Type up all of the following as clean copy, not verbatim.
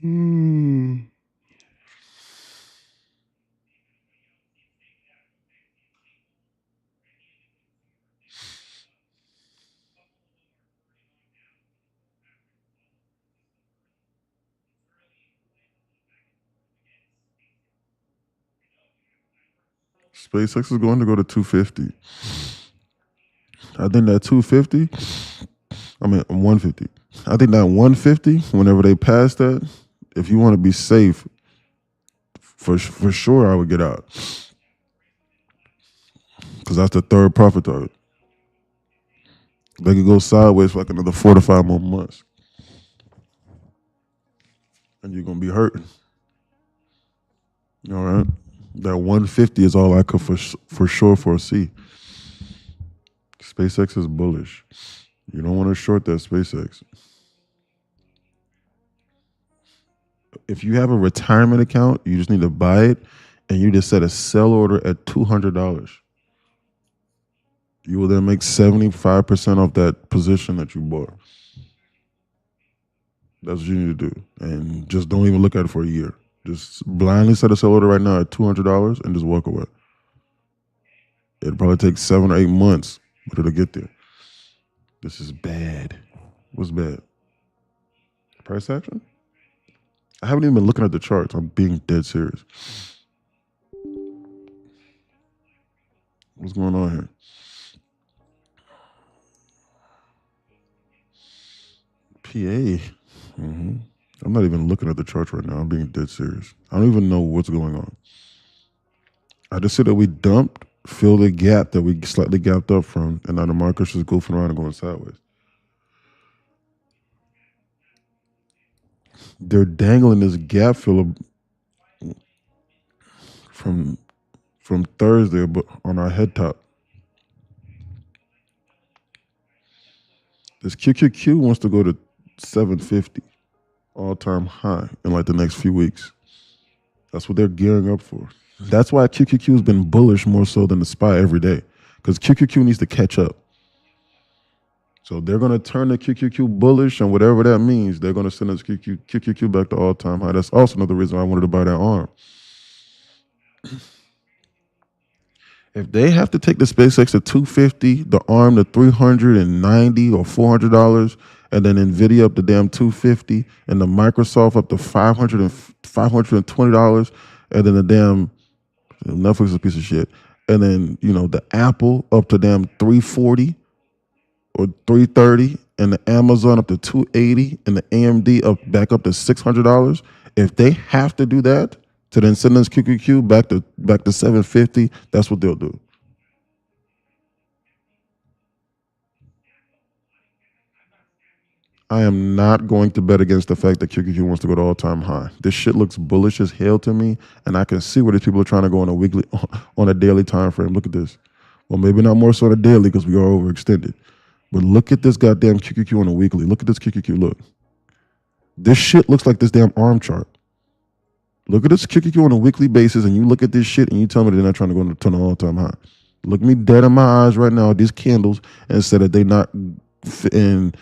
Hmm. SpaceX is going to go to 250. I think that 250, I mean 150. I think that 150, whenever they pass that, if you want to be safe, for sure I would get out. Because that's the third profit target. They could go sideways for like another 4 to 5 more months. And you're gonna be hurting. All right. That 150 is all I could for sure foresee. SpaceX is bullish. You don't want to short that SpaceX. If you have a retirement account, you just need to buy it and you just set a sell order at $200. You will then make 75% off that position that you bought. That's what you need to do. And just don't even look at it for a year. Just blindly set a sell order right now at $200 and just walk away. It'll probably take 7 or 8 months, but it'll get there. This is bad. What's bad? Price action? I haven't even been looking at the charts. I'm being dead serious. What's going on here? PA. I'm not even looking at the charts right now. I'm being dead serious. I don't even know what's going on. I just said that we dumped, filled the gap that we slightly gapped up from, and now the market's just goofing around and going sideways. They're dangling this gap filler from Thursday, but on our head top. This QQQ wants to go to 750, all-time high in like the next few weeks. That's what they're gearing up for. That's why QQQ has been bullish more so than the SPY every day, because QQQ needs to catch up. So they're going to turn the QQQ bullish, and whatever that means, they're going to send us QQQ back to all-time high. That's also another reason I wanted to buy that arm. If they have to take the SpaceX to 250, the ARM to 390 or $400, and then NVIDIA up to damn 250, and the Microsoft up to $520, and then the damn Netflix is a piece of shit, and then the Apple up to damn 340 or 330, and the Amazon up to 280, and the AMD back up to $600. If they have to do that to then send us QQQ back to 750, that's what they'll do. I am not going to bet against the fact that QQQ wants to go to all-time high. This shit looks bullish as hell to me, and I can see where these people are trying to go on a weekly, on a daily time frame. Look at this. Well, maybe not more so on a daily because we are overextended. But look at this goddamn QQQ on a weekly. Look at this QQQ. Look. This shit looks like this damn arm chart. Look at this QQQ on a weekly basis, and you look at this shit, and you tell me they're not trying to go to an all-time high. Look me dead in my eyes right now at these candles and say that they not and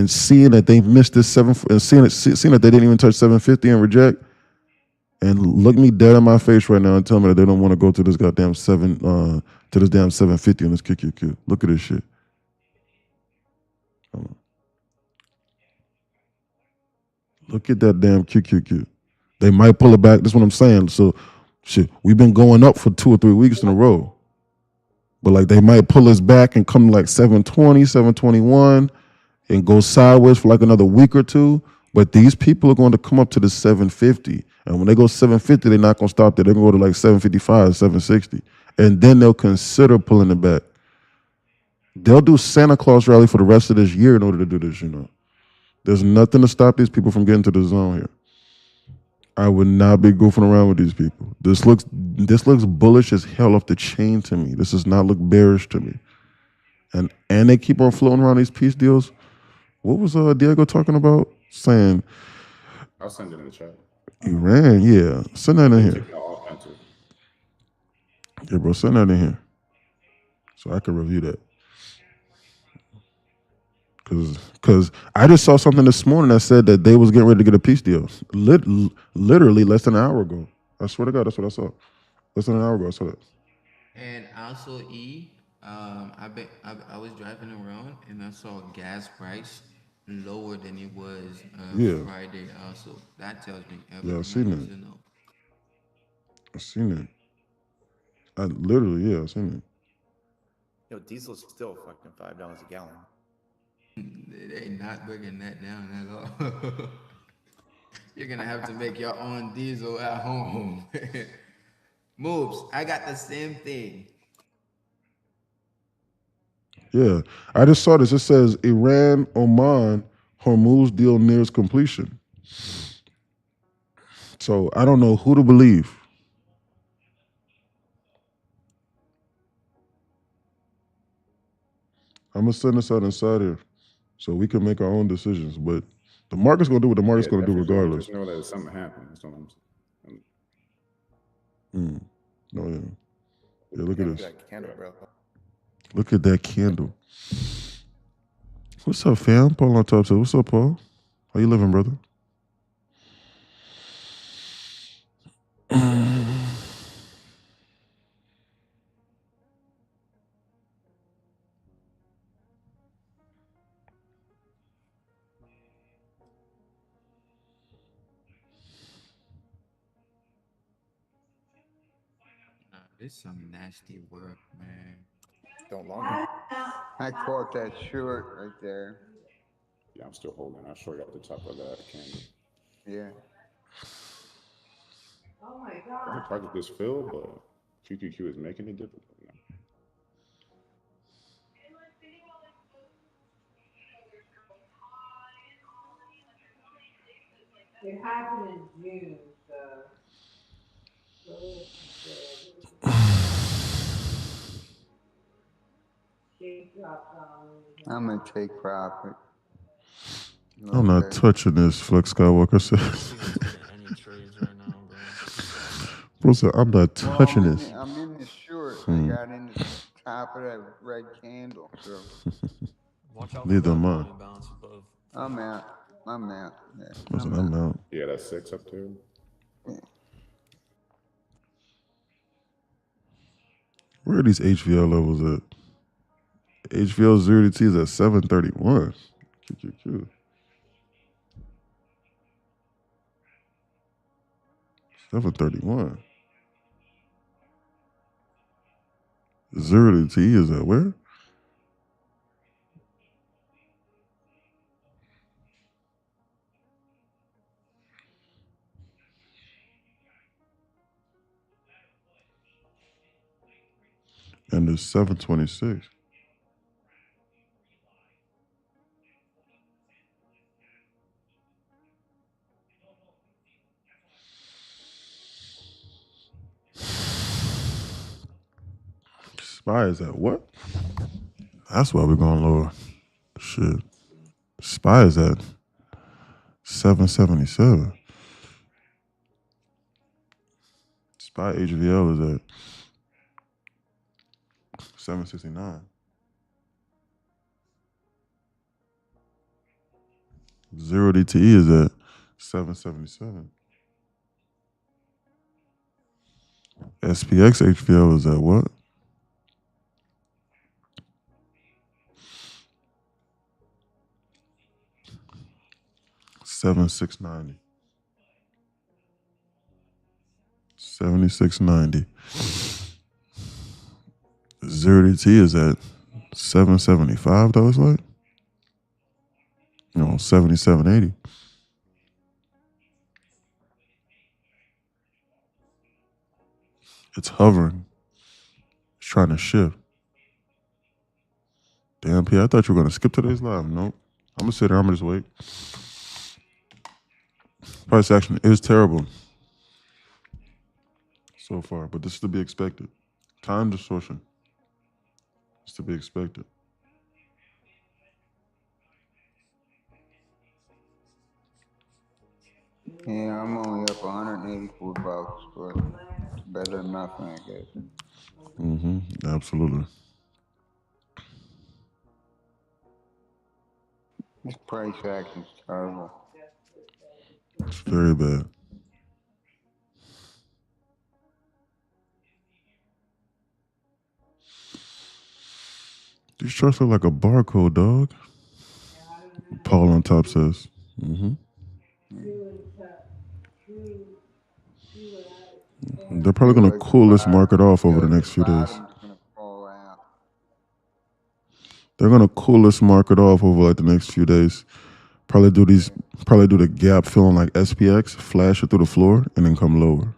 seeing that they missed this and seeing that they didn't even touch 750 and reject, and look me dead in my face right now and tell me that they don't want to go to this goddamn to this damn 750 on this QQQ. Look at this shit. Look at that damn QQQ. They might pull it back. That's what I'm saying. So, shit, we've been going up for 2 or 3 weeks in a row. But like they might pull us back and come to like 720, 721 and go sideways for like another week or two. But these people are going to come up to the 750. And when they go 750, they're not going to stop there. They're going to go to like 755, 760. And then they'll consider pulling it back. They'll do Santa Claus rally for the rest of this year in order to do this, There's nothing to stop these people from getting to the zone here. I would not be goofing around with these people. This looks bullish as hell off the chain to me. This does not look bearish to me. And they keep on floating around these peace deals. What was Diego talking about? Saying I'll send it in the chat. Iran, yeah. Send that in here. Yeah, bro, send that in here. So I can review that. Because I just saw something this morning that said that they was getting ready to get a peace deal. Literally less than an hour ago. I swear to God, that's what I saw. Less than an hour ago, I saw that. And also, I was driving around and I saw gas price lower than it was Yeah, Friday. Also, that tells me yeah, I everything I seen need it. to know. I seen it. I literally, yeah, I seen it. Yo, diesel's still fucking $5 a gallon. They not breaking that down at all. You're gonna have to make your own diesel at home. Moves. I got the same thing. Yeah, I just saw this. It says Iran, Oman, Hormuz deal nears completion. So I don't know who to believe. I'm gonna send this out inside here so we can make our own decisions. But the market's gonna do what the market's Yeah, gonna do definitely. regardless. Just know that something happened. That's what I'm saying. No, yeah. Yeah, look at Look this. at that candle, bro. Look at that candle. What's up, fam? Paul on top. So what's up, Paul? How you living, brother? This some nasty work, man. Don't long it. I caught that short right there. Yeah, I'm still holding. I'll show you at the top of that candle. Yeah. I'm surprised at this fill, but QQQ is making it difficult now. It happened in June, so. I'm gonna take profit. I'm not touching this, Flex Skywalker says. Any trades right now, bro. Bro said, I'm not touching this. I'm in the short. I got in the top of that red candle. So Watch out Neither for am I. that bounce above. I'm out. Yeah. I'm out. Yeah, that's 6 up there. Where are these HVL levels at? HVL 0 to T is at 731. QQQ. 731. 0 to T is at where? And it's 726. SPY is at what? That's why we're going lower. Shit. SPY is at 777. SPY HVL is at 769. 0 DTE is at 777. SPX HVL is at what? $76.90. $76.90. 0 DT is at $775, like? No, $77.80. It's hovering. It's trying to shift. Damn, P, I thought you were going to skip today's live. Nope. I'm going to sit there. I'm going to just wait. Price action is terrible so far, but this is to be expected. Time distortion. It's to be expected. Yeah, I'm only up 184 bucks, but it's better than nothing, I guess. Absolutely. This price action's terrible. It's very bad. These charts look like a barcode, dog. Paul on top says. They're probably going to cool this market off over the next few days. Bottom's gonna fall out. They're going to cool this market off over like the next few days. Probably do the gap filling like SPX, flash it through the floor, and then come lower.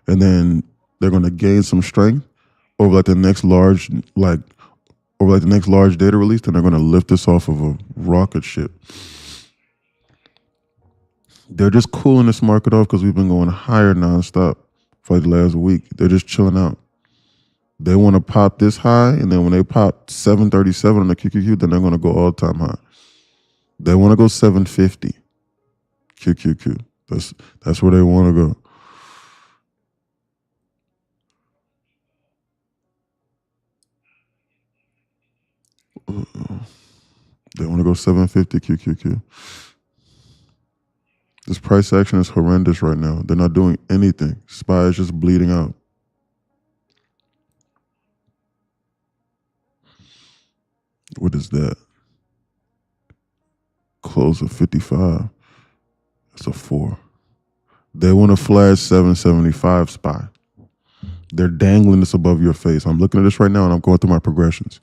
And then they're going to gain some strength over like the next large data release. Then they're going to lift this off of a rocket ship. They're just cooling this market off because we've been going higher nonstop for like the last week. They're just chilling out. They want to pop this high, and then when they pop 737 on the QQQ, then they're going to go all-time high. They want to go 750 QQQ. That's where they want to go. They want to go 750 QQQ. This price action is horrendous right now. They're not doing anything. SPY is just bleeding out. What is that? Close of 55. That's a 4. They want to flash 775 SPY. They're dangling this above your face. I'm looking at this right now and I'm going through my progressions.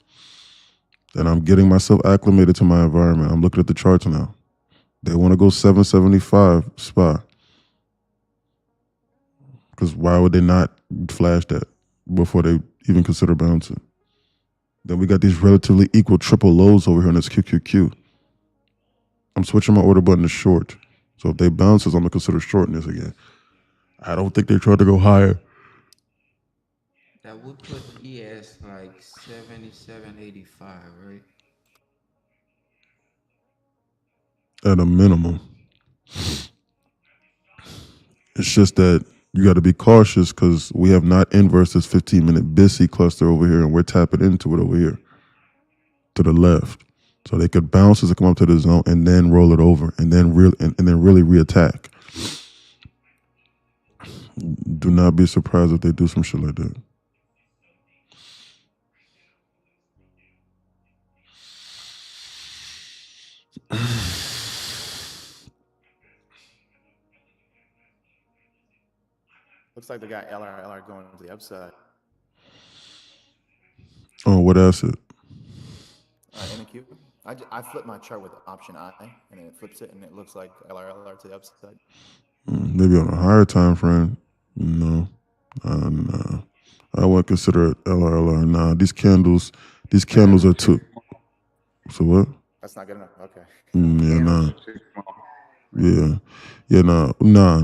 And I'm getting myself acclimated to my environment. I'm looking at the charts now. They want to go 775 SPY. Because why would they not flash that before they even consider bouncing? Then we got these relatively equal triple lows over here in this QQQ. I'm switching my order button to short. So if they bounces, I'm going to consider shorting this again. I don't think they tried to go higher. That would put ES like 77.85, right? At a minimum. It's just that you got to be cautious because we have not inversed this 15-minute BISI cluster over here, and we're tapping into it over here to the left. So they could bounce as they come up to the zone and then roll it over and then really reattack. Do not be surprised if they do some shit like that. Looks like they got LR going to the upside. Oh, what asset? NQ. I flipped my chart with option I, and then it flips it, and it looks like LR to the upside. Maybe on a higher time frame. No. No. I wouldn't consider it LR. Nah, these candles are too. So what? That's not good enough. Okay. Yeah, nah. Yeah, nah.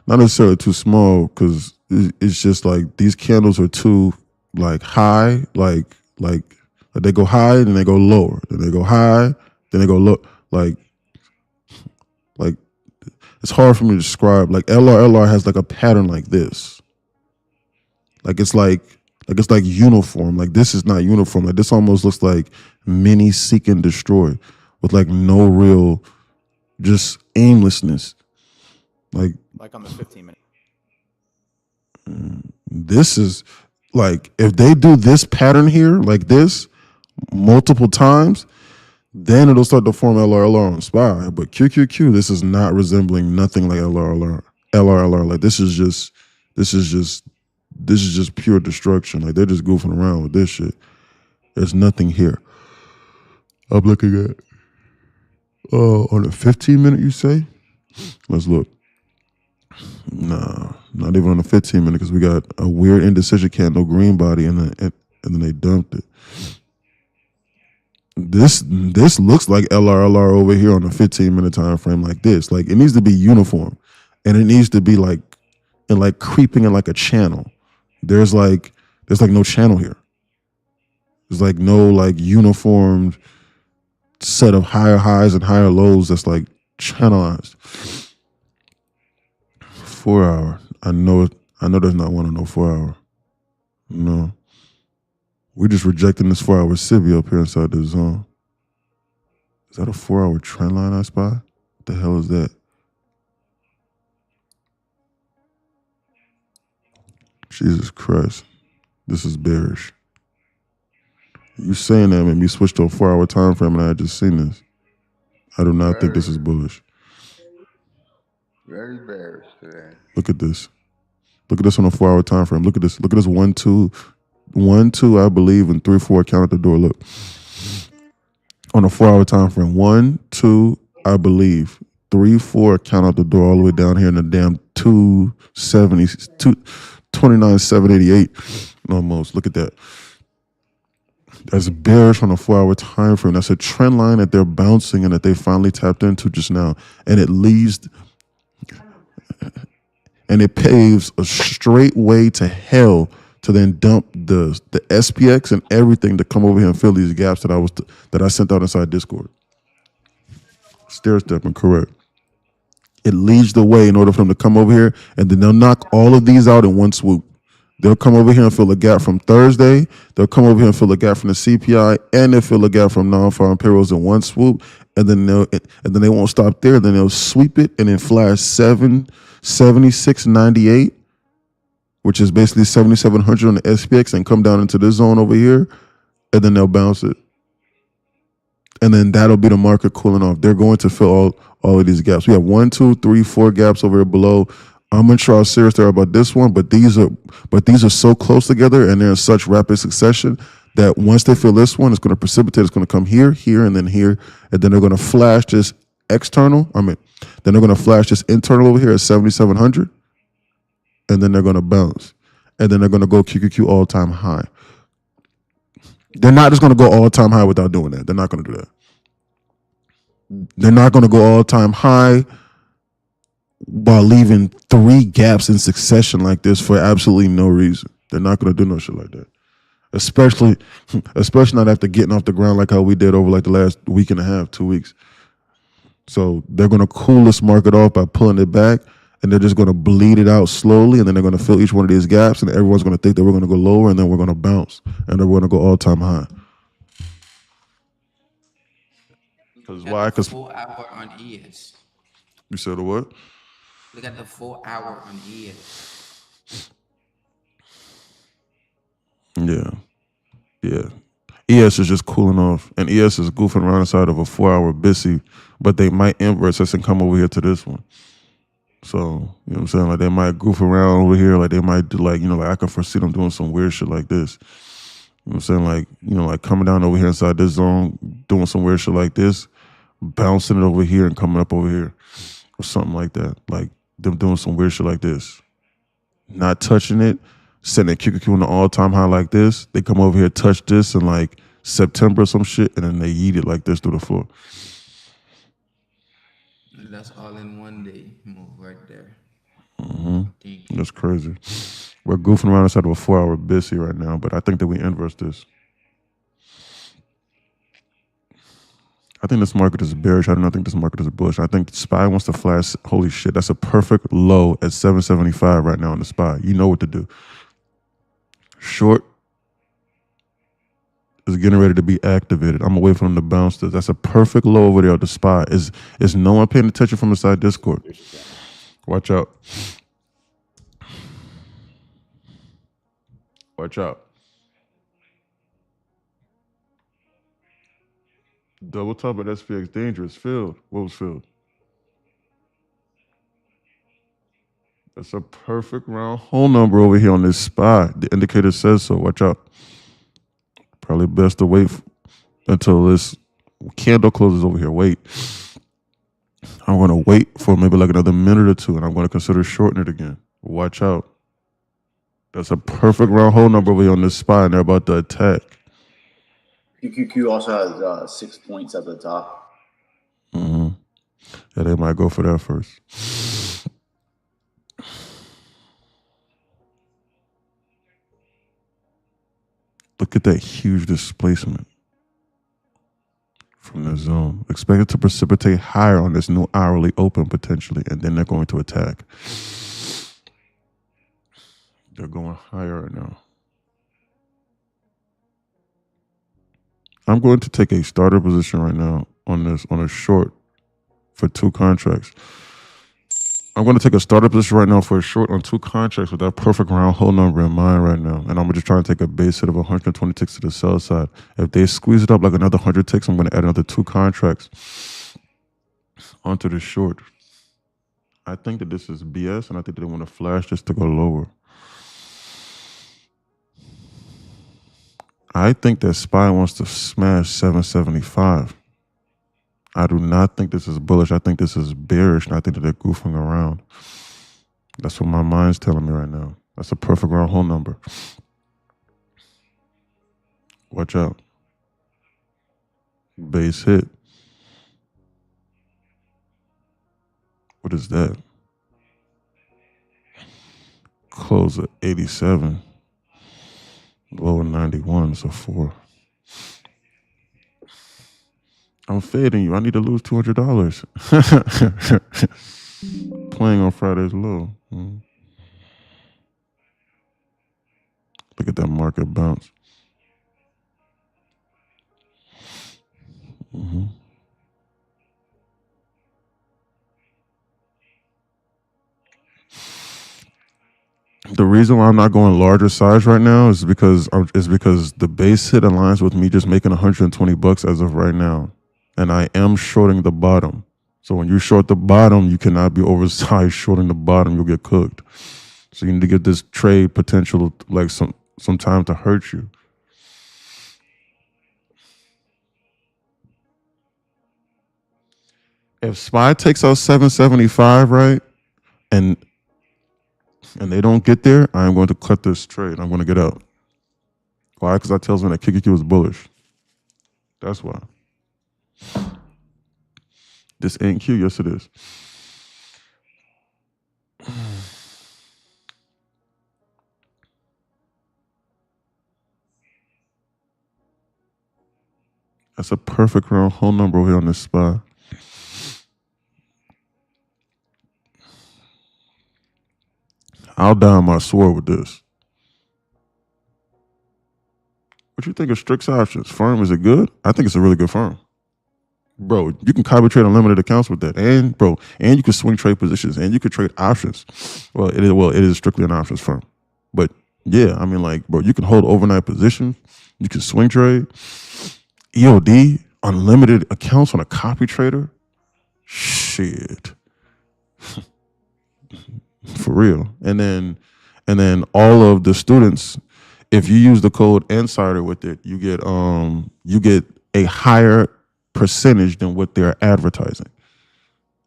Not necessarily too small, because it's just like these candles are too like high, like they go high and then they go lower, then they go high, then they go low. Like it's hard for me to describe. Like LR has like a pattern like this. It's like uniform. Like this is not uniform. Like this almost looks like mini seek and destroy with like no real, just aimlessness. Like on the 15-minute. This is like, if they do this pattern here like this multiple times, then it'll start to form LRLR on SPY. But QQQ, this is not resembling nothing like LRLR. Like this is just pure destruction. Like they're just goofing around with this shit. There's nothing here. I'm looking at on a 15-minute, you say? Let's look. Nah, not even on the 15-minute, because we got a weird indecision candle, green body, and then they dumped it. This looks like LRLR over here on the 15-minute time frame like this. Like it needs to be uniform, and it needs to be like creeping in like a channel. There's like no channel here. There's like no like uniformed set of higher highs and higher lows that's like channelized. 4 hour. I know there's not one on no 4 hour. No. We're just rejecting this 4 hour Sibi up here inside the zone. Is that a 4-hour trend line I spy? What the hell is that? Jesus Christ. This is bearish. You saying that made me switch to a 4-hour time frame and I had just seen this. I do not think this is bullish. Very bearish today. Look at this. Look at this on a 4-hour time frame. Look at this. Look at this 1, 2, 1, 2, I believe, and 3, 4 count at the door. Look. On a 4-hour time frame. 1, 2, I believe. 3, 4 count out the door all the way down here in the damn 270, 29, 788 almost. Look at that. That's bearish on a 4-hour time frame. That's a trend line that they're bouncing and that they finally tapped into just now. And it leads and it paves a straight way to hell to then dump the SPX and everything to come over here and fill these gaps that I sent out inside Discord. Stair stepping, correct. It leads the way in order for them to come over here, and then they'll knock all of these out in one swoop. They'll come over here and fill a gap from Thursday. They'll come over here and fill a gap from the CPI, and they'll fill a gap from non-farm payrolls in one swoop. And then they won't stop there. Then they'll sweep it and then flash 76.98, which is basically 7,700 on the SPX, and come down into this zone over here, and then they'll bounce it. And then that'll be the market cooling off. They're going to fill all of these gaps. We have 1, 2, 3, 4 gaps over here below. I'm gonna try serious there about this one, but these are so close together and they're in such rapid succession that once they fill this one, it's gonna precipitate. It's gonna come here, here, and then here, and then they're gonna flash this external. Then they're gonna flash this internal over here at 7,700, and then they're gonna bounce, and then they're gonna go QQQ all-time high. They're not just gonna go all-time high without doing that. They're not gonna do that. They're not gonna go all-time high while leaving 3 gaps in succession like this for absolutely no reason. They're not going to do no shit like that. Especially not after getting off the ground like how we did over like the last week and a half, 2 weeks. So they're going to cool this market off by pulling it back, and they're just going to bleed it out slowly, and then they're going to fill each one of these gaps, and everyone's going to think that we're going to go lower, and then we're going to bounce, and then we're going to go all-time high. Because why? Because 4 hour on ES. you said the what? Look at the 4 hour on ES. Yeah. ES is just cooling off, and ES is goofing around inside of a 4-hour BISI, but they might inverse us and come over here to this one. So, you know what I'm saying? Like, they might goof around over here. Like, they might do, like, I can foresee them doing some weird shit like this. You know what I'm saying? Like, like coming down over here inside this zone, doing some weird shit like this, bouncing it over here and coming up over here, or something like that. Like, them doing some weird shit like this. Not touching it, setting a QQQ on the all-time high like this. They come over here, touch this in like September or some shit, and then they yeet it like this through the floor. That's all in one day move right there. Mm-hmm. That's crazy. We're goofing around inside of a 4-hour BISI right now, but I think that we inverse this. I think this market is bearish. I do not think this market is bullish. I think SPY wants to flash. Holy shit, that's a perfect low at 775 right now on the SPY. You know what to do. Short is getting ready to be activated. I'm gonna wait for them to bounce this. That's a perfect low over there at the SPY. Is no one paying attention from inside Discord? Watch out. Watch out. Double top at SPX dangerous. Filled. What was filled? That's a perfect round hole number over here on this SPY. The indicator says so. Watch out. Probably best to wait until this candle closes over here. Wait. I'm going to wait for maybe like another minute or two, and I'm going to consider shorting it again. Watch out. That's a perfect round hole number over here on this SPY, and they're about to attack. QQQ also has 6 points at the top. Mm-hmm. Yeah, they might go for that first. Look at that huge displacement from the zone. Expected to precipitate higher on this new hourly open potentially, and then they're going to attack. They're going higher right now. I'm going to take a starter position right now on a short for 2 contracts. I'm going to take a startup position right now for a short on 2 contracts with that perfect round hole number in mind right now. And I'm just trying to take a base hit of 120 ticks to the sell side. If they squeeze it up like another 100 ticks, I'm going to add another 2 contracts onto the short. I think that this is BS, and I think that they want to flash this to go lower. I think that SPY wants to smash 775. I do not think this is bullish. I think this is bearish, and I think that they're goofing around. That's what my mind's telling me right now. That's a perfect round hole number. Watch out. Base hit. What is that? Close at 87. Low at 91, so 4. I'm fading you. I need to lose $200. Playing on Friday's low. Look at that market bounce. The reason why I'm not going larger size right now is because the base hit aligns with me just making $120 as of right now. And I am shorting the bottom. So when you short the bottom, you cannot be oversized shorting the bottom. You'll get cooked. So you need to give this trade potential like some time to hurt you. If SPY takes out 775, right, and they don't get there, I'm going to cut this trade. I'm going to get out. Why? Because that tells me that QQQ is bullish. That's why. This ain't Q. Yes, it is. That's a perfect round hole number over here on this SPY. I'll die on my sword with this. What you think of Strix Options? Firm, is it good? I think it's a really good firm. Bro, you can copy trade unlimited accounts with that. And you can swing trade positions and you could trade options. It is strictly an options firm. But yeah, I mean, like, bro, you can hold overnight positions. You can swing trade. EOD, unlimited accounts on a copy trader. Shit. For real. And then all of the students, if you use the code Insider with it, you get a higher percentage than what they're advertising.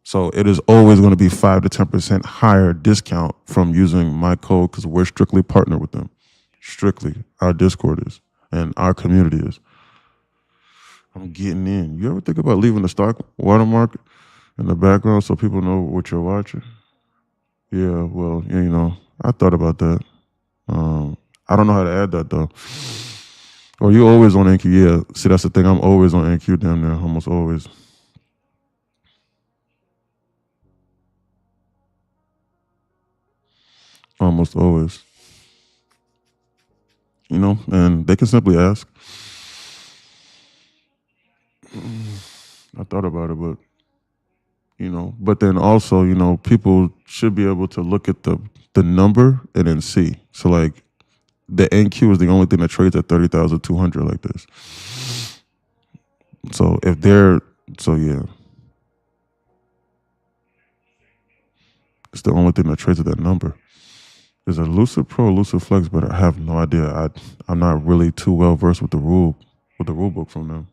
So it is always going to be 5 to 10% higher discount from using my code because we're strictly partnered with them. Strictly. Our Discord is and our community is. I'm getting in. You ever think about leaving the stock watermark in the background so people know what you're watching? Yeah, well, you know, I thought about that. I don't know how to add that though. Or you always on NQ? Yeah, see, that's the thing. I'm always on NQ damn near, almost always. Almost always. You know, and they can simply ask. I thought about it, but, you know, but then also, you know, people should be able to look at the number and then see. So like, the NQ is the only thing that trades at 30,200 like this. So yeah. It's the only thing that trades at that number. There's a Lucid Pro, Lucid Flex, but I have no idea. I'm not really too well versed with the rule book from them.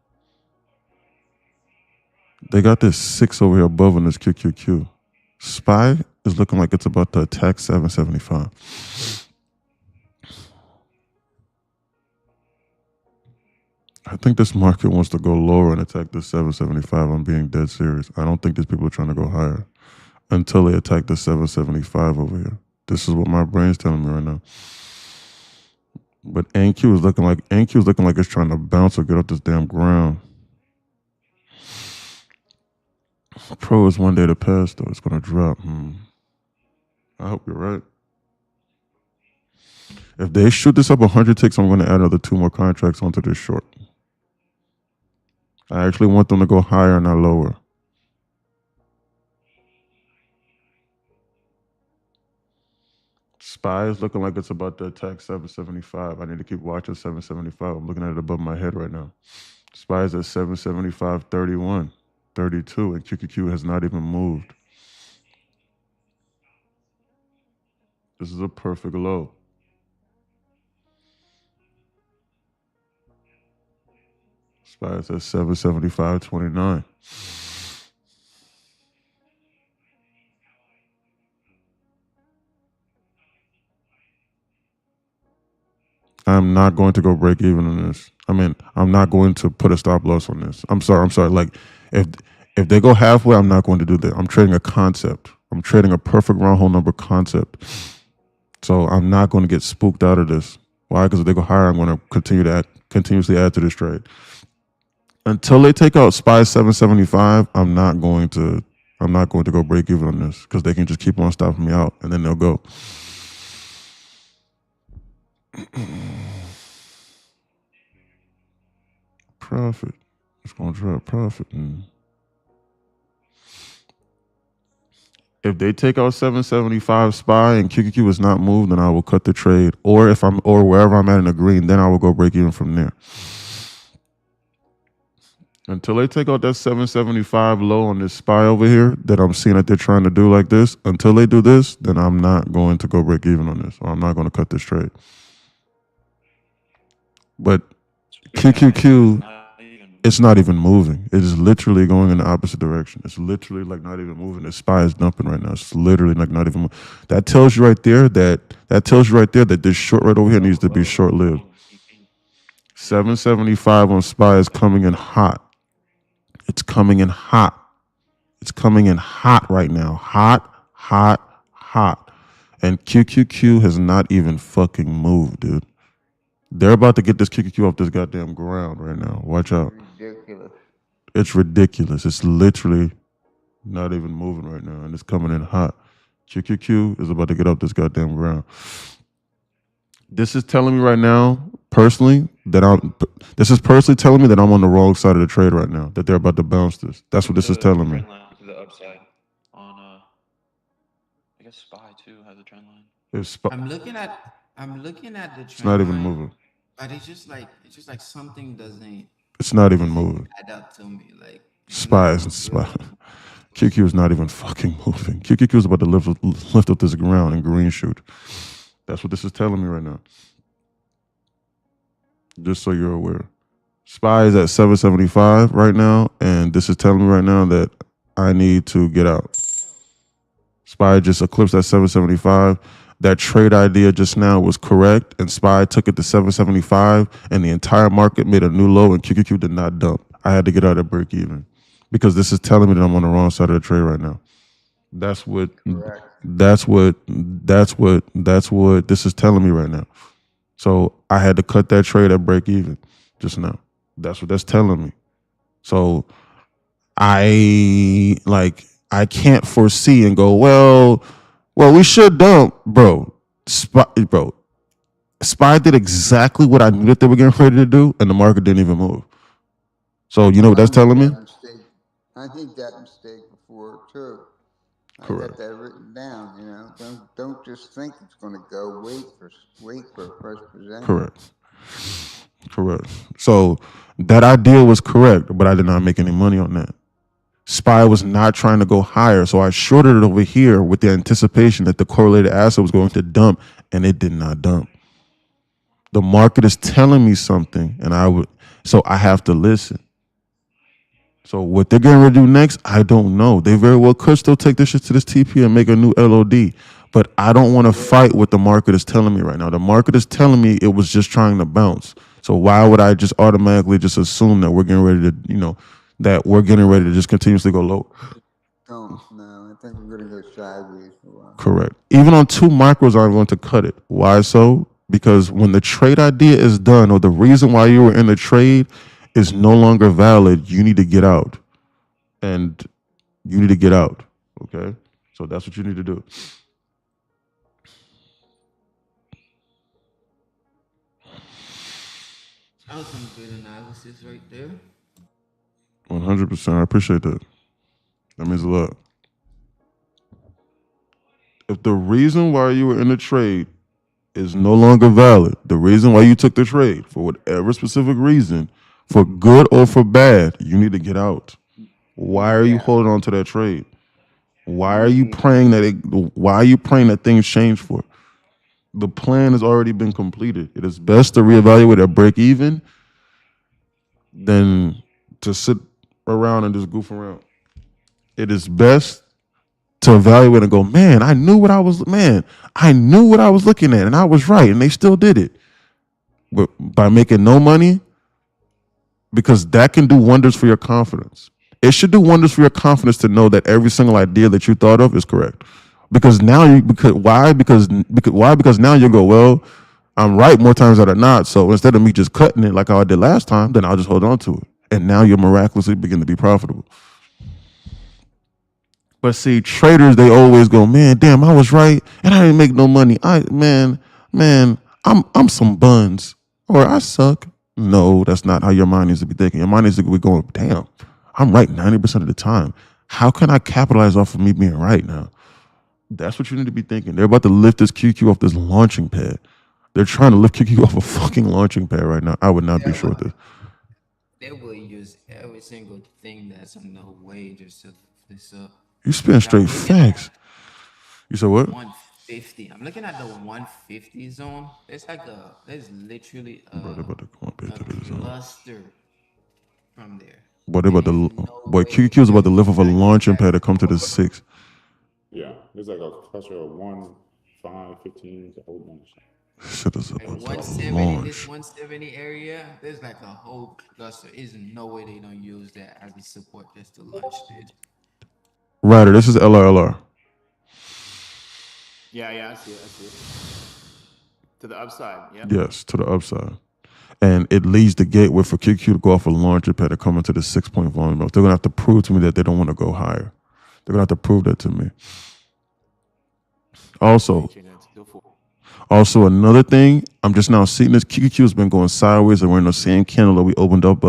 They got this 6 over here above on this QQQ. SPY is looking like it's about to attack 775. I think this market wants to go lower and attack the 775. I'm being dead serious. I don't think these people are trying to go higher until they attack the 775 over here. This is what my brain's telling me right now. But NQ is looking like it's trying to bounce or get up this damn ground. Pro is one day to pass though. It's gonna drop. I hope you're right. If they shoot this up 100 ticks, I'm gonna add another 2 more contracts onto this short. I actually want them to go higher, not lower. SPY is looking like it's about to attack 775. I need to keep watching 775. I'm looking at it above my head right now. SPY is at 775.31, 32, and QQQ has not even moved. This is a perfect low. SPY is at 775.29. I'm not going to go break even on this. I mean, I'm not going to put a stop loss on this. I'm sorry. Like, if they go halfway, I'm not going to do that. I'm trading a concept. I'm trading a perfect round hole number concept. So I'm not going to get spooked out of this. Why? Because if they go higher, I'm going to continuously add to this trade. Until they take out SPY 775, I'm not going to go break even on this because they can just keep on stopping me out and then they'll go. Profit. It's going to drop profit. And if they take out 775 SPY and QQQ is not moved, then I will cut the trade. Or wherever I'm at in the green, then I will go break even from there. Until they take out that 775 low on this SPY over here that I'm seeing that they're trying to do like this, until they do this, then I'm not going to go break even on this. Or I'm not going to cut this trade. But QQQ, it's not even moving. It is literally going in the opposite direction. It's literally like not even moving. The SPY is dumping right now. It's literally like not even moving. That tells you right there that this short right over here needs to be short-lived. 775 on SPY is coming in hot. It's coming in hot. It's coming in hot right now. Hot, hot, hot. And QQQ has not even fucking moved, dude. They're about to get this QQQ off this goddamn ground right now. Watch out. Ridiculous. It's ridiculous. It's literally not even moving right now, and it's coming in hot. QQQ is about to get off this goddamn ground. This is telling me right now, personally, that I'm on the wrong side of the trade right now, that they're about to bounce this. That's what this is telling me. Trend line to the upside on I guess SPY too has a trend line. I'm looking at the trend It's not even line, moving. but it's just like something doesn't It's not even moving. add up to me. Like SPY. QQ is not even fucking moving. QQQ is about to lift up this ground and green shoot. That's what this is telling me right now. Just so you're aware. SPY is at 775 right now, and this is telling me right now that I need to get out. SPY just eclipsed at 775. That trade idea just now was correct, and SPY took it to 775, and the entire market made a new low, and QQQ did not dump. I had to get out at break even because this is telling me that I'm on the wrong side of the trade right now. That's what this is telling me right now. So I had to cut that trade at break even just now. That's what that's telling me. So I can't foresee and go, well, we should dump, bro. SPY did exactly what I knew that they were getting ready to do, and the market didn't even move. So you know what that's telling me? I think that mistake before too. Correct. I got that written down. You know, don't just think it's going to go. Wait for first presenter. Correct. So that idea was correct, but I did not make any money on that. SPY was not trying to go higher, so I shorted it over here with the anticipation that the correlated asset was going to dump, and it did not dump. The market is telling me something, so I have to listen. So what they're going to do next, I don't know. They very well could still take this shit to this TP and make a new LOD, but I don't want to fight what the market is telling me right now. The market is telling me it was just trying to bounce. So why would I just automatically just assume that we're getting ready to, just continuously go low? No, I think we're going to go sideways for a while. Correct. Even on 2 micros, I'm going to cut it. Why so? Because when the trade idea is done, or the reason why you were in the trade is no longer valid, you need to get out. And you need to get out. Okay? So that's what you need to do. that was some good analysis right there. 100%. I appreciate that. That means a lot. If the reason why you were in the trade is no longer valid, the reason why you took the trade, for whatever specific reason, for good or for bad, you need to get out. Why are you holding on to that trade? Why are you praying that things change for? The plan has already been completed. It is best to reevaluate at break even than to sit around and just goof around. It is best to evaluate and go, man, I knew what I was looking at, and I was right, and they still did it. But by making no money, because that can do wonders for your confidence. It should do wonders for your confidence to know that every single idea that you thought of is correct. Because now Because now you go, well, I'm right more times than not. So instead of me just cutting it like how I did last time, then I'll just hold on to it. And now you're miraculously begin to be profitable. But see, traders, they always go, man, damn, I was right and I didn't make no money. I'm some buns, or I suck. No, that's not how your mind needs to be thinking. Your mind needs to be going, damn, I'm right 90% of the time. How can I capitalize off of me being right now? That's what you need to be thinking. They're about to lift this QQ off this launching pad. They're trying to lift QQ off a fucking launching pad right now. I would not be short this. They will use every single thing that's on the way just to lift this up. You spin straight facts. You said what? 150. I'm looking at the 150 zone. There's literally Bro, they're about to come up here to this zone. cluster from there. Boy, QQ is about to lift off a launching pad to come to the 6. Yeah, there's like a cluster of 1, 5, 15, the whole bunch. Shit is Like about to 170, launch. this 170 area, there's like a whole cluster. There's no way they don't use that as a support just to launch it. Ryder, this is LRLR. Yeah, I see it. To the upside, yeah. Yes, to the upside. And it leads the gateway for QQ to go off a launcher pad to come into the 6-point volume. They're going to have to prove to me that they don't want to go higher. They're going to have to prove that to me. Also, another thing, I'm just now seeing this. QQ has been going sideways, and we're in the same candle that we opened up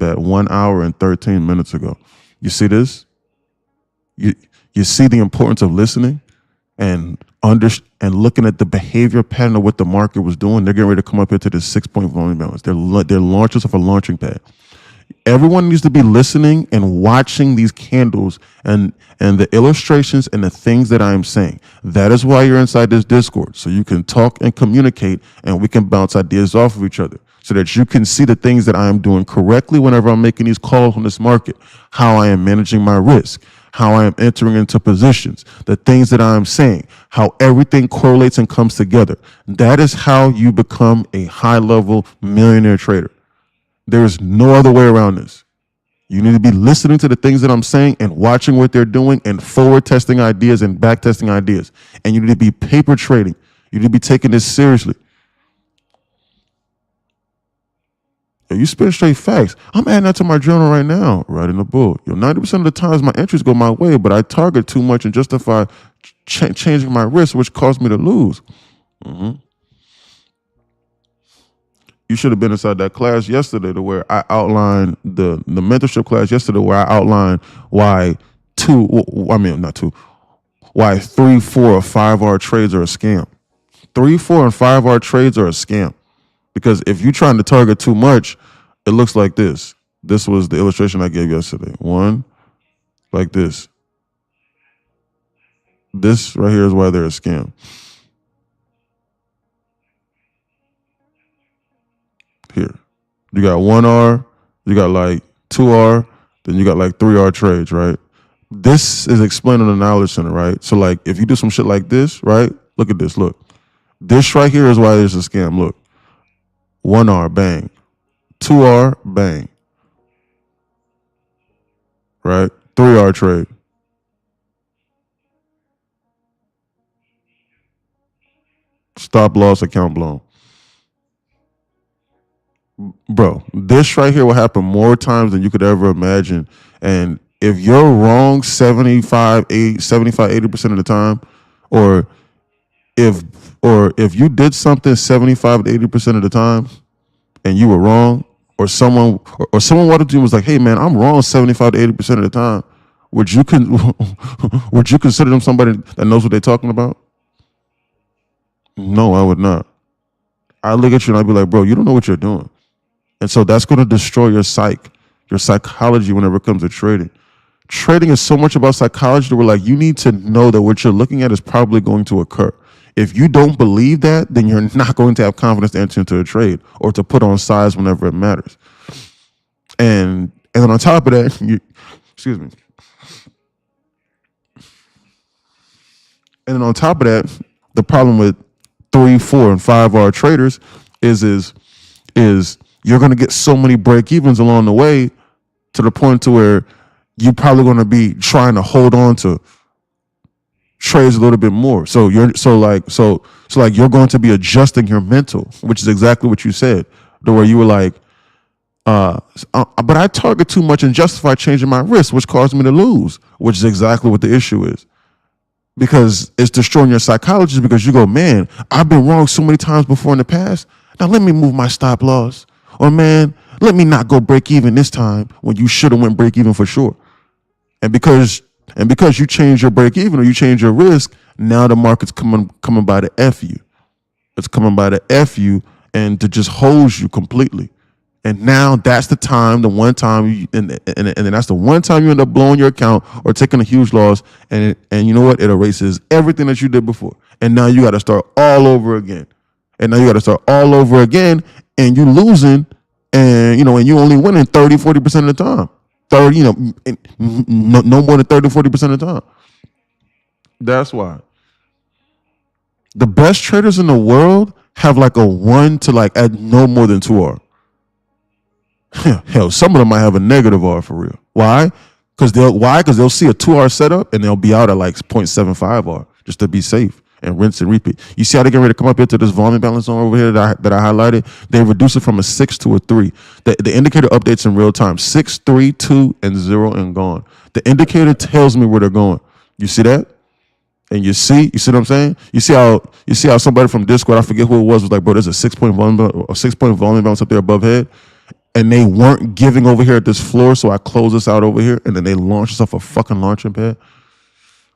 at 1 hour and 13 minutes ago. You see this? You see the importance of listening and looking at the behavior pattern of what the market was doing. They're getting ready to come up here to this 6-point volume balance. They're launchers of a launching pad. Everyone needs to be listening and watching these candles and the illustrations and the things that I am saying. That is why you're inside this Discord, so you can talk and communicate, and we can bounce ideas off of each other, so that you can see the things that I am doing correctly whenever I'm making these calls on this market, how I am managing my risk, how I am entering into positions, the things that I am saying, how everything correlates and comes together. That is how you become a high-level millionaire trader. There is no other way around this. You need to be listening to the things that I'm saying and watching what they're doing and forward testing ideas and back testing ideas. And you need to be paper trading. You need to be taking this seriously. Yo, you spit straight facts. I'm adding that to my journal right now, writing a book. 90% of the times my entries go my way, but I target too much and justify changing my risk, which caused me to lose. You should have been inside that class yesterday to where I outlined the mentorship class yesterday where I outlined why 3, 4, or 5 hour trades are a scam. 3, 4, and 5 hour trades are a scam. Because if you're trying to target too much, it looks like this. This was the illustration I gave yesterday. One, like this. This right here is why they're a scam. Here. You got 1R, you got like 2R, then you got like 3R trades, right? This is explained on the Knowledge Center, right? So like if you do some shit like this, right? Look at this, look. This right here is why there's a scam, look. 1R, bang. 2R, bang. Right? 3R trade. Stop loss, account blown. Bro, this right here will happen more times than you could ever imagine. And if you're wrong 80% of the time, or if you did something 75 to 80% of the time and you were wrong, or someone walked up to you and was like, hey man, I'm wrong 75 to 80% of the time, would you consider them somebody that knows what they're talking about? No, I would not. I look at you and I'd be like, bro, you don't know what you're doing. And so that's going to destroy your psychology whenever it comes to trading. Trading is so much about psychology that we're like, you need to know that what you're looking at is probably going to occur. If you don't believe that, then you're not going to have confidence to enter into a trade or to put on size whenever it matters. And then on top of that, excuse me. And then on top of that, the problem with 3, 4, and 5 hour traders is you're going to get so many break evens along the way to the point to where you're probably going to be trying to hold on to trades a little bit more. So you're you're going to be adjusting your mental, which is exactly what you said, the way you were like, but I target too much and justify changing my risk, which caused me to lose, which is exactly what the issue is. Because it's destroying your psychology because you go, man, I've been wrong so many times before in the past. Now let me move my stop loss. Or man, let me not go break even this time when you should have went break even for sure. And because you change your break even or you change your risk, now the market's coming by to F you. It's coming by to F you and to just hose you completely. And now that's the time, the one time, and then that's the one time you end up blowing your account or taking a huge loss. And you know what? It erases everything that you did before. And now you got to start all over again. And you losing, and you only winning 30, 40% of the time. 30, no more than 30, 40% of the time. That's why the best traders in the world have like a 1 to like at no more than 2 R. Hell, some of them might have a negative R for real. Why? Because they'll see a 2 R setup and they'll be out at like 0.75 R just to be safe and rinse and repeat. You see how they get ready to come up here to this volume balance zone over here that I highlighted? They reduce it from a 6 to a 3. The indicator updates in real time. 6, 3, 2, and 0 and gone. The indicator tells me where they're going. You see that? And you see what I'm saying? You see how somebody from Discord, I forget who it was like, bro, there's a 6-point volume balance up there above head. And they weren't giving over here at this floor, so I close this out over here, and then they launch us off a fucking launching pad.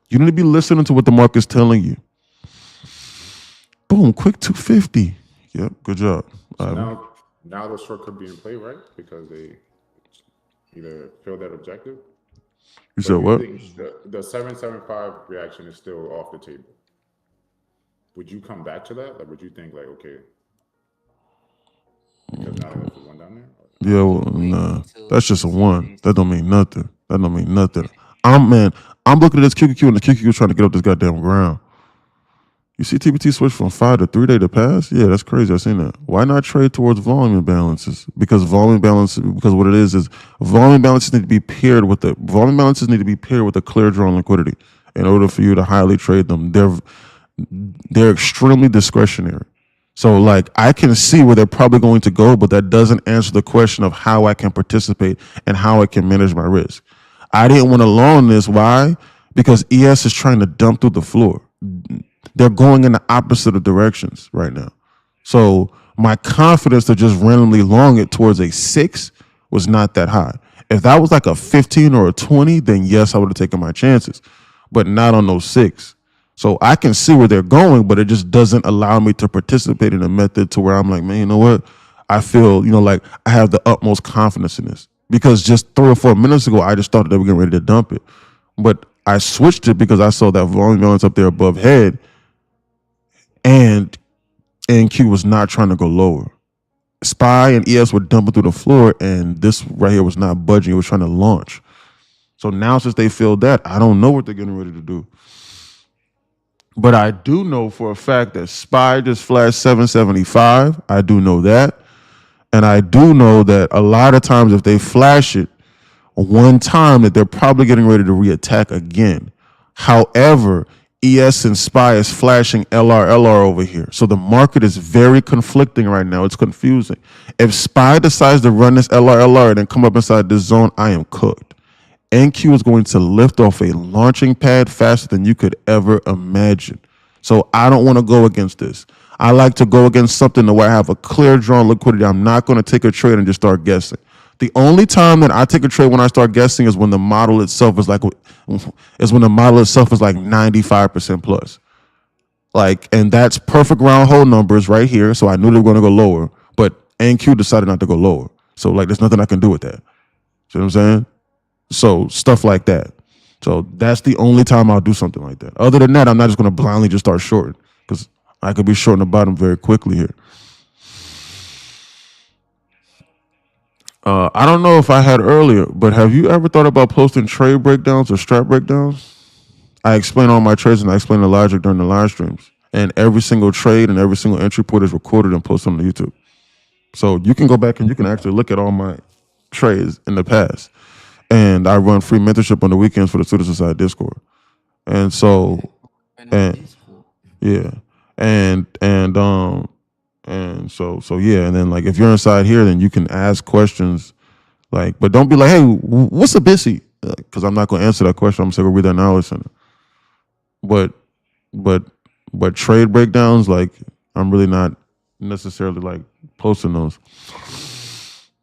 You need to be listening to what the market's telling you. Boom, quick 250. Yep, good job. So now the short could be in play, right? Because they either failed that objective. You said what? The 775 reaction is still off the table. Would you come back to that? Like, would you think like, okay, because now they left the 1 down there? Yeah, well, nah. That's just a 1. That don't mean nothing. I'm looking at this QQQ and the QQQ trying to get up this goddamn ground. You see TPT switch from 5 to 3 day to pass? Yeah, that's crazy. I seen that. Why not trade towards volume imbalances? Because what it is volume balances need to be paired with a clear drawn liquidity in order for you to highly trade them. They're extremely discretionary. So like I can see where they're probably going to go, but that doesn't answer the question of how I can participate and how I can manage my risk. I didn't want to long this. Why? Because ES is trying to dump through the floor. They're going in the opposite of directions right now. So my confidence to just randomly long it towards a 6 was not that high. If that was like a 15 or a 20, then yes, I would have taken my chances, but not on those 6. So I can see where they're going, but it just doesn't allow me to participate in a method to where I'm like, man, you know what? I feel, like I have the utmost confidence in this. Because just 3 or 4 minutes ago, I just thought they were getting ready to dump it. But I switched it because I saw that volume balance up there above head, and NQ was not trying to go lower. SPY and ES were dumping through the floor, and this right here was not budging. It was trying to launch. So now since they filled that, I don't know what they're getting ready to do. But I do know for a fact that SPY just flashed 775. I do know that. And I do know that a lot of times if they flash it one time, that they're probably getting ready to reattack again. However, ES and SPY is flashing LR over here. So the market is very conflicting right now. It's confusing. If SPY decides to run this LR and then come up inside this zone, I am cooked. NQ is going to lift off a launching pad faster than you could ever imagine. So I don't want to go against this. I like to go against something where I have a clear drawn liquidity. I'm not going to take a trade and just start guessing. The only time that I take a trade when I start guessing is when the model itself is like 95% plus. Like, and that's perfect round hole numbers right here. So I knew they were going to go lower, but NQ decided not to go lower. So like, there's nothing I can do with that. See what I'm saying? So stuff like that. So that's the only time I'll do something like that. Other than that, I'm not just going to blindly just start shorting because I could be shorting the bottom very quickly here. I don't know if I had earlier, but have you ever thought about posting trade breakdowns or strat breakdowns? I explain all my trades and I explain the logic during the live streams. And every single trade and every single entry point is recorded and posted on the YouTube. So you can go back and you can actually look at all my trades in the past. And I run free mentorship on the weekends for the Student Society Discord. And so, and yeah, and so yeah, and then like if you're inside here, then you can ask questions, like, but don't be like, hey, what's a BISI? Because I'm not going to answer that question. I'm just going to read that knowledge center. But trade breakdowns, like I'm really not necessarily like posting those.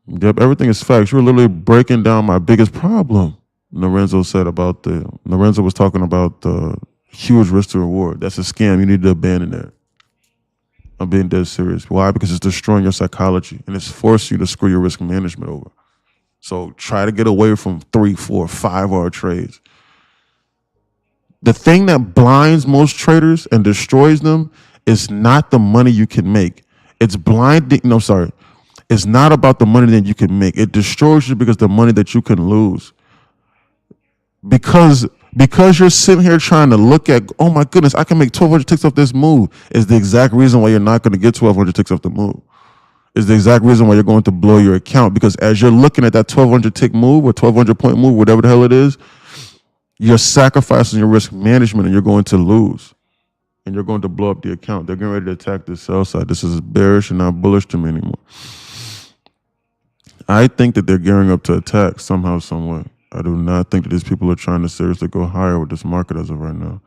Yep, everything is facts. You're literally breaking down my biggest problem. Lorenzo was talking about the huge risk to reward. That's a scam. You need to abandon that. I'm being dead serious. Why? Because it's destroying your psychology and it's forcing you to screw your risk management over. So try to get away from 3, 4, 5-hour trades. The thing that blinds most traders and destroys them is not the money you can make. It's blinding. No, sorry. It's not about the money that you can make. It destroys you because the money that you can lose. Because you're sitting here trying to look at, oh my goodness, I can make 1,200 ticks off this move, is the exact reason why you're not going to get 1,200 ticks off the move. Is the exact reason why you're going to blow your account. Because as you're looking at that 1,200 tick move or 1,200 point move, whatever the hell it is, you're sacrificing your risk management and you're going to lose. And you're going to blow up the account. They're getting ready to attack this sell side. This is bearish and not bullish to me anymore. I think that they're gearing up to attack somehow, some way. I do not think that these people are trying to seriously go higher with this market as of right now.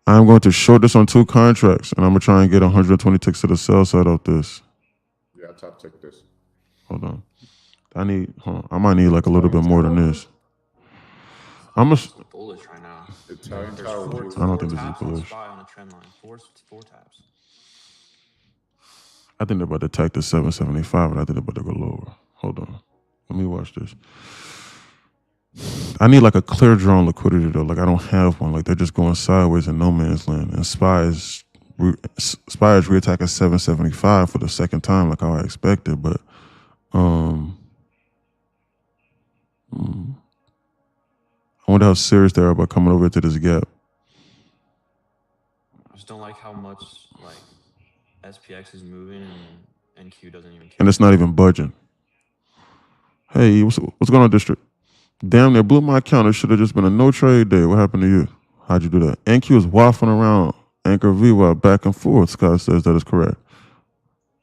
I'm going to short this on 2 contracts, and I'm going to try and get 120 ticks to the sell side of this. Yeah, I'll top tick this. Hold on. I might need like a little bit more than this. It's bullish right now. Italian There's Tower. four Blue. I don't think this is taps on bullish. SPY on a trend line. Four taps. I think they're about to attack the 775, and I think they're about to go lower. Hold on. Let me watch this. I need like a clear drawn liquidity though. Like I don't have one. Like they're just going sideways in no man's land. And SPY is reattacking 775 for the second time, like how I expected. But I wonder how serious they are about coming over to this gap. I just don't like how much like SPX is moving and NQ doesn't even care. And it's not even budging. Hey, what's going on, District? Damn, they blew my account. It should have just been a no trade day. What happened to you? How'd you do that? NQ is waffling around Anchor VWAP back and forth. Scott says that is correct.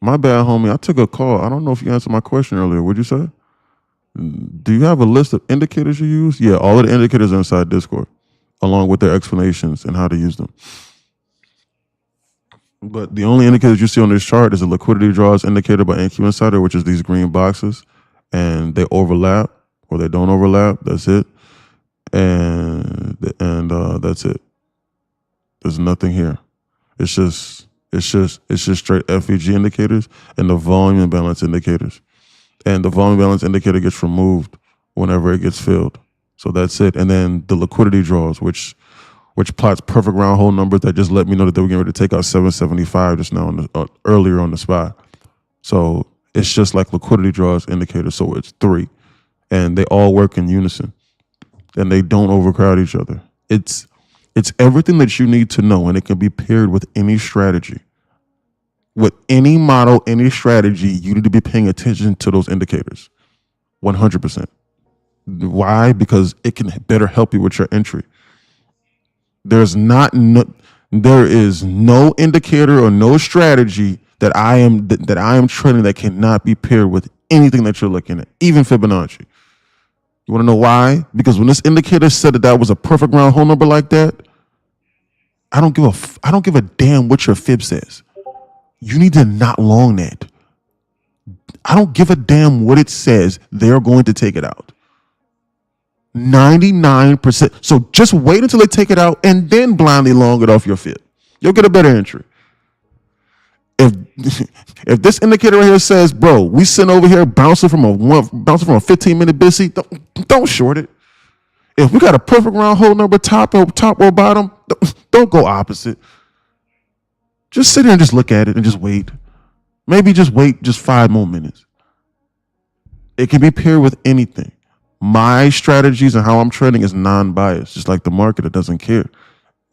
My bad, homie. I took a call. I don't know if you answered my question earlier. What'd you say? Do you have a list of indicators you use? Yeah, all of the indicators are inside Discord, along with their explanations and how to use them. But the only indicators you see on this chart is a liquidity draws indicator by NQ Insider, which is these green boxes. And they overlap or they don't overlap. That's it. And that's it. There's nothing here. It's just straight FEG indicators and the volume imbalance indicators. And the volume balance indicator gets removed whenever it gets filled. So that's it. And then the liquidity draws, which plots perfect round hole numbers that just let me know that they were getting ready to take out 775 just now earlier on the SPY. So it's just like liquidity draws indicators. So it's 3, and they all work in unison, and they don't overcrowd each other. It's everything that you need to know, and it can be paired with any strategy. With any model, any strategy, you need to be paying attention to those indicators, 100%. Why? Because it can better help you with your entry. There is no indicator or no strategy that I am trading that cannot be paired with anything that you're looking at, even Fibonacci. You want to know why? Because when this indicator said that was a perfect round hole number like that, I don't give a damn what your fib says. You need to not long that. I don't give a damn what it says. They're going to take it out. 99%. So just wait until they take it out and then blindly long it off your fib. You'll get a better entry. If if this indicator right here says, bro, we sitting over here bouncing from a 15-minute busy, don't short it. If we got a perfect round hole number top or bottom, don't go opposite. Just sit there and just look at it and just wait. Maybe just wait just 5 more minutes. It can be paired with anything. My strategies and how I'm trading is non-biased, just like the market. It doesn't care. It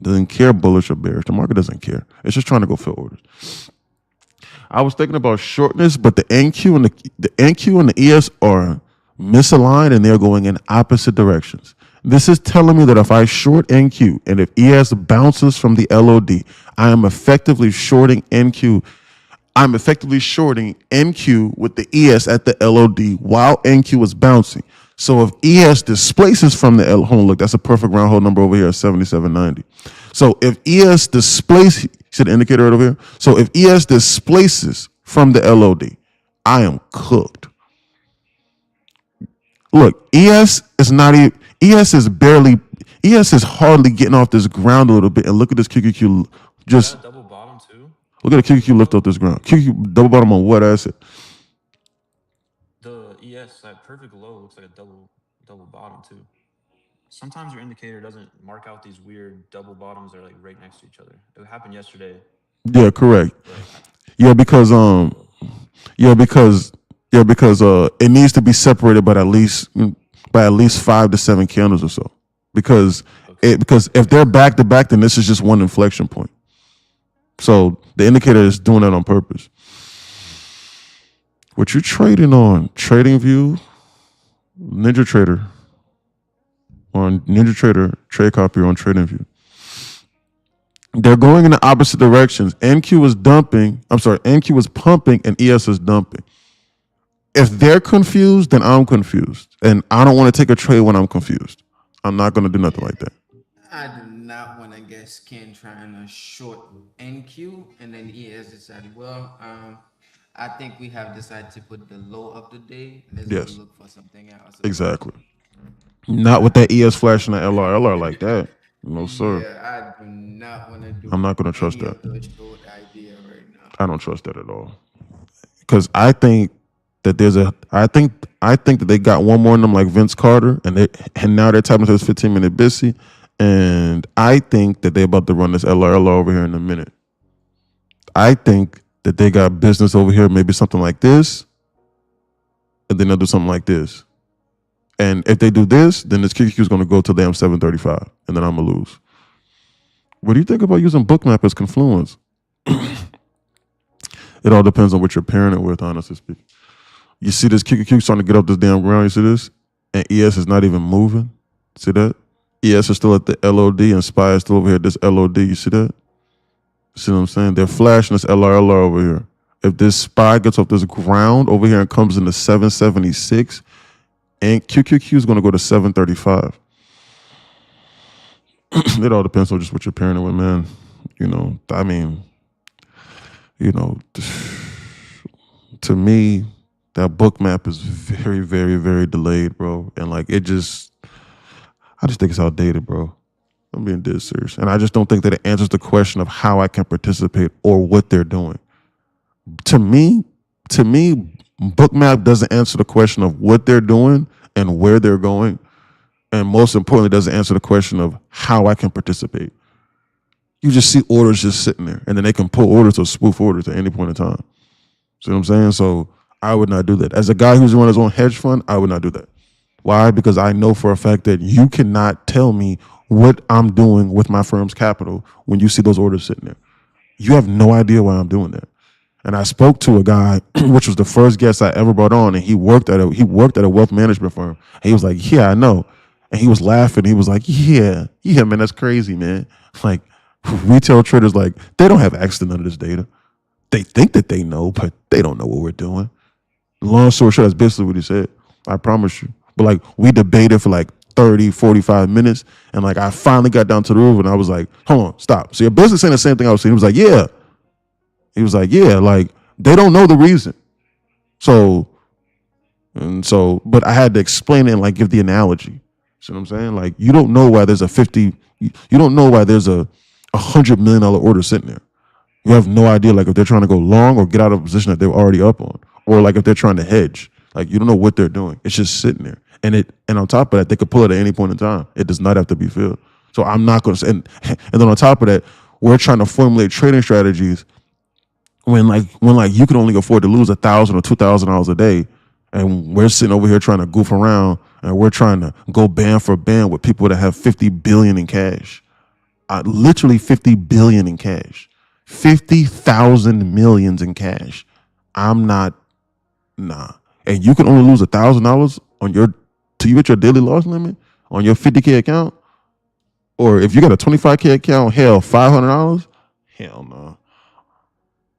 doesn't care bullish or bearish. The market doesn't care. It's just trying to go fill orders. I was thinking about shortness, but the NQ and the ES are misaligned and they're going in opposite directions. This is telling me that if I short NQ and if ES bounces from the LOD, I am effectively shorting NQ. I'm effectively shorting NQ with the ES at the LOD while NQ is bouncing. So if ES displaces from the look, that's a perfect round hole number over here at 77.90. So if ES displaces, see the indicator right over here? So if ES displaces from the LOD, I am cooked. Look, ES is hardly getting off this ground a little bit. And look at this QQQ just Double bottom too. look at the QQQ lift off this ground. QQQ double bottom on what asset? The ES, that perfect low looks like a double bottom too. Sometimes your indicator doesn't mark out these weird double bottoms that are like right next to each other. It happened yesterday. Yeah, correct. Yeah, because it needs to be separated by at least 5 to 7 candles or so. Because if they're back to back, then this is just one inflection point. So the indicator is doing that on purpose. What you trading on? TradingView, NinjaTrader. On NinjaTrader, trade copy on TradingView. They're going in the opposite directions. NQ is pumping and ES is dumping. If they're confused, then I'm confused. And I don't want to take a trade when I'm confused. I'm not going to do nothing like that. I do not want to get skinned trying to short NQ and then ES decided, well, I think we have decided to put the low of the day. Let's go Yes. look for something else. Exactly. Not with that ES flashing the LR like that. No, sir. Yeah, I do not want to do. I'm not gonna trust any that. of the short idea right now. I don't trust that at all. Because I think that I think that they got one more in them like Vince Carter, and now they're tapping into this 15-minute busy, and I think that they're about to run this LR over here in a minute. I think that they got business over here, maybe something like this, and then they'll do something like this. And if they do this, then this QQQ is going to go to damn 735, and then I'm going to lose. What do you think about using Bookmap as Confluence? It all depends on what you're pairing it with, honestly speaking. You see this QQQ starting to get up this damn ground, you see this? And ES is not even moving. See that? ES is still at the LOD and SPY is still over here at this LOD. You see that? See what I'm saying? They're flashing this LR over here. If this SPY gets off this ground over here and comes into 776, and QQQ is going to go to 735. It all depends on just what you're pairing it with, man. To me, that Bookmap is very, very, very delayed, bro. And like I just think it's outdated, bro. I'm being dead serious. And I just don't think that it answers the question of how I can participate or what they're doing. To me, Bookmap doesn't answer the question of what they're doing and where they're going. And most importantly, doesn't answer the question of how I can participate. You just see orders just sitting there, and then they can pull orders or spoof orders at any point in time. See what I'm saying? So I would not do that. As a guy who's running his own hedge fund, I would not do that. Why? Because I know for a fact that you cannot tell me what I'm doing with my firm's capital when you see those orders sitting there. You have no idea why I'm doing that. And I spoke to a guy, which was the first guest I ever brought on, and he worked at a wealth management firm. And he was like, "Yeah, I know." And he was laughing. He was like, "Yeah, man, that's crazy, man." Like, retail traders, like, they don't have access to none of this data. They think that they know, but they don't know what we're doing. Long story short, that's basically what he said. I promise you. But like, we debated for like 30, 45 minutes. And like I finally got down to the roof and I was like, hold on, stop. So you're basically saying the same thing I was saying. He was like, yeah. He was like, yeah, like they don't know the reason. But I had to explain it and like give the analogy. See what I'm saying? Like you don't know why there's a 50, you don't know why there's a $100 million order sitting there. You have no idea like if they're trying to go long or get out of a position that they're already up on, or like if they're trying to hedge. Like you don't know what they're doing. It's just sitting there. And on top of that, they could pull it at any point in time. It does not have to be filled. So I'm not going to say, and then on top of that, we're trying to formulate trading strategies when you can only afford to lose $1,000 or $2,000 a day, and we're sitting over here trying to goof around and we're trying to go band for band with people that have 50 billion in cash, literally 50 billion in cash, 50,000 millions in cash. I'm not, nah. And you can only lose $1,000 on you hit your daily loss limit on your 50K account, or if you got a 25K account, hell, $500, hell no.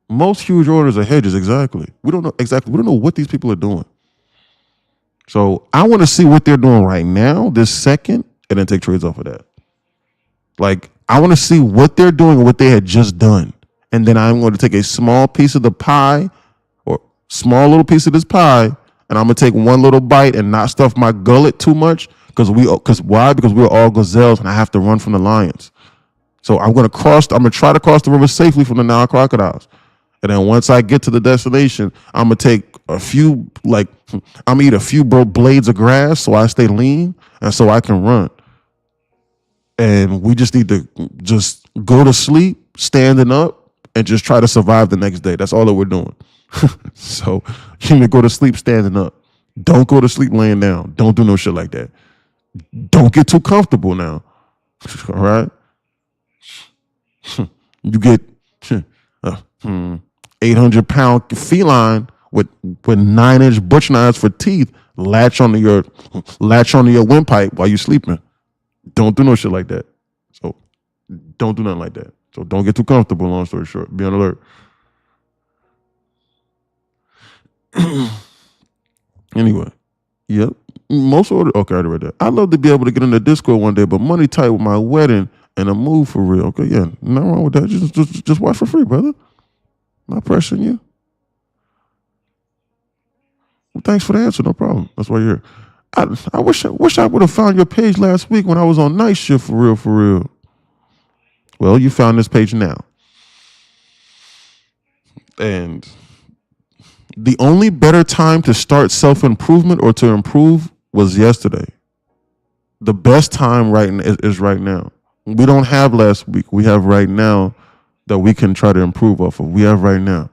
Most huge orders are hedges. Exactly. We don't know what these people are doing. So I want to see what they're doing right now, this second, and then take trades off of that. Like I want to see what they're doing and what they had just done, and then I'm going to take a small piece of the pie, or small little piece of this pie, and I'm gonna take one little bite and not stuff my gullet too much. Because why? Because we're all gazelles, and I have to run from the lions. So I'm gonna try to cross the river safely from the Nile crocodiles. And then once I get to the destination, I'm gonna take I'm gonna eat a few blades of grass so I stay lean and so I can run. And we just need to just go to sleep standing up and just try to survive the next day. That's all that we're doing. So you need to go to sleep standing up. Don't go to sleep laying down. Don't do no shit like that. Don't get too comfortable now. All right? You get 800-pound feline with 9-inch butch knives for teeth latch onto your windpipe while you're sleeping. Don't do no shit like that. So don't do nothing like that. So don't get too comfortable, long story short. Be on alert. Anyway, yep. Most order. Okay, I already read that. I'd love to be able to get in the Discord one day, but money tight with my wedding and a move for real. Okay, yeah, nothing wrong with that. Just watch for free, brother. Not pressuring you. Well, thanks for the answer. No problem. That's why you're here. I wish I would have found your page last week when I was on night shift for real. Well, you found this page now. And the only better time to start self-improvement or to improve was yesterday. The best time is right now. We don't have last week. We have right now that we can try to improve off of. We have right now.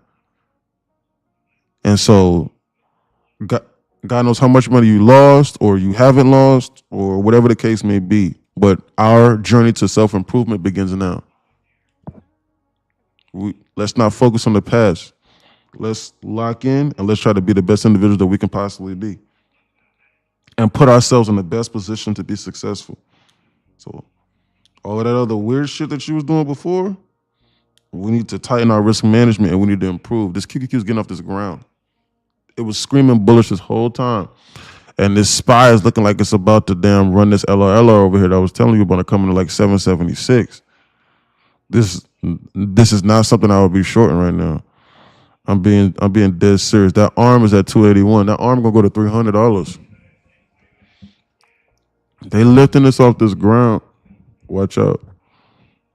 And so God knows how much money you lost or you haven't lost or whatever the case may be. But our journey to self-improvement begins now. Let's not focus on the past. Let's lock in and let's try to be the best individuals that we can possibly be and put ourselves in the best position to be successful. So all of that other weird shit that you was doing before, we need to tighten our risk management and we need to improve. This QQQ is getting off this ground. It was screaming bullish this whole time. And this SPY is looking like it's about to damn run this LRLR over here that I was telling you about to come into like 776. This is not something I would be shorting right now. I'm being dead serious. That arm is at 281. That arm gonna go to $300. They lifting this off this ground. Watch out.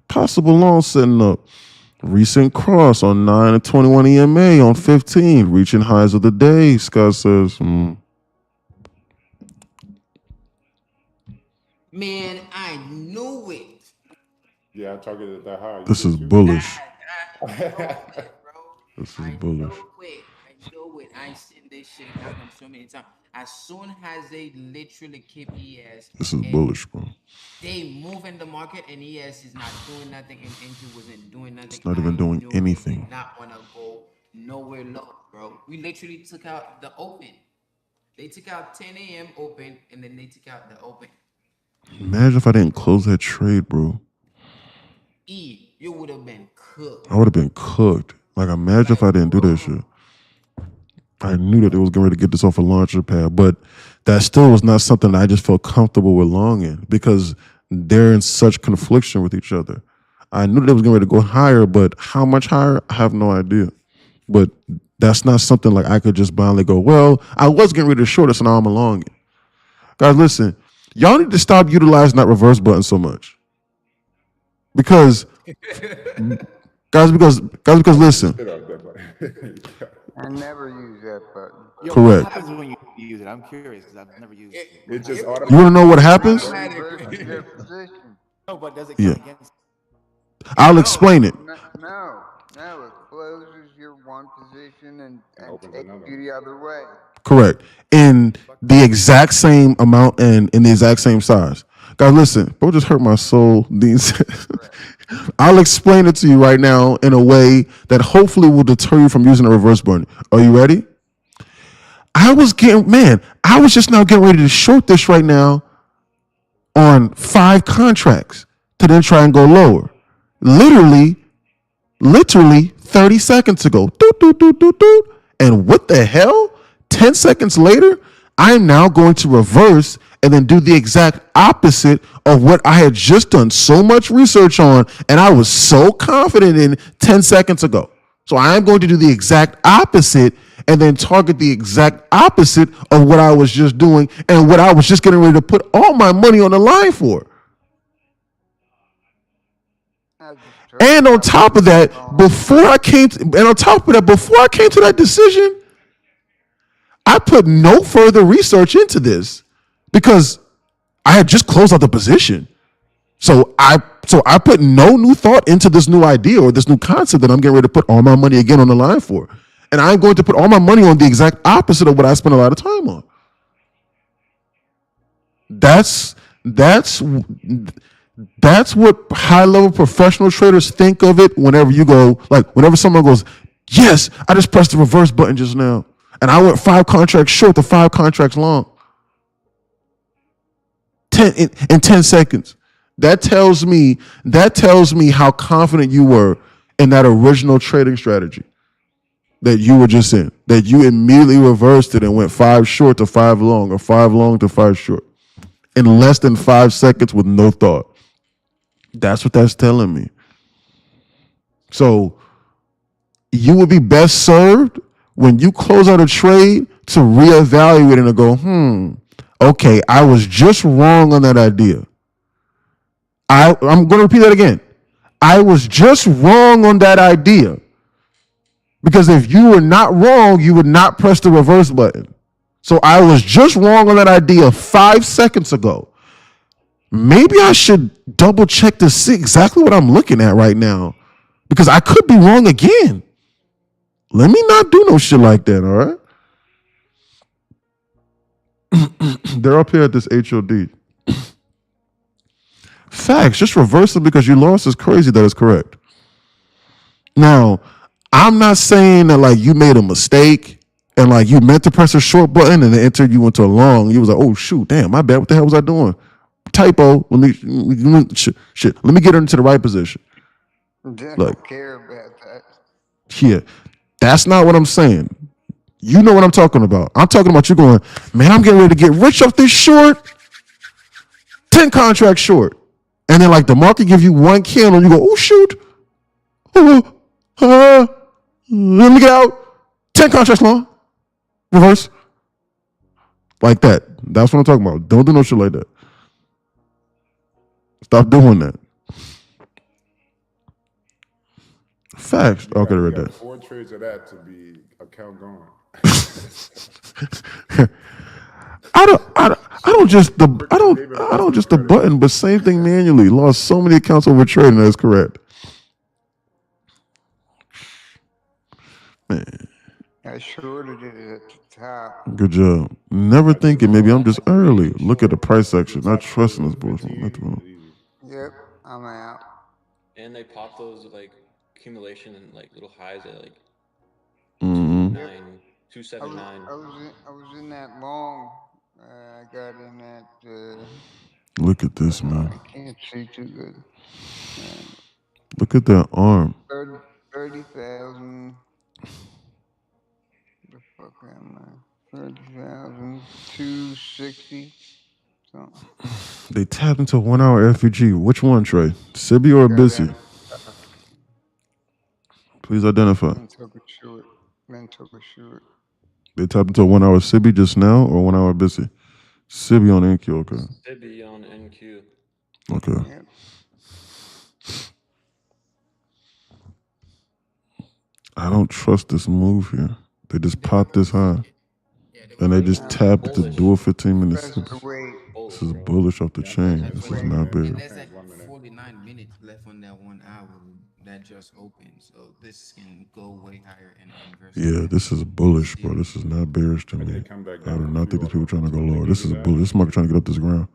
Possible long setting up. Recent cross on 9 and 21 EMA on 15. Reaching highs of the day, Scott says. Man, I knew it. Yeah, I targeted that high. This is bullish. This is bullish. I know it. I seen this shit happen so many times. As soon as they literally keep ES, This is bullish, bro. they move in the market and ES is not doing nothing and NQ wasn't doing nothing. It's not even doing anything. Did not want to go nowhere low, bro. We literally took out the open. They took out 10 a.m. open and then they took out the open. Imagine if I didn't close that trade, bro. You would have been cooked. I would have been cooked. Like, imagine if I didn't do that shit. I knew that it was going to get this off a launcher pad, but that still was not something that I just felt comfortable with long in because they're in such confliction with each other. I knew they was getting ready to go higher, but how much higher, I have no idea. But that's not something like I could just blindly go, well, I was getting ready to short it, so now I'm along it. Guys, listen, y'all need to stop utilizing that reverse button so much. Because guys, because listen, Shit up there, buddy. I never use that button. Yo, Correct. What happens when you use it? I'm curious because I've never used it. It just you want to know what happens? Reverses your position. No, but does it Yeah. count against? I'll explain it. No, it closes your one position and opens takes another. you the other way. Correct. In the exact same amount and in the exact same size. Guys, listen, bro just hurt my soul. I'll explain it to you right now in a way that hopefully will deter you from using a reverse button. Are you ready? I was just now getting ready to short this right now on 5 contracts to then try and go lower. Literally 30 seconds ago. Doot, doot, doot, doot, doot. And what the hell? 10 seconds later, I'm now going to reverse and then do the exact opposite of what I had just done so much research on and I was so confident in 10 seconds ago. So I'm going to do the exact opposite and then target the exact opposite of what I was just doing and what I was just getting ready to put all my money on the line for. And on top of that, before I came to that decision, I put no further research into this because I had just closed out the position. So I put no new thought into this new idea or this new concept that I'm getting ready to put all my money again on the line for. And I'm going to put all my money on the exact opposite of what I spent a lot of time on. That's what high-level professional traders think of it whenever you go, like whenever someone goes, yes, I just pressed the reverse button just now. And I went 5 contracts short to 5 contracts long. 10 seconds. That tells me how confident you were in that original trading strategy that you were just in. That you immediately reversed it and went 5 short to 5 long or 5 long to 5 short in less than 5 seconds with no thought. That's what that's telling me. So you would be best served when you close out a trade to reevaluate and to go, okay, I was just wrong on that idea. I'm going to repeat that again. I was just wrong on that idea. Because if you were not wrong, you would not press the reverse button. So I was just wrong on that idea 5 seconds ago. Maybe I should double check to see exactly what I'm looking at right now. Because I could be wrong again. Let me not do no shit like that, all right? They're up here at this HOD. Facts, just reverse it because you lost is crazy that is correct. Now, I'm not saying that like you made a mistake and like you meant to press a short button and it entered you into a long. You was like, oh shoot, damn, my bad. What the hell was I doing? Typo. Let me get her into the right position. Don't care about that. Yeah, that's not what I'm saying. You know what I'm talking about. I'm talking about you going, man, I'm getting ready to get rich off this short. 10 contracts short. And then like the market gives you one candle, you go, oh shoot. Let me get out. 10 contracts long. Reverse. Like that. That's what I'm talking about. Don't do no shit like that. Stop doing that. Facts. Okay, I read that. 4 trades of that to be account gone. I don't just the button, but same thing manually. Lost so many accounts over trading. That's correct. Man, I shorted it at the top. good job. Never thinking maybe I'm just early. Look at the price section. Not trusting this bullshit. Yep, I'm out. And they pop those like accumulation and like little highs at like 279. I was in that long. I got in that. Look at this, man. I can't see too good. Look at that arm. 30,000. The fuck am I? 30,000, 260, something. They tapped into 1 hour FEG. Which one, Trey? Sibi or Busy? Please identify. Then took a short. Then took a short. They tapped into 1 hour Sibi just now or 1 hour Busy? Sibi on NQ, okay. Sibi on NQ. Okay. Yep. I don't trust this move here. They just popped this high. And they just tapped to do a 15 minutes. That's the way. This is bullish off the chain. This is not And big. there's like 49 minutes left on that 1 hour that just opened. So this can go way higher and inverse. Yeah, this is bullish, bro. This is not bearish to me. come back I down do a not few think these people trying to go off. lower. This is bullish. This market trying to get up this ground.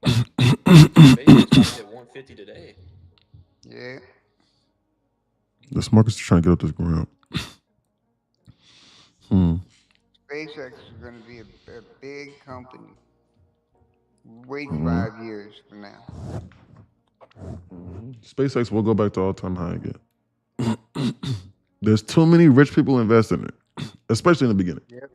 Maybe it's at 150 today. Yeah. This market's trying to get up this ground. SpaceX is going to be a big company. Wait 5 years from now. SpaceX will go back to all-time high again. There's too many rich people investing in it, especially in the beginning. Yep.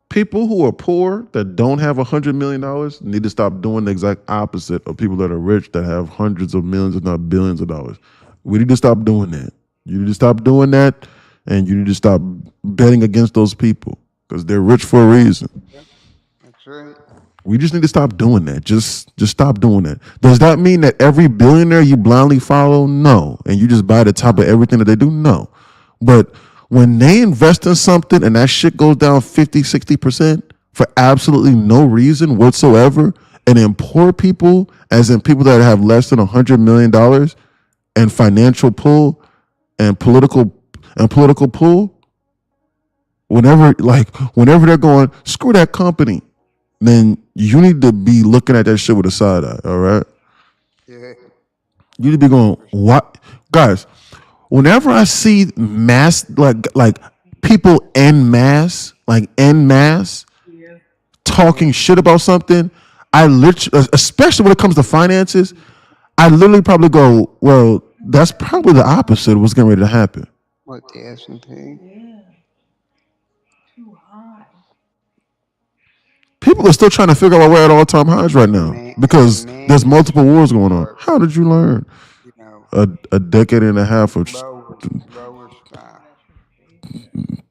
People who are poor that don't have $100 million need to stop doing the exact opposite of people that are rich that have hundreds of millions, if not billions of dollars. We need to stop doing that. You need to stop doing that, and you need to stop betting against those people because they're rich for a reason. That's right. We just need to stop doing that. Just stop doing that. Does that mean that every billionaire you blindly follow? No. And you just buy the top of everything that they do? No. But when they invest in something and that shit goes down 50, 60% for absolutely no reason whatsoever, and then poor people, as in people that have less than $100 million and financial pull and political pull, whenever they're going, screw that company, then you need to be looking at that shit with a side eye, all right? Yeah. You need to be going, what? Guys, whenever I see mass, like people en masse talking shit about something, I literally, especially when it comes to finances, I literally probably go, well, that's probably the opposite of what's getting ready to happen. What, the S&P? Yeah. Too high. People are still trying to figure out why we're at all-time highs right now because there's multiple wars going on. How did you learn? You know, A decade and a half of lower stock.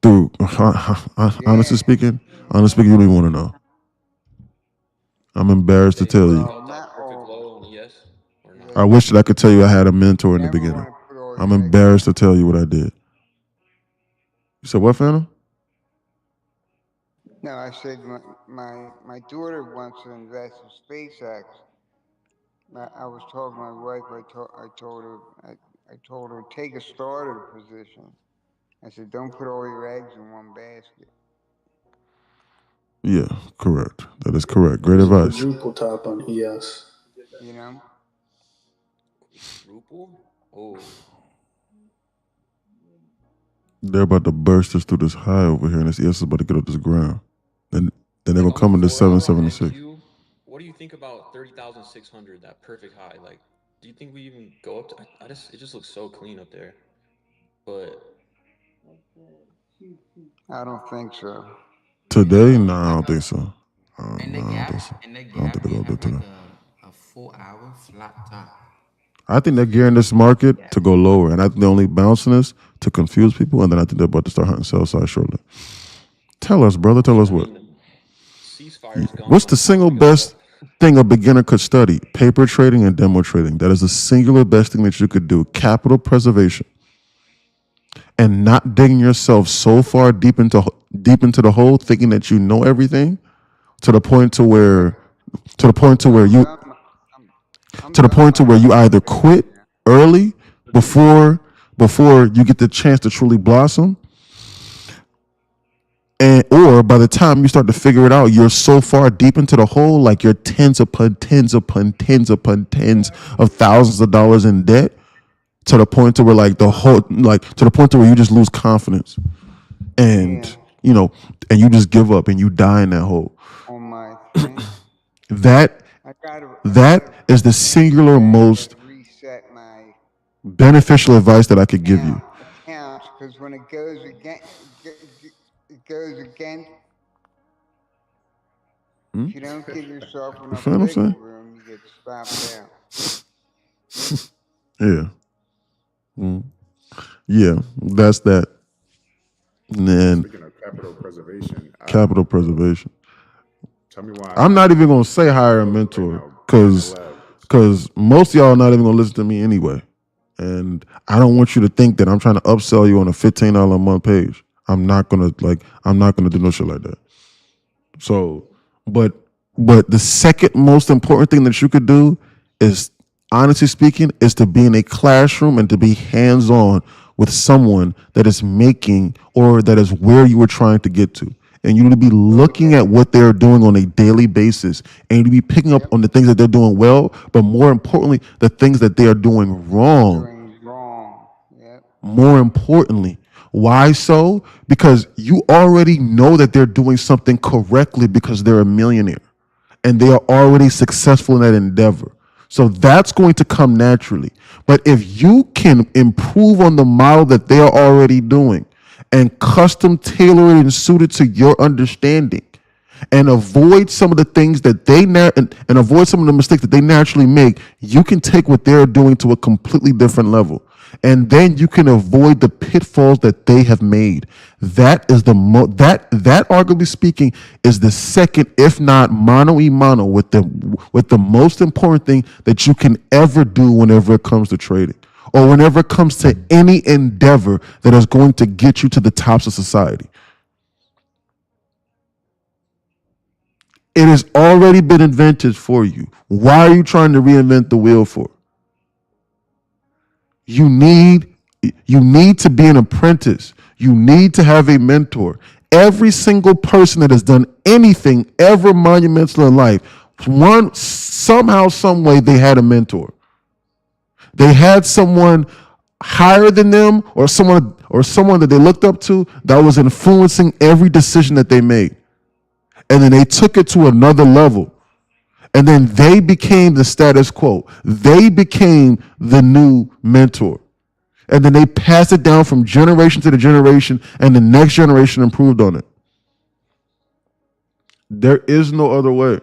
through. Honestly speaking, you don't even want to know. I'm embarrassed to tell you. Got that perfect low on the ES or not? I wish that I could tell you I had a mentor in the Never beginning. wanna put all I'm your eggs- embarrassed to tell you what I did. You said what, Phantom? No, I said my daughter wants to invest in SpaceX. I was talking to my wife. I told her take a starter position. I said don't put all your eggs in one basket. Yeah, correct. That is correct. Great advice. Quadruple top on ES. You know. Ruple? Oh, They're about to burst us through this high over here, and this ES is about to get up this ground. And then they're gonna come into 776. What do you think about 30,600? That perfect high. Like, do you think we even go up to? It just looks so clean up there. But I don't think so. Today, no, I don't think so. And the No, I don't gap, think so. and the I don't gap, think they're you gonna do have today. like a 4 hour flat top. I think they're gearing this market to go lower, and I think they're only bouncing this to confuse people, and then I think they're about to start hunting sell side shortly. Tell us, brother. Tell us what. ceasefire's gone. What's the single best thing a beginner could study? Paper trading and demo trading. That is the singular best thing that you could do. Capital preservation, and not digging yourself so far deep into the hole, thinking that you know everything, to the point to where you either quit early before you get the chance to truly blossom, or by the time you start to figure it out, you're so far deep into the hole, like you're tens upon tens of thousands of dollars in debt, to the point to where you just lose confidence, and and you just give up and you die in that hole. On my thing, That is the singular most reset my beneficial advice that I could give you. accounts because when when it goes against, it goes against. If you don't give yourself enough feel what I'm wiggle saying? room, you get stopped out. Yeah. Mm. Yeah, that's that. And then Speaking of capital preservation, capital preservation. tell me why. I'm not even gonna say hire a mentor because most of y'all are not even gonna listen to me anyway. And I don't want you to think that I'm trying to upsell you on a $15 a month page. I'm not gonna do no shit like that. So, but the second most important thing that you could do is, honestly speaking, is to be in a classroom and to be hands-on with someone that is making or that is where you were trying to get to. And you need to be looking at what they're doing on a daily basis, and you need to be picking up on the things that they're doing well, but more importantly, the things that they are doing wrong. Doing wrong. Yep. More importantly. Why so? Because you already know that they're doing something correctly because they're a millionaire and they are already successful in that endeavor. So that's going to come naturally. But if you can improve on the model that they are already doing and custom tailor it and suit it to your understanding and avoid some of the things that they and avoid some of the mistakes that they naturally make, you can take what they're doing to a completely different level. And then you can avoid the pitfalls that they have made. That is that arguably speaking is the second, if not mano a mano, with the most important thing that you can ever do whenever it comes to trading or whenever it comes to any endeavor that is going to get you to the tops of society. It has already been invented for you. Why are you trying to reinvent the wheel for? You need to be an apprentice. You need to have a mentor. Every single person that has done anything ever monumental in life, somehow, some way, they had a mentor. They had someone higher than them, or someone that they looked up to that was influencing every decision that they made. And then they took it to another level. And then they became the status quo. They became the new mentor. And then they passed it down from generation to the generation, and the next generation improved on it. There is no other way.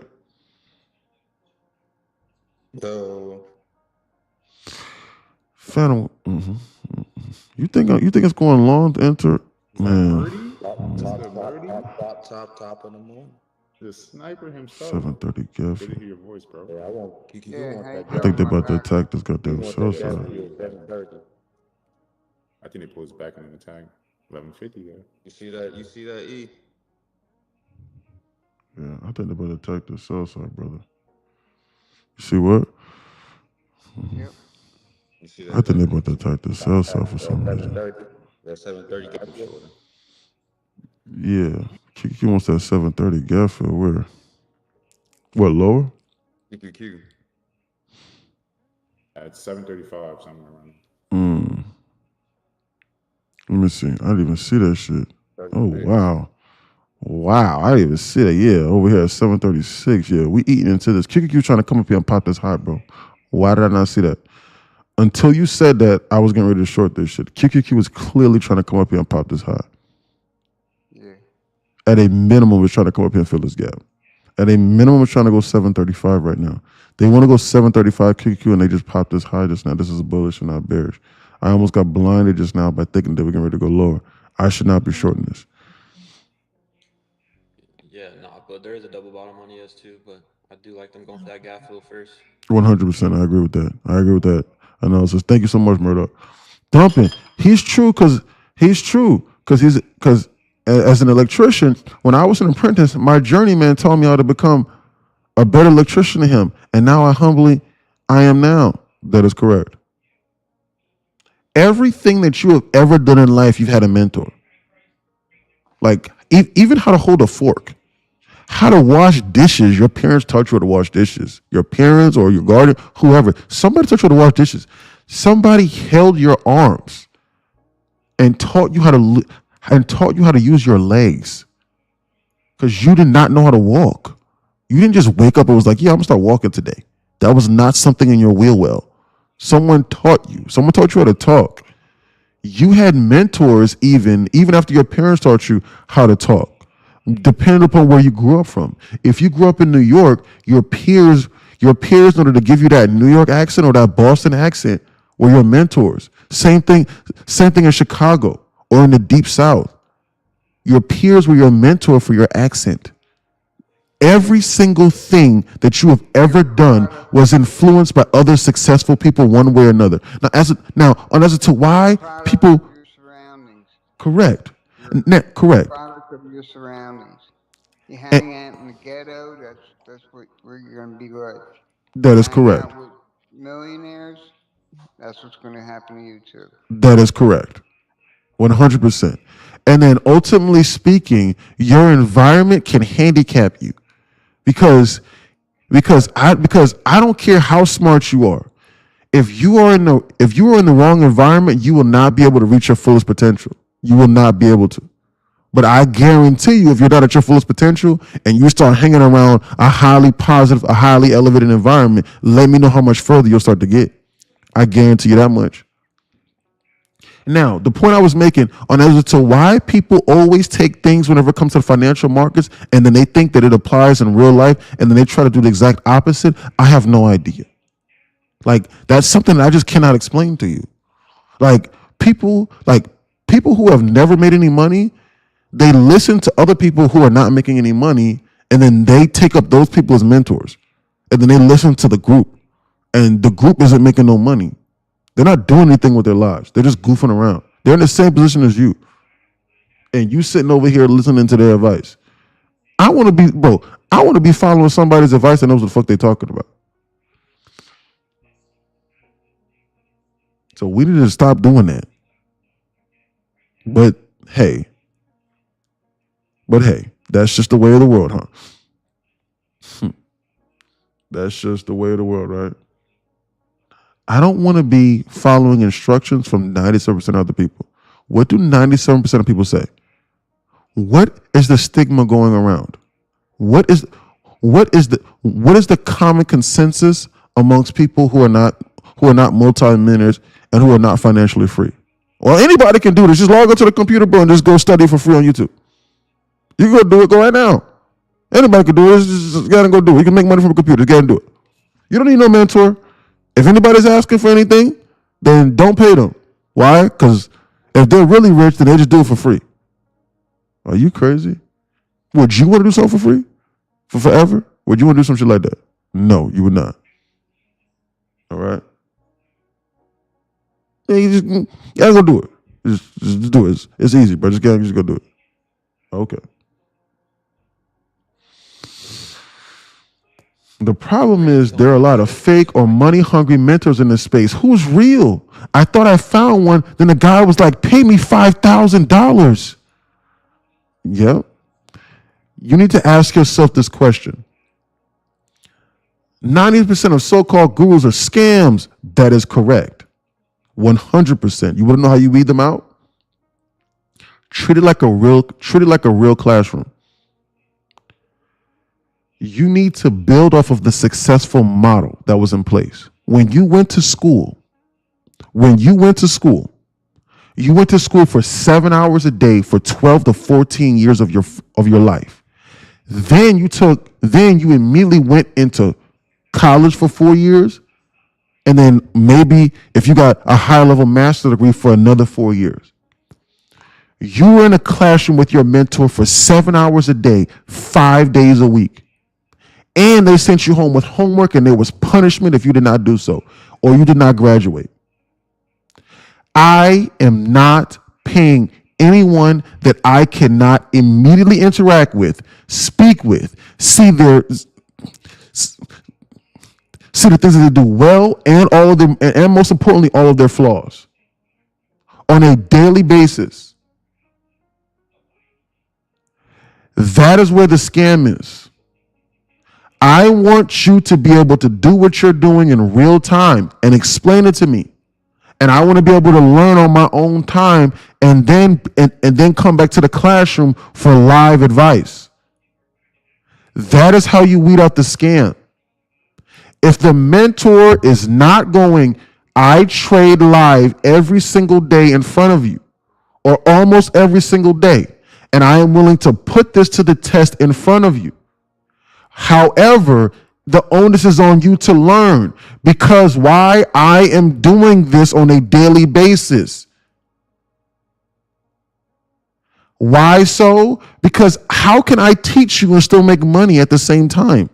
So Phantom, you think it's going long to enter? Man, top of the moon. The sniper himself. 7:30 Good to Gaffy. hear your voice, bro. Yeah, I won't. Yeah, how you I think they're doing, about to my guy? attack this goddamn sell side. I think they pull us back in an attack. 1150 there. You see that? E? Yeah, I think they're about to attack the sell side, brother. You see what? Yep. You see I think they're about to attack the sell side for some reason. That 730. Yeah, QQ wants that 7:30 Gaffy. Where? What, lower? QQQ. At 735, somewhere around. Let me see. I didn't even see that shit. Oh, wow. Wow, I didn't even see that. Yeah, over here at 7:36. Yeah, we eating into this. QQQ trying to come up here and pop this high, bro. Why did I not see that? Until you said that, I was getting ready to short this shit. QQQ was clearly trying to come up here and pop this high. Yeah. At a minimum, was trying to come up here and fill this gap. At a minimum, was trying to go 735 right now. They want to go 735 QQQ, and they just popped this high just now. This is bullish and not bearish. I almost got blinded just now by thinking they were getting ready to go lower. I should not be shorting this. Yeah, nah, but there is a double bottom on ES2, but I do like them going for that gap fill first. 100%. I agree with that. Analysis. Thank you so much, Murdoch. Dumping. He's true because as an electrician, when I was an apprentice, my journeyman taught me how to become a better electrician than him. And now I am now. That is correct. Everything that you have ever done in life, you've had a mentor. Like, even how to hold a fork. How to wash dishes. Your parents taught you how to wash dishes. Your parents or your guardian, whoever. Somebody taught you how to wash dishes. Somebody held your arms and taught you how to use your legs. Because you did not know how to walk. You didn't just wake up and was like, yeah, I'm going to start walking today. That was not something in your wheel well. Someone taught you. Someone taught you how to talk. you had mentors even after your parents taught you how to talk, depending upon where you grew up from. If you grew up in New York, your peers, in order to give you that New York accent or that Boston accent, were your mentors. Same thing in Chicago or in the Deep South. Your peers were your mentor for your accent. Every single thing that you have ever done was influenced by other successful people one way or another. As to why Product people, of your surroundings. correct, You're correct. product of your surroundings. You hang out in the ghetto, that's where you're gonna be like. That is Hang correct. out with millionaires, that's what's gonna happen to you too. That is correct. 100%. And then ultimately speaking, your environment can handicap you because I don't care how smart you are. If you are in the wrong environment, you will not be able to reach your fullest potential. You will not be able to. But I guarantee you, if you're not at your fullest potential and you start hanging around a highly positive, a highly elevated environment, let me know how much further you'll start to get. I guarantee you that much. Now, the point I was making on as to why people always take things whenever it comes to the financial markets and then they think that it applies in real life and then they try to do the exact opposite, I have no idea. Like, that's something that I just cannot explain to you. Like people who have never made any money, they listen to other people who are not making any money, and then they take up those people as mentors. And then they listen to the group, and the group isn't making no money. They're not doing anything with their lives. They're just goofing around. They're in the same position as you. And you sitting over here listening to their advice. I want to be following somebody's advice that knows what the fuck they're talking about. So we need to stop doing that. But hey, that's just the way of the world, huh? That's just the way of the world, right? I don't want to be following instructions from 97% of other people. What do 97% of people say? What is the stigma going around? What is the common consensus amongst people who are not multimillionaires and who are not financially free? Well, anybody can do this. Just log onto the computer, bro, and just go study for free on YouTube. You can go do it. Go right now. Anybody can do it. Just gotta go do it. You can make money from a computer. Just gotta do it. You don't need no mentor. If anybody's asking for anything, then don't pay them. Why? Because if they're really rich, then they just do it for free. Are you crazy? Would you want to do something for free? For forever? Would you want to do some shit like that? No, you would not. All right? Yeah, you gotta go do it. Just do it. It's easy, bro. Just go do it. Okay. The problem is there are a lot of fake or money-hungry mentors in this space. Who's real? I thought I found one. Then the guy was like, pay me $5,000. Yep. You need to ask yourself this question. 90% of so-called gurus are scams. That is correct. 100%. You want to know how you weed them out? Treat it like a real classroom. You need to build off of the successful model that was in place. When you went to school, you went to school for 7 hours a day for 12 to 14 years of your life. Then you immediately went into college for 4 years. And then maybe if you got a higher level master's degree for another 4 years. You were in a classroom with your mentor for 7 hours a day, 5 days a week. And they sent you home with homework and there was punishment if you did not do so or you did not graduate. I am not paying anyone that I cannot immediately interact with, speak with, see the things that they do well and all of them, and most importantly, all of their flaws on a daily basis. That is where the scam is. I want you to be able to do what you're doing in real time and explain it to me. And I want to be able to learn on my own time and then come back to the classroom for live advice. That is how you weed out the scam. If the mentor is not going I trade live every single day in front of you, or almost every single day, and I am willing to put this to the test in front of you. However, the onus is on you to learn, because why? I am doing this on a daily basis. Why so? Because how can I teach you and still make money at the same time?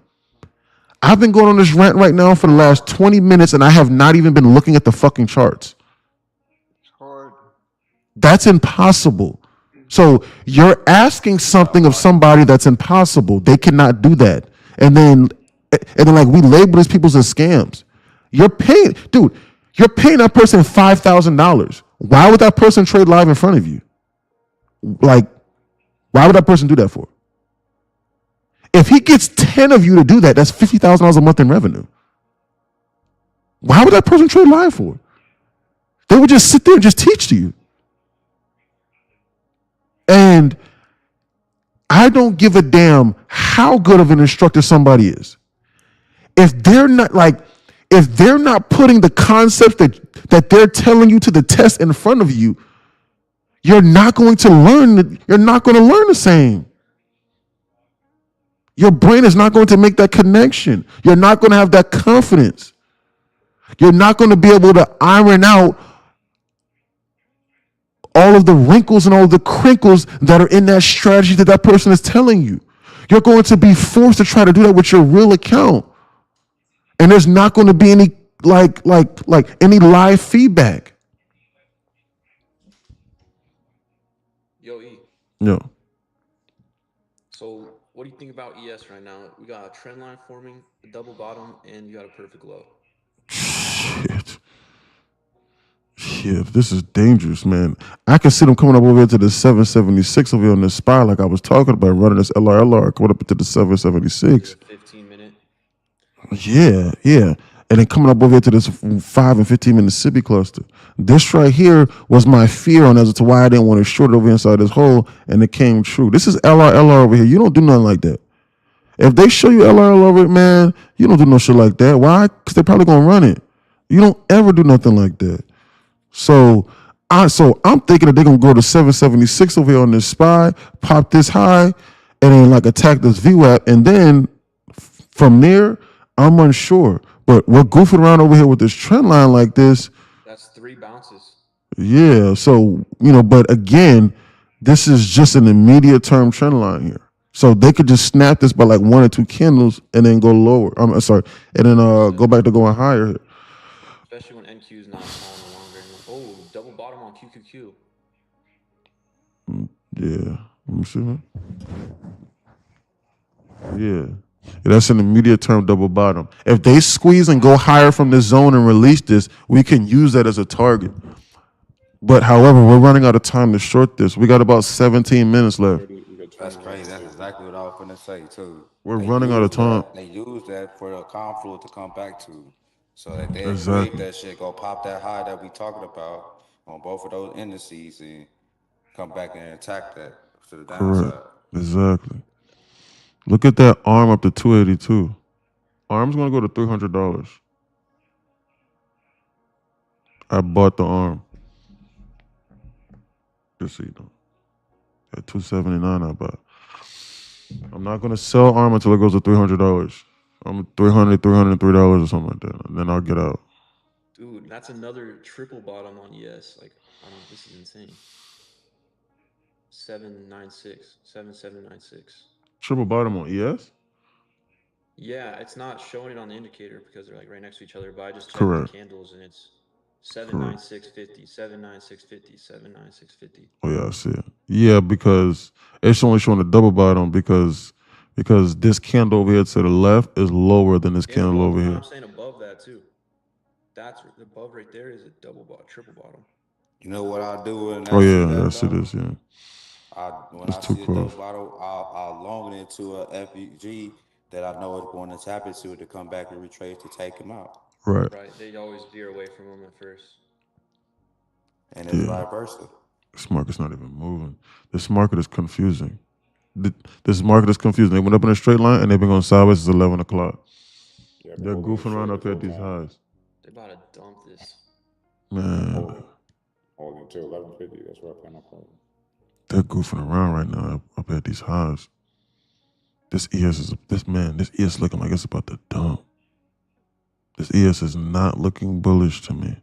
I've been going on this rant right now for the last 20 minutes and I have not even been looking at the fucking charts. It's hard. That's impossible. So you're asking something of somebody that's impossible. They cannot do that. And then like we label these people as scams. You're paying, dude, you're paying that person $5,000. Why would that person trade live in front of you? Like, why would that person do that for? If he gets 10 of you to do that, that's $50,000 a month in revenue. Why would that person trade live for? They would just sit there and just teach to you. And I don't give a damn how good of an instructor somebody is. If they're not putting the concepts that they're telling you to the test in front of you, you're not going to learn the same. Your brain is not going to make that connection. You're not going to have that confidence. You're not going to be able to iron out all of the wrinkles and all of the crinkles that are in that strategy that person is telling you. You're going to be forced to try to do that with your real account. And there's not going to be any like any live feedback. Yo, E. No. So what do you think about ES right now? We got a trend line forming, a double bottom, and you got a perfect low. Shit, this is dangerous, man. I can see them coming up over here to the 776 over here on this spy, like I was talking about, running this LRLR, coming up into the 776. 15-minute. Yeah. And then coming up over here to this 5 and 15-minute Sibi cluster. This right here was my fear on as to why I didn't want to short it over inside this hole, and it came true. This is LRLR over here. You don't do nothing like that. If they show you LRL over it, man, you don't do no shit like that. Why? Because they're probably going to run it. You don't ever do nothing like that. So I'm thinking that they're going to go to 776 over here on this SPY, pop this high, and then like attack this VWAP. And then from there, I'm unsure. But we're goofing around over here with this trend line like this. That's 3 bounces. Yeah. So, but again, this is just an immediate term trend line here. So they could just snap this by like 1 or 2 candles and then go lower. I'm sorry. And then go back to going higher. Especially when NQ is not falling longer anymore. Oh, double bottom on QQQ. Yeah. Let me see, man. Yeah, that's an immediate term double bottom. If they squeeze and go higher from this zone and release this, we can use that as a target. But however, we're running out of time to short this. We got about 17 minutes left. That's crazy. That's exactly what I was gonna say too. We're running out of time. They use that for the confluence to come back to, so that they Exactly. create that shit, go pop that high that we talking about on both of those indices, and come back and attack that to the downside. Correct. Exactly. Look at that arm up to 282. Arm's gonna go to $300. I bought the arm. Just so you know. At $279 I bought. I'm not gonna sell arm until it goes to $300. I'm $303 or something like that. And then I'll get out. Dude, that's another triple bottom on ES. Like, this is insane. 7796. Triple bottom on ES? Yeah, it's not showing it on the indicator because they're like right next to each other, but I just checked Correct. the candles and it's 79650, 79650, 79650. Oh yeah, I see it. Yeah, because it's only showing a double bottom because this candle over here to the left is lower than this candle over here. I'm saying above that too. That's above right there is a double bottom, triple bottom. You know what I'll do? When Oh yeah, I see this. Yeah. When It's I too see a close. double bottle, I'll long it into a FUG that I know is going to tap into to come back and retrace to take him out. Right. Right, they always veer away from them at first. And it's vice versa. This market's not even moving. This market is confusing. This market is confusing. They went up in a straight line and they've been going sideways since 11 o'clock. Yeah, They're before we goofing around short up here at the these full highs. They're about to dump this. Man, Holding until 11:50. That's where I plan on calling. they're goofing around right now up at these highs. This ES looking like it's about to dump. This ES is not looking bullish to me.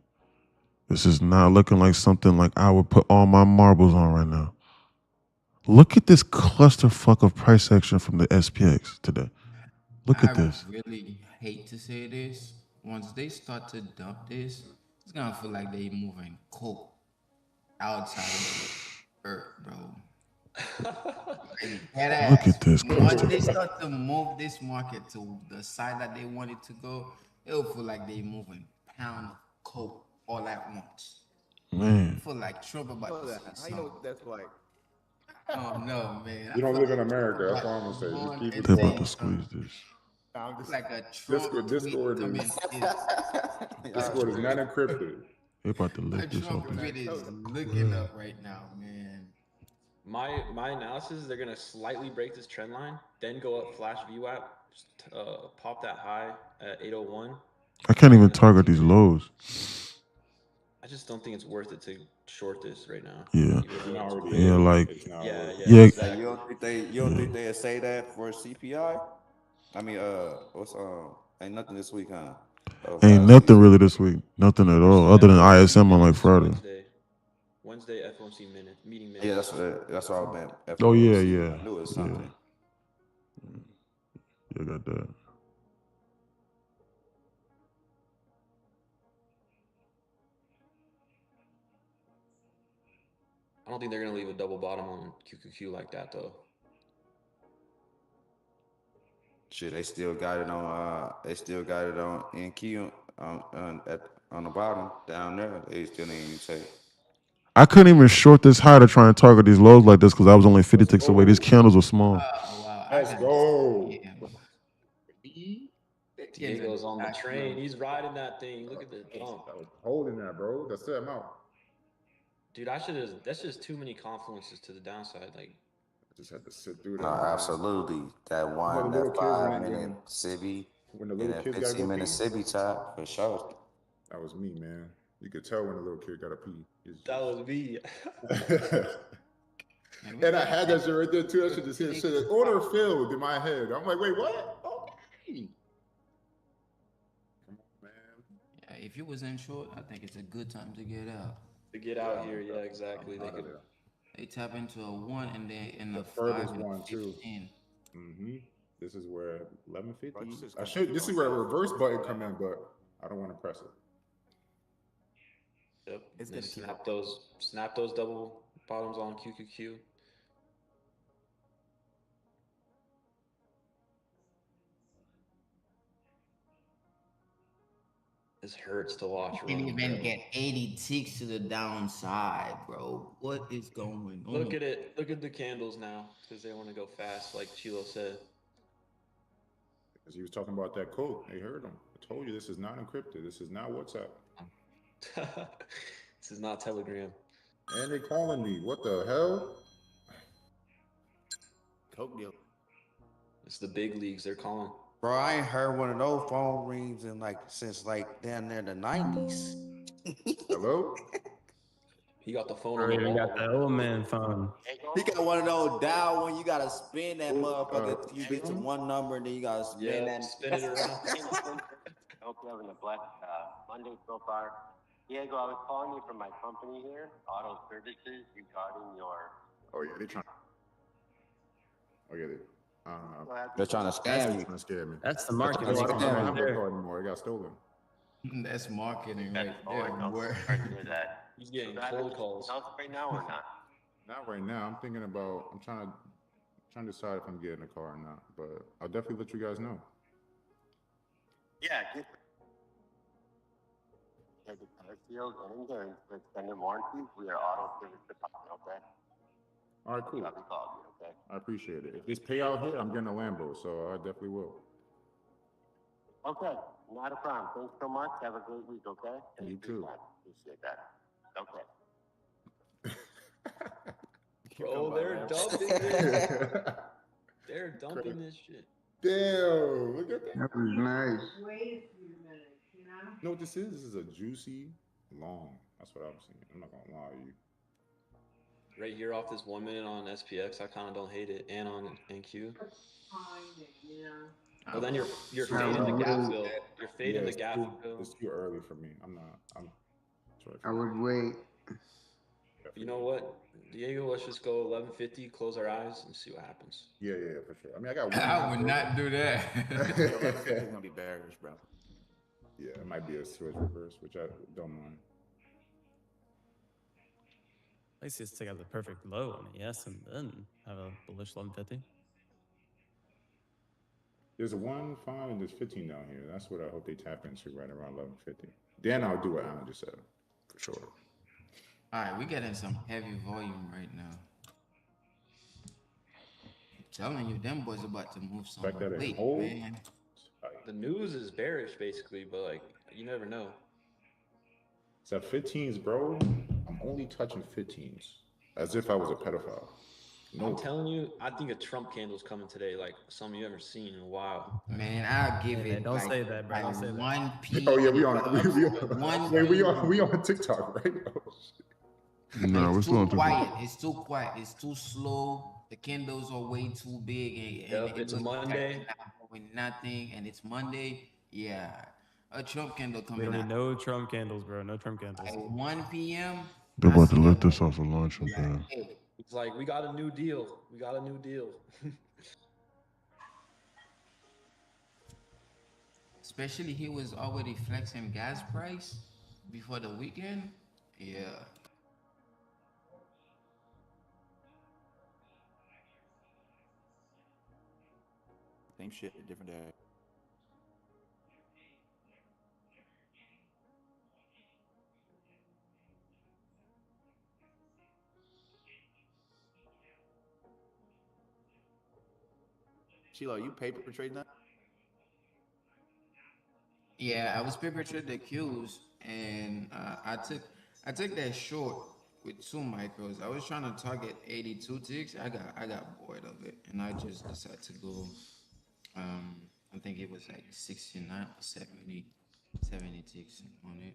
This is not looking like something like I would put all my marbles on right now. Look at this clusterfuck of price action from the SPX today. Look at this. I really hate to say this. Once they start to dump this, it's gonna feel like they moving coke outside of the earth, bro. Like, Look at this Once cluster. they start to move this market to the side that they want it to go, it'll feel like they moving pound of coke all at once. Man, I feel like Trump about Know to that. say How you know something. what that's like? Oh no, man! You don't I feel live in like America. Trump That's all I'm about gonna say. Just on keep it and they're say about to something. squeeze this. Nah, I'm just Like a Trump Discord tweet is- coming in. Discord is not encrypted. They're about to A lift this Trump open. tweet is looking up right now, man. My analysis is they're gonna slightly break this trend line, then go up flash VWAP, pop that high at 801. I can't even target these lows. I just don't think it's worth it to short this right now. Yeah. even though It's it's not already Yeah, over. like- It's not Yeah, over. yeah, Yeah. exactly. You don't think they'd say that for CPI? I mean, what's ain't nothing this week, huh? Ain't nothing really this week. Nothing at all, other than ISM on like Friday. Wednesday FOMC meeting minutes. Yeah, that's what I meant. Oh, yeah, FOMC. yeah, I knew it was yeah. something. Yeah, got that. I don't think they're gonna leave a double bottom on QQQ like that though. Shit, they still got it on. They still got it on NQ on the bottom down there. They still ain't even take. I couldn't even short this high to try and target these lows like this because I was only 50 ticks away. These candles were small. Wow. Let's go. Diego's on the train. He's riding that thing. Look at the dump. I was holding that, bro. That's it. I'm out. Dude, that's just too many confluences to the downside. Like, I just had to sit through that. No, man. absolutely. That the little that kids 5-minute Sibby, When the and little that kids gotta go 15-minute pee. Sibby top for sure. That was me, man. You could tell when the little kid got to pee. that was me. And I had that shit right there too. I should just hear shit. Order filled in my head. I'm like, wait, what? Okay. Come on, man. Yeah, if you was in short, I think it's a good time to get out. To get out here, yeah, exactly. They could. They tap into a 1 and then in the 5 furthest and one, too. 15. Mm-hmm. This is where 11:50. This is where a reverse button come in, but I don't want to press it. Yep. It's They gonna keep snap those double bottoms on QQQ. This hurts to watch. Didn't run, even bro. get 80 ticks to the downside, bro. What is going on? Look at it. Look at the candles now, because they want to go fast, like Chilo said. Because he was talking about that code. They heard him. I told you this is not encrypted. This is not WhatsApp. This is not Telegram. And they calling me. What the hell? Coke deal. It's the big leagues. They're calling. Bro, I ain't heard one of those phone rings since down there in the 90s. Hello? He got the phone Bro, on the you wall. got that old man phone. He got one of those dial when you gotta spin that motherfucker. You get to speaker? one number and then you gotta spin Yeah, that. spin it around. Hope you're having a blessed Monday so far. Diego, I was calling you from my company here, Auto Services, regarding your. Oh, yeah, they trying. Oh, yeah, They're trying to scam you. trying to scare me. That's the Oh, marketing I don't scam have right my there. card anymore. It got stolen. That's marketing That's right there. Sorry to that. He's getting So that cold is calls. announced right now or not? Not right now. I'm thinking about. I'm trying to decide if I'm getting a car or not. But I'll definitely let you guys know. Yeah, just. The car sales and insurance for extended warranties, we are Auto Service Department, okay? All right, cool. I'll be calling you, okay? I appreciate it. If this payout hit, I'm getting a Lambo, so I definitely will. Okay, not a problem. Thanks so much. Have a great week, okay? You too. Appreciate that. Okay. Bro, they're dumping this. They're dumping this shit. Damn, look at that. That was nice. Wait a few minutes, you know? You know what this is? This is a juicy long. That's what I'm seeing. I'm not gonna lie to you. Right here off this 1 minute on SPX, I kind of don't hate it, and on NQ. But then you're fading the gap fill. You're fading the gap fill. It's too early for me. I'm sorry. I would wait. You know what, Diego? Let's just go 1150. Close our eyes and see what happens. Yeah, for sure. I mean, I got one. I would not do that. It's gonna be bearish, bro. Yeah, it might be a switch reverse, which I don't mind. At least just take out the perfect low on the ES and then have a bullish 1150. There's a 1, 5, and there's 15 down here. That's what I hope they tap into right around 1150. Then I'll do what Alan just said, for sure. All right, we getting some heavy volume right now. I'm telling you, them boys about to move Back that somewhere in. late, Hold. man. The news is bearish, basically, but like you never know. It's at 15s, bro. I'm only touching 15s, as if I was a pedophile. No. I'm telling you, I think a Trump candle's coming today, like some you ever seen in a while. Man, I'll give Yeah, it. don't like, say that, bro. Don't say that. 1 p. Oh yeah, we on TikTok, right? No, It's we're too still on quiet. It's too quiet. It's too slow. The candles are way too big. And It's looks like Monday. it's not doing nothing, and it's Monday. Yeah, a Trump candle coming Literally out no Trump candles, bro. No Trump candles. at 1 p.m. They're I about to see lift that this off of launch, man. Hey, It's like we got a new deal. We got a new deal. especially he was already flexing gas price before the weekend. Yeah. Same shit, different day. Sheila, are you paper trading that? Yeah, I was paper trade the Qs, and I took that short with 2 micros. I was trying to target 82 ticks. I got bored of it, and I just decided to go. I think it was like 69 or 70 ticks on it.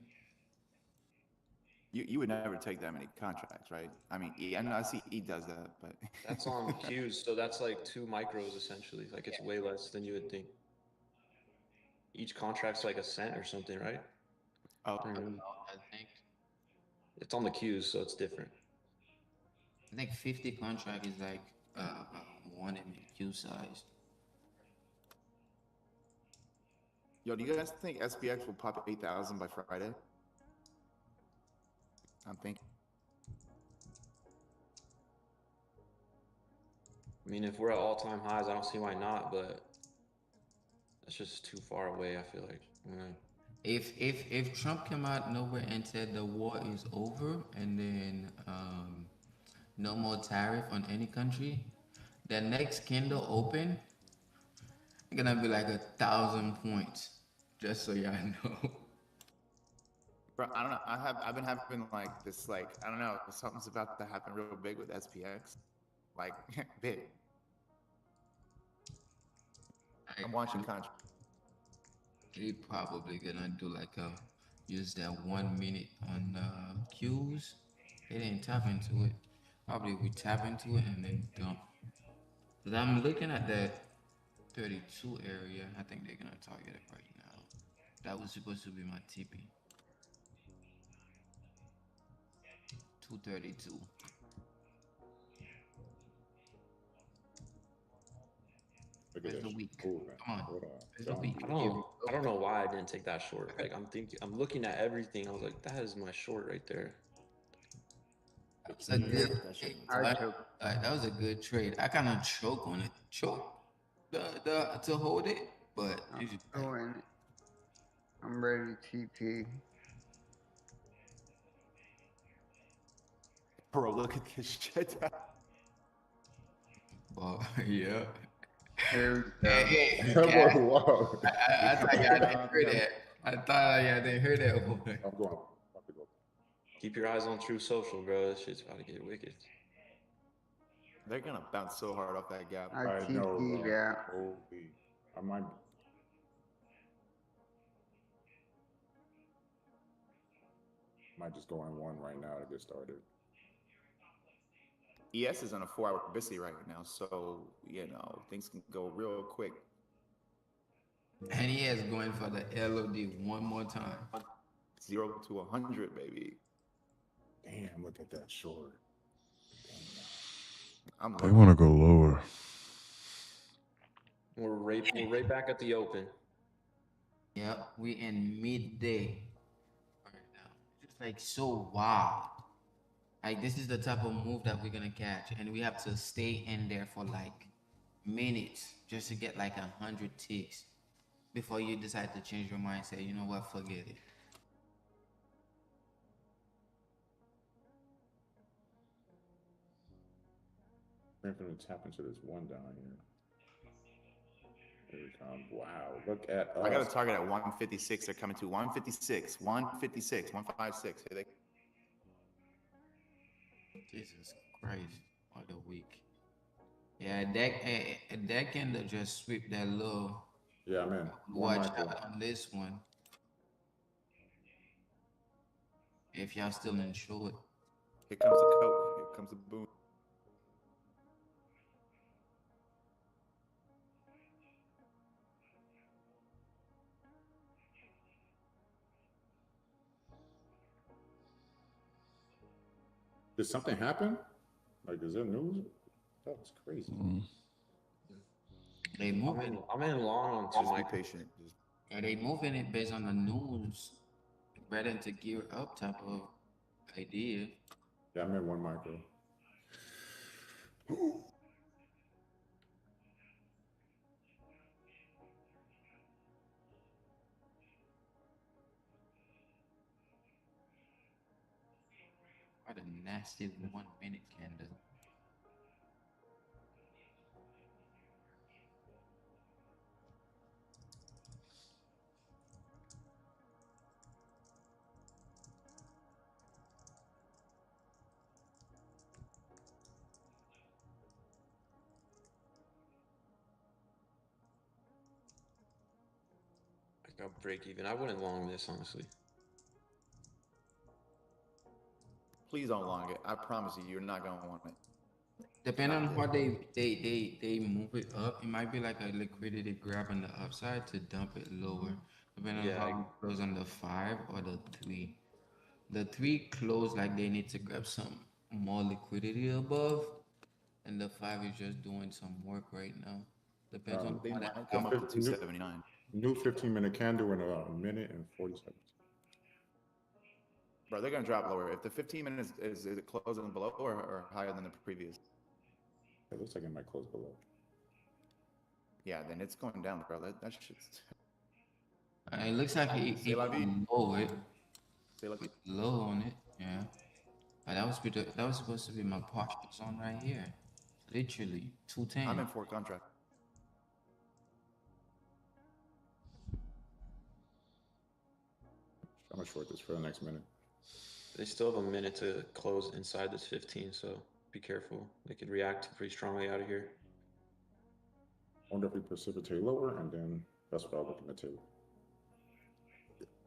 You would never take that many contracts, right? I mean, I know I see E does that, but That's on Qs, so that's like 2 micros essentially. Like it's way less than you would think. Each contract's like a cent or something, right? oh, I think It's on the Qs, so it's different. 50 contract is like 1 Q size. yo, do you guys think SPX will pop 8,000 by Friday? I'm thinking. I mean, if we're at all-time highs, I don't see why not, but that's just too far away, I feel like. If Trump came out nowhere and said the war is over and then no more tariff on any country, the next candle open, it's gonna be like 1,000 points. Just so y'all know. Bro, I don't know. I've been having like this, like, I don't know, something's about to happen real big with SPX. Like, big. I'm watching contract. He probably gonna do like use that 1 minute on Qs. They didn't tap into it. Probably we tap into it and then dump. Cause I'm looking at that 32 area. I think they're gonna target it right now. That was supposed to be my TP. 232. Look at Where's this the week? movement. Come on. Hold on. Where's the week? I don't know why I didn't take that short. Like I'm looking at everything. I was like, that is my short right there. That's a good. I took That was a good trade. I kind of choke on it. Choke to hold it, but you just, going. I'm ready to TP. Bro, look at this shit. yeah. Here we go. Hey, Whoa. I thought y'all didn't hear that. I thought y'all didn't hear that. I'm going. I'm about to go. Keep your eyes on True Social, bro. This shit's about to get wicked. They're gonna bounce so hard off that gap. I I know. TP'd out. Holy. I might. Might just go on one right now to get started. ES is on a 4-hour busy right now, so things can go real quick. And he is going for the LOD one more time. 0 to 100, baby. Damn, look at that short. I'm They want to go lower. We're right back at the open. Yep, we in midday right now. It's like so wild. Like this is the type of move that we're gonna catch, and we have to stay in there for like minutes just to get like 100 ticks before you decide to change your mind. Say, you know what, forget it. I'm going to tap into this one down here. Here we come. Wow, look at us. I got a target at 156. They're coming to 156, 156, 156. Here they. Jesus Christ, what a week. Yeah, that can just sweep that low. Yeah, I'm in. One Watch micro. out on this one. If y'all still in short. Here comes the coke. Here comes the boom. Did something happen? Like, is there news? That was crazy. They moving. I'm in long on Just two. be Mike. patient. Yeah, they moving it based on the news. Better to gear up type of idea. Yeah, I'm in one micro. What a nasty 1 minute candle. I got break even. I wouldn't long this, honestly. Please don't long it. I promise you, you're not gonna want it. Depending on how they move it up, it might be like a liquidity grab on the upside to dump it lower. Depending on how you close on the 5 or the 3. The 3 close like they need to grab some more liquidity above, and the 5 is just doing some work right now. Depends on They how might that come up to 279. New 15-minute candle in a minute and 40 seconds. Bro, they're gonna drop lower. If the 15 minutes is it closing below or higher than the previous? It looks like it might close below. Yeah, then it's going down, bro. That shit's. it looks like it C'est la vie. low it. C'est la vie. Low on it, yeah. But that was supposed to be my partial zone right here. Literally 210. I'm in 4 contract. I'm gonna short this for the next minute. They still have a minute to close inside this 15, so be careful. They could react pretty strongly out of here. Wonder if we precipitate lower, and then that's what I'm looking to do.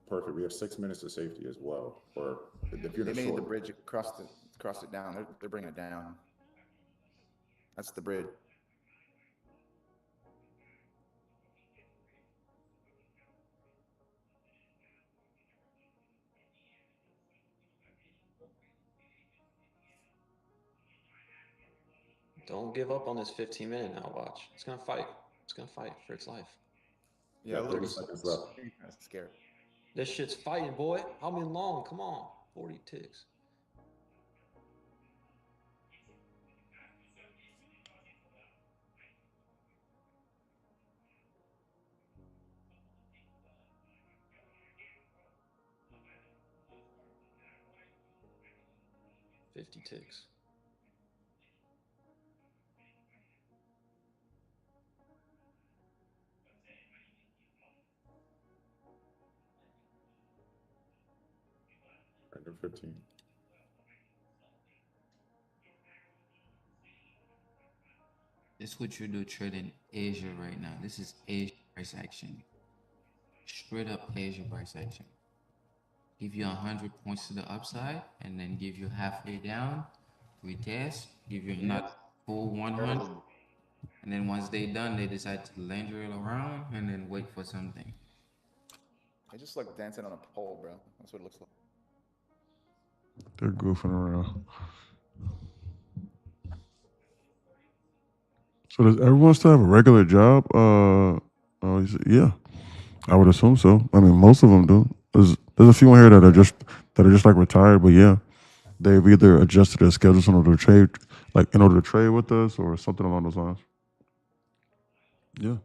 Perfect. We have 6 minutes to safety as well. Or if you're They made the short, bridge across it down. They're bringing it down. That's the bridge. Don't give up on this 15-minute now, watch. It's gonna fight. It's gonna fight for its life. Yeah, 30 seconds left. I'm scared. This shit's fighting, boy. I'm in long. Come on. 40 ticks. $50 ticks. Under 15. This is what you do trading Asia right now. This is Asia price action. Straight up Asia price action. give you 100 points to the upside, and then give you halfway down, retest, give you another full 100, and then once they done, they decide to linger it around and then wait for something. They just like dancing on a pole, bro. That's what it looks like. They're goofing around. So does everyone still have a regular job? Yeah, I would assume so. I mean, most of them do. There's a few in here that are just like retired, but yeah, they've either adjusted their schedules in order to trade, like in order to trade with us, or something along those lines. Yeah.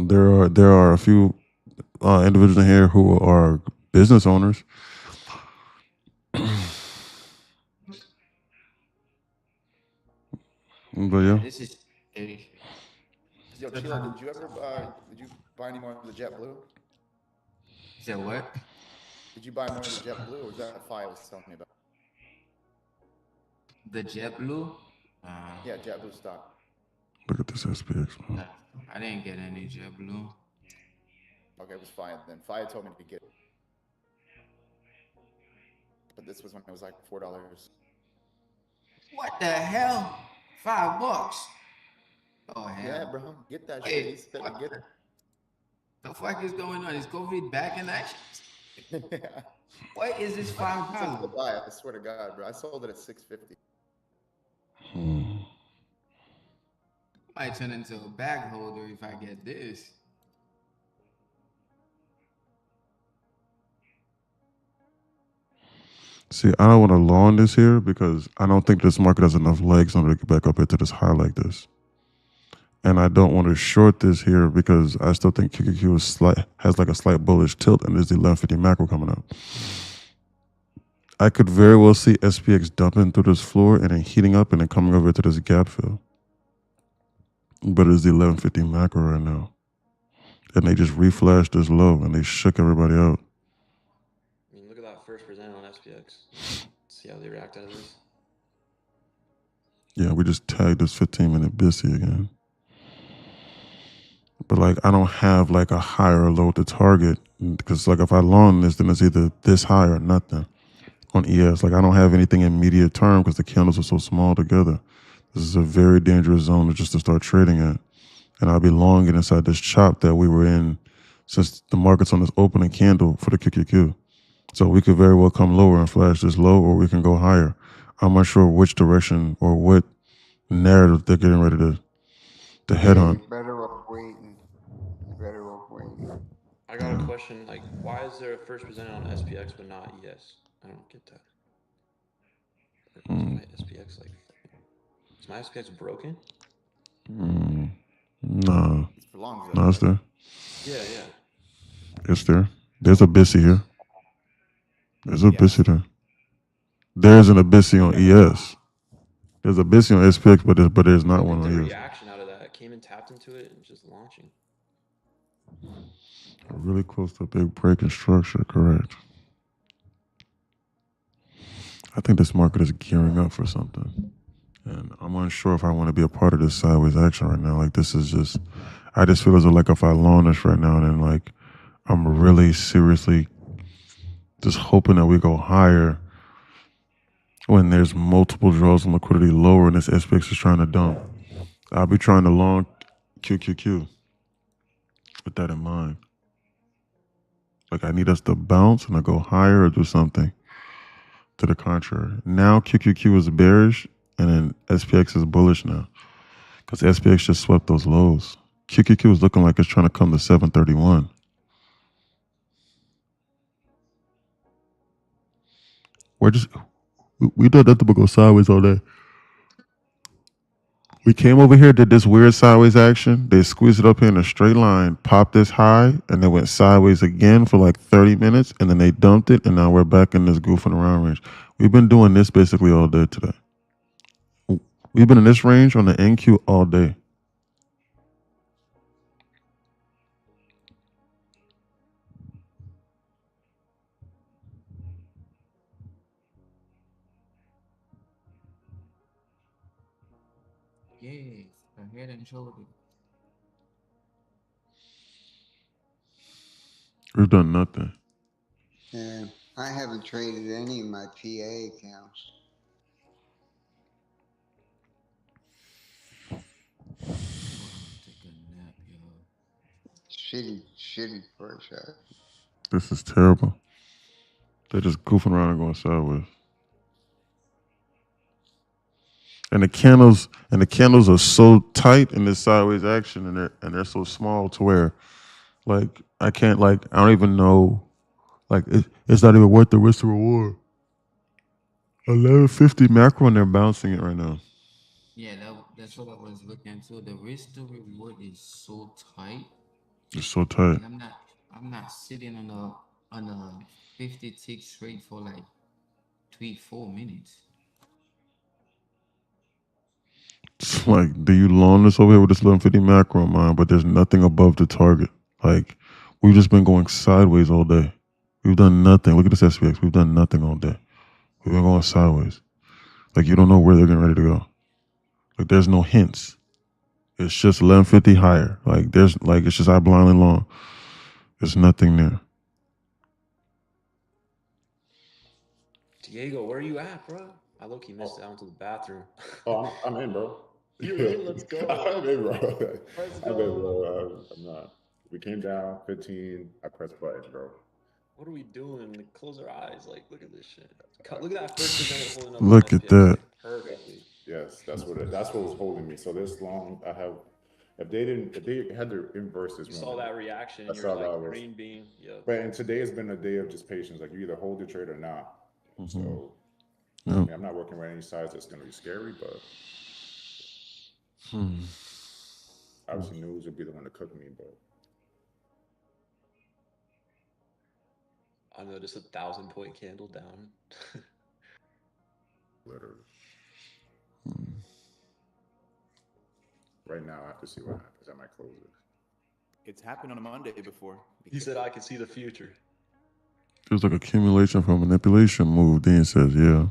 There are a few individuals in here who are business owners. But yeah, This is scary. Yo, Chila, did you ever did you buy any more of the JetBlue? You said what? Did you buy more of the JetBlue, or was that Fi was telling me about? The JetBlue? Yeah, JetBlue stock. look at this SPX, man. I didn't get any JetBlue. Okay, it was Fi then. Fi told me to get it. But this was when it was like $4. What the hell? $5? Oh hell. Yeah, bro. Get that Wait, shit. He said to get it. The fuck is going on? Is COVID back in action? Yeah. What is this I $5? told buy it, I swear to God, bro. I sold it at $6.50. Might turn into a bag holder if I get this. See, I don't want to long this here because I don't think this market has enough legs in order to get back up into this high like this. And I don't want to short this here because I still think QQQ has like a slight bullish tilt, and there's the 1150 macro coming up. I could very well see SPX dumping through this floor and then heating up and then coming over to this gap fill. But it's the 1150 macro right now. And they just reflashed this low and they shook everybody out. I mean, look at that first present on SPX. See how they react out of this. Yeah, we just tagged this 15-minute BISI again. But like, I don't have like a high or low to target because like if I long this, then it's either this high or nothing on ES. Like I don't have anything in immediate term because the candles are so small together. This is a very dangerous zone just to start trading at. And I'll be long inside this chop that we were in since the market's on this opening candle for the QQQ. So we could very well come lower and flash this low, or we can go higher. I'm not sure which direction or what narrative they're getting ready to head on. You're better off waiting. You're better off waiting. I got a question, like, why is there a first present on SPX but not ES? I don't get that. Is my SPX like, is my SPX broken? No. It's for long. No, it's there. Yeah. It's there. There's a BISI here. There's a BISI there. There's an BISI on ES. There's a BISI on SPX, but there's not one on ES. Reaction out of that came and tapped into it and just launching. Really close to a big break in structure, correct. I think this market is gearing up for something. And I'm unsure if I want to be a part of this sideways action right now. Like this is just, I just feel as though like if I long this right now, then like I'm really seriously just hoping that we go higher when there's multiple draws and liquidity lower and this SPX is trying to dump. I'll be trying to long QQQ with that in mind. Like I need us to bounce and to go higher or do something to the contrary. Now QQQ is bearish and then SPX is bullish now because SPX just swept those lows. QQQ is looking like it's trying to come to 731. We did nothing but go sideways all day. We came over here, did this weird sideways action. They squeezed it up here in a straight line, popped this high, and then went sideways again for like 30 minutes, and then they dumped it, and now we're back in this goofing around range. We've been doing this basically all day today. We've been in this range on the NQ all day. Yes, a head and shoulder. We've done nothing. Yeah, I haven't traded any of my PA accounts. Take a nap, yo. Shitty first shot. This is terrible. They're just goofing around and going sideways. And the candles are so tight in this sideways action, and they're so small to where, like, I don't even know, like, it's not even worth the risk to reward. 1150 macro, and they're bouncing it right now. Yeah, that's what I was looking to. The risk to reward is so tight. It's so tight. And I'm not sitting on a 50 tick straight for like 3-4 minutes. It's like, do you long this over here with this 1150 macro in mind, but there's nothing above the target. Like, we've just been going sideways all day. We've done nothing. Look at this SPX. We've done nothing all day. We've been going sideways. Like, you don't know where they're getting ready to go. Like, there's no hints. It's just 1150 higher. Like, it's just I blindly long. There's nothing there. Diego, where are you at, bro? I low-key missed it. I went to the bathroom. Oh, I'm in, bro. You're in? Let's go. I'm in, bro. Let's I'm in, go. bro. I'm not. We came down 15. I pressed buttons, bro. What are we doing? Like, close our eyes. Like, look at this shit. Look at that first percent holding up. Look at that. Perfectly. Yes, that's what was holding me. So this long, I have. If they had to inverse this You one. saw that reaction. I You're saw like that green bean. Yeah. But and today has been a day of just patience. Like, you either hold your trade or not. So Yeah. I mean, I'm not working with any sides that's going to be scary, but obviously news would be the one to cook me. But I noticed 1,000-point candle down. literally, right now I have to see what happens. I might close it. It's happened on a Monday before. He said, "I can see the future." Feels like accumulation from manipulation move. Dean says, yeah.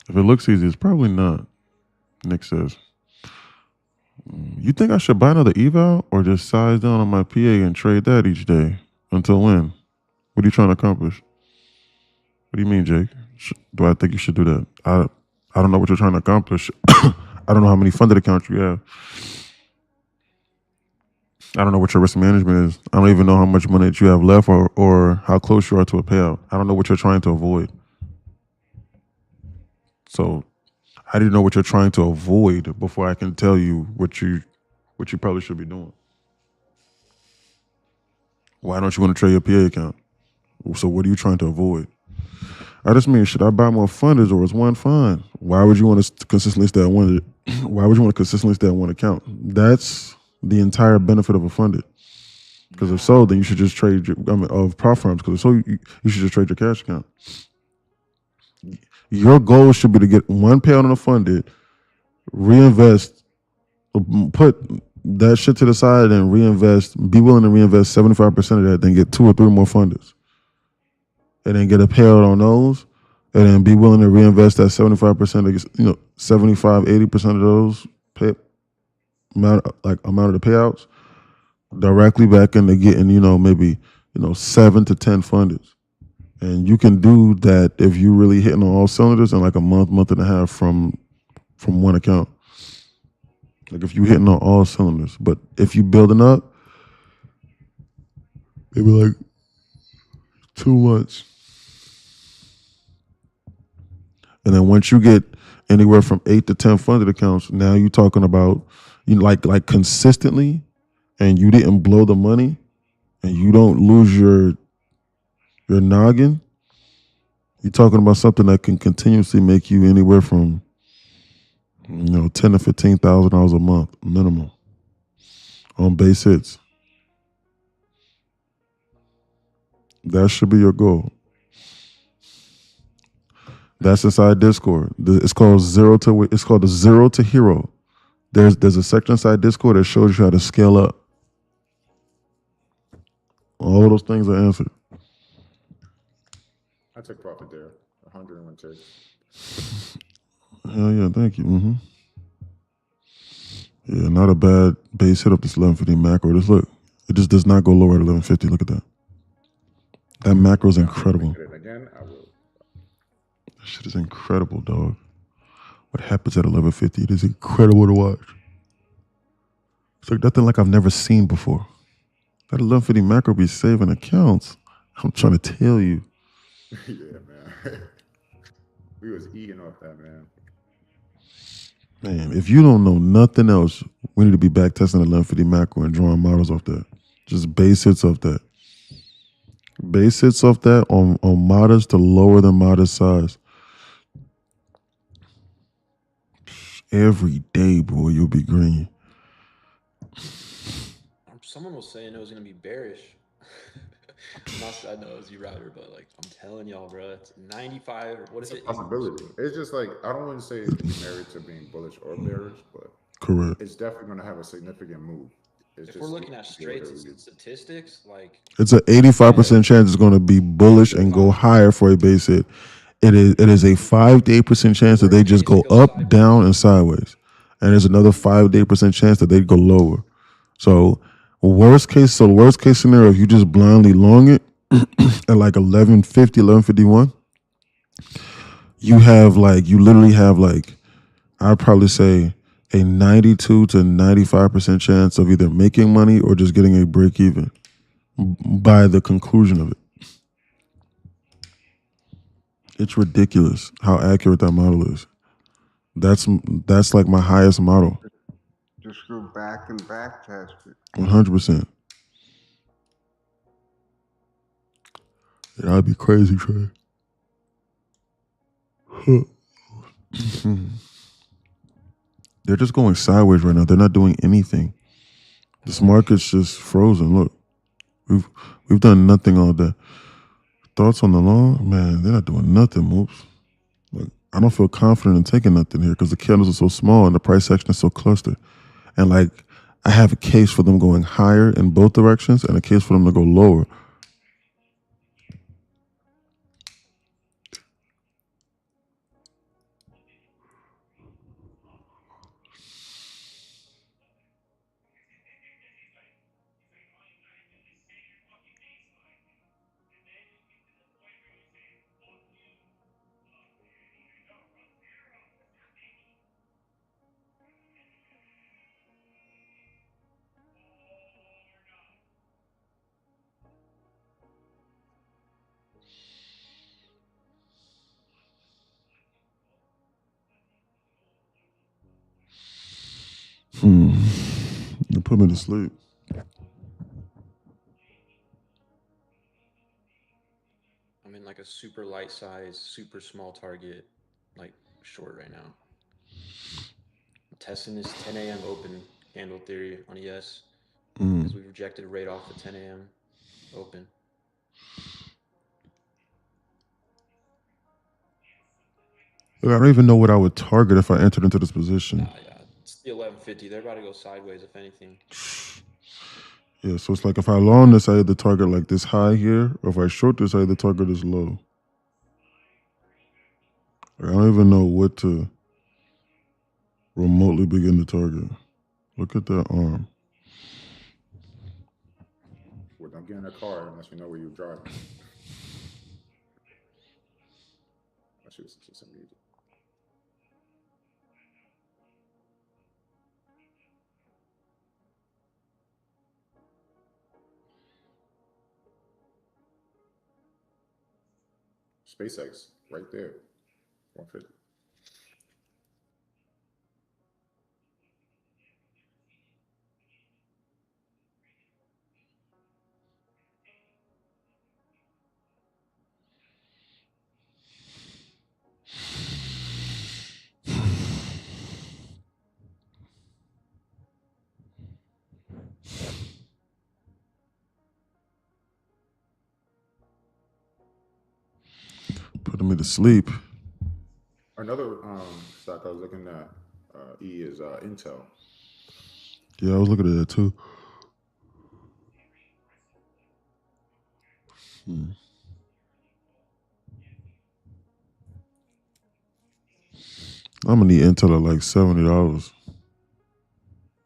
If it looks easy, it's probably not. Nick says, you think I should buy another eval or just size down on my PA and trade that each day? Until when? What are you trying to accomplish? What do you mean, Jake? Do I think you should do that? I don't know what you're trying to accomplish. I don't know how many funded accounts you have. I don't know what your risk management is. I don't even know how much money that you have left or how close you are to a payout. I don't know what you're trying to avoid. So I didn't know what you're trying to avoid before I can tell you what you probably should be doing. Why don't you want to trade your PA account? So what are you trying to avoid? I just mean, should I buy more funders or is one fine? Why would you want to consistently stay at one? Why would you want to consistently stay at one account? That's the entire benefit of a funded. Because if so, then you should just trade of prop firms. Because if so, you should just trade your cash account. Your goal should be to get one payout on a funded, reinvest, put that shit to the side and reinvest, be willing to reinvest 75% of that, then get 2 or 3 more funders. And then get a payout on those, and then be willing to reinvest that 75%, 75, 80% of those amount of the payouts directly back into getting, maybe 7 to 10 funders. And you can do that if you're really hitting on all cylinders in like a month and a half from one account. Like if you're hitting on all cylinders. But if you're building up, maybe like 2 months. And then once you get anywhere from 8 to 10 funded accounts, now you're talking about like consistently, and you didn't blow the money, and you don't lose your noggin. You're talking about something that can continuously make you anywhere from $10,000 to $15,000 a month minimum on base hits. That should be your goal. That's inside Discord. It's called the Zero to Hero. There's a section inside Discord that shows you how to scale up. All of those things are answered. I took profit there. 101 ticks. Hell yeah, thank you. Yeah, not a bad base hit up this 1150 macro. Just look, it just does not go lower at 1150. Look at that. That macro is If I have to incredible. look at it again, I will. That shit is incredible, dog. What happens at 11:50? It is incredible to watch. It's like nothing like I've never seen before. That 11:50 macro be saving accounts. I'm trying to tell you. Yeah, man. We was eating off that, man. Man, if you don't know nothing else, we need to be back testing the 11:50 macro and drawing models off that. Just base hits off that. Base hits off that on models to lower than modest size. Every day, boy, you'll be green. Someone was saying it was gonna be bearish. I know it's you router, but like I'm telling y'all, bro, it's 95. What is It's a it? possibility. It's just like I don't want to say it's married to being bullish or bearish, but Correct. it's definitely going to have a significant move. It's If just we're looking at straight whatever we- statistics, like It's an 85% chance it's going to be bullish and go higher for a base hit. It is a 5 to 8% chance that they just go up, down, and sideways. And there's another 5 to 8% chance that they go lower. So worst case scenario, if you just blindly long it at like 11:50, 11:51, you literally have like, I'd probably say a 92 to 95% chance of either making money or just getting a break even by the conclusion of it. It's ridiculous how accurate that model is. That's like my highest model. Just go back and back test it. 100%. Yeah, that'd be crazy, Trey. They're just going sideways right now. They're not doing anything. This market's just frozen. Look, we've done nothing all day. Thoughts on the long? Man, they're not doing nothing, moves. Like, I don't feel confident in taking nothing here because the candles are so small and the price action is so clustered. And like, I have a case for them going higher in both directions and a case for them to go lower. You put me to sleep. I'm in like a super light size, super small target, like short right now. I'm testing this 10 a.m. open candle theory on ES because we rejected right off the 10 a.m. open. Look, I don't even know what I would target if I entered into this position. Yeah, it's the 11:50. They're about to go sideways, if anything. Yeah, so it's like if I long this, I either target like this high here, or if I short this, I either target this low. Like, I don't even know what to remotely begin to target. Look at that arm. Well, don't get in a car unless you know where you're driving. I should listen to some music. SpaceX, right there, 150. Putting me to sleep. Another stock I was looking at is Intel. Yeah, I was looking at that too. I'm gonna need Intel at like $70,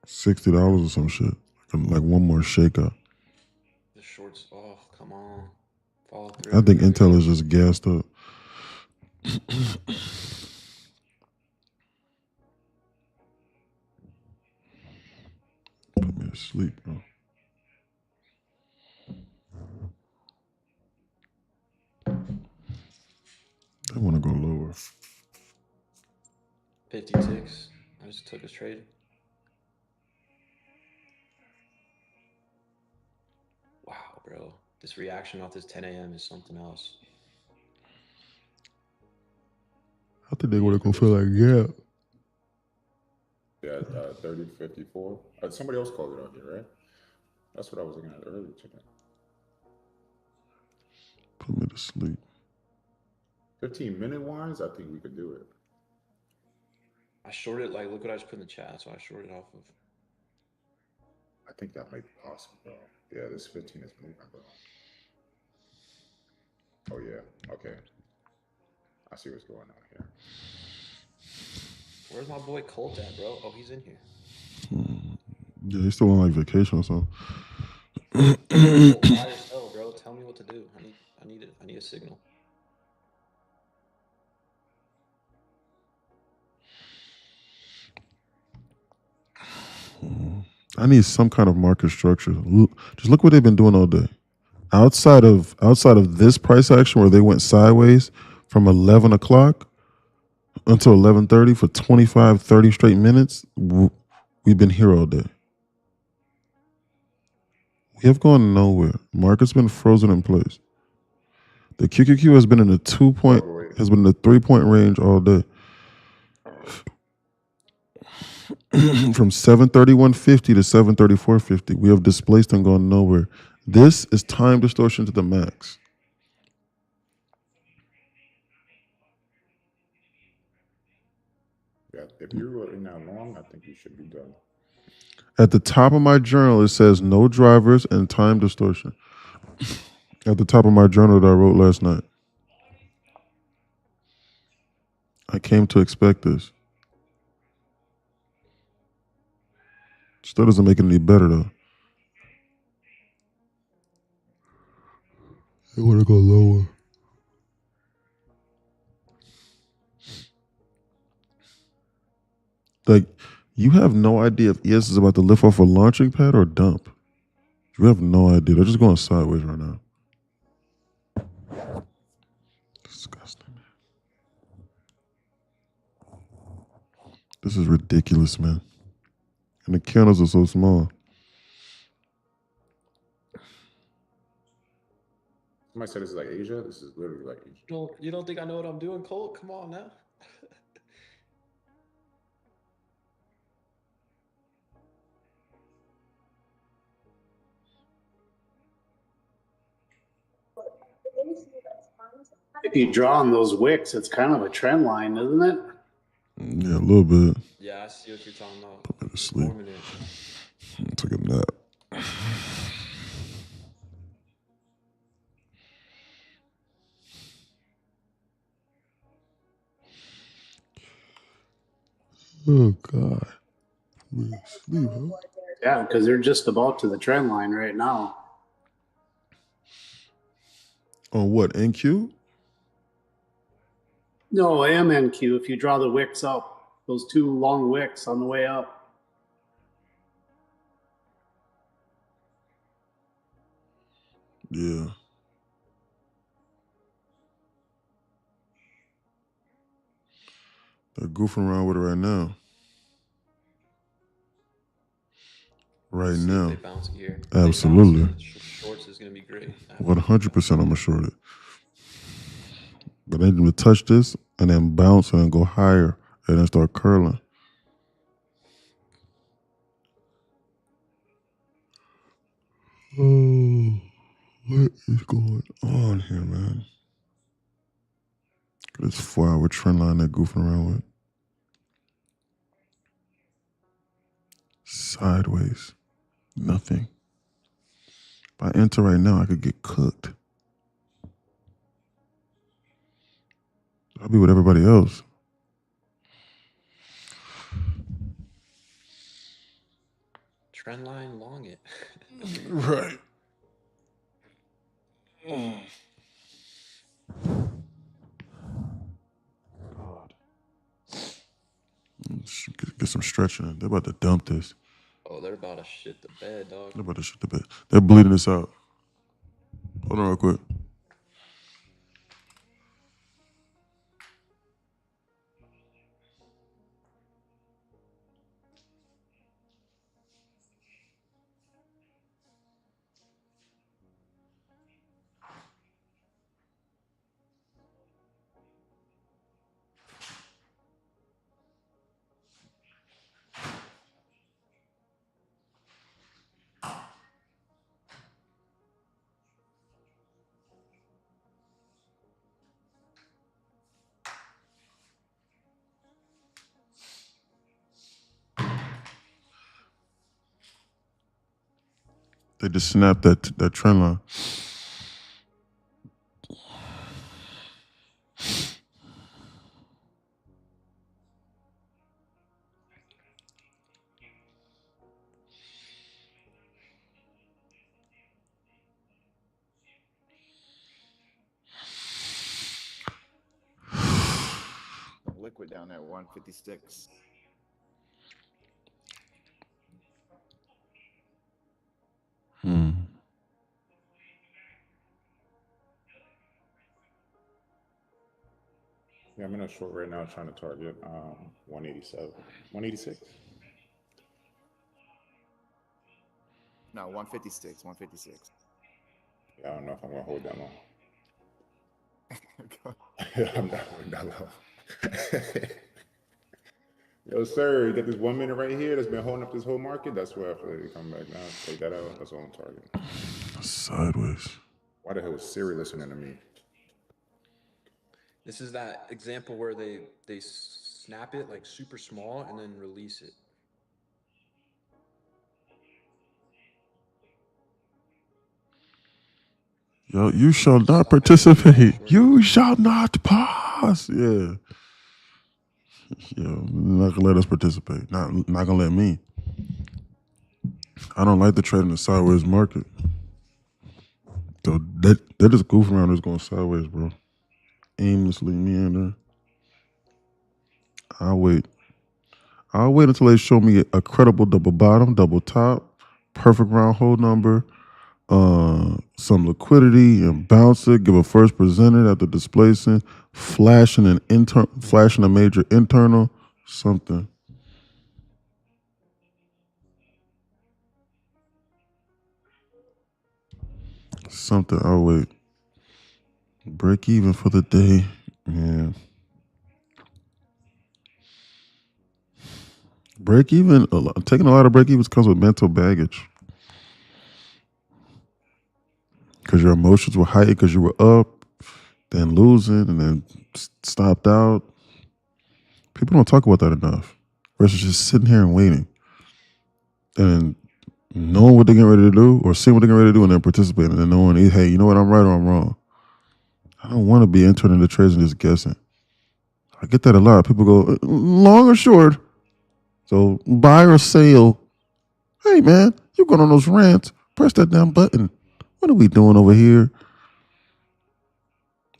$60 or some shit. Like one more shakeout. The shorts, oh, come on. Follow through. I think Intel is just gassed up. Put me to sleep, bro. I want to go lower. 56. I just took his trade. Wow, bro. This reaction off this 10 a.m. is something else. I think they would have gonna feel like Yeah, 30, 54. Somebody else called it out here, right? That's what I was looking at earlier today. Put me to sleep. 15-minute wise, I think we could do it. I shorted, like, look what I just put in the chat. So I shorted off of. I think that might be possible, bro. Yeah, this 15 is moving, bro. Oh, yeah. Okay. I see what's going on here. Where's my boy Colt at, bro? Oh, he's in here. Yeah, he's still on like vacation or something. Colt, buy or sell, bro. Tell me what to do. I need a signal. I need some kind of market structure. Just look what they've been doing all day. Outside of this price action where they went sideways from 11 o'clock until 11:30 for 25, 30 straight minutes, we've been here all day. We have gone nowhere. Market's been frozen in place. The QQQ has been in the 3-point range all day. From 731.50 to 734.50, we have displaced and gone nowhere. This is time distortion to the max. Yeah, if you're in that long, I think you should be done. At the top of my journal, it says no drivers and time distortion. At the top of my journal that I wrote last night. I came to expect this. Still doesn't make it any better though. I want to go lower. Like, you have no idea if ES is about to lift off a launching pad or dump. You have no idea. They're just going sideways right now. Disgusting. This is ridiculous, man. And the candles are so small. Somebody said this is like Asia. This is literally like Asia. You don't think I know what I'm doing, Colt? Come on now. If you draw on those wicks, it's kind of a trend line, isn't it? Yeah, a little bit. Yeah, I see what you're talking about. Put me to sleep. Take a nap. Oh God. Sleep, huh? Yeah, because they're just about to the trend line right now. On what, NQ? No, MNQ. If you draw the wicks up, those two long wicks on the way up. Yeah. They're goofing around with it right now. Right See now. if they bounce here. Absolutely. Shorts is going to be great. 100% I'm going to short it. But I need them to touch this and then bounce and then go higher and then start curling. Oh, what is going on here, man? This 4-hour trend line they're goofing around with. Sideways. Nothing. If I enter right now, I could get cooked. I'll be with everybody else. Trend line, long it. Right. get some stretching in. They're about to dump this. Oh, they're about to shit the bed, dog. They're about to shit the bed. They're bleeding this out. Hold on real quick. They just snapped that trend line. Liquid down there, 156. Yeah, I'm in a short right now trying to target 187, 186. No, 156, 156. Yeah, I don't know if I'm gonna hold that long. I'm not holding that long. Yo, sir, you got this 1 minute right here that's been holding up this whole market. That's where I feel like you come back now. Take that out. That's all I'm targeting. Sideways. Why the hell was Siri listening to me? This is that example where they snap it like super small and then release it. Yo, you shall not participate. You shall not pause. Yeah. Yo, not gonna let us participate. Not gonna let me. I don't like to trade in the sideways market. So they're just goofing around, just going sideways, bro. Aimlessly meander. I'll wait until they show me a credible double bottom, double top, perfect round hold number, some liquidity, and bounce it, give a first presented after displacing, flashing a major internal, something. Something. I'll wait. Break even for the day. Yeah. Break even, taking a lot of break evens comes with mental baggage. Because your emotions were heightened because you were up, then losing, and then stopped out. People don't talk about that enough. Versus just sitting here and waiting. And knowing what they're getting ready to do, or seeing what they're getting ready to do, and then participating, and knowing, hey, you know what, I'm right or I'm wrong. I don't want to be entering into trades and just guessing. I get that a lot. People go, long or short. So buy or sell. Hey, man, you're going on those rants. Press that damn button. What are we doing over here?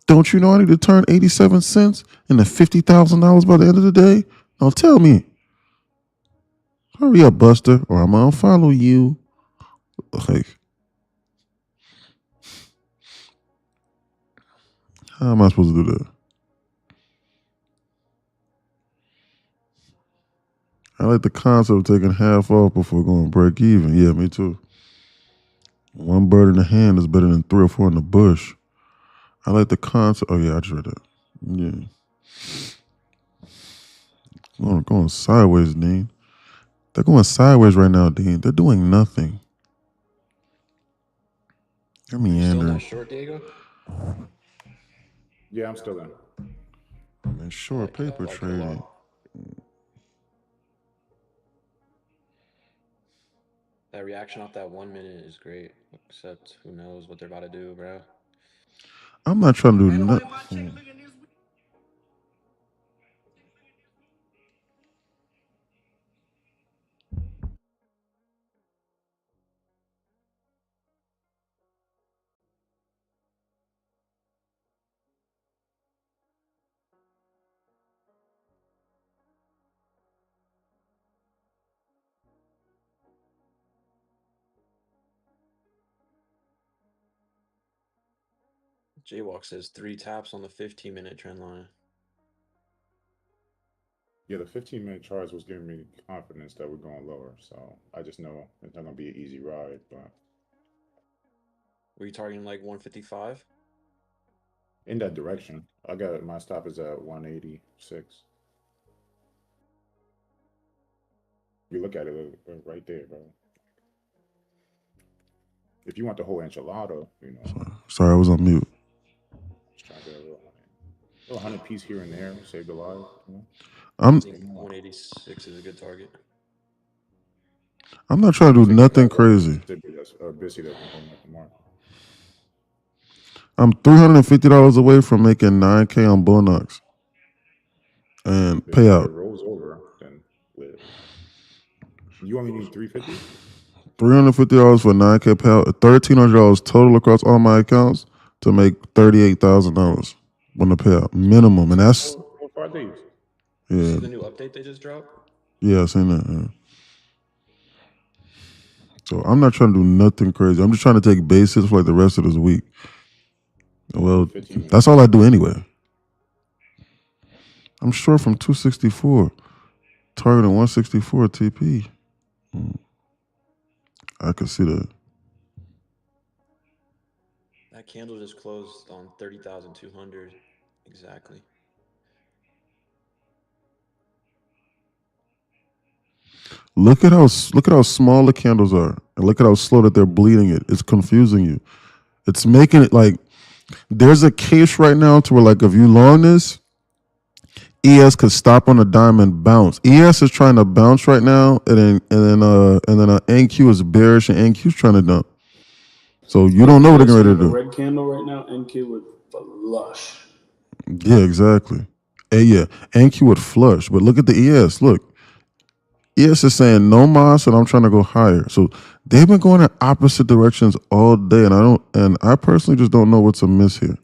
Don't you know I need to turn 87 cents into $50,000 by the end of the day? Now tell me. Hurry up, Buster, or I'm going to unfollow you. Like, how am I supposed to do that? I like the concept of taking half off before going break even. Yeah, me too. One bird in the hand is better than 3 or 4 in the bush. I like the concept. Oh, yeah, I just read that. Yeah. Going sideways, Dean. They're going sideways right now, Dean. They're doing nothing. They're meandering. Short, Diego? Yeah, I'm still in. I'm in short paper trading. That reaction off that 1 minute is great. Except who knows what they're about to do, bro. I'm not trying to do nothing. Jaywalk says 3 taps on the 15-minute trend line. Yeah, the 15-minute charge was giving me confidence that we're going lower. So I just know it's not gonna be an easy ride. But Were you targeting like 155? in that direction, I got my stop is at 186. You look at it right there, bro. If you want the whole enchilada, you know, Sorry, I was on mute. just try to get a little 100 piece here and there, save the life. You know? I'm I think 186 is a good target. I'm not trying to do nothing crazy. That's busy that's going at the market. I'm $350 away from making $9K on Bullnox and If it payout. rolls over, then live. You only need 350. $350 for $9K payout. $1,300 total across all my accounts to make $38,000 on the payout minimum, and that's 4 or 5 days. You see yeah, the new update they just dropped? yeah, I seen that. Yeah. So I'm not trying to do nothing crazy. I'm just trying to take basis for like the rest of this week. Well, 15 that's all I do anyway. I'm short from 264, targeting 164 TP. I could see that. That candle just closed on 30,200 exactly. Look at how small the candles are, and look at how slow that they're bleeding it. It's confusing you. It's making it like there's a case right now to where like if you long this, ES could stop on a dime and bounce. ES is trying to bounce right now, and then NQ is bearish and NQ's trying to dump. So you don't know what they're getting ready to The do. red candle right now, NQ would flush. Yeah, exactly. And yeah, NQ would flush, but look at the ES. Look, ES is saying no mas, and I'm trying to go higher. So they've been going in opposite directions all day, and I personally just don't know what's amiss here.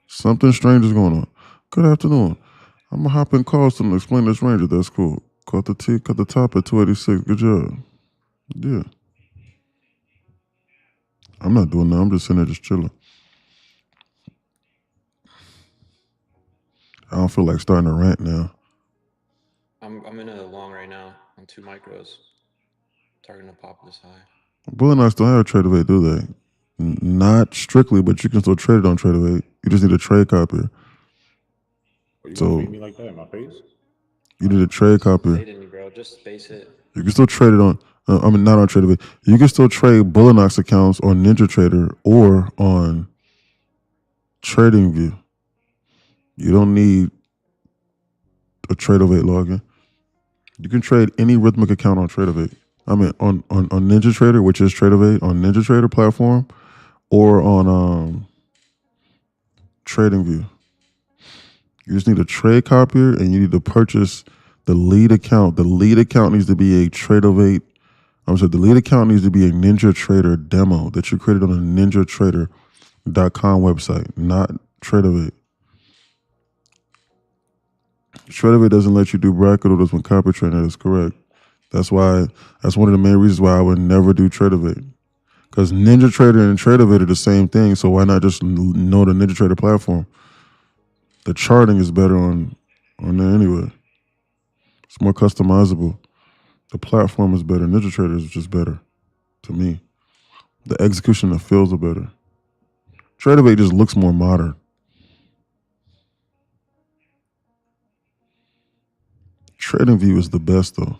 Something strange is going on. Good afternoon. I'm gonna hop in calls to explain this ranger. That's cool. Cut the top at 286. Good job. Yeah. I'm not doing that. I'm just sitting there just chilling. I don't feel like starting to rant now. I'm in a long right now on 2 micros. Targeting to pop this high. Bullnox don't have trade of 8, do they? Not strictly, but you can still trade it on trade of 8. You just need a trade copier. You So gonna feed me like that in my face? you need a trade copier. Fading you, bro. Just space it. You can still trade it on. Not on Trader. You can still trade Bullnox accounts on NinjaTrader or on TradingView. You don't need a Trade of 8 login. You can trade any Rhythmic account on Trade of 8. On NinjaTrader, which is Trade of 8 on NinjaTrader platform, or on TradingView. You just need a trade copier, and you need to purchase the lead account. The lead account needs to be a Trade of 8. The lead account needs to be a NinjaTrader demo that you created on a NinjaTrader.com website, not Trade of 8. Trade of 8 doesn't let you do bracket orders when copy trading. That is correct. That's one of the main reasons why I would never do Trade of 8. Because NinjaTrader and Trade of 8 are the same thing, so why not just know the NinjaTrader platform? The charting is better on there anyway. It's more customizable. The platform is better. NinjaTrader is just better to me. The execution and the feels are better. Trade of 8 just looks more modern. TradingView is the best though.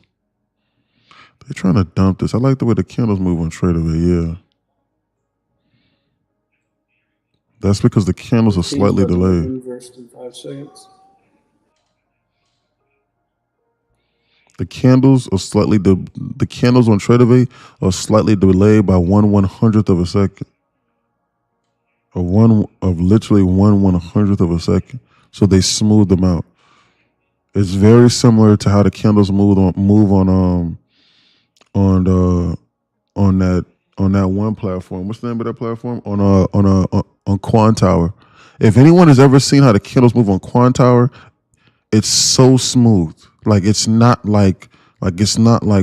They're trying to dump this. I like the way the candles move on Trade of 8, yeah. That's because the candles are slightly delayed. Inversed in 5 seconds. The candles are the candles on Trade of 8 are slightly delayed by 1/100th of a second. Literally 1/100th of a second. So they smooth them out. It's very similar to how the candles move on that one platform. What's the name of that platform? On Quantower. If anyone has ever seen how the candles move on Quantower, it's so smooth. Like it's not like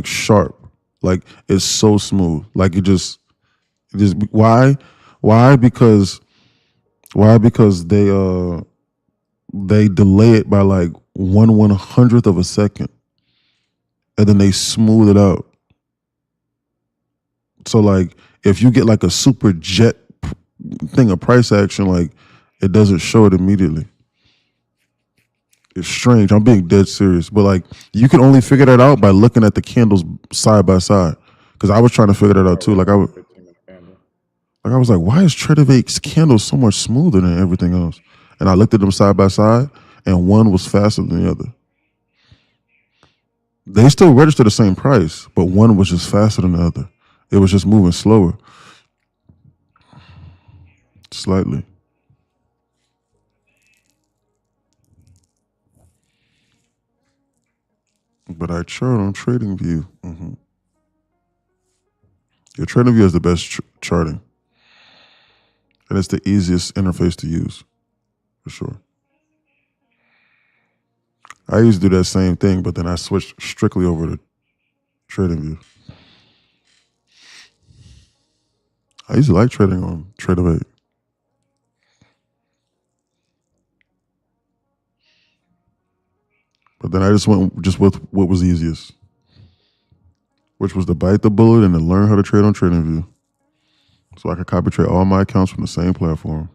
sharp. Like it's so smooth. Like it just why? Because Why? Because they delay it by like 1/100th of a second, and then they smooth it out. So like if you get like a super jet thing of price action, like it doesn't show it immediately. It's strange. I'm being dead serious, but like you can only figure that out by looking at the candles side by side. Because I was trying to figure that out too. Like I was like, why is Trader Vate's candle so much smoother than everything else? And I looked at them side by side, and one was faster than the other. They still register the same price, but one was just faster than the other. It was just moving slower, slightly. But I chart on TradingView. Your TradingView is the best charting, and it's the easiest interface to use, for sure. I used to do that same thing, but then I switched strictly over to TradingView. I used to like trading on TraderVate. But then I just went with what was easiest, which was to bite the bullet and to learn how to trade on TradingView, so I could copy trade all my accounts from the same platform.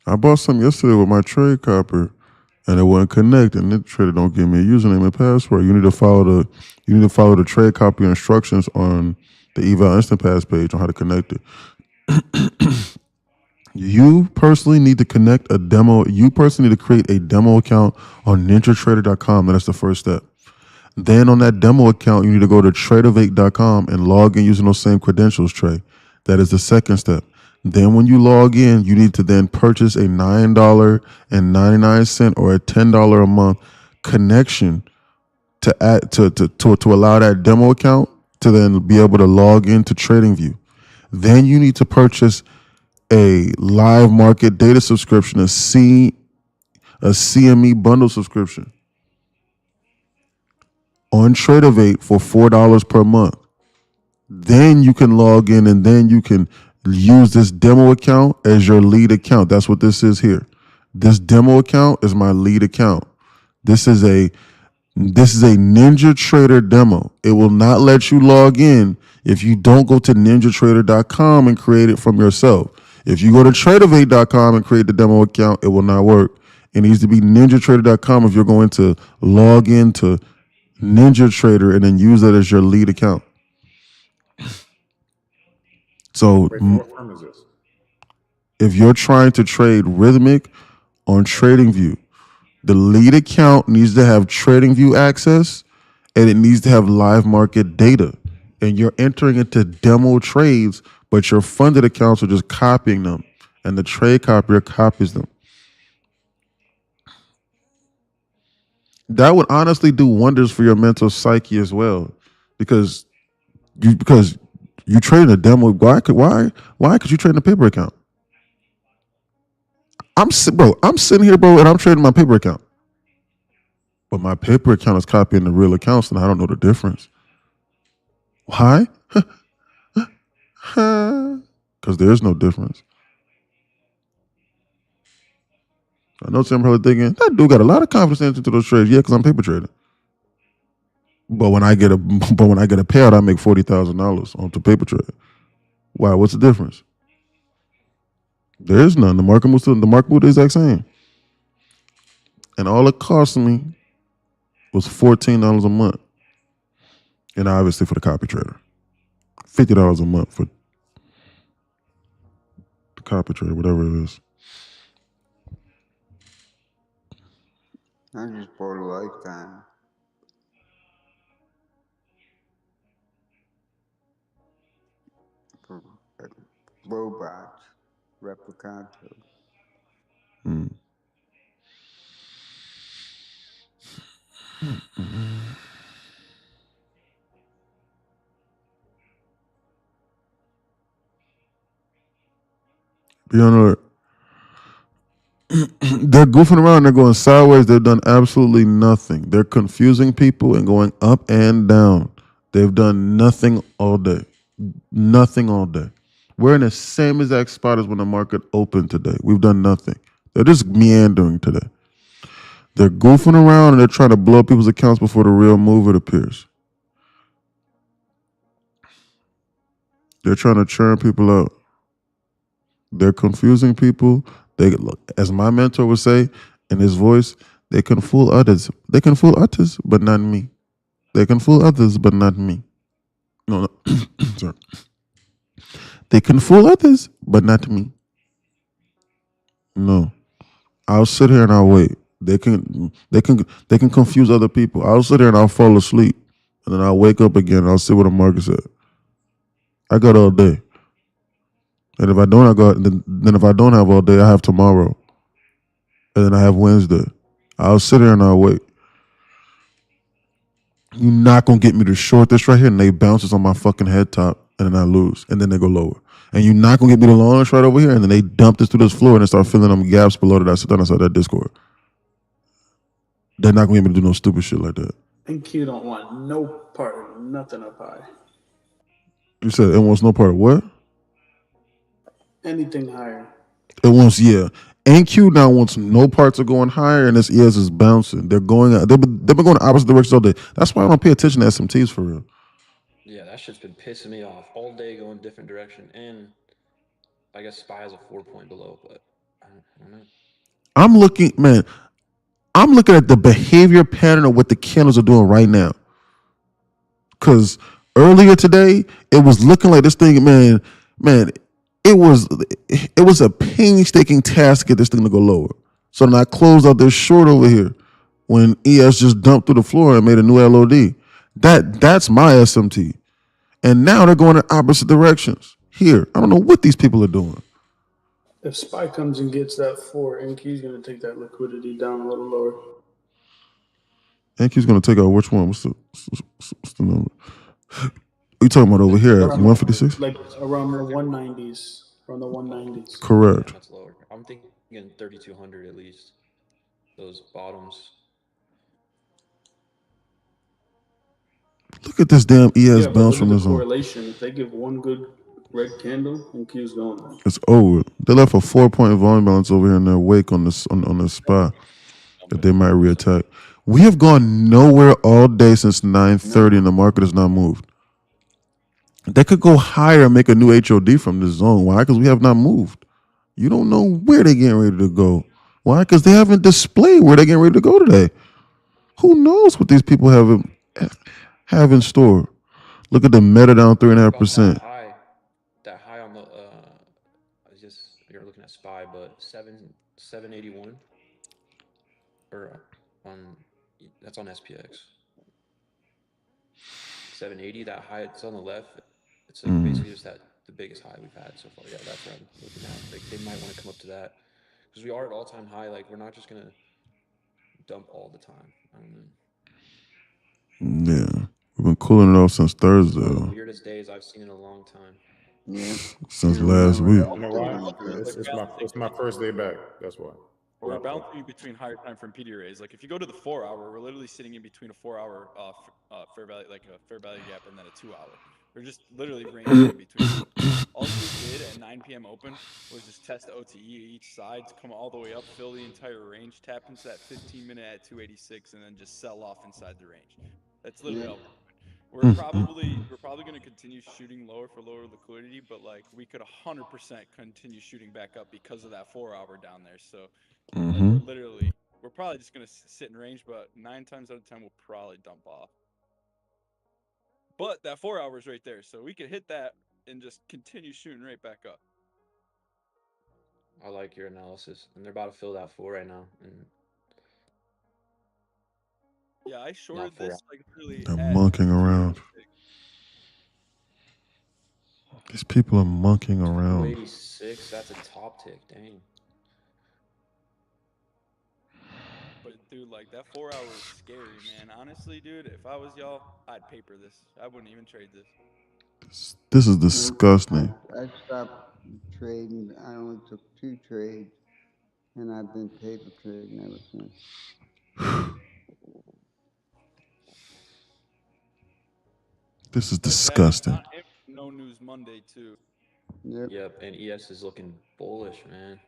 I bought some yesterday with my trade copper, and it wouldn't connect. And the trader don't give me a username and password. You need to follow the trade copy instructions on the eval instant pass page on how to connect it. You personally need to connect a demo. You personally need to create a demo account on NinjaTrader.com. That's the first step. Then on that demo account, you need to go to TraderVate.com and log in using those same credentials, Trey. That is the second step. Then when you log in, you need to then purchase a $9.99 or a $10 a month connection to add to allow that demo account to then be able to log into TradingView. Then you need to purchase a live market data subscription, a CME bundle subscription on TraderVate for $4 per month. Then you can log in and then you can use this demo account as your lead account. That's what this is here. This demo account is my lead account. This is a NinjaTrader demo. It will not let you log in if you don't go to NinjaTrader.com and create it from yourself. If you go to TraderVate.com and create the demo account, it will not work. It needs to be NinjaTrader.com if you're going to log into NinjaTrader and then use that as your lead account. So Wait, what firm is this? if you're trying to trade Rhythmic on TradingView, the lead account needs to have TradingView access and it needs to have live market data. And you're entering into demo trades, but your funded accounts are just copying them, and the trade copier copies them. That would honestly do wonders for your mental psyche as well, because you trade in a demo. Why could you trade in a paper account? I'm sitting here, bro, and I'm trading my paper account. But my paper account is copying the real accounts, and I don't know the difference. Why? Because there's no difference. I know some probably thinking, that dude got a lot of confidence into those trades. Yeah, because I'm paper trading. But when I get a payout, I make $40,000 on the paper trade. Why? What's the difference? There is none. The market moves the exact same. And all it cost me was $14 a month. And obviously for the copy trader. $50 a month for the copy trader, whatever it is. I just bought a lifetime. For robots, Replicanto. Be on alert. They're goofing around. They're going sideways. They've done absolutely nothing. They're confusing people and going up and down. They've done nothing all day. Nothing all day. We're in the same exact spot as when the market opened today. We've done nothing. They're just meandering today. They're goofing around and they're trying to blow up people's accounts before the real move, it appears. They're trying to churn people out. They're confusing people. They look, as my mentor would say in his voice, they can fool others. They can fool others, but not me. They can fool others, but not me. No. Sorry. They can fool others, but not me. No. I'll sit here and I'll wait. They can confuse other people. I'll sit here and I'll fall asleep. And then I'll wake up again and I'll see what the market's at. I got all day. And if I don't, then if I don't have all day, I have tomorrow. And then I have Wednesday. I'll sit here and I'll wait. You're not gonna get me to short this right here, and they bounces on my fucking head top, and then I lose, and then they go lower. And you're not gonna get me to long this right over here, and then they dump this through this floor and they start filling them gaps below that I sit down inside that Discord. They're not gonna be able to do no stupid shit like that. NQ don't want no part of nothing up high. You said it wants no part of what? Anything higher. It wants, yeah. NQ now wants no parts of going higher, and this ES is bouncing. They're going. They've been going the opposite direction all day. That's why I don't pay attention to SMTs for real. Yeah, that shit's been pissing me off all day, going different direction. And I guess SPY is a 4-point below, but I don't know. I'm looking at the behavior pattern of what the candles are doing right now. Because earlier today, it was looking like this thing, man. It was a painstaking task to get this thing to go lower. So then I closed out this short over here when ES just dumped through the floor and made a new LOD. That's my SMT. And now they're going in opposite directions. Here, I don't know what these people are doing. If SPY comes and gets that 4, NQ's going to take that liquidity down a little lower. NQ's going to take out which one? What's the number? You talking about over here at 156? Like around the 190s. Around the 190s. Correct. That's lower. I'm thinking 3,200 at least. Those bottoms. Look at this damn ES bounce from the the zone. correlation. If they give one good red candle, NQ's going there. It's over. They left a 4-point volume balance over here in their wake on this on the SPY that they might reattack. We have gone nowhere all day since 9:30, and the market has not moved. They could go higher and make a new HOD from this zone. Why? Because we have not moved. You don't know where they're getting ready to go. Why? Because they haven't displayed where they're getting ready to go today. Who knows what these people have in store? Look at the meta down 3.5%. That high on the you're looking at SPY, but 781 or on that's on SPX. 780, that high, it's on the left. It's basically just the biggest high we've had so far. Yeah, that's what I'm looking at. Like, they might want to come up to that because we are at all-time high. Like, we're not just gonna dump all the time. I don't know. Yeah, we've been cooling it off since Thursday. The weirdest days I've seen in a long time. Yeah. Since last week. You know why? It's my first day back. That's why. We're bouncing between higher time frame PD arrays. Like if you go to the 4-hour, we're literally sitting in between a 4-hour fair value, like a fair value gap, and then a 2-hour. We're just literally ranging in between. All we did at 9 p.m. open was just test OTE each side, come all the way up, fill the entire range, tap into that 15-minute at 286, and then just sell off inside the range. That's literally all. We're probably going to continue shooting lower for lower liquidity, but like we could 100% continue shooting back up because of that 4-hour down there. So we're probably just going to sit in range, but 9 times out of 10 we'll probably dump off. But that 4-hour is right there, so we could hit that and just continue shooting right back up. I like your analysis, and they're about to fill that 4 right now. And yeah, I shorted this like really. They're monkeying around. These people are monkeying around. 286, that's a top tick, dang. But dude, like that 4-hour is scary, man. Honestly, dude, if I was y'all, I'd paper this. I wouldn't even trade this. This is disgusting. I stopped trading. I only took 2 trades. and I've been paper trading ever since. This is But that disgusting. No News Monday too. Yep, and ES is looking bullish, man.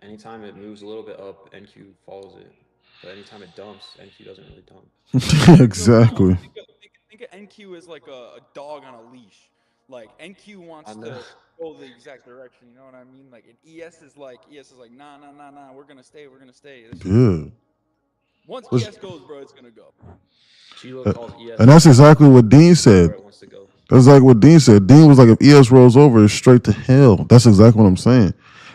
Anytime it moves a little bit up, NQ follows it. But anytime it dumps, NQ doesn't really dump. Exactly. Think of NQ as like a dog on a leash. Like NQ wants I know. to go the exact direction. You know what I mean? Like, and ES is like, nah. We're gonna stay. This Yeah. Once What's- ES goes, bro, it's gonna go. Chilo calls ES. And that's exactly what Dean said. Where it wants to go. That's like what Dean said. Dean was like, if ES rolls over, it's straight to hell. That's exactly what I'm saying.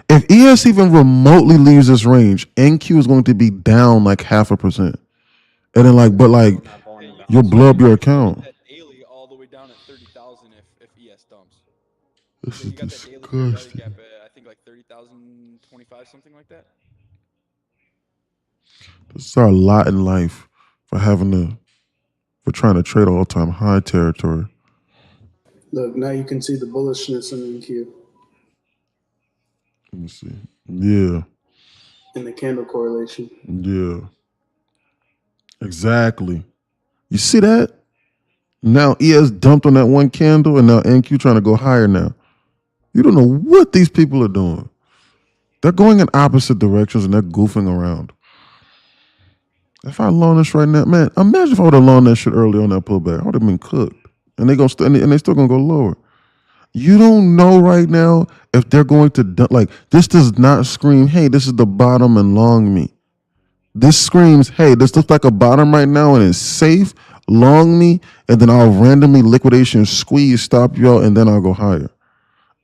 If ES even remotely leaves this range, NQ is going to be down like 0.5%. And then you'll blow up your account. That daily all the way down at 30,000 if ES dumps. This You is got that daily fair value disgusting. gap at, I think like 30,025, something like that. This is our lot in life for trying to trade all-time high territory. Look, now you can see the bullishness in NQ Let me see. Yeah. in the candle correlation. Yeah. Exactly. You see that? Now ES dumped on that one candle and now NQ trying to go higher now. You don't know what these people are doing. They're going in opposite directions and they're goofing around. If I loan this right now, man, imagine if I would have loaned that shit early on that pullback. I would have been cooked. And they still gonna go lower. You don't know right now if they're going to this does not scream, hey, this is the bottom and long me. This screams, hey, this looks like a bottom right now and it's safe, long me, and then I'll randomly liquidation squeeze, stop you out, and then I'll go higher.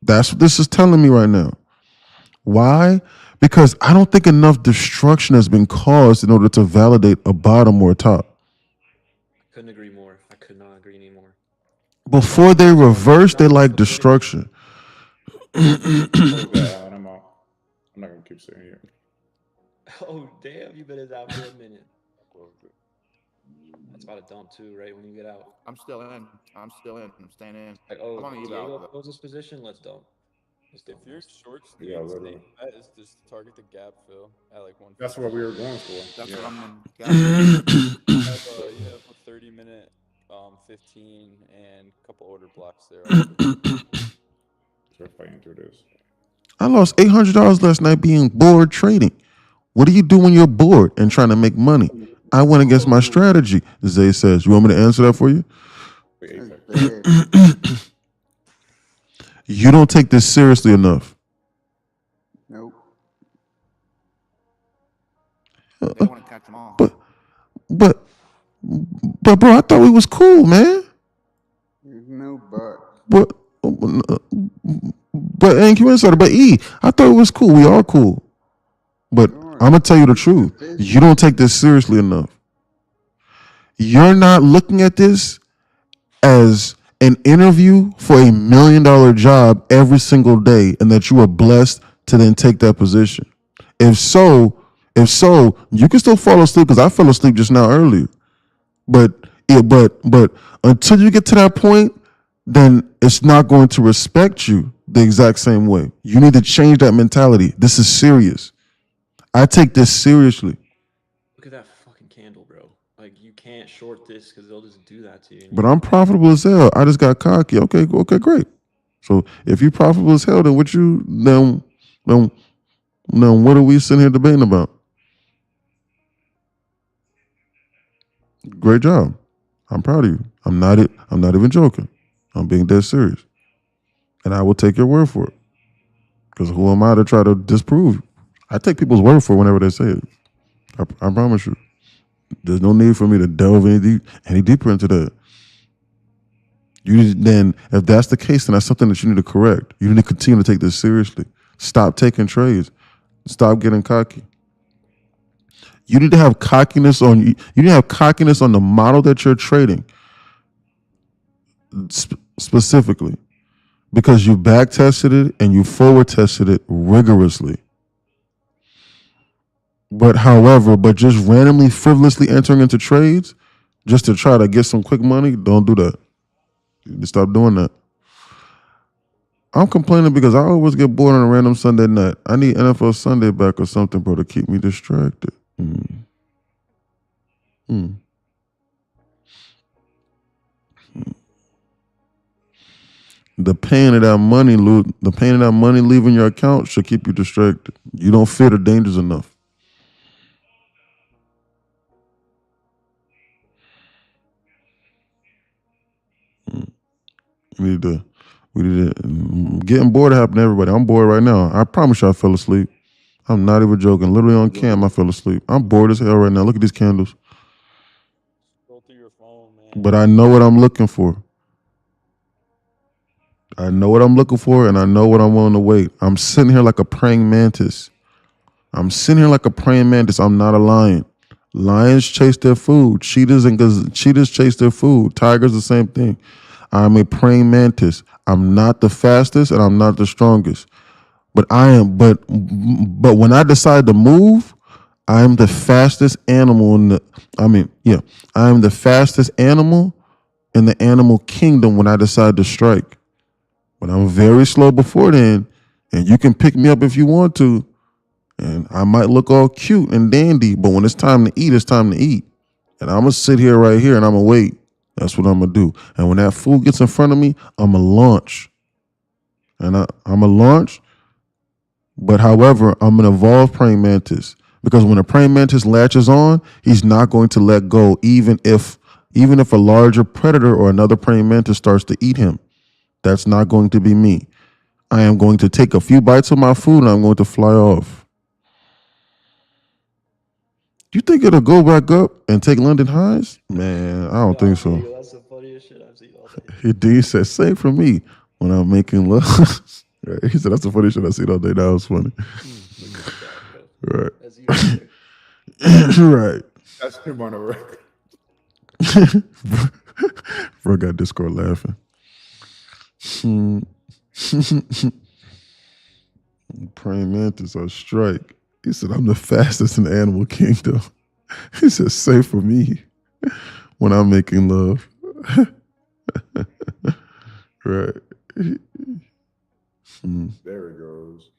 That's what this is telling me right now. Why? Because I don't think enough destruction has been caused in order to validate a bottom or a top. Couldn't agree more. I could not agree anymore. Before they reverse, they like destruction. I'm out. I'm not gonna keep sitting here. Oh damn, you been in that for a minute. That's about to dump too, right? When you get out. I'm still in. I'm staying in. Like, I'm on the Diego eval. closes position, let's dump. Let's If dump. you're short Yeah, stance, literally. that is just target the gap fill at like 1. That's what we were going for. That's Yeah. what I'm in. You have a 30-minute, 15, and a couple order blocks there. We're fighting through this. I lost $800 last night being bored trading. What do you do when you're bored and trying to make money? I went against my strategy, Zay says. You want me to answer that for you? You don't take this seriously enough. Nope. They want to catch them all. But bro, I thought we was cool, man. There's no but. But NQ Insider, but I thought it was cool. We are cool. But I'm gonna tell you the truth. You don't take this seriously enough. You're not looking at this as an interview for $1 million job every single day, and that you are blessed to then take that position. If so, you can still fall asleep because I fell asleep just now earlier. But until you get to that point, then it's not going to respect you the exact same way. You need to change that mentality. This is serious. I take this seriously. Look at that fucking candle, bro. Like, you can't short this because they'll just do that to you. But I'm profitable as hell. I just got cocky. Okay, great. So if you're profitable as hell, then what are we sitting here debating about? Great job. I'm proud of you. I'm not even joking. I'm being dead serious. And I will take your word for it. Because who am I to try to disprove? I take people's word for it whenever they say it. I promise you. There's no need for me to delve any deeper into that. If that's the case, then that's something that you need to correct. You need to continue to take this seriously. Stop taking trades. Stop getting cocky. You need to have cockiness on the model that you're trading. Specifically. Because you back tested it and you forward tested it rigorously. But just randomly, frivolously entering into trades just to try to get some quick money, don't do that. You need to stop doing that. I'm complaining because I always get bored on a random Sunday night. I need NFL Sunday back or something, bro, to keep me distracted. The pain of that money, leaving your account should keep you distracted. You don't fear the dangers enough. We need to. Getting bored happened to everybody. I'm bored right now. I promise you I fell asleep. I'm not even joking. Literally on cam, I fell asleep. I'm bored as hell right now. Look at these candles. Go through your phone, man. But I know what I'm looking for. I know what I'm looking for, and I know what I'm willing to wait. I'm sitting here like a praying mantis. I'm not a lion. Lions chase their food. Cheetahs chase their food. Tigers, the same thing. I'm a praying mantis. I'm not the fastest, and I'm not the strongest. But I am. But when I decide to move, I am the fastest animal I am the fastest animal in the animal kingdom when I decide to strike. But I'm very slow before then, and you can pick me up if you want to, and I might look all cute and dandy, but when it's time to eat, it's time to eat. And I'm going to sit here right here, and I'm going to wait. That's what I'm going to do. And when that food gets in front of me, I'm going to launch. And I'm going to launch, but however, I'm an evolved praying mantis. Because when a praying mantis latches on, he's not going to let go, even if a larger predator or another praying mantis starts to eat him. That's not going to be me. I am going to take a few bites of my food and I'm going to fly off. Do you think it'll go back up and take London highs? Man, I don't think so. That's the funniest shit I've seen all day. He said, same for me when I'm making love. Right. He said, that's the funniest shit I've seen all day. That was funny. Right. Right. That's him on the record. Bro got Discord laughing. Praying mantis on strike. He said, I'm the fastest in the animal kingdom. He said, safe for me when I'm making love. Right. There it goes.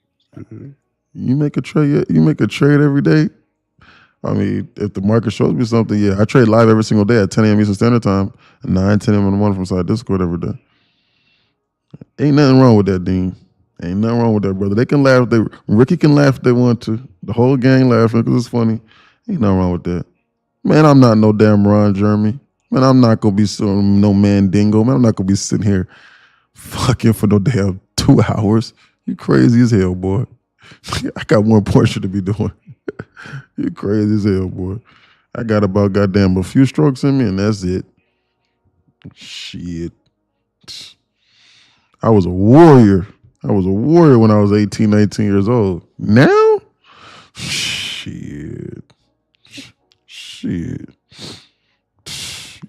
You make a trade every day. I mean, if the market shows me something, yeah. I trade live every single day at 10 a.m. Eastern Standard Time and 9, 10 a.m. in the morning from side Discord every day. Ain't nothing wrong with that, Dean. Ain't nothing wrong with that, brother. They can laugh. Ricky can laugh if they want to. The whole gang laughing because it's funny. Ain't nothing wrong with that. Man, I'm not no damn Ron Jeremy. Man, I'm not going to be no Mandingo. Man, I'm not going to be sitting here fucking for no damn 2 hours. You crazy as hell, boy. I got one portion to be doing. You crazy as hell, boy. I got about goddamn a few strokes in me and that's it. Shit. I was a warrior. When I was 18, 19 years old. Now? Shit.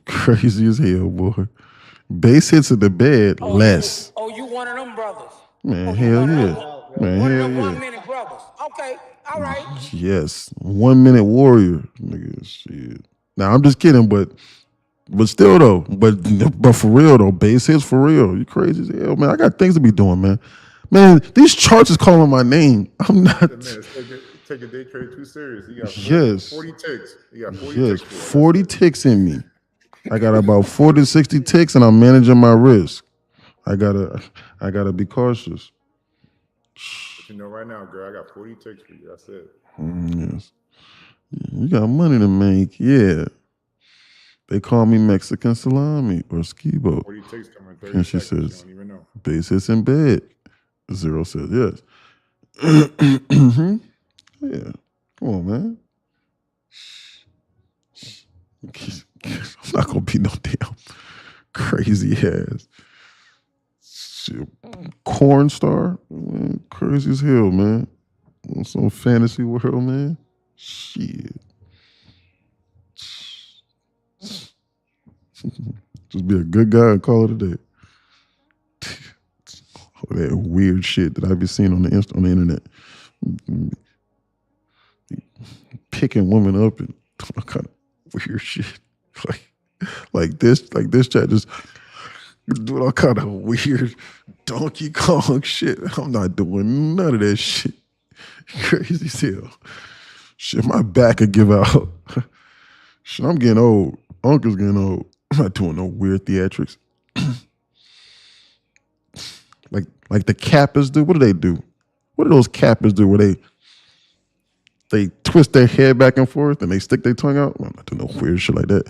Crazy as hell, boy. Base hits in the bed, less. You one of them brothers. Man, hell yeah. Man, hell yeah. 1 minute brothers. Okay, all right. Yes. 1 minute warrior. Nigga, shit. Now, I'm just kidding, but still though. But for real though, base hits for real. You crazy as hell, man. I got things to be doing, man. Man, these charts is calling my name. I'm not. Man, take a day trade too serious. You got 40 ticks. You got 40 ticks. 40 ticks in me. I got about 40 to 60 ticks and I'm managing my risk. I gotta be cautious. But you know right now, girl, I got 40 ticks for you. That's it. Yes. You got money to make. Yeah. They call me Mexican salami or skibo. 40 ticks coming 30 And she seconds. says, You don't even know. base hits in bed. Zero says yes. Yeah. Come on, man. I'm not going to be no damn crazy ass. Shit. Corn star? Man, crazy as hell, man. On some fantasy world, man. Shit. Just be a good guy and call it a day. All that weird shit that I be seeing on the internet. Picking women up and all kind of weird shit. Like this chat just You're doing all kind of weird Donkey Kong shit. I'm not doing none of that shit. Crazy as hell. Shit, my back could give out. Shit, I'm getting old. Uncle's getting old. I'm not doing no weird theatrics. like the Kappas do. What do? What do those Kappas do where they twist their head back and forth and they stick their tongue out? I'm not doing no weird shit like that.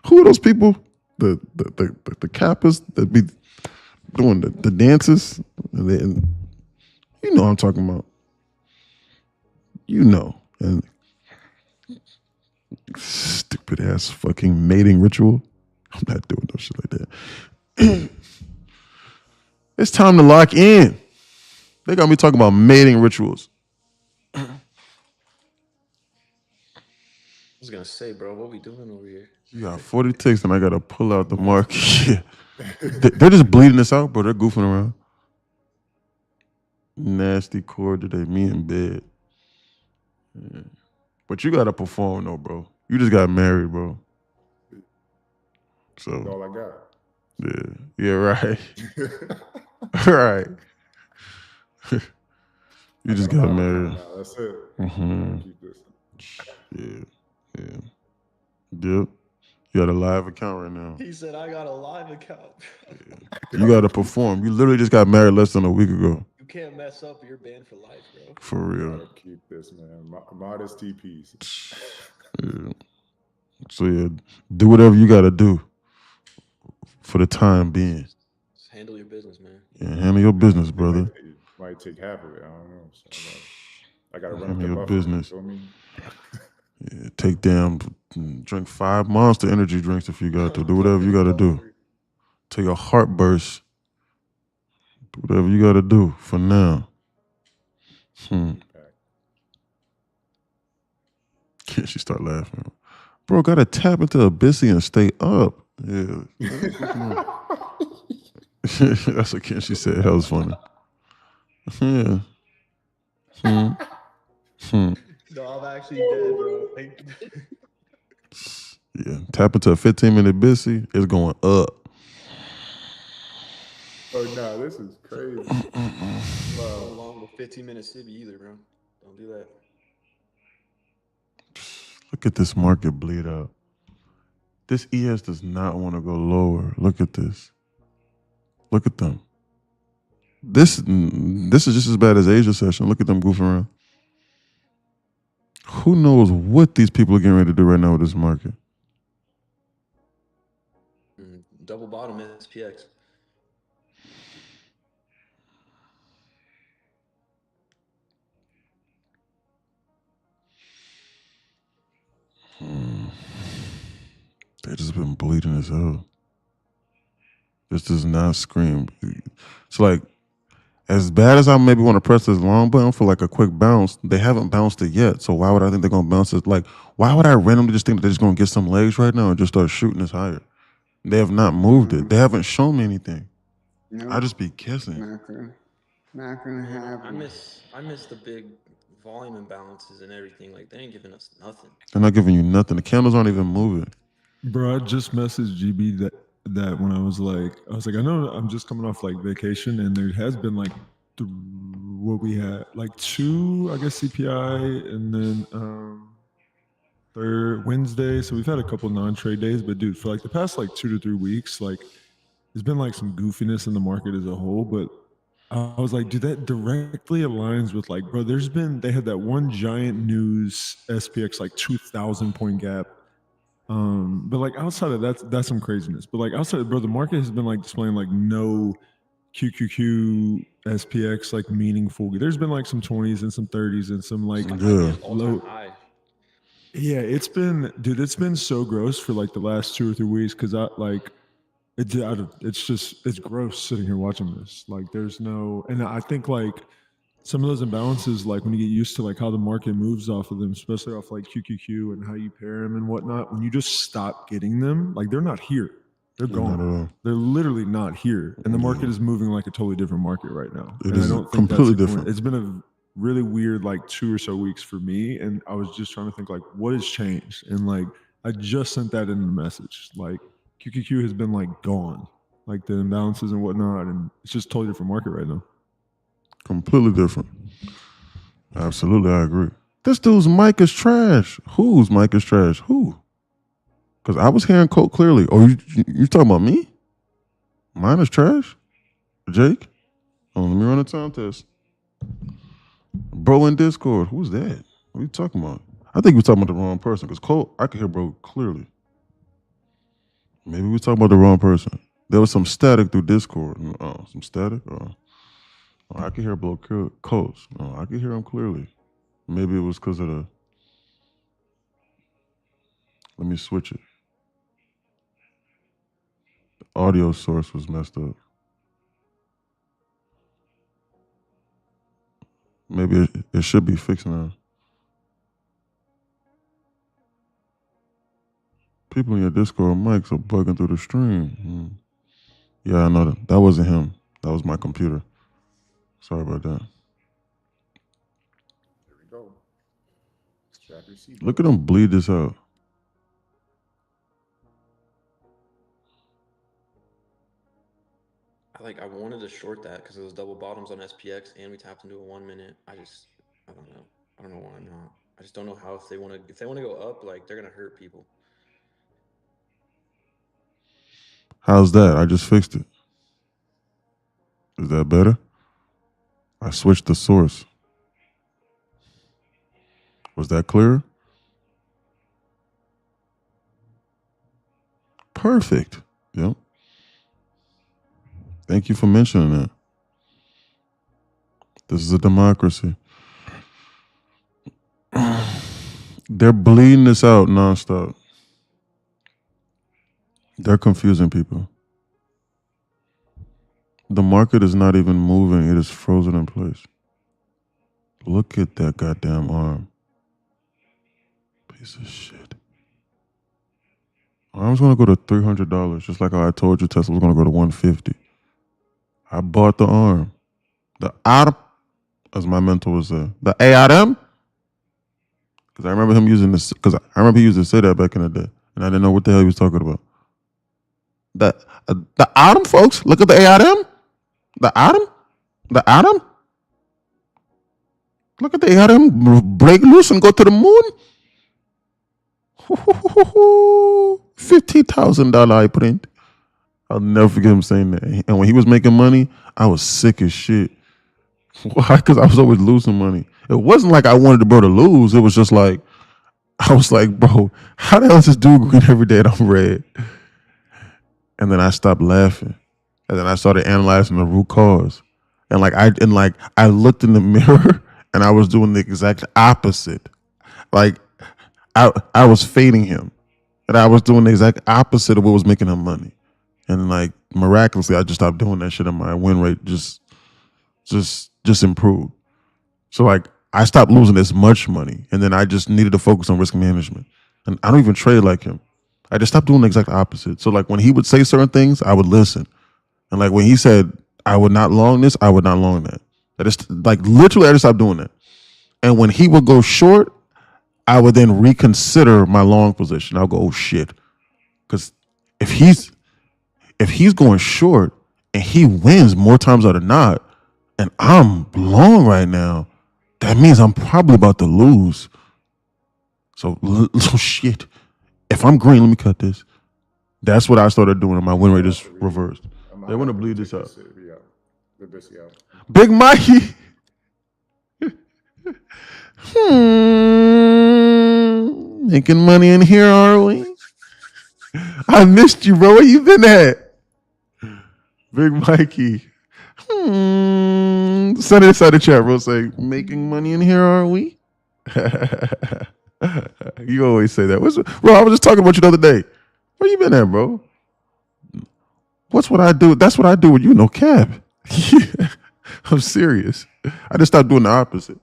Who are those people? The Kappas that be doing the dances? And you know what I'm talking about. You know. And stupid ass fucking mating ritual. I'm not doing no shit like that. It's time to lock in. They got me talking about mating rituals. I was gonna say, bro, what we doing over here? You got 40 ticks and I gotta pull out the mark. Yeah. They're just bleeding this out, bro. They're goofing around. Nasty cord today, me in bed. Yeah. But you gotta perform though, bro. You just got married, bro. That's So all I got. yeah, right. Right. You just got married. No, that's it. Mm-hmm. Keep this. Yeah. Yep. You got a live account right now. He said, I got a live account. You gotta perform. You literally just got married less than a week ago. You can't mess up. You're banned for life, bro. For real. Gotta keep this, man. Modesty piece. Yeah. So yeah, do whatever you gotta do for the time being. Just handle your business, man. Yeah, handle your business, brother. It might take half of it. I don't know. So I gotta run up Handle the your buffer. business. You feel me? Yeah, take drink 5 Monster energy drinks if you got to. Do whatever you gotta do. Till your heart bursts. Do whatever you gotta do for now. Can't she start laughing? Bro, gotta tap into a Bissy and stay up. Yeah. That's what Kenshi said. That was funny. Yeah. No, I'm actually dead, bro. Yeah. Tap into a 15-minute Bissy. It's going up. Oh no, this is crazy. Go along with 15-minute Sibby either, bro. Don't do that. Look at this market bleed out. This ES does not want to go lower. Look at this. Look at them. This is just as bad as Asia session. Look at them goofing around. Who knows what these people are getting ready to do right now with this market? Double bottom SPX. They just been bleeding as hell. This does not scream. It's like, as bad as I maybe want to press this long button for like a quick bounce, they haven't bounced it yet. So why would I think they're going to bounce it? Like, why would I randomly just think that they're just going to get some legs right now and just start shooting this higher? They have not moved it. They haven't shown me anything. No, I just be guessing. not gonna happen. I miss the big volume imbalances and everything. Like, they ain't giving us nothing. They're not giving you nothing. The candles aren't even moving. Bro, I just messaged GB that when I was like, I know I'm just coming off like vacation, and there has been like what we had, like 2, I guess, CPI, and then third Wednesday. So we've had a couple non-trade days, but dude, for like the past like 2 to 3 weeks, like there's been like some goofiness in the market as a whole. But I was like, dude, that directly aligns with like, bro, they had that one giant news SPX like 2,000 point gap. But like outside of that's some craziness. But like outside of, bro, the market has been like displaying like no QQQ SPX like meaningful. There's been like some 20s and some 30s and some like low. Yeah, it's been so gross for like the last 2 or 3 weeks because it's gross sitting here watching this. Like there's no, and I think like some of those imbalances, like when you get used to like how the market moves off of them, especially off like QQQ and how you pair them and whatnot, when you just stop getting them, like they're not here. They're gone. They're literally not here. And the market is moving like a totally different market right now. It is completely different. It's been a really weird like 2 or so weeks for me. And I was just trying to think like, what has changed? And like, I just sent that in the message. Like QQQ has been like gone, like the imbalances and whatnot, and it's just a totally different market right now. Completely different. Absolutely, I agree. This dude's mic is trash. Whose mic is trash? Who? Because I was hearing Colt clearly. Oh, you talking about me? Mine is trash? Jake? Oh, let me run a sound test. Bro in Discord. Who's that? What are you talking about? I think we're talking about the wrong person because Colt, I could hear bro clearly. Maybe we're talking about the wrong person. There was some static through Discord. Oh, some static? Oh, I could hear bro Colt. Oh, I could hear him clearly. Maybe it was because of the... Let me switch it. The audio source was messed up. Maybe it should be fixed now. People in your Discord mics are bugging through the stream. Yeah, I know that. That wasn't him. That was my computer. Sorry about that. Here we go. Strap your seatbelt. Look at him bleed this out. I wanted to short that because it was double bottoms on SPX and we tapped into a 1 minute. I don't know. I don't know why not. I just don't know how if they want to go up, like they're gonna hurt people. How's that? I just fixed it. Is that better? I switched the source. Was that clear? Perfect. Yep. Thank you for mentioning that. This is a democracy. They're bleeding this out nonstop. They're confusing people. The market is not even moving. It is frozen in place. Look at that goddamn arm. Piece of shit. Arm's going to go to $300, just like how I told you Tesla was going to go to $150. I bought the arm. The arm, as my mentor was saying. The ARM. Because I remember him using this, because I remember he used to say that back in the day. And I didn't know what the hell he was talking about. The atom, folks. Look at the ARM. The atom. The atom. Look at the ARM break loose and go to the moon. $50,000 I print. I'll never forget him saying that. And when he was making money, I was sick as shit. Why? Because I was always losing money. It wasn't like I wanted the bro to lose. It was just like, I was like, bro, how the hell is this dude green every day and I'm red? And then I stopped laughing. And then I started analyzing the root cause. And I looked in the mirror and I was doing the exact opposite. Like I was fading him. And I was doing the exact opposite of what was making him money. And like miraculously, I just stopped doing that shit and my win rate just improved. So like I stopped losing as much money and then I just needed to focus on risk management. And I don't even trade like him. I just stopped doing the exact opposite. So like when he would say certain things, I would listen. And like when he said I would not long this, I would not long that. That is like literally I just stopped doing that. And when he would go short, I would then reconsider my long position. I'll go, oh shit. Because if he's going short and he wins more times out of not, and I'm long right now, that means I'm probably about to lose. So shit. If I'm green, let me cut this. That's what I started doing, and my win rate is reversed. They want to bleed this out. Big Mikey. Making money in here, are we? I missed you, bro. Where you been at? Big Mikey. Send it inside the chat, bro. Say, making money in here, are we? You always say that. Bro, I was just talking about you the other day. Where you been at, bro? What's what I do? That's what I do with you, no cap. I'm serious. I just stopped doing the opposite.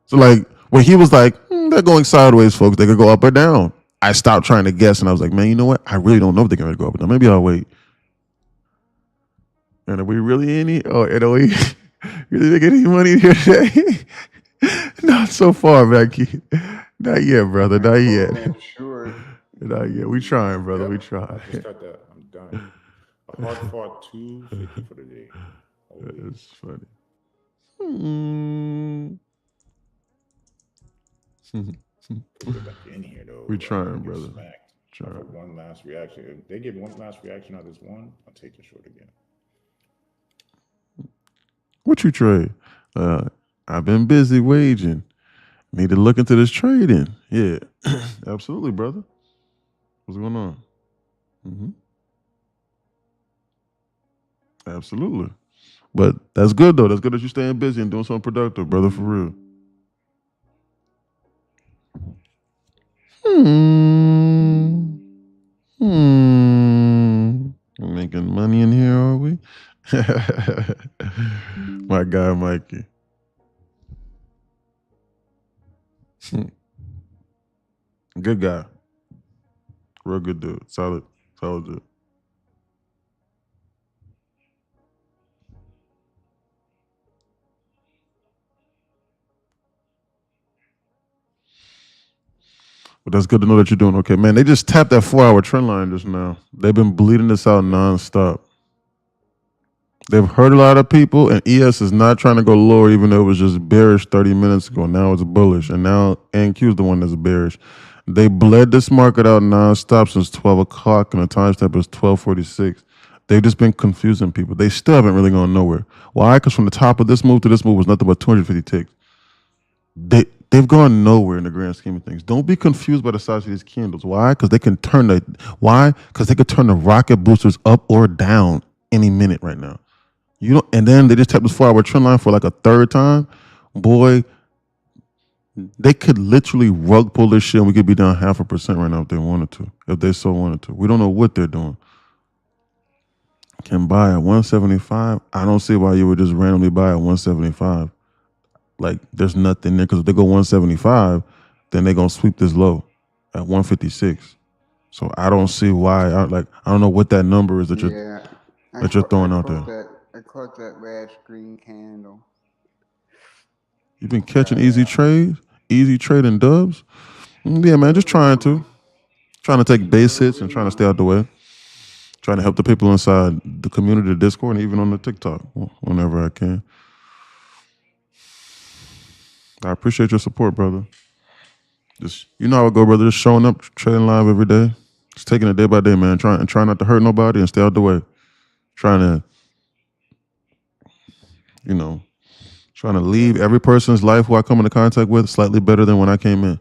So like when he was like, they're going sideways, folks. They could go up or down. I stopped trying to guess and I was like, man, you know what? I really don't know if they're going to go up or down. Maybe I'll wait. And are we really in it? Oh, and are we really getting any money here today? Not so far, Becky. Not yet, brother. Not yet. Damn sure Yeah, we trying, brother. We Yep, try. I just got that. I'm done. A hard fought 250 for the day. Holy. It's funny. Hmm. Put it back in here though. We I'm trying, gonna get brother. smacked. Trying. For one last reaction. If they give one last reaction out of this one, I'll take the short again. What you trade? I've been busy waging. Need to look into this trading. Yeah, absolutely, brother. What's going on? Absolutely. But that's good though. That's good that you're staying busy and doing something productive, brother, for real. We're making money in here, are we? My guy, Mikey. Good guy. Real good dude. Solid dude. But that's good to know that you're doing okay. Man, they just tapped that 4-hour trend line just now. They've been bleeding this out nonstop. They've hurt a lot of people, and ES is not trying to go lower, even though it was just bearish 30 minutes ago. Now it's bullish, and now NQ is the one that's bearish. They bled this market out nonstop since 12 o'clock, and the time step is 12:46. They've just been confusing people. They still haven't really gone nowhere. Why? Because from the top of this move to this move was nothing but 250 ticks. They've gone nowhere in the grand scheme of things. Don't be confused by the size of these candles. Why? Because they can turn the rocket boosters up or down any minute right now. And then they just tapped this 4-hour trend line for like a third time. Boy, they could literally rug pull this shit and we could be down 0.5% right now if they wanted to. If they so wanted to. We don't know what they're doing. Can buy at 175. I don't see why you would just randomly buy at 175. Like, there's nothing there, because if they go 175, then they're going to sweep this low at 156. So I don't see why. I don't know what that number is that you're throwing out there. I caught that last green candle. You've been catching easy trading dubs? Yeah, man, just trying to take base hits and trying to stay out the way. Trying to help the people inside the community, the Discord, and even on the TikTok whenever I can. I appreciate your support, brother. Just, you know how it go, brother. Just showing up, trading live every day. Just taking it day by day, man. Trying not to hurt nobody and stay out the way. Trying to leave every person's life who I come into contact with slightly better than when I came in,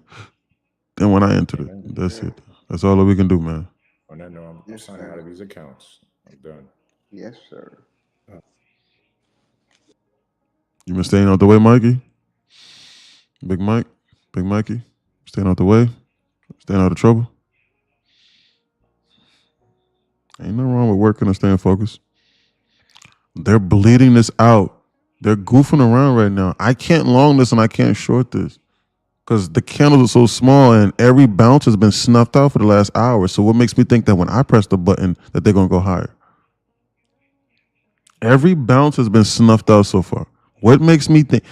than when I entered it. That's it. That's all that we can do, man. On that note, I'm signing out of these accounts. I'm done. Yes, sir. You been staying out the way, Mikey? Big Mikey, staying out the way, staying out of trouble. Ain't nothing wrong with working and staying focused. They're bleeding this out. They're goofing around right now. I can't long this and I can't short this because the candles are so small and every bounce has been snuffed out for the last hour. So what makes me think that when I press the button that they're going to go higher? Every bounce has been snuffed out so far. What makes me think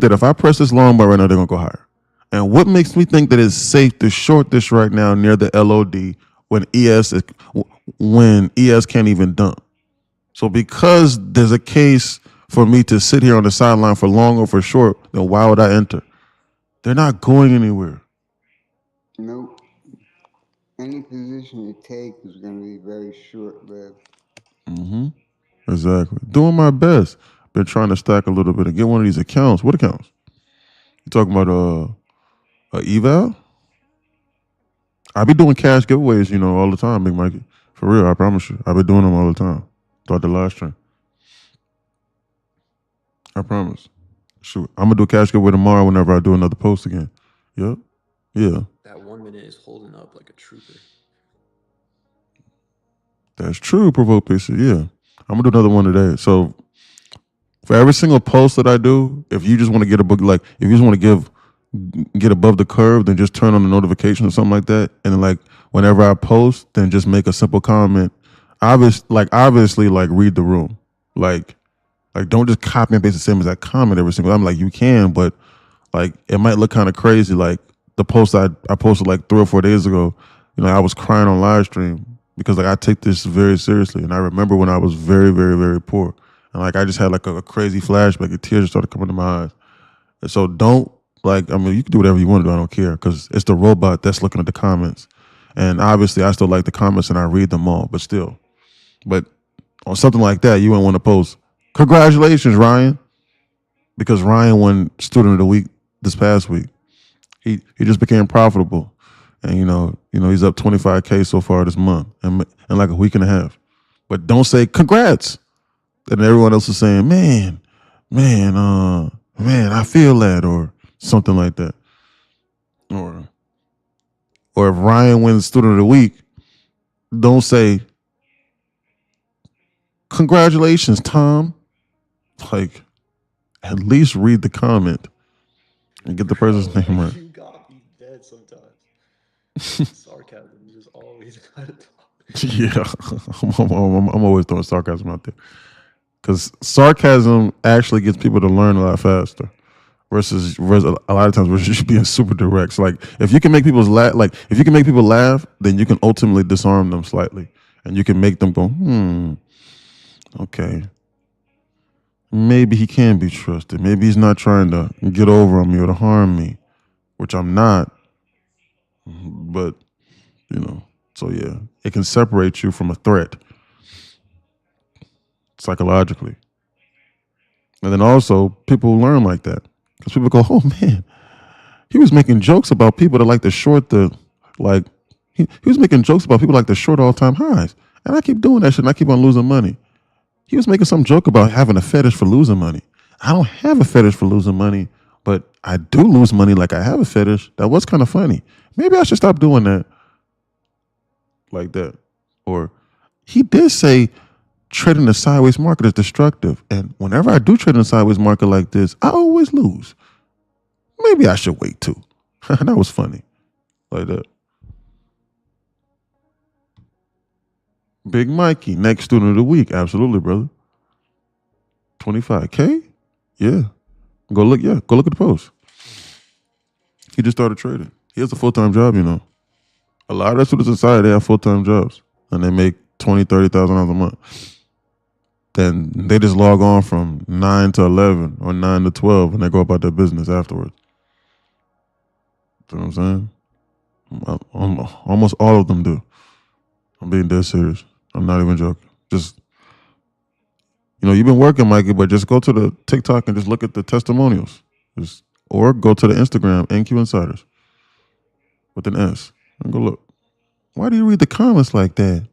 that if I press this long bar right now, they're going to go higher? And what makes me think that it's safe to short this right now near the LOD when ES can't even dump? So because there's a case for me to sit here on the sideline for long or for short, then why would I enter? They're not going anywhere. Nope. Any position you take is going to be very short-lived. Exactly. Doing my best. Been trying to stack a little bit and get one of these accounts. What accounts? You talking about eval? I be doing cash giveaways, all the time, Big Mikey. For real, I promise you. I be doing them all the time. Throughout the live stream. I promise. Shoot, I'm gonna do a cash giveaway tomorrow whenever I do another post again. Yep. Yeah. That 1 minute is holding up like a trooper. That's true, Provoke Pixie. Yeah. I'm gonna do another one today. So for every single post that I do, if you just want to get a book, like if you just want to get above the curve, then just turn on the notification or something like that. And then whenever I post, then just make a simple comment. Obviously, read the room. Like don't just copy and paste the same exact comment every single time. You can, but it might look kind of crazy. The the post I posted like 3 or 4 days ago, you know, I was crying on live stream because like I take this very seriously. And I remember when I was very, very, very poor. And like I just had like a crazy flashback. The tears started coming to my eyes. And so don't like, I mean, you can do whatever you want to do. I don't care because it's the robot that's looking at the comments. And obviously I still like the comments and I read them all, but still. But on something like that, you wouldn't want to post, "Congratulations, Ryan." Because Ryan won Student of the Week this past week. He just became profitable. And you know, he's up 25K so far this month in like a week and a half. But don't say congrats. And everyone else is saying, man, I feel that, or something like that. Or if Ryan wins Student of the Week, don't say, congratulations, Tom. Like, at least read the comment and get the person's name right. You got me dead sometimes. Sarcasm is just always out of top. Yeah, I'm always throwing sarcasm out there. Because sarcasm actually gets people to learn a lot faster. Versus a lot of times we're just being super direct. So like if you can make people laugh, then you can ultimately disarm them slightly. And you can make them go, okay. Maybe he can be trusted. Maybe he's not trying to get over on me or to harm me, which I'm not. But, you know, so yeah, it can separate you from a threat psychologically. And then also people learn like that because people go, oh man, he was making jokes about people that like to short he was making jokes about people like to short all-time highs. And I keep doing that shit and I keep on losing money. He was making some joke about having a fetish for losing money. I don't have a fetish for losing money, but I do lose money like I have a fetish. That was kind of funny. Maybe I should stop doing that like that. Or he did say trading the sideways market is destructive. And whenever I do trade in a sideways market like this, I always lose. Maybe I should wait too. That was funny. Like that. Big Mikey, next Student of the Week. Absolutely, brother. 25K? Yeah. Go look at the post. He just started trading. He has a full-time job, you know. A lot of the students inside, they have full-time jobs. And they make $20,000, $30,000 a month. Then they just log on from 9 to 11 or 9 to 12 and they go about their business afterwards. You know what I'm saying? Almost all of them do. I'm being dead serious. I'm not even joking. Just, you know, you've been working, Mikey, but just go to the TikTok and just look at the testimonials. Or go to the Instagram, NQ Insiders, with an S, and go look. Why do you read the comments like that?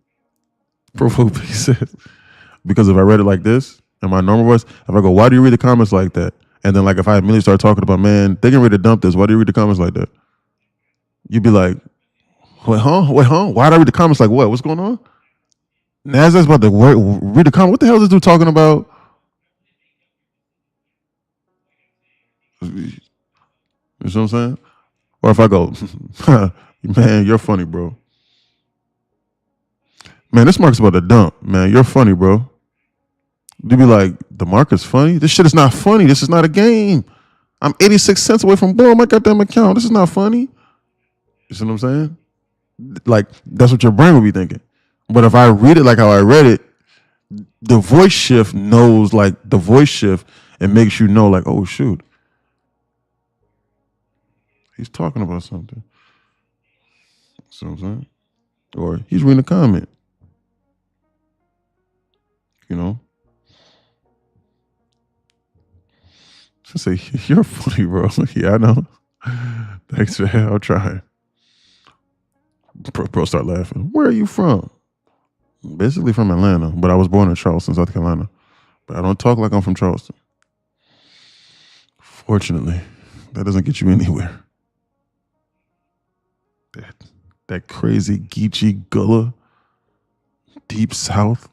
Provoke says. Because if I read it like this, in my normal voice, if I go, why do you read the comments like that? And then like if I immediately start talking about, man, they can ready to dump this. Why do you read the comments like that? You'd be like, wait, huh? Why do I read the comments like what? What's going on? Nasdaq's about to read the comment. What the hell is this dude talking about? You know what I'm saying? Or if I go, man, you're funny, bro. Man, this market's about to dump. Man, you're funny, bro. You'd be like, the market's funny? This shit is not funny. This is not a game. I'm 86 cents away from blowing my goddamn account. This is not funny. You see what I'm saying? Like, that's what your brain would be thinking. But if I read it like how I read it, the voice shift knows, like, the voice shift, it makes you know, like, oh, shoot. He's talking about something. See what I'm saying? Or he's reading a comment. You know? Just say, you're funny, bro. Yeah, I know. Thanks, man. I'll try. Bro start laughing. Where are you from? Basically from Atlanta, but I was born in Charleston, South Carolina. But I don't talk like I'm from Charleston. Fortunately, that doesn't get you anywhere. That crazy Geechee Gullah, deep South,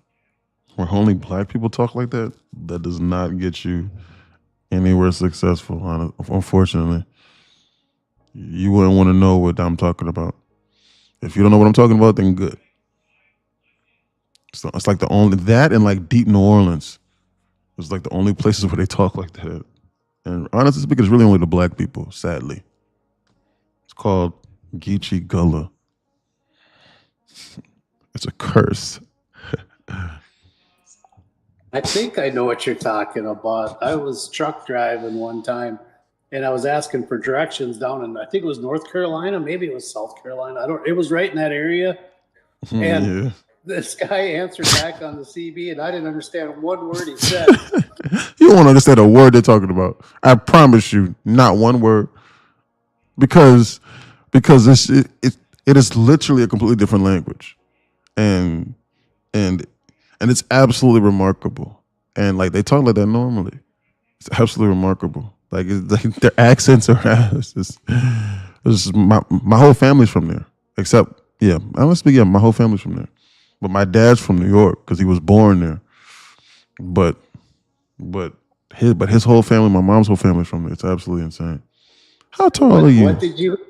where only black people talk like that, that does not get you anywhere successful, unfortunately. You wouldn't want to know what I'm talking about. If you don't know what I'm talking about, then good. So it's like the only, that and like deep New Orleans. It's like the only places where they talk like that. And honestly speaking, it's really only the black people, sadly. It's called Geechee Gullah. It's a curse. I think I know what you're talking about. I was truck driving one time, and I was asking for directions down in, I think it was North Carolina, maybe it was South Carolina. It was right in that area. And Yeah. this guy answered back on the CB, and I didn't understand one word he said. You won't understand a word they're talking about. I promise you, not one word. Because it is literally a completely different language. And it's absolutely remarkable. And like they talk like that normally. It's absolutely remarkable. Like, their accents are my whole family's from there. Except, my whole family's from there. But my dad's from New York because he was born there. But his whole family, my mom's whole family's from there. It's absolutely insane. How tall are you?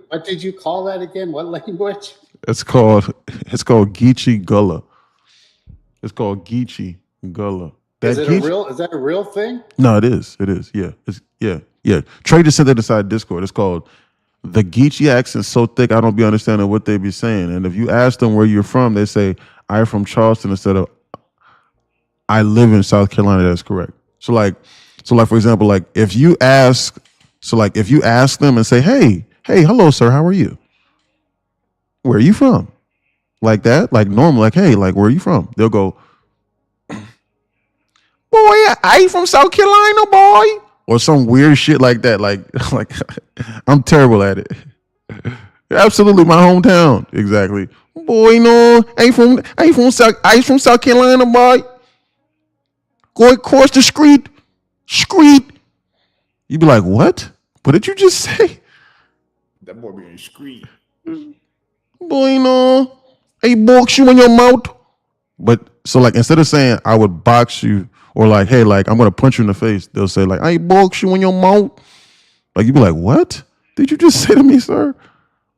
What did you call that again? What language? It's called Geechee Gullah. It's called Geechee Gullah. Is that a real thing? No, it is. It is. Yeah. Yeah. Trey just sent that inside Discord. It's called the Geechee accent so thick I don't be understanding what they be saying. And if you ask them where you're from, they say I'm from Charleston instead of I live in South Carolina. That's correct. So like for example, like if you ask them and say, hey, hello, sir, how are you? Where are you from? Like that, like normal, like, hey, like, where are you from? They'll go, boy, I from South Carolina, boy. Or some weird shit like that. Like I'm terrible at it. Absolutely my hometown. Exactly. Boy, no, I ain't from South Carolina, boy. Go across the street. You be like, what? What did you just say? That boy being screed. Boy, no. I box you in your mouth. But so like instead of saying I would box you or like, hey, like I'm gonna punch you in the face, they'll say like I box you in your mouth. Like you be like, what did you just say to me, sir?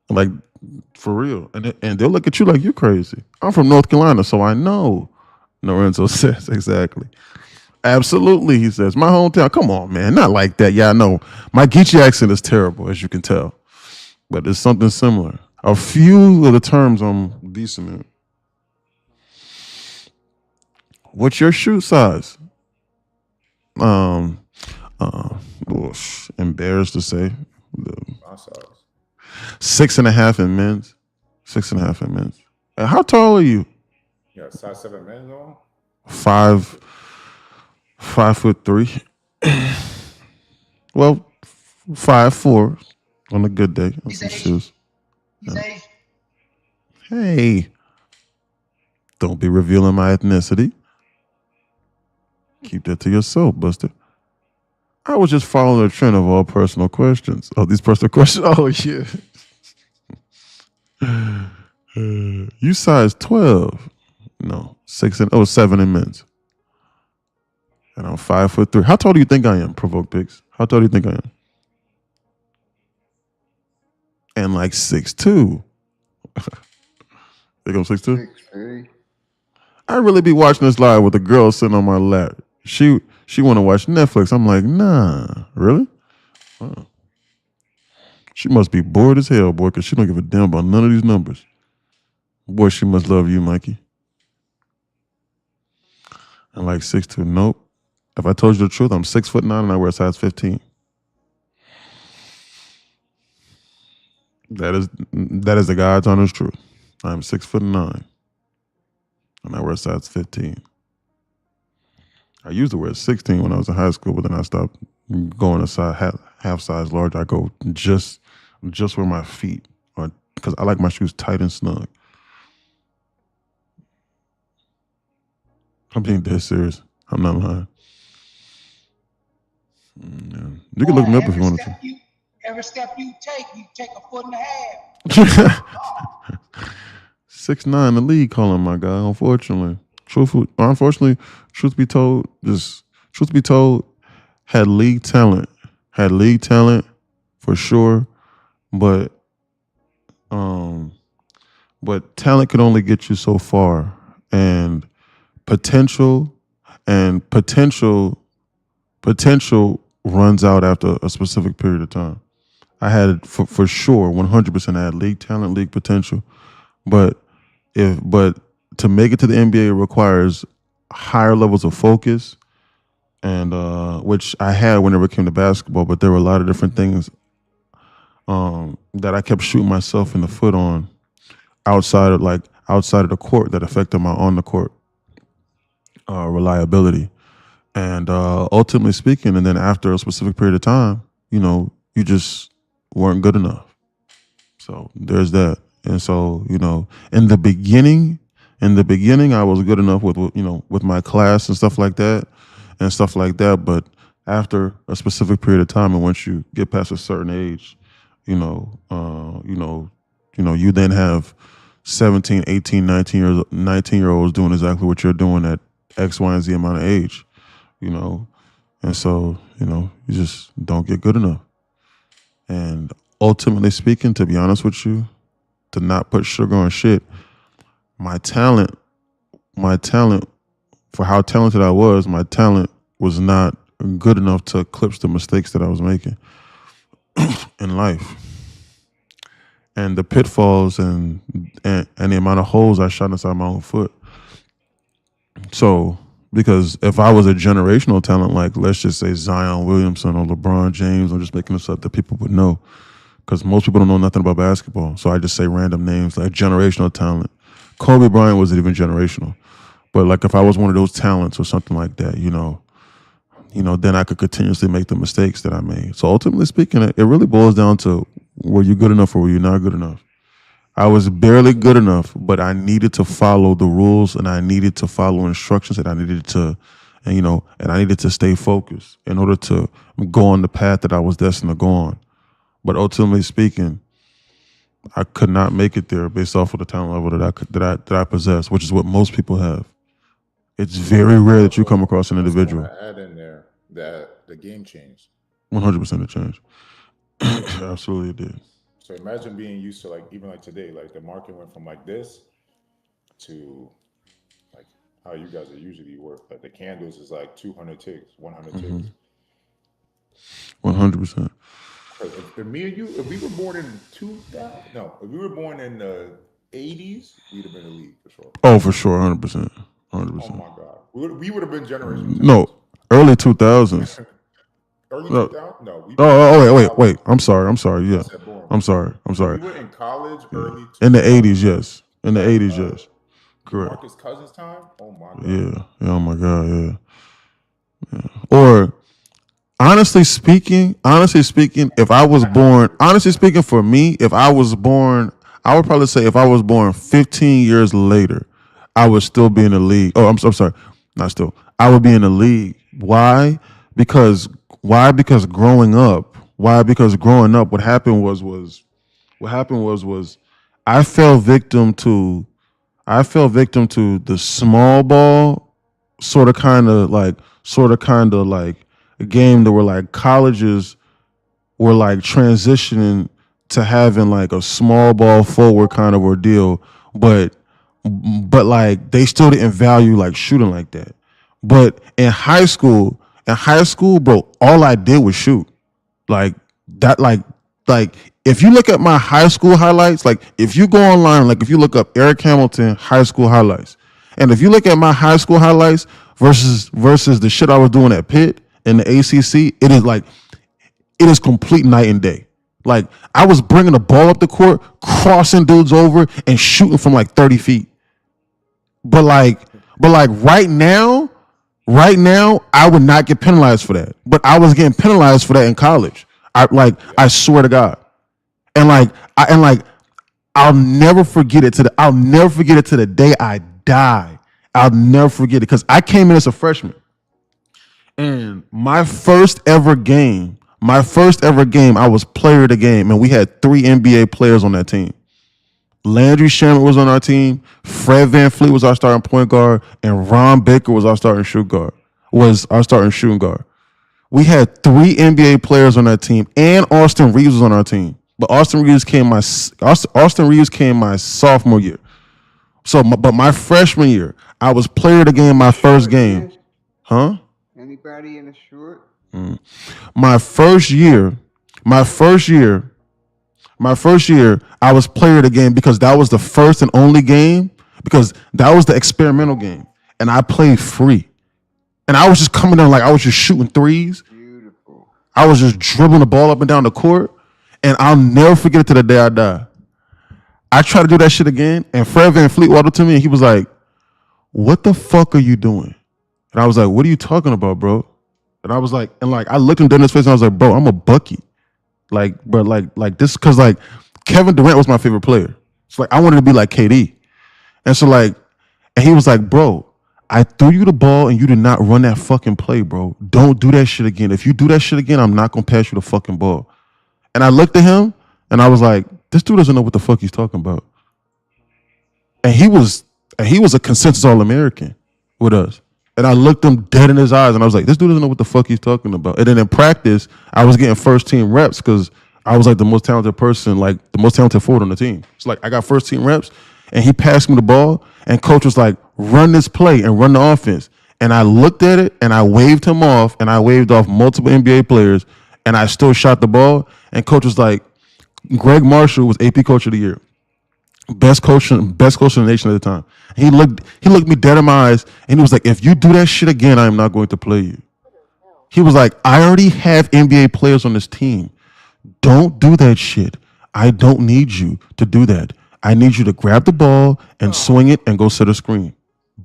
Like for real. And they'll look at you like you're crazy. I'm from North Carolina, so I know. Lorenzo says exactly. Absolutely, he says. My hometown. Come on, man. Not like that. Yeah, I know. My Geechee accent is terrible, as you can tell. But it's something similar. A few of the terms I'm decent in. What's your shoe size? Embarrassed to say. My size. 6.5 in men's. 6.5 in men's. And how tall are you? Yeah, size 7 men on. 5'3". Well, 5'4" on a good day. On some shoes. Yeah. Hey, don't be revealing my ethnicity. Keep that to yourself, Buster. I was just following the trend of all personal questions. Oh, these personal questions. Oh, yeah. You size 12. No, 7 in men's. And I'm 5'3". How tall do you think I am, Provoke Pigs? How tall do you think I am? And like 6'2". Think I'm 6'2"? 6'3". I really be watching this live with a girl sitting on my lap. She want to watch Netflix. I'm like, nah, really? Oh. She must be bored as hell, boy, because she don't give a damn about none of these numbers. Boy, she must love you, Mikey. And like 6'2". Nope. If I told you the truth, I'm 6'9" and I wear a size 15. That is the God's honest truth. I'm 6'9", and I wear a size 15. I used to wear 16 when I was in high school, but then I stopped going a size half size larger. I go just where my feet are, because I like my shoes tight and snug. I'm being dead serious. I'm not lying. Yeah. You can look me up if you want to. Every step you take a foot and a half. 6'9", the league calling my guy. Unfortunately, truth be told, had league talent for sure, but talent can only get you so far, and potential runs out after a specific period of time. I had for sure 100%. I had league talent, league potential, but to make it to the NBA, it requires higher levels of focus, and which I had whenever it came to basketball. But there were a lot of different things that I kept shooting myself in the foot on outside of the court that affected my on the court reliability. And ultimately speaking, and then after a specific period of time, you just weren't good enough. So there's that. And so, in the beginning, I was good enough with my class and stuff like that. But after a specific period of time, and once you get past a certain age, you then have 17, 18, 19-year-olds doing exactly what you're doing at X, Y, and Z amount of age, and so, you just don't get good enough. And ultimately speaking, to be honest with you, to not put sugar on shit, my talent for how talented I was, my talent was not good enough to eclipse the mistakes that I was making in life. And the pitfalls and the amount of holes I shot inside my own foot. So, because if I was a generational talent, like let's just say Zion Williamson or LeBron James, I'm just making this up that people would know, because most people don't know nothing about basketball. So I just say random names like generational talent. Kobe Bryant wasn't even generational. But like if I was one of those talents or something like that, then I could continuously make the mistakes that I made. So ultimately speaking, it really boils down to, were you good enough or were you not good enough? I was barely good enough, but I needed to follow the rules and I needed to follow instructions, and I needed to stay focused in order to go on the path that I was destined to go on. But ultimately speaking, I could not make it there based off of the talent level that I possess, which is what most people have. It's very rare that you come across an individual. I add in there that the game changed. 100% it changed. Absolutely it did. So imagine being used to even today, the market went from this to how you guys are usually work. Like the candles is 200 ticks, 100 ticks. 100%. If me and you, if we were born in 2000, if we were born in the 80s, we'd have been in the league for sure. Oh, for sure, 100%. 100%. Oh my God, we would have been generational. No, early 2000s. Early No. 2000s? No. Wait. I'm sorry. Yeah. I'm sorry. We were in college early. In the 80s, yes. In the 80s, yes. Correct. Marcus Cousins time? Oh my God. Yeah. Oh my God. Yeah. Or honestly speaking, if I was born, for me, if I was born, I would probably say if I was born 15 years later, I would still be in the league. Oh, I'm sorry. Not still. I would be in the league. Why? Because growing up, what happened was I fell victim to the small ball sort of kind of a game that were colleges were transitioning to having a small ball forward kind of ordeal, but they still didn't value shooting like that. But in high school, bro, all I did was shoot. If you look at my high school highlights, if you go online, if you look up Eric Hamilton high school highlights, and if you look at my high school highlights versus the shit I was doing at Pitt in the ACC, it is complete night and day. I was bringing the ball up the court, crossing dudes over, and shooting from 30 feet. But right now, I would not get penalized for that. But I was getting penalized for that in college. I swear to God. And I'll never forget it to the day I die. I'll never forget it, because I came in as a freshman. And my first ever game, I was player of the game, and we had 3 NBA players on that team. Landry Shamet was on our team, Fred VanVleet was our starting point guard, and Ron Baker was our starting shooting guard. We had 3 NBA players on that team, and Austin Reeves was on our team. But Austin Reeves came my sophomore year. But my freshman year, I was player of the game my first game. Huh? Anybody in the short? My first year, my first year, I was player of the game because that was the first and only game, because that was the experimental game. And I played free. And I was just coming in like I was just shooting threes. Beautiful. I was just dribbling the ball up and down the court. And I'll never forget it to the day I die. I tried to do that shit again, and Fred VanVleet walked up to me and he was like, "What the fuck are you doing?" And I was like, "What are you talking about, bro?" And I was like, I looked him dead in his face and I was like, "Bro, I'm a bucket." Like, bro, like this, cause like Kevin Durant was my favorite player. It's like I wanted to be like KD. And so like, and he was like, "Bro, I threw you the ball and you did not run that fucking play, bro. Don't do that shit again. If you do that shit again, I'm not gonna pass you the fucking ball." And I looked at him and I was like, this dude doesn't know what the fuck he's talking about. And he was a consensus All-American with us. And I looked him dead in his eyes and I was like, this dude doesn't know what the fuck he's talking about. And then in practice, I was getting first team reps because I was like the most talented person, like the most talented forward on the team. It's like I got first team reps and he passed me the ball and coach was like, run this play and run the offense. And I looked at it and I waved him off and I waved off multiple NBA players and I still shot the ball. And coach was like, Greg Marshall was AP Coach of the Year. Best coach in the nation at the time. He looked me dead in my eyes and he was like, if you do that shit again, I am not going to play you. He was like, I already have NBA players on this team. Don't do that shit. I don't need you to do that. I need you to grab the ball and swing it and go set a screen.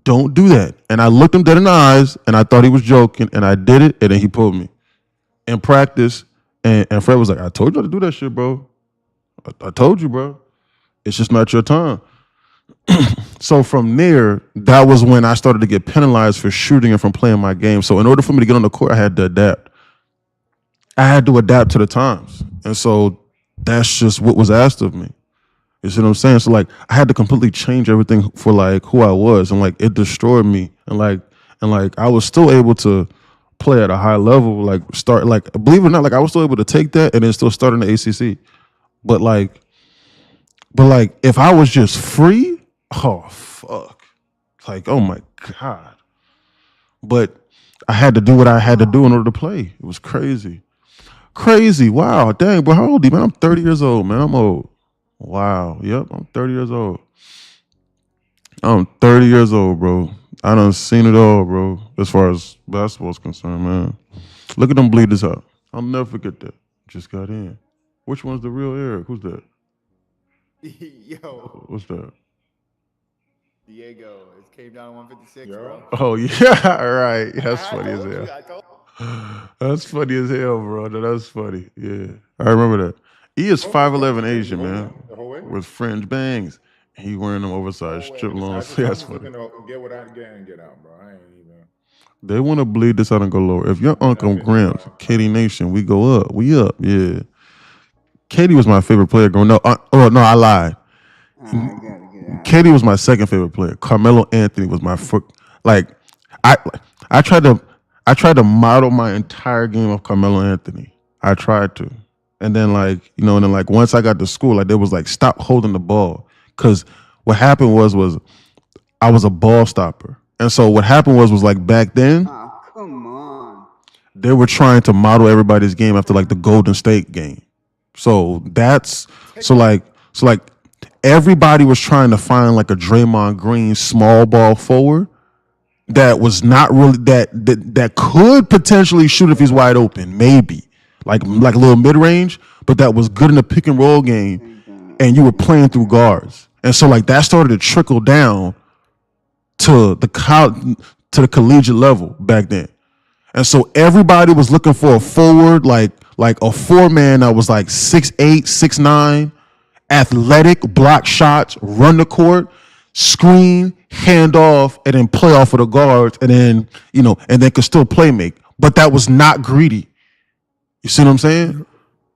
Don't do that. And I looked him dead in the eyes and I thought he was joking and I did it and then he pulled me in practice. And Fred was like, I told you to do that shit, bro. I told you, bro. It's just not your time. So from there, that was when I started to get penalized for shooting and from playing my game. So in order for me to get on the court, I had to adapt. I had to adapt to the times. And so that's just what was asked of me. You see what I'm saying? So like I had to completely change everything for like who I was. And like it destroyed me. And like I was still able to play at a high level, like start, like believe it or not, like I was still able to take that and then still start in the ACC. But like if I was just free, oh fuck, like oh my god. But I had to do what I had to do in order to play. It was crazy. Wow, dang, bro, how old are you, man? I'm 30 years old, man. I'm old. Wow, yep, I'm 30 years old. I'm 30 years old, bro. I done seen it all, bro, as far as basketball's concerned, man. Look at them bleeders out. I'll never forget that. Just got in. Which one's the real Eric? Who's that? Yo. What's that? Diego. It came down to 156, bro. Oh, yeah, right. That's funny as hell. That's funny as hell, bro. That's funny. Yeah, I remember that. He is 5'11" Asian, man, with fringe bangs. He wearing them oversized strip longs. That's funny. Get what I get and get out, bro. I ain't even. They want to bleed this out and go lower. If your Uncle Gramps, Katie Nation, we go up. We up, yeah. Katie was my favorite player growing up. Oh, no, I lied. Katie was my second favorite player. Carmelo Anthony was my first. Like, I tried to model my entire game of Carmelo Anthony. I tried to. And then once I got to school, like they was like, stop holding the ball. Cause what happened was I was a ball stopper. And so what happened was like back then, Come on. they were trying to model everybody's game after like the Golden State game. So everybody was trying to find like a Draymond Green small ball forward that was not really that could potentially shoot if he's wide open, maybe like a little mid range, but that was good in the pick and roll game, and you were playing through guards, and so like that started to trickle down to the collegiate level back then, and so everybody was looking for a forward like a 4-man that was like 6'8", 6'9", athletic, block shots, run the court, screen, hand off, and then play off of the guards, and then and then could still play make. But that was not greedy. You see what I'm saying?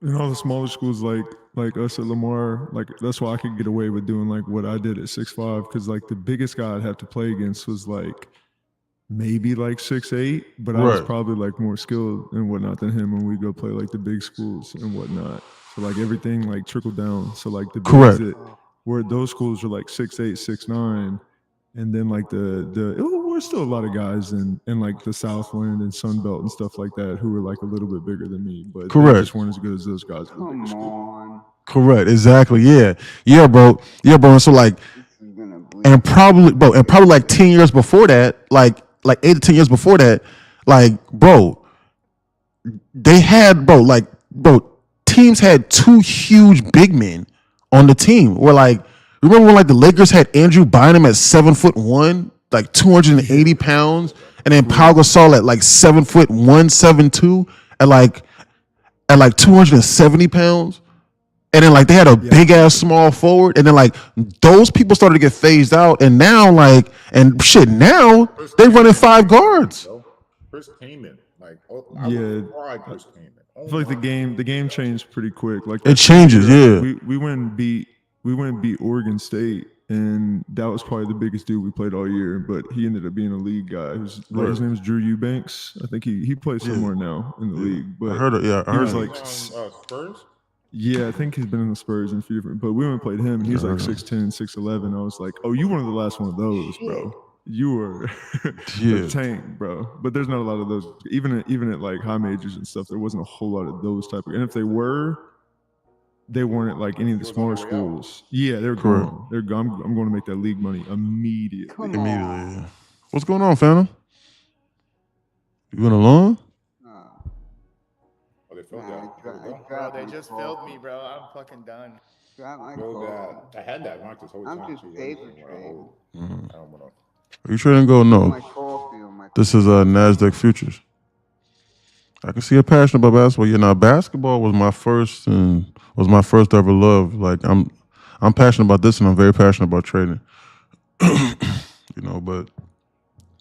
And all the smaller schools like us at Lamar, like that's why I could get away with doing like what I did at 6'5", because like the biggest guy I'd have to play against was like maybe like 6'8", but I was probably like more skilled and whatnot than him when we go play like the big schools and whatnot. So like everything like trickled down. So like the bigs where those schools are like 6'8", 6'9", and then like the were still a lot of guys in like the Southland and Sun Belt and stuff like that who were like a little bit bigger than me, but Correct. they just weren't as good as those guys. at the bigger Come school. on. Correct. Exactly. Yeah, bro. And so like, This is gonna bleed. and probably like 10 years before that, like 8 to 10 years before that, like, bro, they had, teams had 2 huge big men on the team. Where like, remember when like the Lakers had Andrew Bynum at 7'1", like 280 pounds, and then Pau Gasol at like 7'1", 7'2", at like 270 pounds. And then like they had a big ass small forward, and then like those people started to get phased out, and now like now they running 5 guards. Chris came in like Yeah. Chris came in. I feel like the game changed pretty quick. Like It that changes, year, yeah. We went and beat Oregon State, and that was probably the biggest dude we played all year. But he ended up being a league guy. His name is Drew Eubanks. I think he plays somewhere now in the league. But I heard it. Yeah, I he heard was it. like, Spurs. yeah, I think he's been in the Spurs in a few different. But we went and played him, and he was like 6'10", 6'11". I was like, oh, you one of the last one of those, bro. You were Yeah. a tank, bro. But there's not a lot of those. Even at like high majors and stuff, there wasn't a whole lot of those type of. And if they were, they weren't at like any of the smaller schools. Yeah, they're Correct. gone. They're gone. I'm going to make that league money immediately. Come Immediately. on. Yeah. What's going on, Phantom? You went along? Oh, they filled Nah, that. Bro, they just filled me, bro. I'm fucking done. Got my Filled call. that. I had that mark this whole I'm time. just too. I paper didn't wanna trading. hold. Mhm. I don't wanna. Are you trading gold? No. My coffee on my This is NASDAQ futures. I can see you're passionate about basketball. You know, basketball was my first ever love. Like I'm passionate about this, and I'm very passionate about trading. You know, but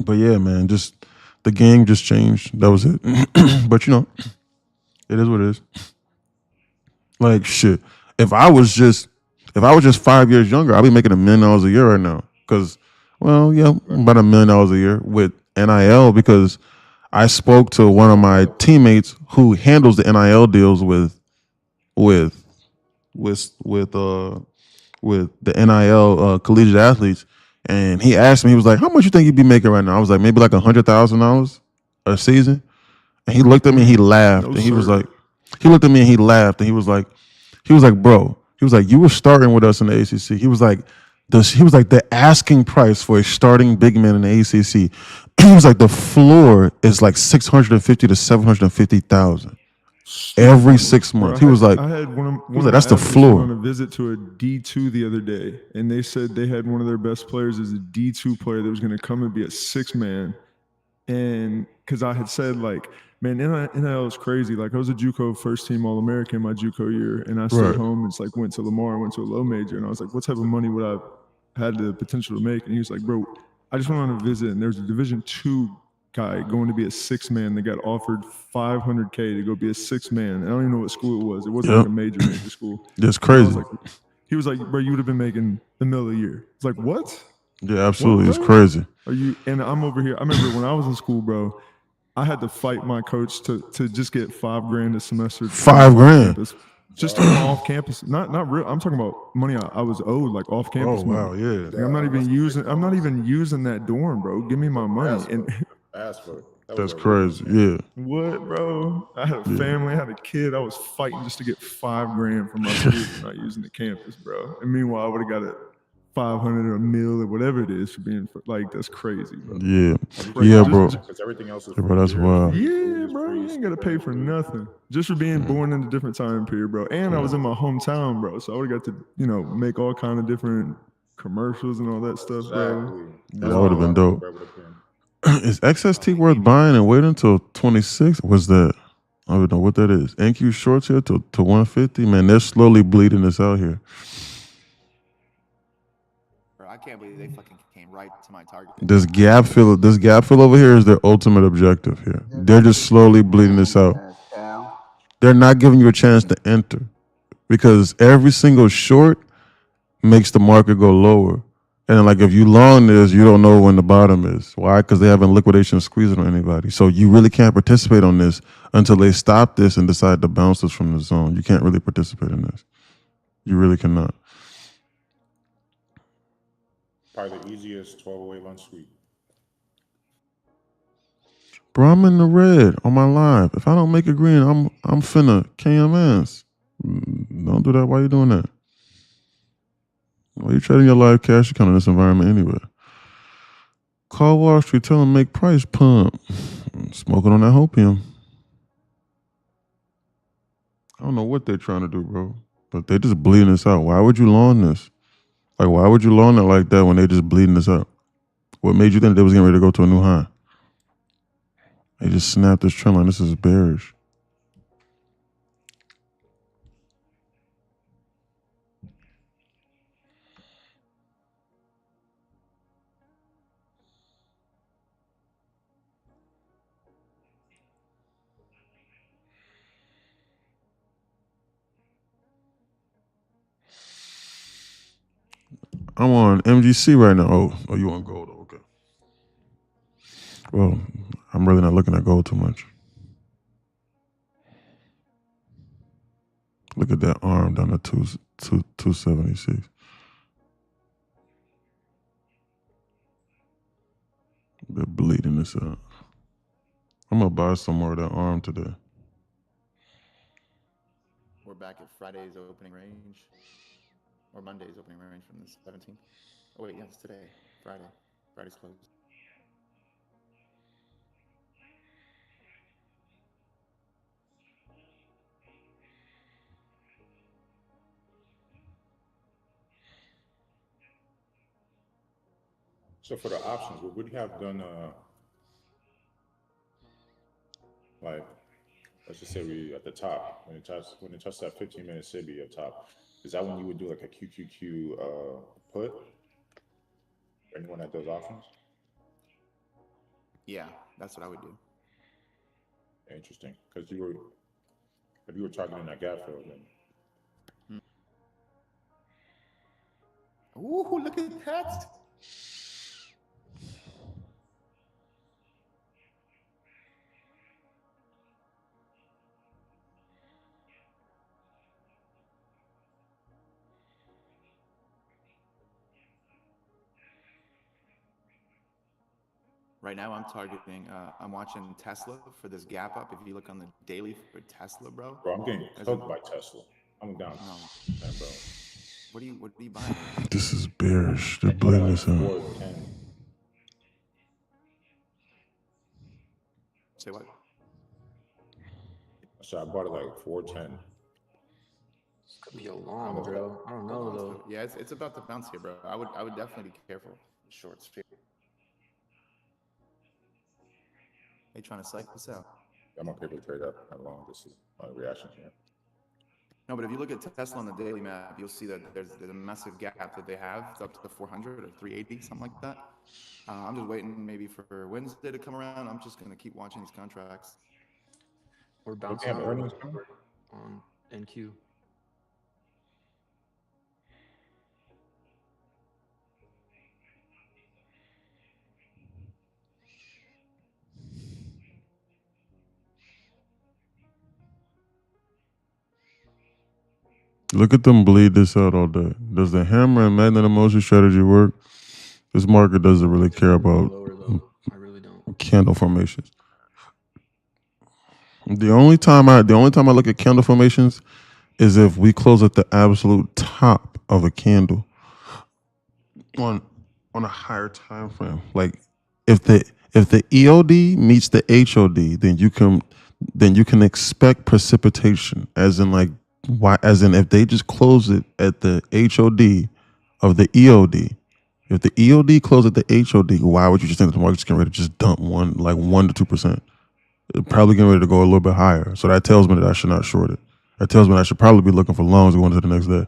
yeah, man, just the game just changed. That was it. But you know, it is what it is. Like shit. If I was just 5 years younger, I'd be making $1 million a year right now. Cause, well, yeah, about $1 million a year with NIL, because I spoke to one of my teammates who handles the NIL deals with the NIL collegiate athletes, and he asked me, he was like, "How much you think you'd be making right now?" I was like, "Maybe like $100,000 a season." And he looked at me and he laughed, and he was like, he looked at me and he laughed, and he was like, "Bro," he was like, "You were starting with us in the ACC." He was like, the asking price for a starting big man in the ACC, he was like, the floor is like 650 to 750,000 every 6 months. He was like, I had one he was of like, my that's the athletes floor. went on a visit to a D2 the other day, and they said they had one of their best players as a D2 player that was going to come and be a 6-man. And because I had said, like, man, NIL is crazy. Like, I was a JUCO first team All-American my JUCO year, and I stayed Right. home and it's like went to Lamar, went to a low major, and I was like, what type of money would I have had the potential to make? And he was like, bro, I just went on a visit, and there's a Division II guy going to be a 6-man that got offered $500K to go be a 6-man. I don't even know what school it was. It wasn't like a major school. That's And I was crazy. like, he was like, bro, you would have been making $1 million a year. It's like, what? Yeah, absolutely. It's bro? crazy. Are you? And I'm over here. I remember when I was in school, bro, I had to fight my coach to just get $5,000 a semester. $5,000? Campus, just to come off campus. Not real. I'm talking about money I was owed, like off campus. Oh, wow, money. yeah. Like, I'm not even using that dorm, bro. Give me my money. And Ask for it. That's crazy. Yeah. what, bro? I had a Yeah. family, I had a kid. I was fighting just to get $5,000 from my school for not using the campus, bro. And meanwhile, I would have got it 500 or a meal or whatever it is for being like, that's crazy, bro. Yeah. That's crazy. Yeah, bro. Because everything else is Yeah, bro, that's wild. Yeah, bro, you ain't gotta pay for nothing just for being born in a different time period, bro. And I was in my hometown, bro, so I would have got to, make all kind of different commercials and all that stuff, bro. That would have been dope. Is XST worth buying and waiting until 26? What's that? I don't know what that is. NQ shorts here to 150? Man, they're slowly bleeding this out here. Bro, I can't believe they fucking came right to my target. This gap fill over here is their ultimate objective here. They're just slowly bleeding this out. They're not giving you a chance to enter because every single short makes the market go lower. And then, like, if you long this, you don't know when the bottom is. Why? Because they haven't liquidation squeezing on anybody. So you really can't participate on this until they stop this and decide to bounce this from the zone. You can't really participate in this. You really cannot. Probably the easiest 1208 lunch suite. Bro, I'm in the red on my live. If I don't make it green, I'm finna KMS. Don't do that. Why you doing that? Why you trading your live cash account in this environment anyway? Call Wall Street, tell them make price pump. Smoking on that hopium. I don't know what they're trying to do, bro. But they just bleeding this out. Why would you long this? Like, why would you long it like that when they just bleeding this out? What made you think they was getting ready to go to a new high? They just snapped this trend line. This is bearish. I'm on MGC right now. Oh, you on gold? Okay. Well, I'm really not looking at gold too much. Look at that arm down to 276. They're bleeding this out. I'm gonna buy some more of that arm today. We're back at Friday's opening range, or Monday's opening range from the 17th. Oh wait, yeah, it's today, Friday. Friday's closed. So for the options, what would you have done? Like, let's just say we at the top when it touches that 15-minute SIBI up top. Is that when you would do like a QQQ put? For anyone that does options? Yeah, that's what I would do. Interesting, because if you were targeting that gap fill, then. Ooh, look at that! Right now, I'm targeting. I'm watching Tesla for this gap up. If you look on the daily for Tesla, bro. Bro, I'm getting cooked by Tesla. I'm down. No, bro. What are you buying? This is bearish. They're bleeding this out. 410. Say what? So I bought it like 410. This could be a long, bro. I don't know though. Yeah, it's about to bounce here, bro. I would definitely be careful. Shorts. They trying to psych this out. I'm on paper trade up. How long this is my reaction here? No, but if you look at Tesla on the daily map, you'll see that there's a massive gap that they have. It's up to 400 or 380, something like that. I'm just waiting maybe for Wednesday to come around. I'm just gonna keep watching these contracts. We're bouncing on NQ. Look at them bleed this out all day. Does the hammer and magnet emotion strategy work? This market doesn't really care about candle formations. The only time I look at candle formations is if we close at the absolute top of a candle on a higher time frame. Like if the EOD meets the HOD, then you can expect precipitation, as in like if they just close it at the HOD of the EOD. If the EOD closed at the HOD, why would you just think that the market's getting ready to just dump 1 to 2%? It's probably getting ready to go a little bit higher. So that tells me that I should not short it. That tells me that I should probably be looking for longs going into the next day.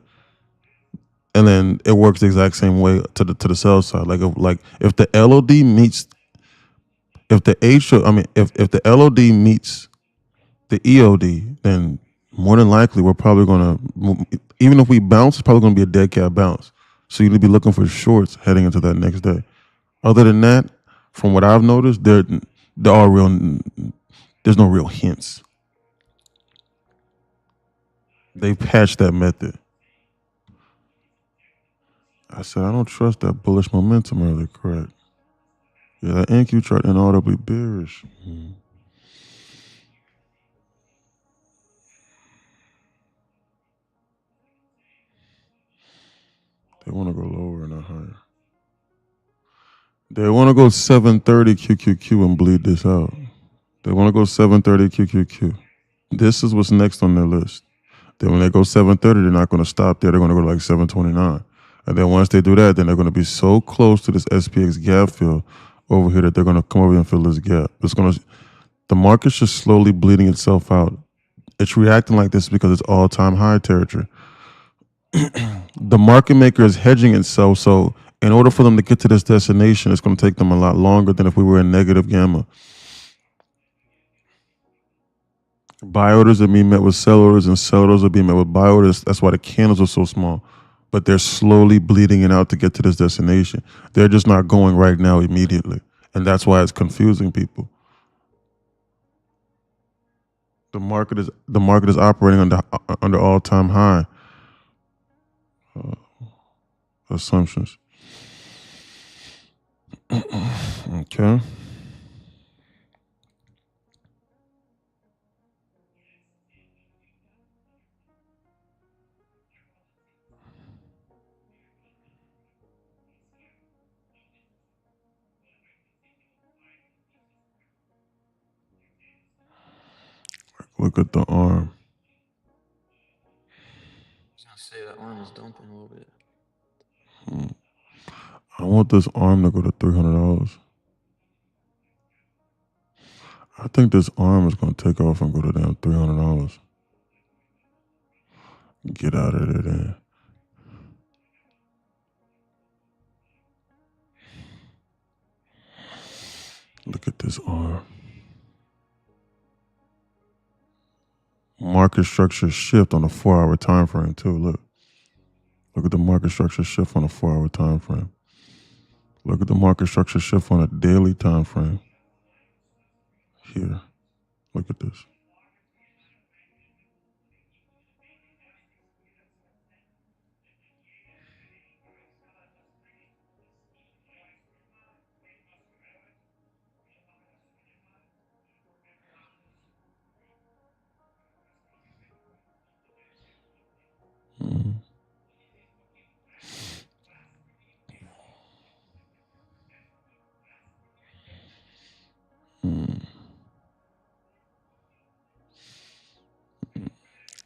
And then it works the exact same way to the sell side. Like if the LOD meets, if the LOD meets the EOD, then more than likely we're probably gonna, even if we bounce, it's probably gonna be a dead cat bounce. So you need to be looking for shorts heading into that next day. Other than that, from what I've noticed, there's no real hints. They patched that method. I said I don't trust that bullish momentum earlier, correct? Yeah, that NQ chart inaudibly bearish. They want to go lower, not higher. They want to go 730 QQQ and bleed this out. They want to go 730 QQQ. This is what's next on their list. Then when they go 730, they're not going to stop there. They're going to go to like 729. And then once they do that, then they're going to be so close to this SPX gap fill over here that they're going to come over here and fill this gap. The market's just slowly bleeding itself out. It's reacting like this because it's all-time high territory. The market maker is hedging itself, so in order for them to get to this destination, it's going to take them a lot longer than if we were in negative gamma. Buy orders are being met with sell orders, and sell orders are being met with buy orders. That's why the candles are so small. But they're slowly bleeding it out to get to this destination. They're just not going right now immediately. And that's why it's confusing people. The market is operating under all-time high assumptions. Okay. Look at the arm. I was gonna say that arm is dumping a little bit. I want this arm to go to $300. I think this arm is going to take off and go to down $300. Get out of there then. Look at this arm. Market structure shift on a 4-hour time frame too. Look at the market structure shift on a 4-hour time frame. Look at the market structure shift on a daily time frame. Here. Look at this.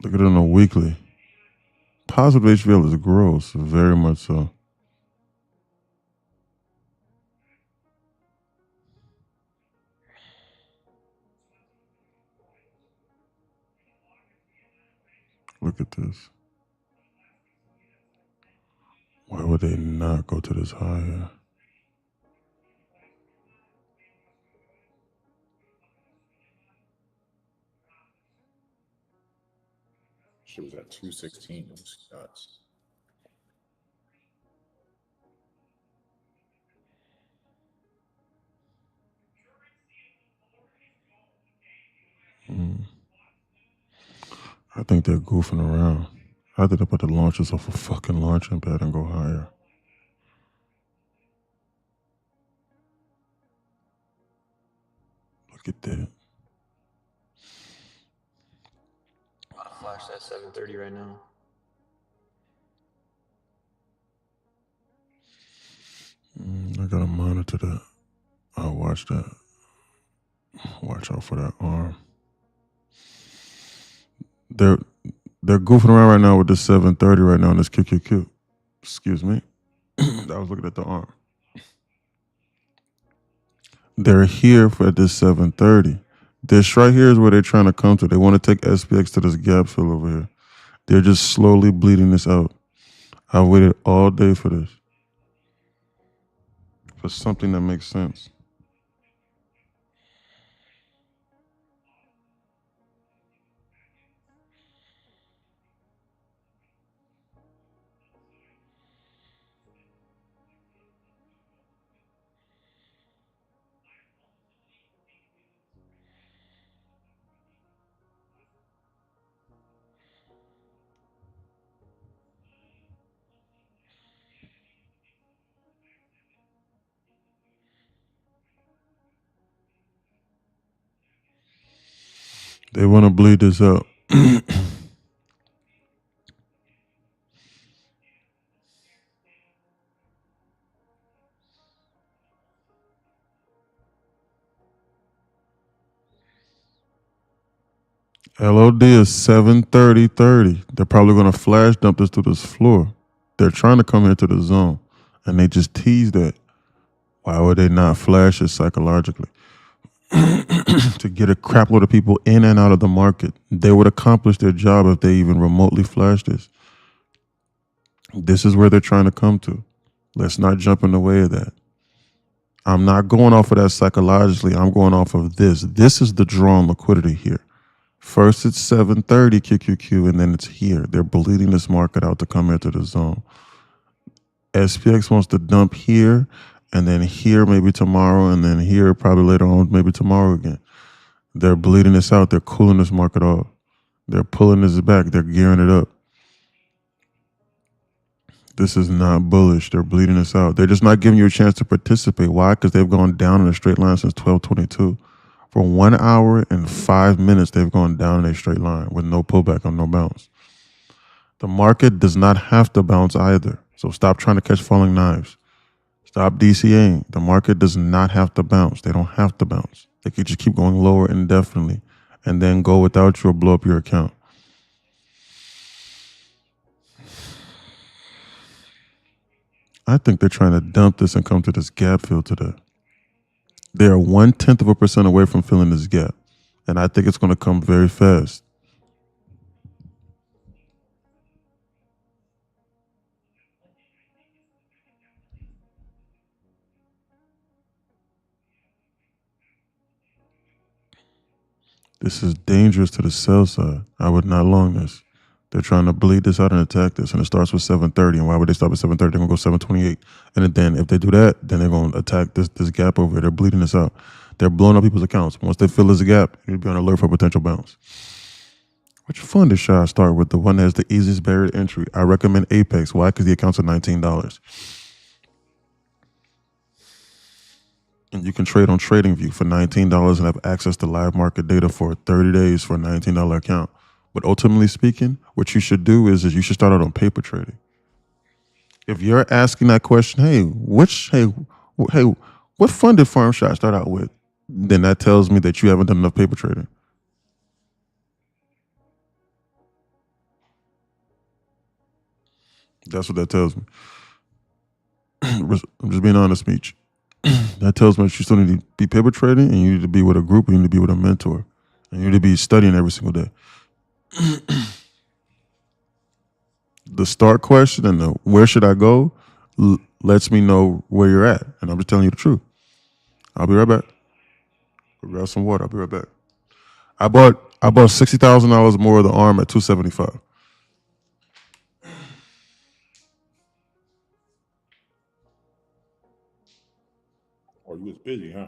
Look at it on a weekly. Positive HVL is gross, very much so. Look at this. Why would they not go to this high here? She was at 216. It was nuts. I think they're goofing around. I think they put the launches off a fucking launching pad and go higher. Look at that. About to flash that 730 right now. I gotta monitor that. I'll watch that. Watch out for that arm. They're goofing around right now with this 730 right now in this QQQ. Excuse me. I was looking at the arm. They're here for this 730. This right here is where they're trying to come to. They want to take SPX to this gap fill over here. They're just slowly bleeding this out. I waited all day for this. For something that makes sense. They want to bleed this out. LOD is 7:30:30. They're probably going to flash dump this to this floor. They're trying to come into the zone, and they just tease that. Why would they not flash it psychologically? To get a crap load of people in and out of the market. They would accomplish their job if they even remotely flashed this. This is where they're trying to come to. Let's not jump in the way of that. I'm not going off of that psychologically. I'm going off of this. This is the drawn liquidity here. First it's 7:30 QQQ, and then it's here. They're bleeding this market out to come into the zone. SPX wants to dump here, and then here maybe tomorrow, and then here probably later on, maybe tomorrow again. They're bleeding this out. They're cooling this market off. They're pulling this back. They're gearing it up. This is not bullish. They're bleeding this out. They're just not giving you a chance to participate. Why? Because they've gone down in a straight line since 12:22. For 1 hour and 5 minutes, they've gone down in a straight line with no pullback on no bounce. The market does not have to bounce either. So stop trying to catch falling knives. Stop DCAing. The market does not have to bounce. They don't have to bounce. They could just keep going lower indefinitely and then go without you or blow up your account. I think they're trying to dump this and come to this gap fill today. They are 0.1% away from filling this gap. And I think it's going to come very fast. This is dangerous to the sell side. I would not long this. They're trying to bleed this out and attack this, and it starts with 7:30. And why would they stop at 7:30? They're gonna go 7:28, and then if they do that, then they're gonna attack this gap over here. They're bleeding this out. They're blowing up people's accounts. Once they fill this gap, you'd be on alert for potential bounce. Which fund should I start with? The one that has the easiest barrier to entry. I recommend Apex. Why? Because the accounts are $19. And you can trade on TradingView for $19 and have access to live market data for 30 days for a $19 account. But ultimately speaking, what you should do is you should start out on paper trading. If you're asking that question, hey, what fund did Farm should I start out with? Then that tells me that you haven't done enough paper trading. That's what that tells me. I'm just being honest, Meech. That tells me that you still need to be paper trading, and you need to be with a group, and you need to be with a mentor, and you need to be studying every single day. The start question and the where should I go lets me know where you're at, and I'm just telling you the truth. I'll be right back. I'll grab some water. I'll be right back. I bought $60,000 more of the ARM at $275. Or you was busy, huh?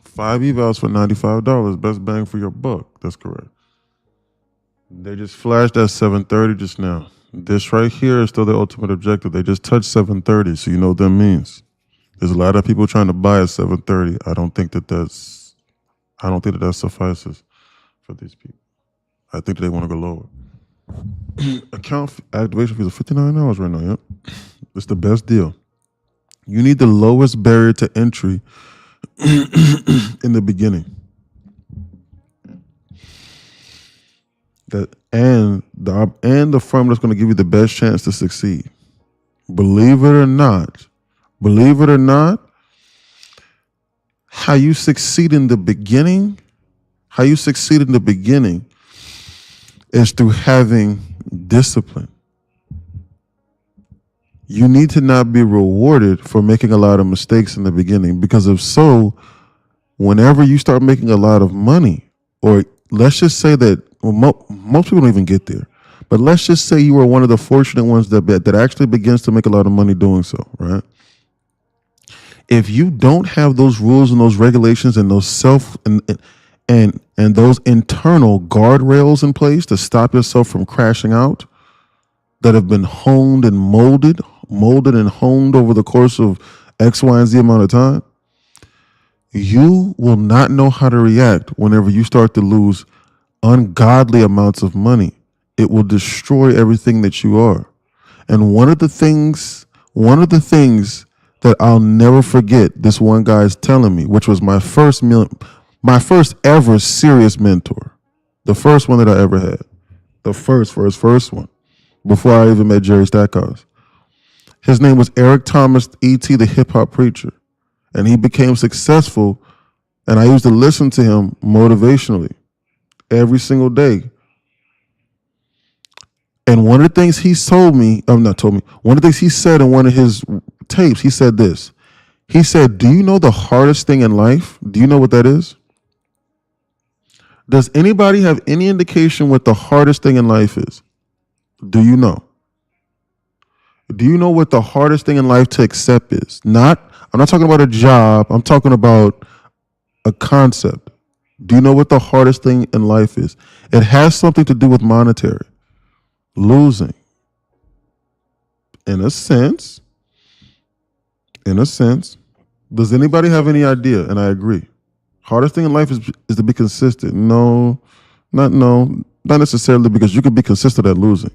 Five evals for $95. Best bang for your buck. That's correct. They just flashed at 7:30 just now. This right here is still the ultimate objective. They just touched 7:30, so you know what that means. There's a lot of people trying to buy at 7:30. I don't think that suffices for these people. I think they want to go lower. Account activation fees are $59 right now. Yep, it's the best deal. You need the lowest barrier to entry in the beginning. and the firm that's going to give you the best chance to succeed. Believe it or not, how you succeed in the beginning is through having discipline. You need to not be rewarded for making a lot of mistakes in the beginning, because if so, whenever you start making a lot of money, or let's just say that most people don't even get there, but let's just say you are one of the fortunate ones that actually begins to make a lot of money doing so, right? If you don't have those rules and those regulations and those and those internal guardrails in place to stop yourself from crashing out, that have been honed and molded and honed over the course of X, Y, and Z amount of time, you will not know how to react whenever you start to lose ungodly amounts of money. It will destroy everything that you are. And one of the things that I'll never forget, this one guy is telling me, which was my first ever serious mentor, the first one that I ever had, the first one, before I even met Jerry Stackhouse. His name was Eric Thomas, E.T., the hip hop preacher, and he became successful. And I used to listen to him motivationally every single day. And one of the things he one of the things he said in one of his tapes, he said this. He said, "Do you know the hardest thing in life? Do you know what that is? Does anybody have any indication what the hardest thing in life is? Do you know? Do you know what the hardest thing in life to accept is? I'm not talking about a job. I'm talking about a concept. Do you know what the hardest thing in life is? It has something to do with monetary. Losing. In a sense. Does anybody have any idea?" And I agree. Hardest thing in life is to be consistent. Not necessarily, because you can be consistent at losing.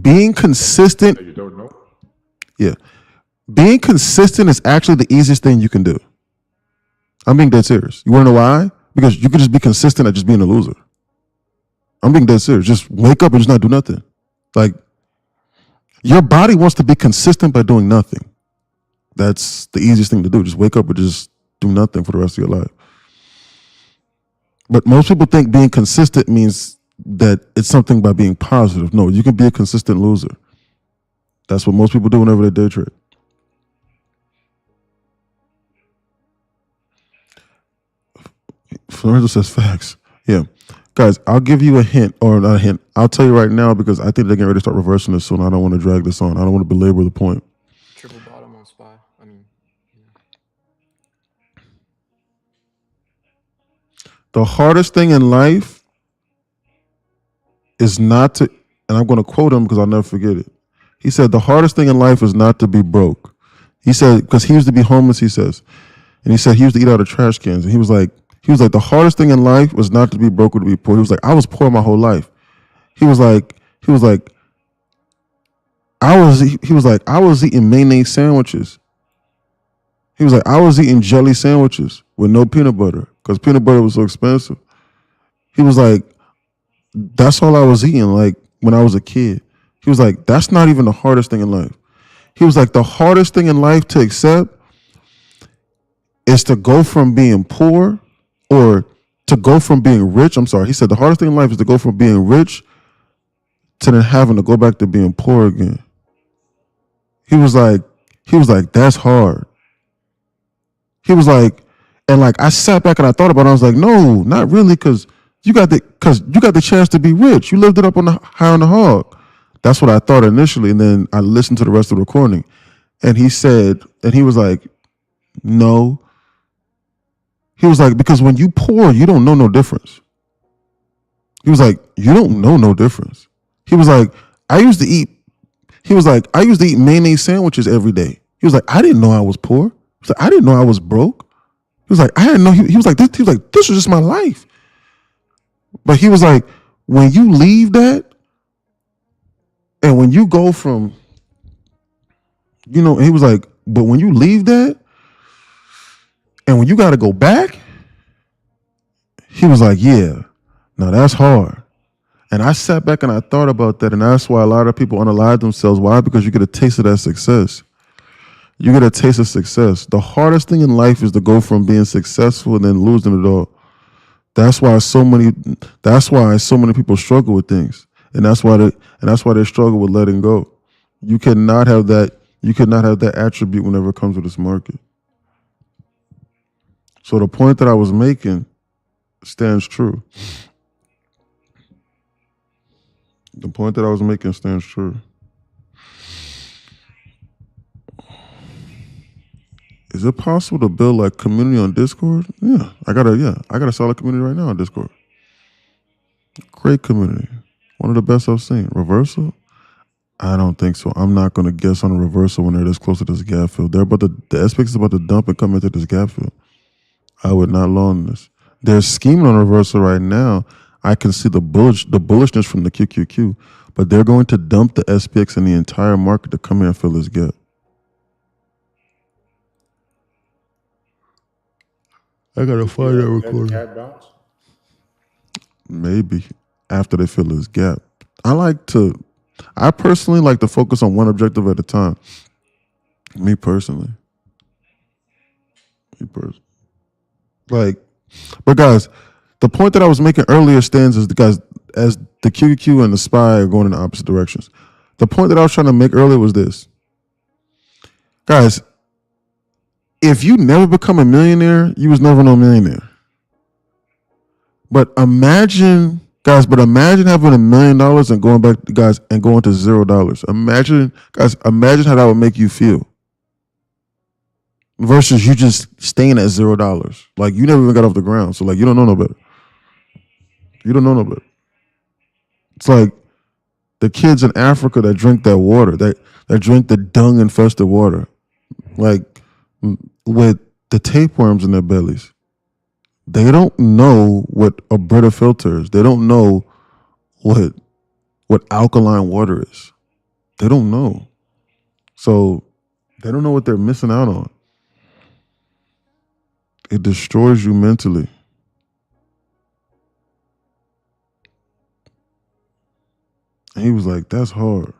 Being consistent. You don't know? Yeah. Being consistent is actually the easiest thing you can do. I'm being dead serious. You want to know why? Because you can just be consistent at just being a loser. I'm being dead serious. Just wake up and just not do nothing. Like, your body wants to be consistent by doing nothing. That's the easiest thing to do. Just wake up and just do nothing for the rest of your life. But most people think being consistent means that it's something by being positive. No, you can be a consistent loser. That's what most people do whenever they day trade. Lorenzo says facts. Yeah. Guys, I'll give you a hint, or not a hint. I'll tell you right now, because I think they're getting ready to start reversing this soon. I don't want to drag this on. I don't want to belabor the point. Triple bottom on SPY. The hardest thing in life is not to, and I'm going to quote him because I'll never forget it. He said, the hardest thing in life is not to be broke. He said, because he used to be homeless, he says. And he said he used to eat out of trash cans. And he was like, the hardest thing in life was not to be broke or to be poor. He was like, I was poor my whole life. He was like, I was eating mayonnaise sandwiches. He was like, I was eating jelly sandwiches with no peanut butter because peanut butter was so expensive. He was like, that's all I was eating, like, when I was a kid. He was like, that's not even the hardest thing in life. He was like, the hardest thing in life to accept is to go from being poor or to go from being rich. I'm sorry. He said the hardest thing in life is to go from being rich to then having to go back to being poor again. He was like, that's hard. He was like, and like, I sat back and I thought about it. I was like, no, not really. Cause you got the chance to be rich. You lived it up on the high on the hog. That's what I thought initially. And then I listened to the rest of the recording, and he said, and he was like, no. He was like, because when you poor, you don't know no difference. He was like, you don't know no difference. He was like, I used to eat mayonnaise sandwiches every day. He was like, I didn't know I was poor. He was like, I didn't know I was broke. He was like, I didn't know. He was like, this was just my life. But he was like, when you leave that, and when you go from, he was like, but when you leave that, and when you got to go back, he was like, yeah, now that's hard. And I sat back and I thought about that, and that's why a lot of people unalive themselves. Why? Because you get a taste of that success. You get a taste of success. The hardest thing in life is to go from being successful and then losing it all. That's why so many people struggle with things. And that's why they struggle with letting go. You cannot have that attribute whenever it comes to this market. So the point that I was making stands true. The point that I was making stands true. Is it possible to build like community on Discord? Yeah, I got a solid community right now on Discord. Great community. One of the best I've seen. Reversal? I don't think so. I'm not going to guess on a reversal when they're this close to this gap fill. The SPX is about to dump and come into this gap fill. I would not loan this. They're scheming on reversal right now. I can see the bullishness from the QQQ, but they're going to dump the SPX and the entire market to come here and fill this gap. I gotta find that recording. Gap bounce? Maybe after they fill this gap. I personally like to focus on one objective at a time. Me personally. But guys, the point that I was making earlier stands as as the QQQ and the SPY are going in the opposite directions. The point that I was trying to make earlier was this. Guys, if you never become a millionaire, you was never no millionaire. But imagine having $1 million and going back, guys, and going to $0. Imagine how that would make you feel. Versus you just staying at $0. Like you never even got off the ground. So like you don't know no better. You don't know no better. It's like the kids in Africa that drink that water, that drink the dung infested water. Like with the tapeworms in their bellies. They don't know what a Brita filter is. They don't know what alkaline water is. They don't know. So they don't know what they're missing out on. It destroys you mentally. And he was like, that's hard.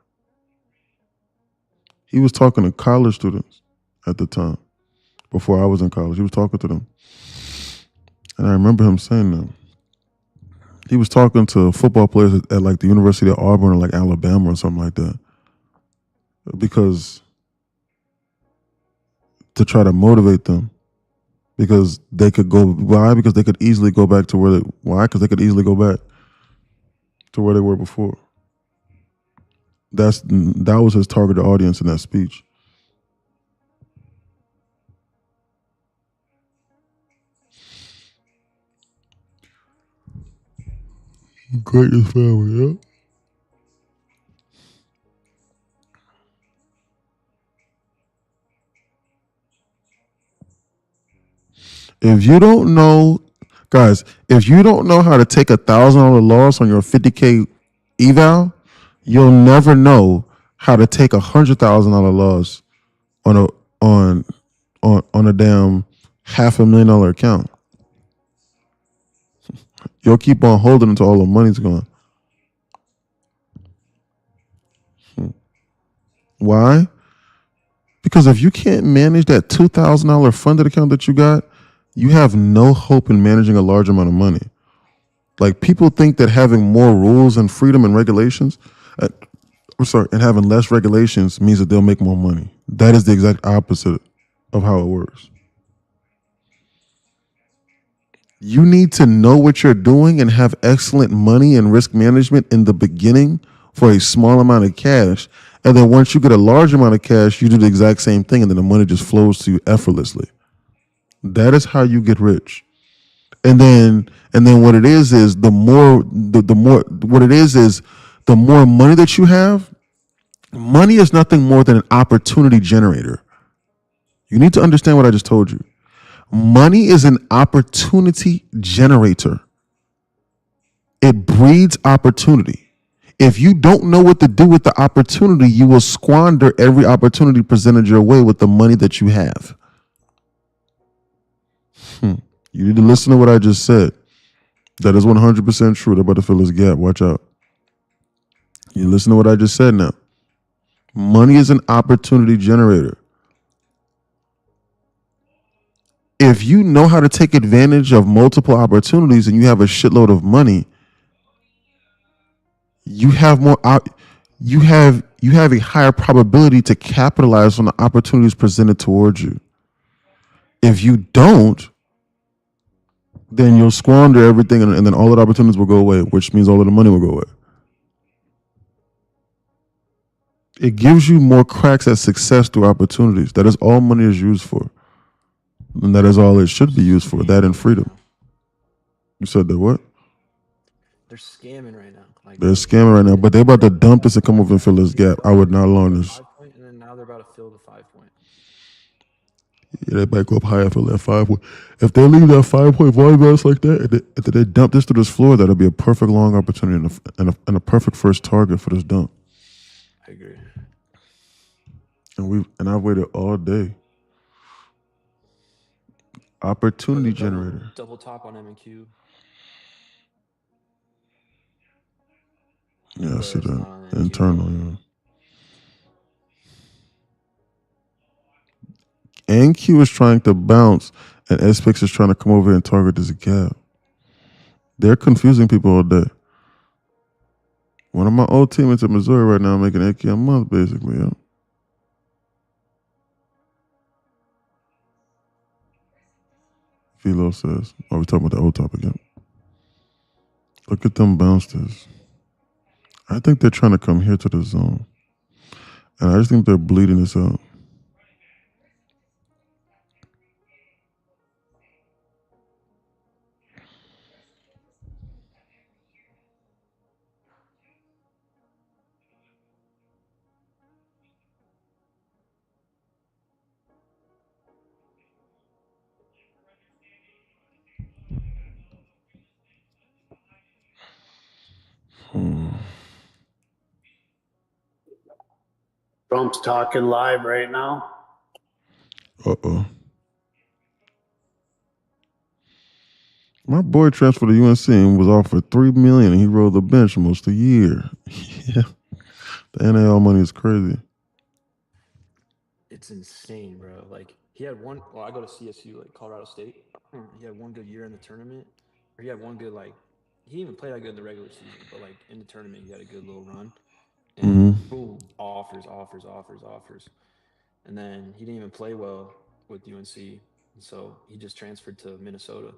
He was talking to college students at the time. Before I was in college, he was talking to them. And I remember him saying that. He was talking to football players at like the University of Auburn or like Alabama or something like that. Because to try to motivate them. Because they could go, why? Because they could easily go back to where because they could easily go back to where they were before. That was his targeted audience in that speech. Greatest family, yeah. If you don't know, guys, if you don't know how to take $1,000 loss on your 50K eval, you'll never know how to take $100,000 loss on a damn $500,000 account. You'll keep on holding until all the money's gone. Why? Because if you can't manage that $2,000 funded account that you got, you have no hope in managing a large amount of money. Like people think that having more rules and freedom and regulations, and having less regulations means that they'll make more money. That is the exact opposite of how it works. You need to know what you're doing and have excellent money and risk management in the beginning for a small amount of cash. And then once you get a large amount of cash, you do the exact same thing and then the money just flows to you effortlessly. That is how you get rich. And then what it is the more money that you have. Money is nothing more than an opportunity generator. You need to understand what I just told you. Money is an opportunity generator. It breeds opportunity. If you don't know what to do with the opportunity, you will squander every opportunity presented your way with the money that you have. You need to listen to what I just said. That is 100% true. They're about to fill this gap. Watch out. You listen to what I just said now. Money is an opportunity generator. If you know how to take advantage of multiple opportunities and you have a shitload of money, you have more you have a higher probability to capitalize on the opportunities presented towards you. If you don't, then you'll squander everything and then all of the opportunities will go away, which means all of the money will go away. It gives you more cracks at success through opportunities. That is all money is used for. And that is all it should be used for, that and freedom. You said that what? They're scamming right now. Like, They're scamming right now, but they're about to dump this and come over and fill this gap. I would not loan this. 5 point, and then now they're about to fill the 5 point. Yeah, they might go up higher for that 5 point. If they leave that 5 point volume balance like that, if they dump this to this floor, that'll be a perfect long opportunity and a perfect first target for this dump. I agree. And I've waited all day. Opportunity generator. Double top on M&Q. Yeah, I see that. Internal, yeah. NQ is trying to bounce, and SPX is trying to come over and target this gap. They're confusing people all day. One of my old teammates in Missouri right now making $8K a month, basically, yeah. Philo says, oh, we're talking about the old top again. Look at them bouncers. I think they're trying to come here to the zone. And I just think they're bleeding this out. Trump's talking live right now. Uh-oh. My boy transferred to UNC and was offered $3 million and he rode the bench almost a year. Yeah. The NIL money is crazy. It's insane, bro. Like, he had one, well, I go to CSU, like Colorado State. He had one good year in the tournament. Or he had one good, like, he didn't even play that good in the regular season, but, like, in the tournament, he had a good little run. And boom, offers. And then he didn't even play well with UNC. So he just transferred to Minnesota.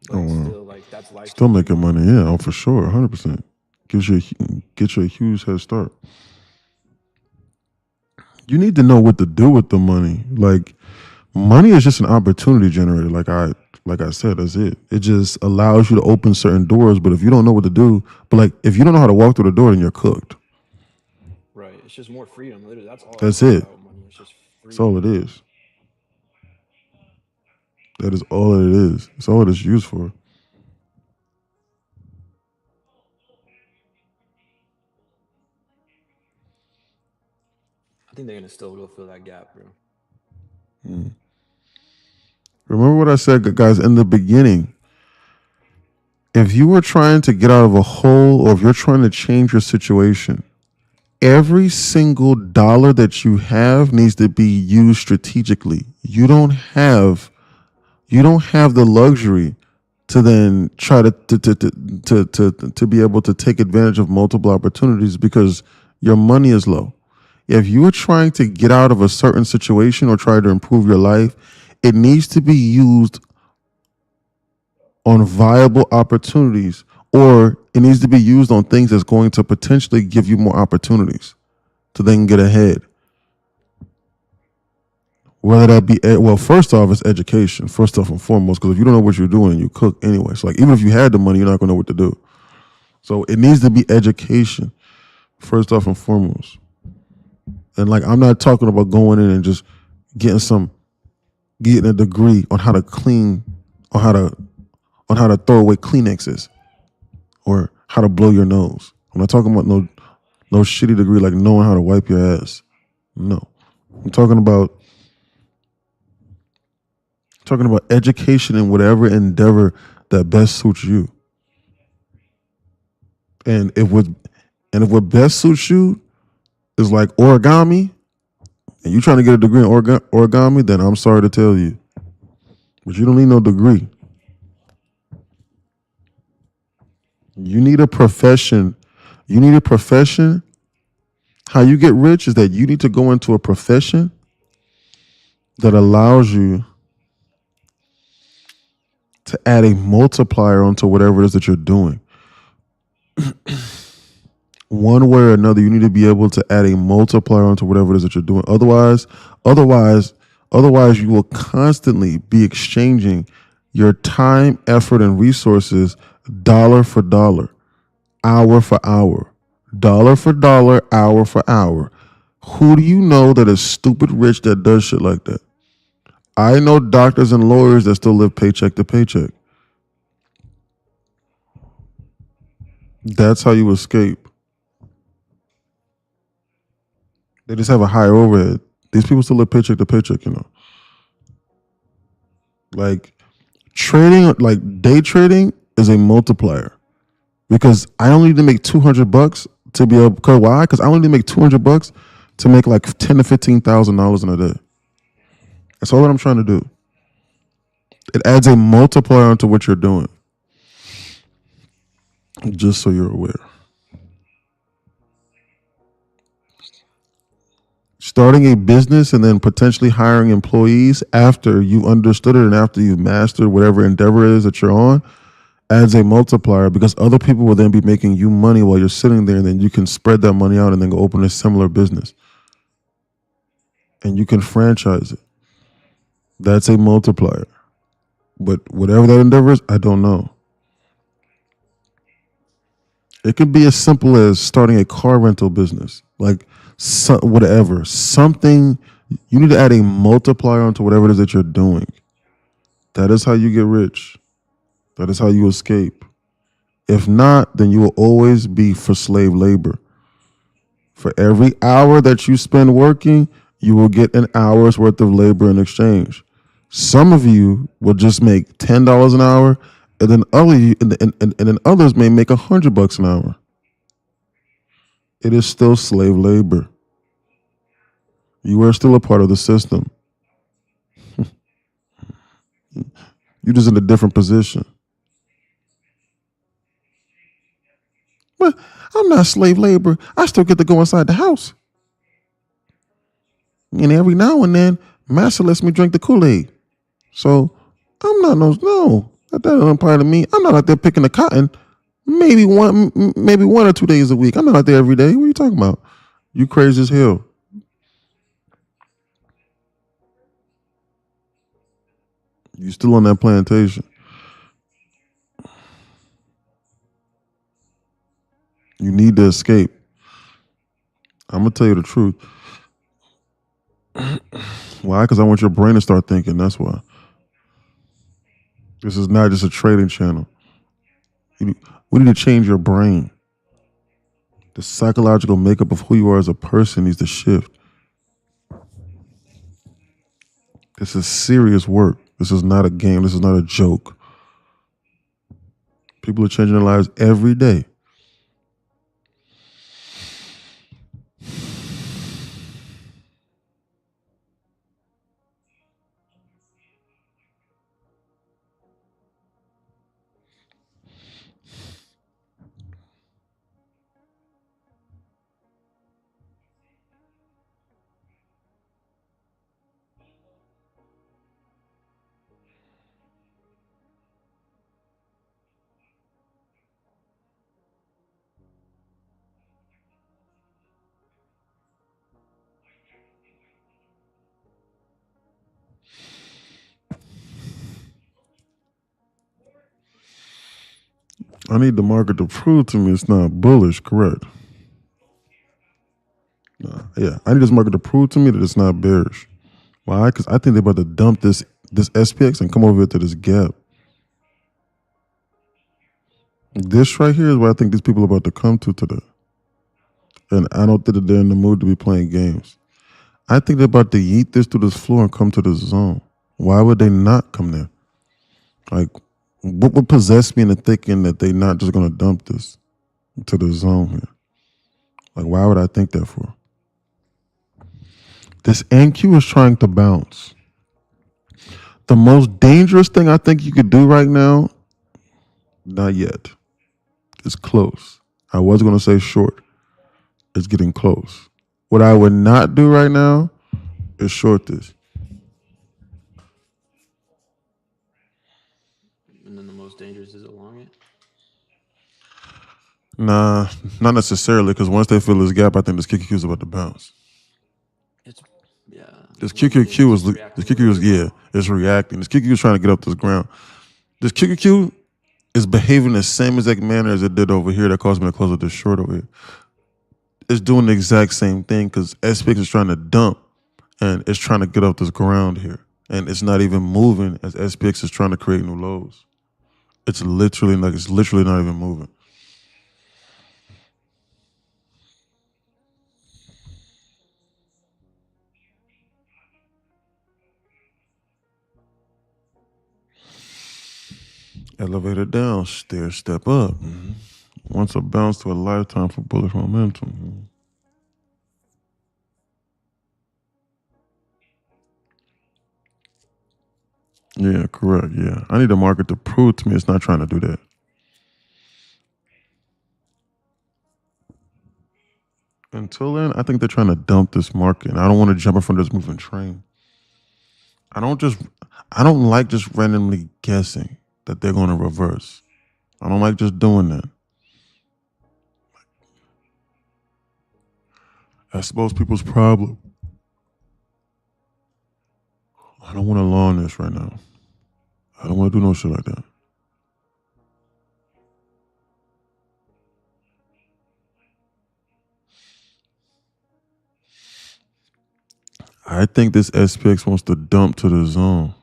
But still, like, that's life. Still making money, yeah, oh, for sure, 100%. Gets you a huge head start. You need to know what to do with the money. Like, money is just an opportunity generator. Like I said, that's it. It just allows you to open certain doors. But if you don't know what to do, but like if you don't know how to walk through the door, then you're cooked. Right. It's just more freedom. Literally, that's all. That's it. About money. It's just freedom. That's all it is. That is all it is. It's all it is used for. I think they're gonna still go fill that gap, bro. Remember what I said, guys, in the beginning. If you were trying to get out of a hole or if you're trying to change your situation, every single dollar that you have needs to be used strategically. You don't have the luxury to then try to be able to take advantage of multiple opportunities because your money is low. If you are trying to get out of a certain situation or try to improve your life, it needs to be used on viable opportunities, or it needs to be used on things that's going to potentially give you more opportunities to then get ahead. Whether that be, well, first off, it's education, first off and foremost, because if you don't know what you're doing, you cook anyway. So like, even if you had the money, you're not going to know what to do. So it needs to be education, first off and foremost. And like, I'm not talking about going in and just getting a degree on how to clean, on how to throw away Kleenexes or how to blow your nose. I'm not talking about no shitty degree like knowing how to wipe your ass. No. I'm talking about education in whatever endeavor that best suits you. And And if what best suits you is like origami, and you're trying to get a degree in origami, then I'm sorry to tell you. But you don't need no degree. You need a profession. You need a profession. How you get rich is that you need to go into a profession that allows you to add a multiplier onto whatever it is that you're doing. One way or another, you need to be able to add a multiplier onto whatever it is that you're doing. Otherwise, you will constantly be exchanging your time, effort, and resources dollar for dollar, hour for hour, dollar for dollar, hour for hour. Who do you know that is stupid rich that does shit like that? I know doctors and lawyers that still live paycheck to paycheck. That's how you escape. They just have a higher overhead. These people still live paycheck to paycheck, you know. Like trading, like day trading is a multiplier. Because I only need to make $200 to be able, because why? Because I only need to make $200 to make like $10,000 to $15,000 in a day. That's all that I'm trying to do. It adds a multiplier onto what you're doing. Just so you're aware. Starting a business and then potentially hiring employees after you've understood it and after you've mastered whatever endeavor it is that you're on adds a multiplier, because other people will then be making you money while you're sitting there, and then you can spread that money out and then go open a similar business. And you can franchise it. That's a multiplier. But whatever that endeavor is, I don't know. It could be as simple as starting a car rental business. Like whatever. Something, you need to add a multiplier onto whatever it is that you're doing. That is how you get rich. That is how you escape. If not, then you will always be for slave labor. For every hour that you spend working, you will get an hour's worth of labor in exchange. Some of you will just make $10 an hour, and then others may make $100 an hour. It is still slave labor. You are still a part of the system. You're just in a different position. But I'm not slave labor. I still get to go inside the house. And every now and then, Master lets me drink the Kool-Aid. So I'm not that doesn't apply to me. I'm not out there picking the cotton. Maybe one or 2 days a week. I'm not out there every day. What are you talking about? You crazy as hell. You still on that plantation. You need to escape. I'm going to tell you the truth. Why? Because I want your brain to start thinking. That's why. This is not just a trading channel. We need to change your brain. The psychological makeup of who you are as a person needs to shift. This is serious work. This is not a game. This is not a joke. People are changing their lives every day. I need the market to prove to me it's not bullish, correct? Yeah, I need this market to prove to me that it's not bearish. Why? Because I think they're about to dump this SPX and come over here to this gap. This right here is what I think these people are about to come to today. And I don't think that they're in the mood to be playing games. I think they're about to yeet this through this floor and come to this zone. Why would they not come there? Like, what would possess me into thinking that they're not just going to dump this to the zone here? Like, why would I think that for? This NQ is trying to bounce. The most dangerous thing I think you could do right now, not yet. It's close. I was going to say short. It's getting close. What I would not do right now is short this. And then the most dangerous is along it. Nah, not necessarily, because once they fill this gap, I think this QQQ is about to bounce. It's yeah. This QQQ is it's reacting. This QQQ is trying to get up this ground. This QQQ is behaving the same exact manner as it did over here that caused me to close up this short over here. It's doing the exact same thing because SPX is trying to dump and it's trying to get up this ground here. And it's not even moving as SPX is trying to create new lows. It's literally not even moving. Elevator down, stair step up. Once a bounce to a lifetime for bullish momentum. Yeah, correct. Yeah. I need the market to prove to me it's not trying to do that. Until then, I think they're trying to dump this market. And I don't want to jump in front of this moving train. I don't like just randomly guessing that they're going to reverse. I don't like just doing that. That's most people's problem. I don't want to long this right now. I don't want to do no shit like that. I think this SPX wants to dump to the zone.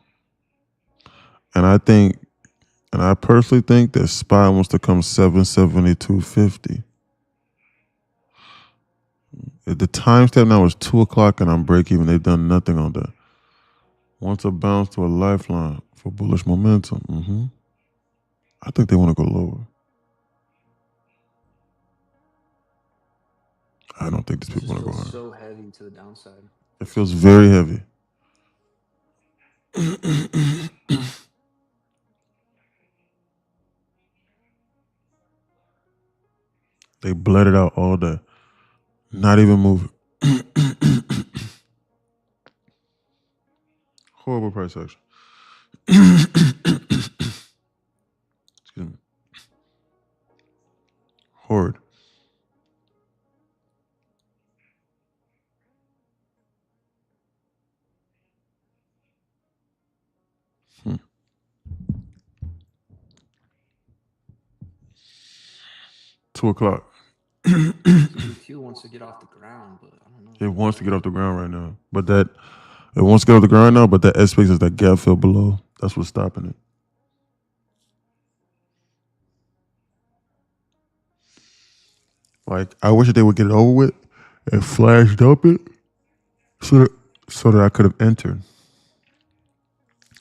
And I personally think that SPY wants to come 772.50. The timestamp now is 2 o'clock and I'm break even. They've done nothing on that. Wants a bounce to a lifeline for bullish momentum. I think they want to go lower. I don't think these people want to go higher. So heavy to the downside. It feels very heavy. They bled it out all day. Not even moving. Horrible price action. Excuse me. Horrid. Two o'clock. Q wants to get off the ground, but I don't know. It wants to get off the ground right now. But it wants to get off the ground now, but that SPX is that gap fill below. That's what's stopping it. Like, I wish that they would get it over with and flash dump it so that I could have entered.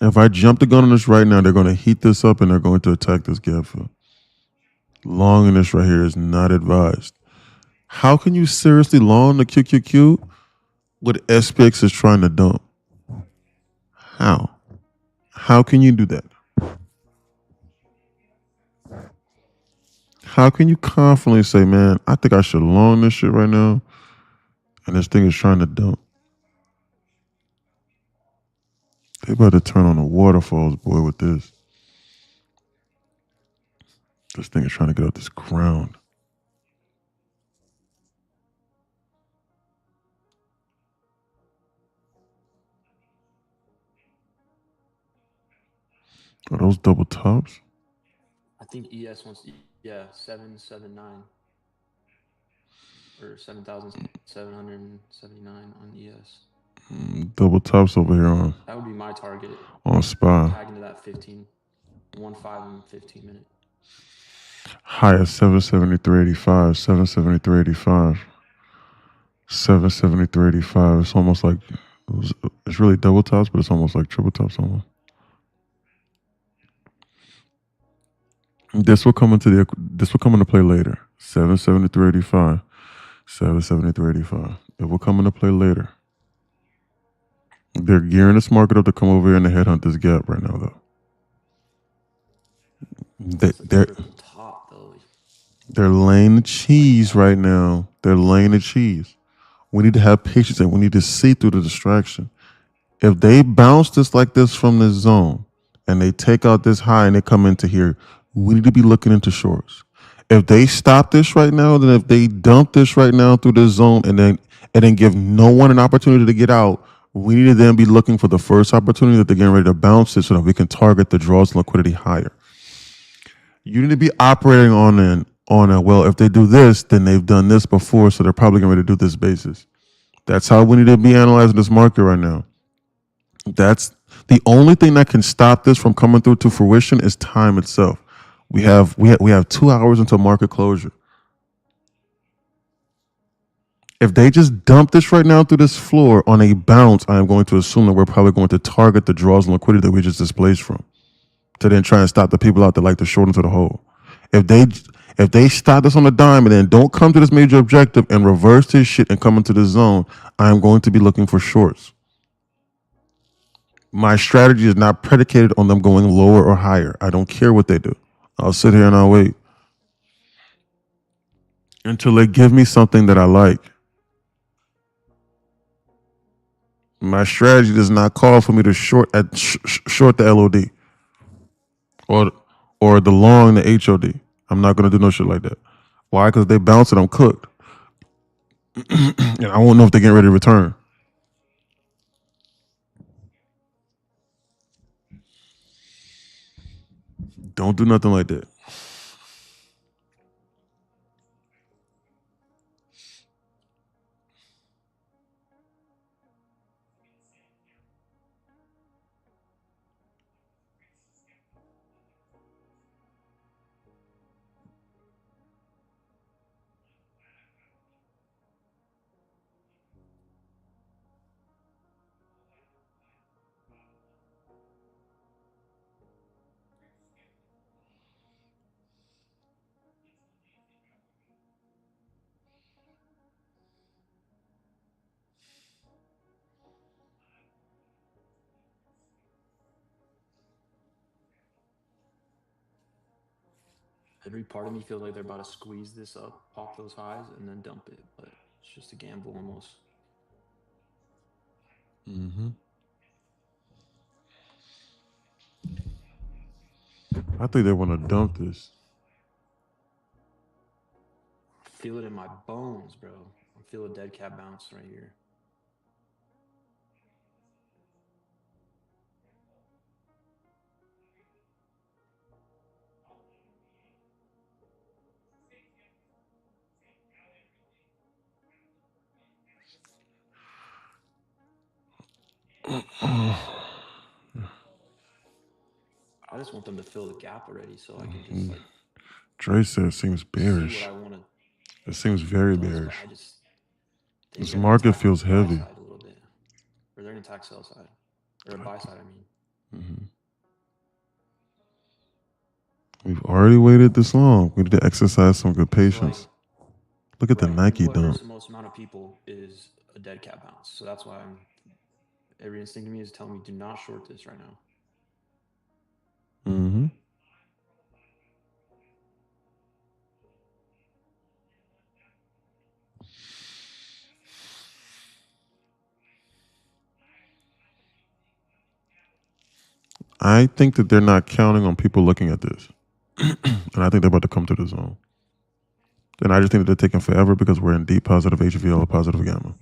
If I jump the gun on this right now, they're going to heat this up and they're going to attack this gap fill. Long in this right here is not advised. How can you seriously long the QQQ what SPX is trying to dump? How? How can you do that? How can you confidently say, man, I think I should long this shit right now, and this thing is trying to dump? They about to turn on the waterfalls, boy, with this. This thing is trying to get out this ground. Are those double tops? I think ES wants to, 779 or 7,779 on ES. Double tops over here on. That would be my target. On SPY. Tag into that 15, 1.5 and 15 minute. High at 773.85, 773.85, 773.85. It's almost like it's really double tops, but it's almost like triple tops almost. This will come into play later. 773.85, 773.85. It will come into play later. They're gearing this market up to come over here and headhunt this gap right now, though. They're Top though. they're laying the cheese right now. They're laying the cheese. We need to have patience and we need to see through the distraction. If they bounce this like this from this zone and they take out this high and they come into here, we need to be looking into shorts. If they stop this right now, then if they dump this right now through this zone and then give no one an opportunity to get out, we need to then be looking for the first opportunity that they're getting ready to bounce it so that we can target the draws and liquidity higher. You need to be operating on a well, if they do this, then they've done this before, so they're probably going to do this basis. That's how we need to be analyzing this market right now. That's the only thing that can stop this from coming through to fruition is time itself. We have 2 hours until market closure. If they just dump this right now through this floor on a bounce, I am going to assume that we're probably going to target the draws and liquidity that we just displaced from, to then try and stop the people out that like to short into the hole. If they stop this on a dime and then don't come to this major objective and reverse this shit and come into this zone, I'm going to be looking for shorts. My strategy is not predicated on them going lower or higher. I don't care what they do. I'll sit here and I'll wait until they give me something that I like. My strategy does not call for me to short the LOD or the long the HOD. I'm not going to do no shit like that. Why? Because they bounce it, I'm cooked. And I won't know if they're getting ready to return. Don't do nothing like that. Every part of me feels like they're about to squeeze this up, pop those highs, and then dump it. But it's just a gamble almost. Mm-hmm. I think they want to dump this. I feel it in my bones, bro. I feel a dead cat bounce right here. I just want them to fill the gap already so I can just like. Dre said it seems bearish. It seems very bearish. This market feels heavy. A little bit. Or they're gonna attack sell side. Or buy side, I mean. Mm-hmm. We've already waited this long. We need to exercise some good patience. Look at the Nike what dump. hurts the most amount of people is a dead cat bounce. So that's why every instinct in me is telling me do not short this right now. Mm-hmm. I think that they're not counting on people looking at this. And I think they're about to come to the zone. And I just think that they're taking forever because we're in deep positive HVL or positive gamma.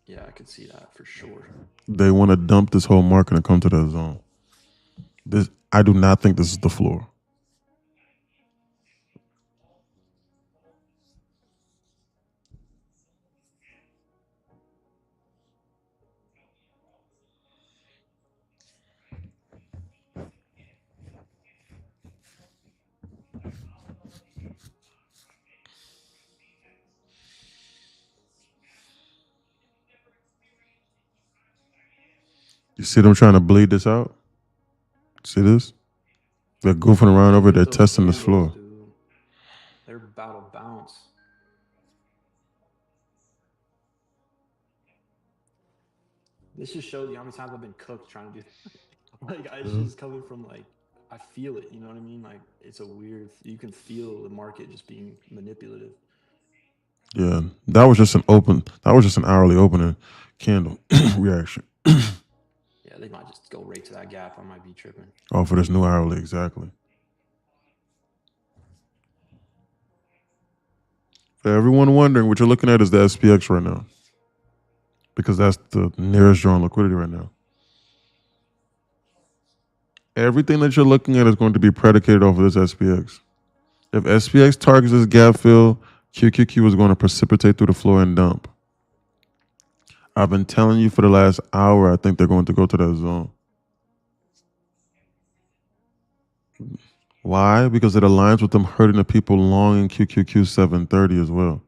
Yeah, I could see that for sure. They want to dump this whole market and come to the zone. I do not think this is the floor. You see them trying to bleed this out? See this? They're goofing around over there testing this floor. They're about to bounce. This just shows you how many times I've been cooked trying to do like it's Yeah. just coming from like I feel it, you know what I mean? Like it's a weird you can feel the market just being manipulative. Yeah, that was just an hourly opening candle reaction. Yeah, they might just go right to that gap. I might be tripping. Oh, for this new hourly, exactly. For everyone wondering, what you're looking at is the SPX right now, because that's the nearest drawn liquidity right now. Everything that you're looking at is going to be predicated off of this SPX. If SPX targets this gap fill, QQQ is going to precipitate through the floor and dump. I've been telling you for the last hour, I think they're going to go to that zone. Why? Because it aligns with them hurting the people long in QQQ 730 as well.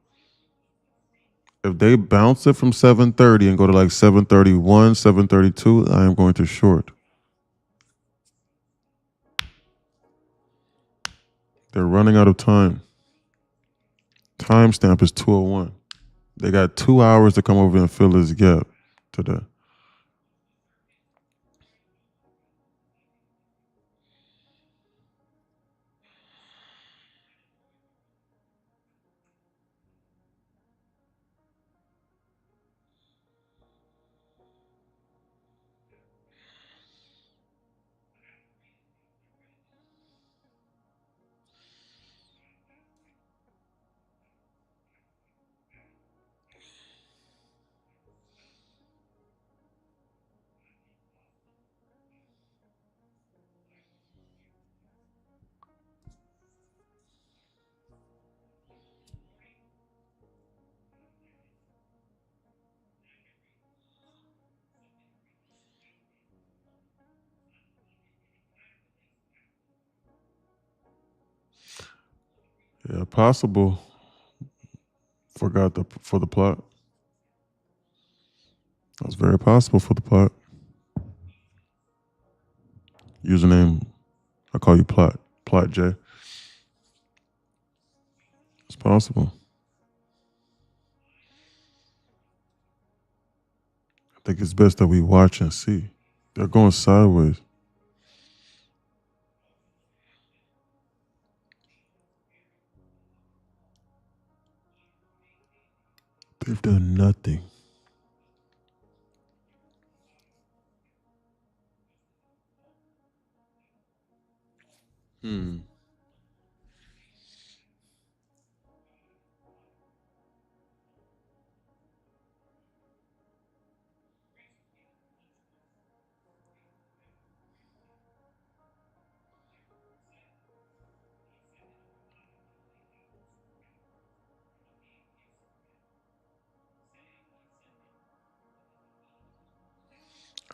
If they bounce it from 730 and go to like 731, 732, I am going to short. They're running out of time. Timestamp is 201. They got 2 hours to come over and fill this gap today. Yeah, possible. Forgot for the plot. That's very possible for the plot. Username, I call you Plot. Plot J. It's possible. I think it's best that we watch and see. They're going sideways. They've done nothing.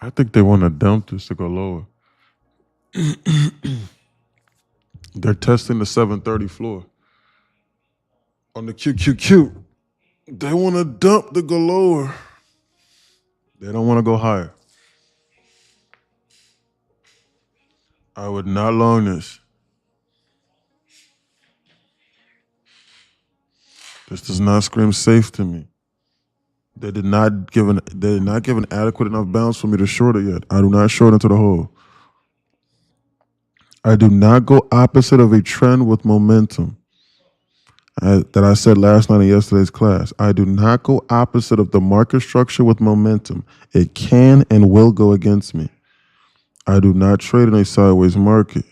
I think they want to dump this to go lower. They're testing the 730 floor. On the QQQ, they want to dump to go lower. They don't want to go higher. I would not long this. This does not scream safe to me. They did not give an adequate enough bounce for me to short it yet. I do not short into the hole. I do not go opposite of a trend with momentum. That I said last night in yesterday's class. I do not go opposite of the market structure with momentum. It can and will go against me. I do not trade in a sideways market.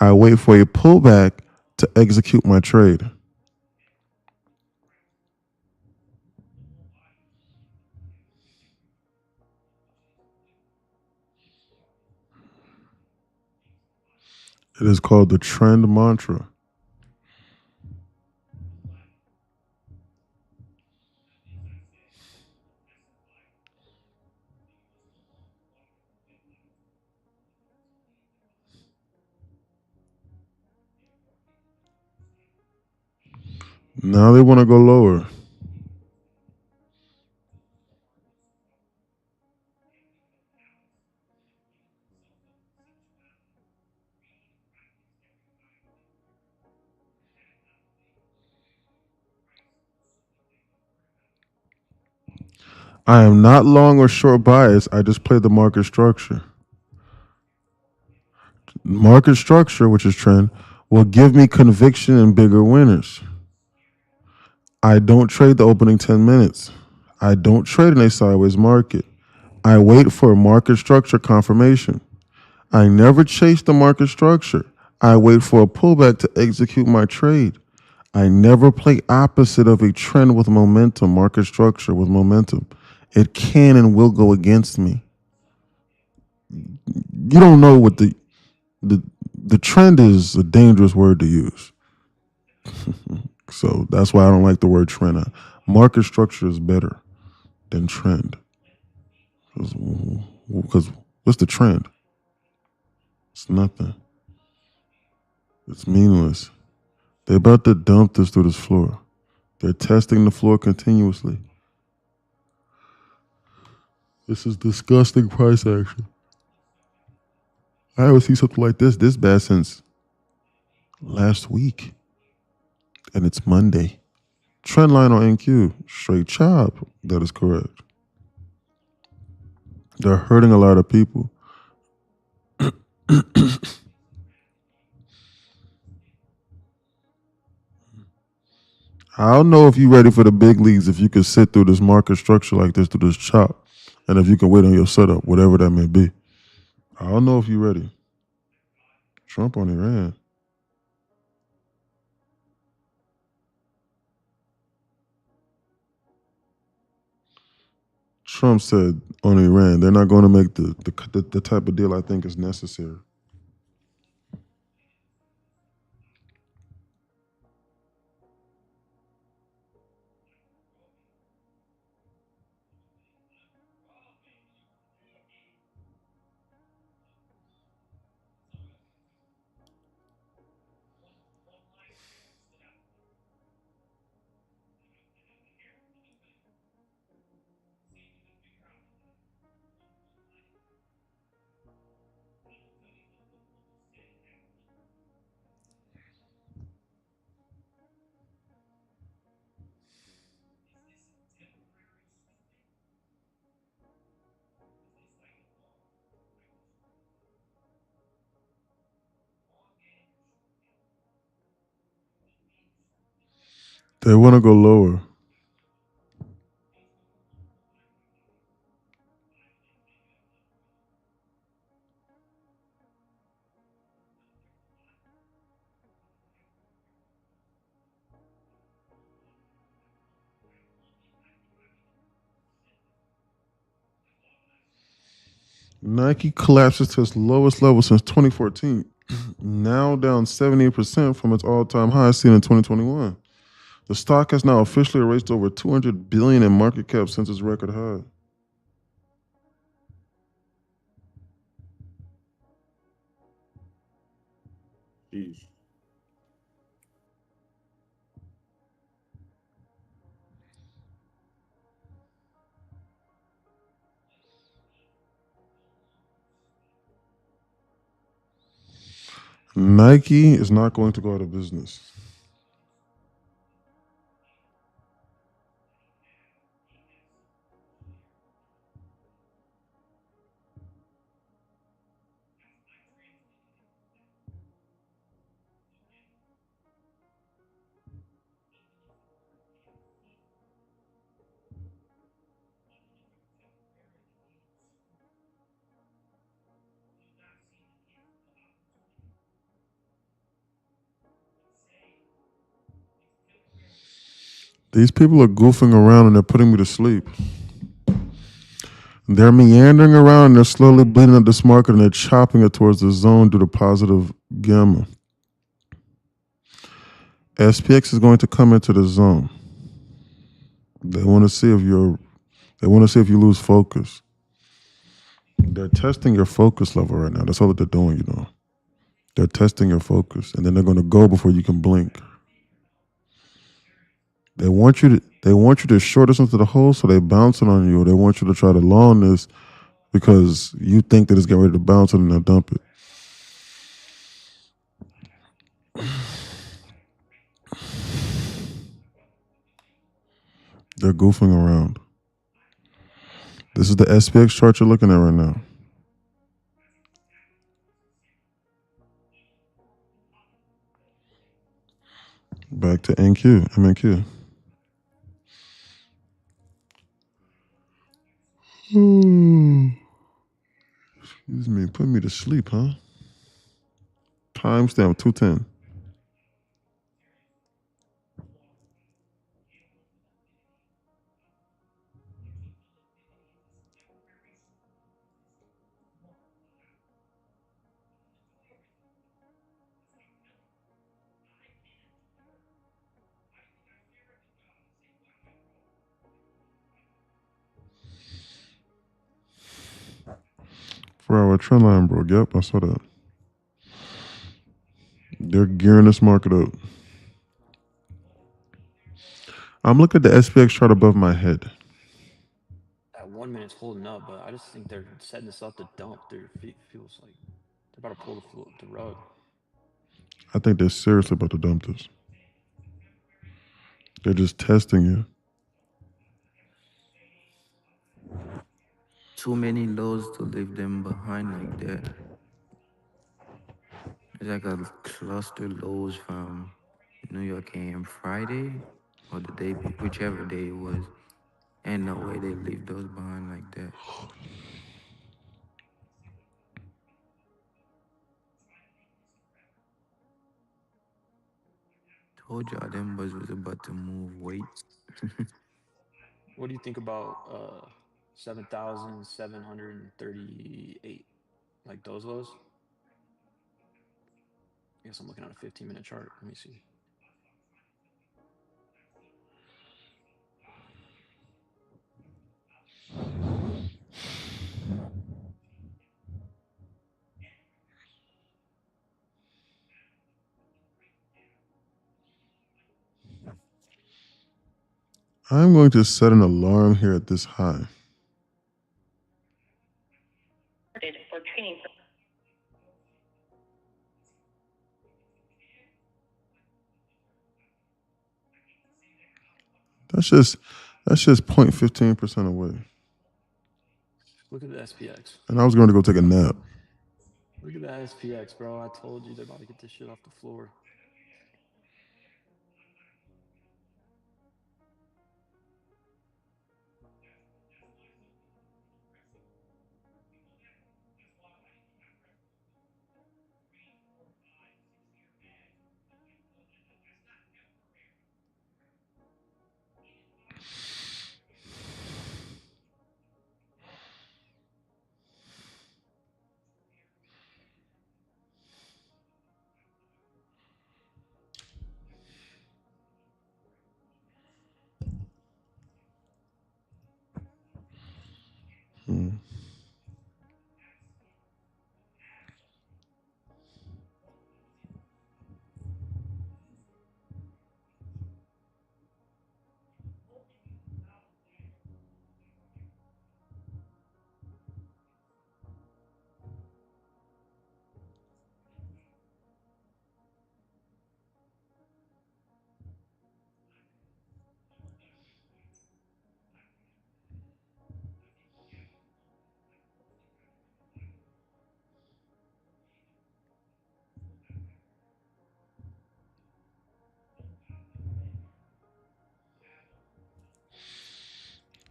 I wait for a pullback to execute my trade. It is called the trend mantra. Now they want to go lower. I am not long or short biased. I just play the market structure. Market structure, which is trend, will give me conviction and bigger winners. I don't trade the opening 10 minutes. I don't trade in a sideways market. I wait for market structure confirmation. I never chase the market structure. I wait for a pullback to execute my trade. I never play opposite of a trend with momentum, market structure with momentum. It can and will go against me. You don't know what the trend is a dangerous word to use. So that's why I don't like the word trend. Market structure is better than trend. Because what's the trend? It's nothing. It's meaningless. They're about to dump this through this floor. They're testing the floor continuously. This is disgusting price action. I haven't seen something like this bad since last week. And it's Monday. Trend line on NQ, straight chop. That is correct. They're hurting a lot of people. I don't know if you're ready for the big leagues if you can sit through this market structure like this, through this chop, and if you can wait on your setup, whatever that may be. I don't know if you're ready. Trump on Iran. Trump said on Iran, they're not going to make the type of deal I think is necessary. They want to go lower. Nike collapses to its lowest level since 2014, now down 78% from its all-time high seen in 2021. The stock has now officially erased over $200 billion in market cap since its record high. Jeez. Nike is not going to go out of business. These people are goofing around and they're putting me to sleep. They're meandering around and they're slowly bleeding up this market and they're chopping it towards the zone due to positive gamma. SPX is going to come into the zone. They want to see if you lose focus. They're testing your focus level right now. That's all that they're doing, you know. They're testing your focus, and then they're going to go before you can blink. They want you to short this into the hole, so they're bouncing on you. Or they want you to try to long this because you think that it's getting ready to bounce and they'll dump it. They're goofing around. This is the SPX chart you're looking at right now. Back to MNQ. Excuse me, put me to sleep, huh? Timestamp 210. For our trend line, bro. Yep, I saw that. They're gearing this market up. I'm looking at the SPX chart above my head. That 1 minute's holding up, but I just think they're setting this up to dump their feet. Feels like they're about to pull the rug. I think they're seriously about to dump this. They're just testing you. Too many lows to leave them behind like that. It's like a cluster lows from New York AM Friday or the day, whichever day it was. Ain't no way they leave those behind like that. Told y'all them boys was about to move weight. What do you think about 7,738? Like those lows? I guess I'm looking at a 15-minute chart. Let me see. I'm going to set an alarm here at this high. For training. That's just 0.15% away. Look at the SPX. And I was going to go take a nap. Look at that SPX, bro. I told you they're about to get this shit off the floor.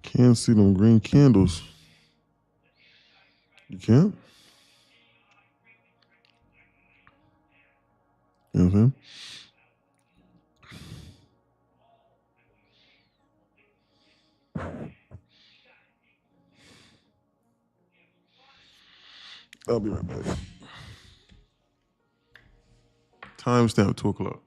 Can't see them green candles. You can't? You know what I'm saying? I'll be right back. Timestamp 2 o'clock.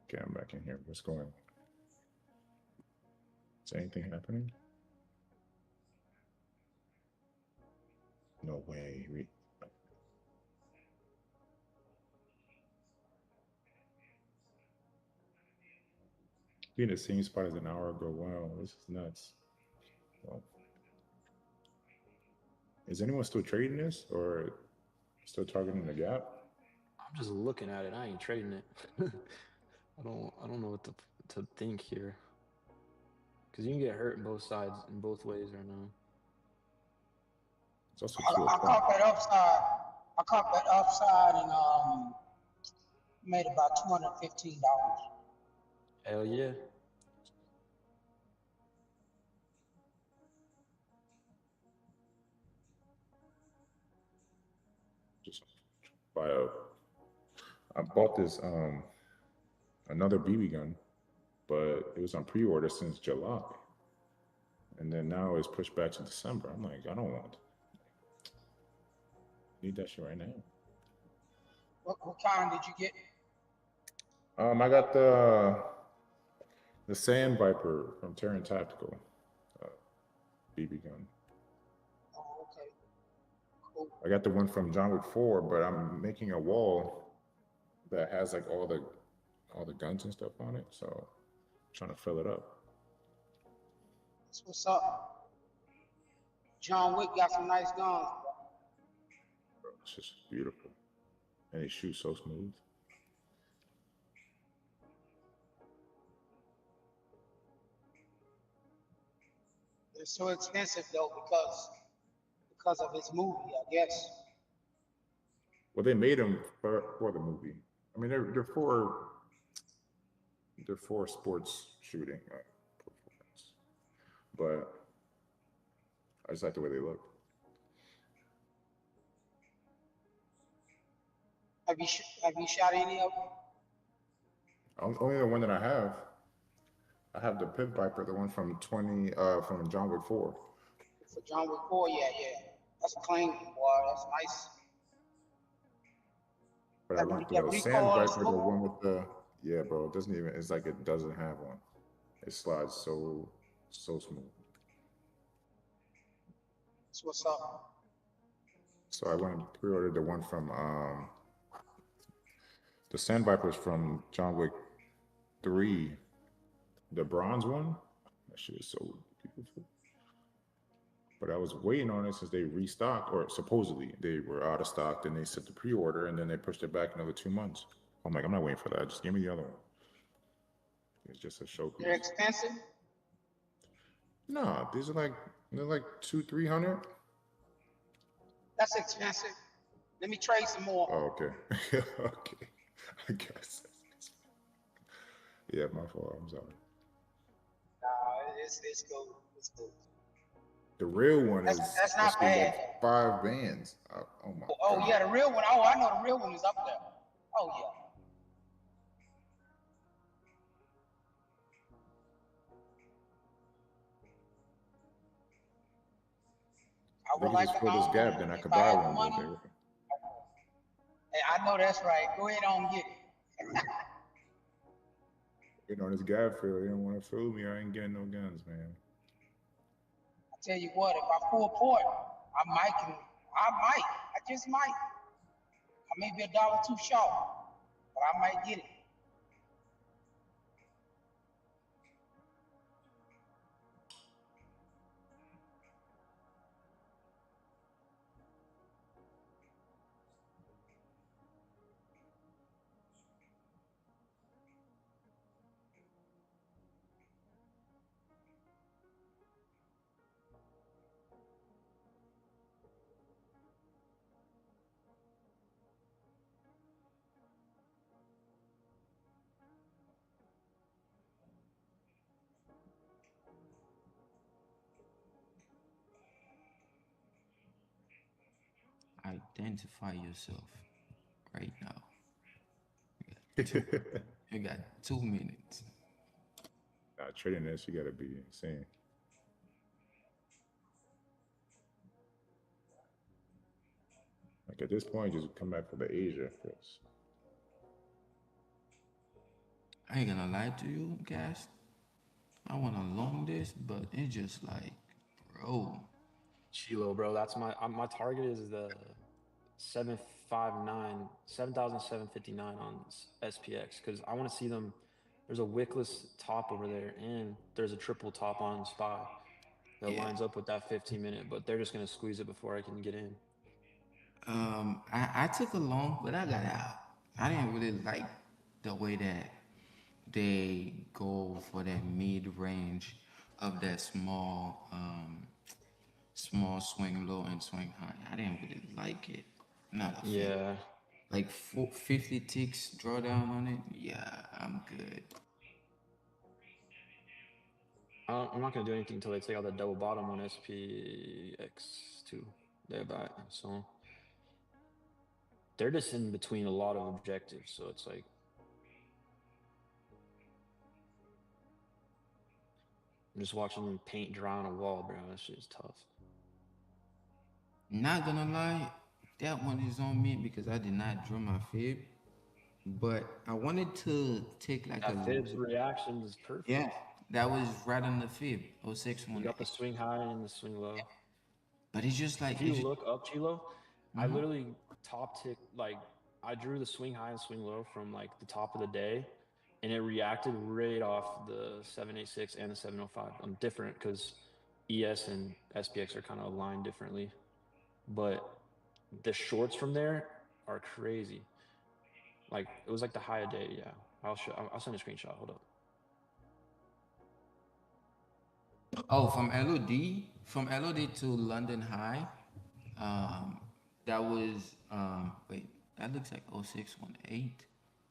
Okay, I'm back in here. What's going on? Is anything happening? No way. Be in the same spot as an hour ago. Wow, this is nuts. Well, is anyone still trading this or still targeting the gap? I'm just looking at it. I ain't trading it. I don't know what to think here. Cause you can get hurt in both sides in both ways right now. It's also I caught that upside. I caught that upside and made about $215. Hell yeah. Just buy a. I bought this another BB gun, but it was on pre-order since July, and then now it's pushed back to December. I'm like, I don't want. Need that shit right now. What kind did you get? I got the Sand Viper from Terran Tactical BB gun. Oh, okay. Cool. I got the one from John Wick 4, but I'm making a wall that has like all the guns and stuff on it, so I'm trying to fill it up. That's what's up. John Wick got some nice guns. Bro, it's just beautiful, and they shoot so smooth. They're so expensive though because of his movie, I guess. Well, they made them for the movie. I mean, they're for sports shooting performance, but I just like the way they look. Have you shot any of them? Only the one that I have. I have the Pit Viper, the one from from John Wick 4. For John Wick 4, yeah. That's a clean one, boy. That's nice. But I like the Sand Viper, the one with the bro. It doesn't even. It's like it doesn't have one. It slides so smooth. That's what's up. So I went and pre-ordered the one from the Sand Vipers from John Wick 3, the bronze one. That shit is so beautiful. But I was waiting on it since they restocked, or supposedly they were out of stock. Then they set the pre-order, and then they pushed it back another 2 months. I'm like, I'm not waiting for that. Just give me the other one. It's just a showpiece. They're expensive? No, these are they're like $200-300. That's expensive. Let me trade some more. Oh, okay. Okay. I guess. Yeah, my fault. I'm sorry. Nah, it's cool. It's cool. The real one That's not actually bad. like 5 bands. Oh my Oh God. yeah, the real one. Oh, I know the real one is up there. Oh yeah. I They would could like just to fill this own gap, one. then I If could I buy had the one. money, But hey, I know that's right. Go ahead on and get it. you know, this guy feel they don't want to fool me. I ain't getting no guns, man. I tell you what, if I full port, I just might. I may be $1 too short, but I might get it. Identify yourself right now. You got 2 minutes. Nah, trading this, you gotta be insane. Like at this point, just come back for the Asia first. I ain't gonna lie to you, guys. I want to long this, but it's just like, bro. Chilo, bro. That's my target is the 759, 7,759 on SPX because I want to see them. There's a wickless top over there, and there's a triple top on SPY that Yeah. lines up with that 15-minute, but they're just gonna squeeze it before I can get in. I took a long, but I got out. I didn't really like the way that they go for that mid range of that small swing low and swing high. I didn't really like it. Not a fan. Yeah. Like 50 ticks drawdown on it. Yeah, I'm good. I'm not gonna do anything until they take out the double bottom on SPX2. They're back, so they're just in between a lot of objectives. So it's like I'm just watching them paint dry on a wall, bro. That shit is tough. Not gonna lie, that one is on me because I did not draw my fib. But I wanted to take like that fib's reaction is perfect. Yeah, that was right on the fib. 06 You one. got the swing high and the swing low. But it's just like if you look up, Chilo, I Mhm. literally top tick like I drew the swing high and swing low from like the top of the day, and it reacted right off the 786 and the 705. I'm different because ES and SPX are kind of aligned differently, but the shorts from there are crazy. Like it was like the high of day. Yeah, I'll send a screenshot. Hold up. Oh, from LOD to London High. That was wait, that looks like 0618.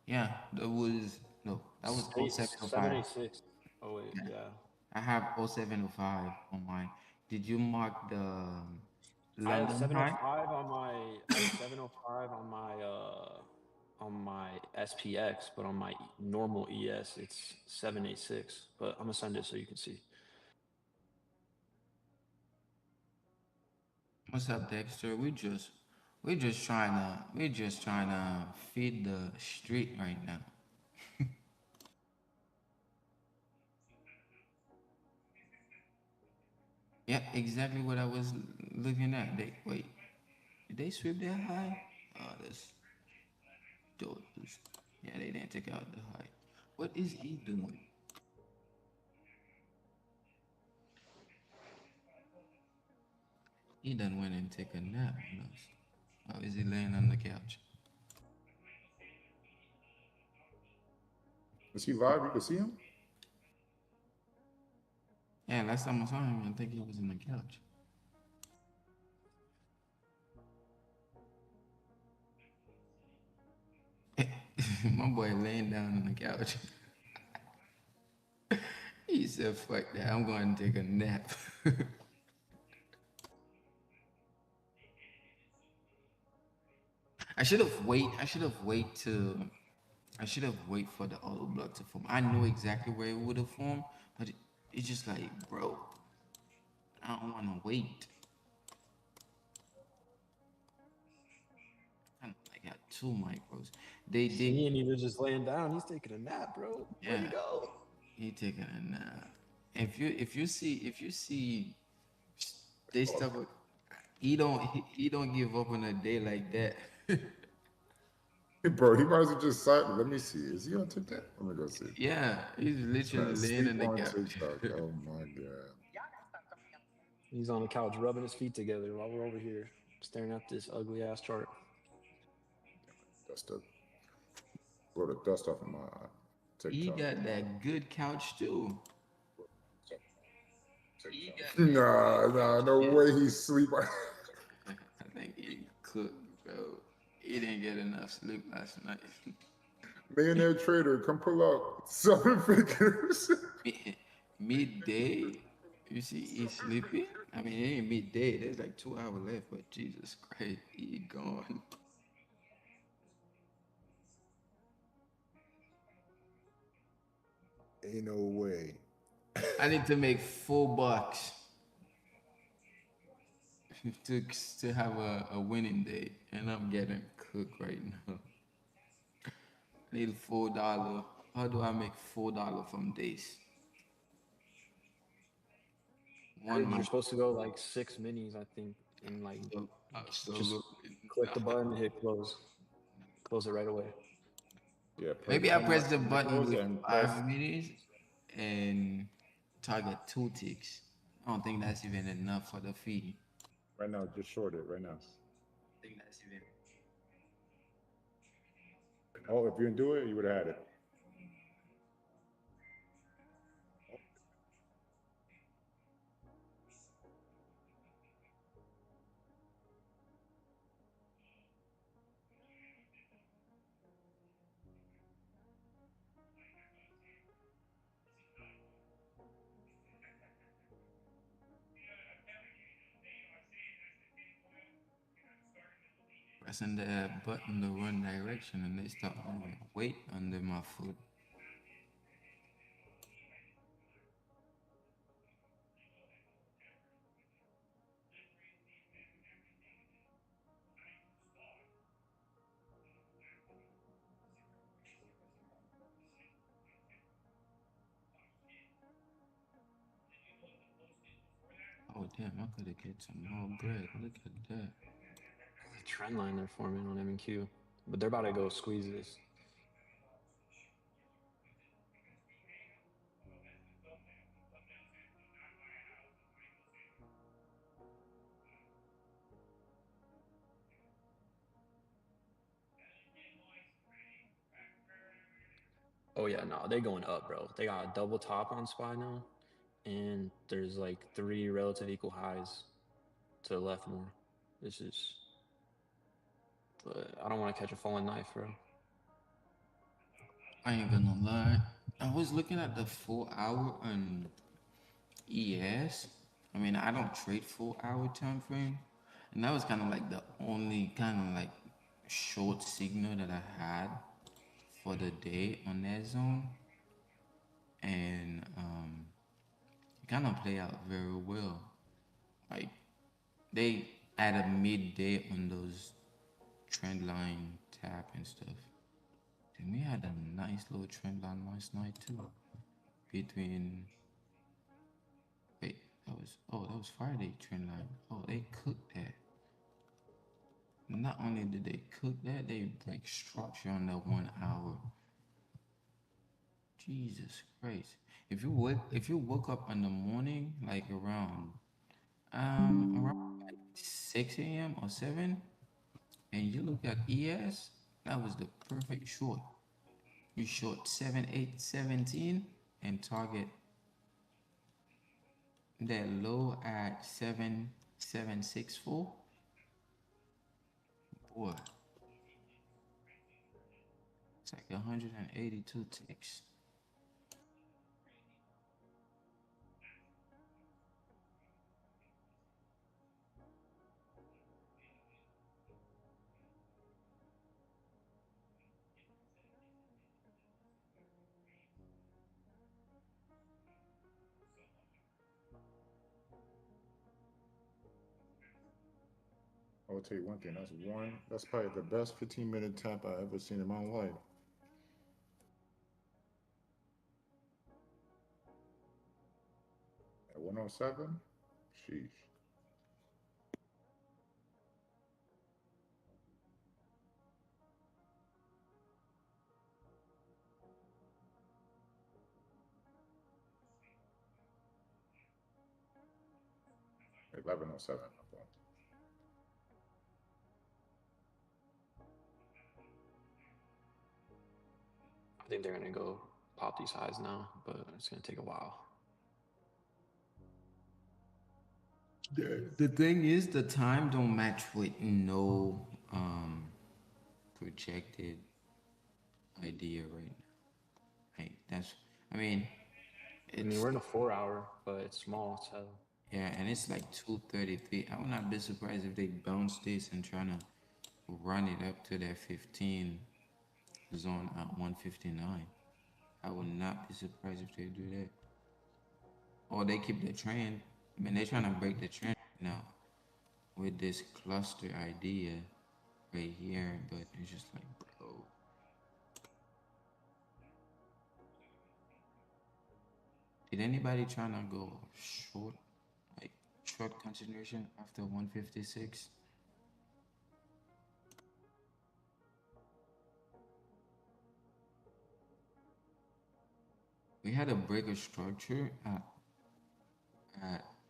Yeah, that was no, that was 0705. 786. Oh wait, yeah. I have 0705 on mine. Did you mark the I have London High? 705 on my I have 705 on my SPX, but on my normal ES it's 786. But I'm gonna send it so you can see. What's up, Dexter? We're just trying to feed the street right now. Yeah, exactly what I was looking at. Wait, did they sweep that high? Oh, that's dope. Yeah, they didn't take out the high. What is he doing? He done went and take a nap. Or is he laying on the couch? Is he live? You can see him? Yeah, last time I saw him, I think he was in the couch. My boy laying down on the couch. He said, fuck that, I'm going to take a nap. I should have wait for the auto block to form. I know exactly where it would have formed, but it's just like, bro, I don't want to wait. I got two micros. He ain't even just laying down. He's taking a nap, bro. Where'd he Yeah. go? He taking a nap. If you see they stuff, he don't give up on a day like that. Bro, he might as well just cite me. Let me see. Is he on TikTok? Let me go see. Yeah, he's literally Trying to laying in sleep the on couch. TikTok. Oh my god. He's on the couch rubbing his feet together while we're over here staring at this ugly ass chart. Dust up. Blow the dust off of my TikTok. He got that good couch too. Nah, no way he's sleep. I think he cooked, bro. He didn't get enough sleep last night. Millionaire trader, come pull up 7 figures. Midday, you see, he's sleeping. I mean, it ain't midday. There's like 2 hours left, but Jesus Christ, he gone. Ain't no way. I need to make $4 to have a winning day, and I'm getting cooked right now. I need $4 How do I make $4 from this? One You're month. supposed to go like 6 minis, I think, and like So just look, click the button, hit close, close it right away. Yeah, press maybe I 10 press the button close with and 5 minutes and target 2 ticks. I don't think that's even enough for the fee. right now. Just short it right now. I think that's even. Oh, if you didn't do it, you would have had it. Pressing the button the run direction and they start moving. Weight under my foot. Oh damn, I could have get some more bread. Look at that. There's a trend line they're forming on M&Q, but they're about to go squeeze this. Oh yeah, no, they going up, bro. They got a double top on SPY now, and there's like 3 relative equal highs to the left more. This is, but I don't want to catch a falling knife, bro. I ain't gonna lie. I was looking at the 4 hour on ES. I mean, I don't trade 4 hour time frame, and that was kind of like the only kind of like short signal that I had for the day on that zone, and it kind of play out very well. Like they at a midday on those trend line tap and stuff. Then we had a nice little trend line last night too. Between wait, that was Friday trend line. Oh, they cooked that. Not only did they cook that, they break structure on that 1 hour. Jesus Christ. If you woke up in the morning, like around like 6 a.m. or 7, and you look at ES, that was the perfect short. You short 7, 8, 17 and target that low at 7, 7, 6, 4. Boy, it's like 182 ticks. I will tell you one thing. That's probably the best 15-minute tap I ever seen in my life. At 107, sheesh. At 1107. I think they're gonna go pop these highs now, but it's gonna take a while. The thing is, the time don't match with no projected idea right now. Like that's, I mean, I mean, we're in a 4 hour, but it's small as hell. yeah, and it's like 2:33. I would not be surprised if they bounce this and trying to run it up to their 15 zone at 159. I would not be surprised if they do that. Or they keep the trend. I mean, they're trying to break the trend now with this cluster idea right here, but it's just like, bro. Is anybody trying to go short, like short continuation after 156? We had a break of structure at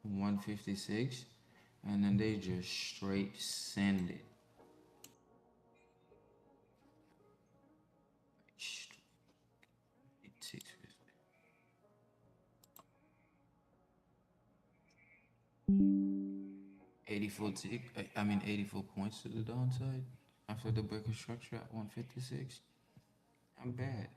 156, and then they just straight send it. It takes 84 tick. I mean 84 points to the downside after the break of structure at 156. I'm bad.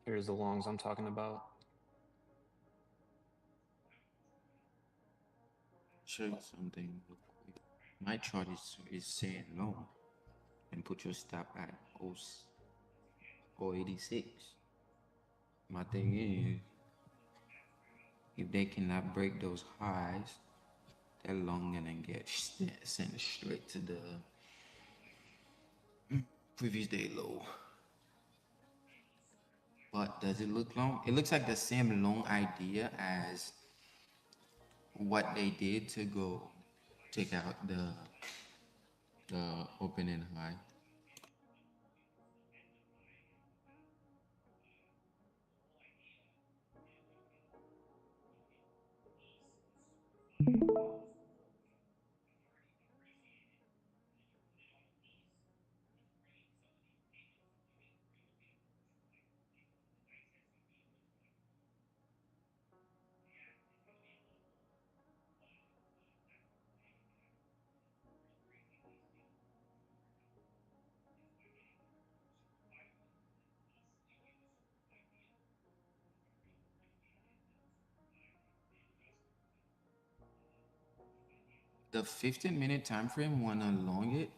Here's the longs I'm talking about. Show you something real quick. My chart is saying no, and put your stop at 086. My thing is, if they cannot break those highs, they're long gonna get sent straight to the previous day low. But does it look long? It looks like the same long idea as what they did to go take out the opening high. The 15-minute time frame went along it,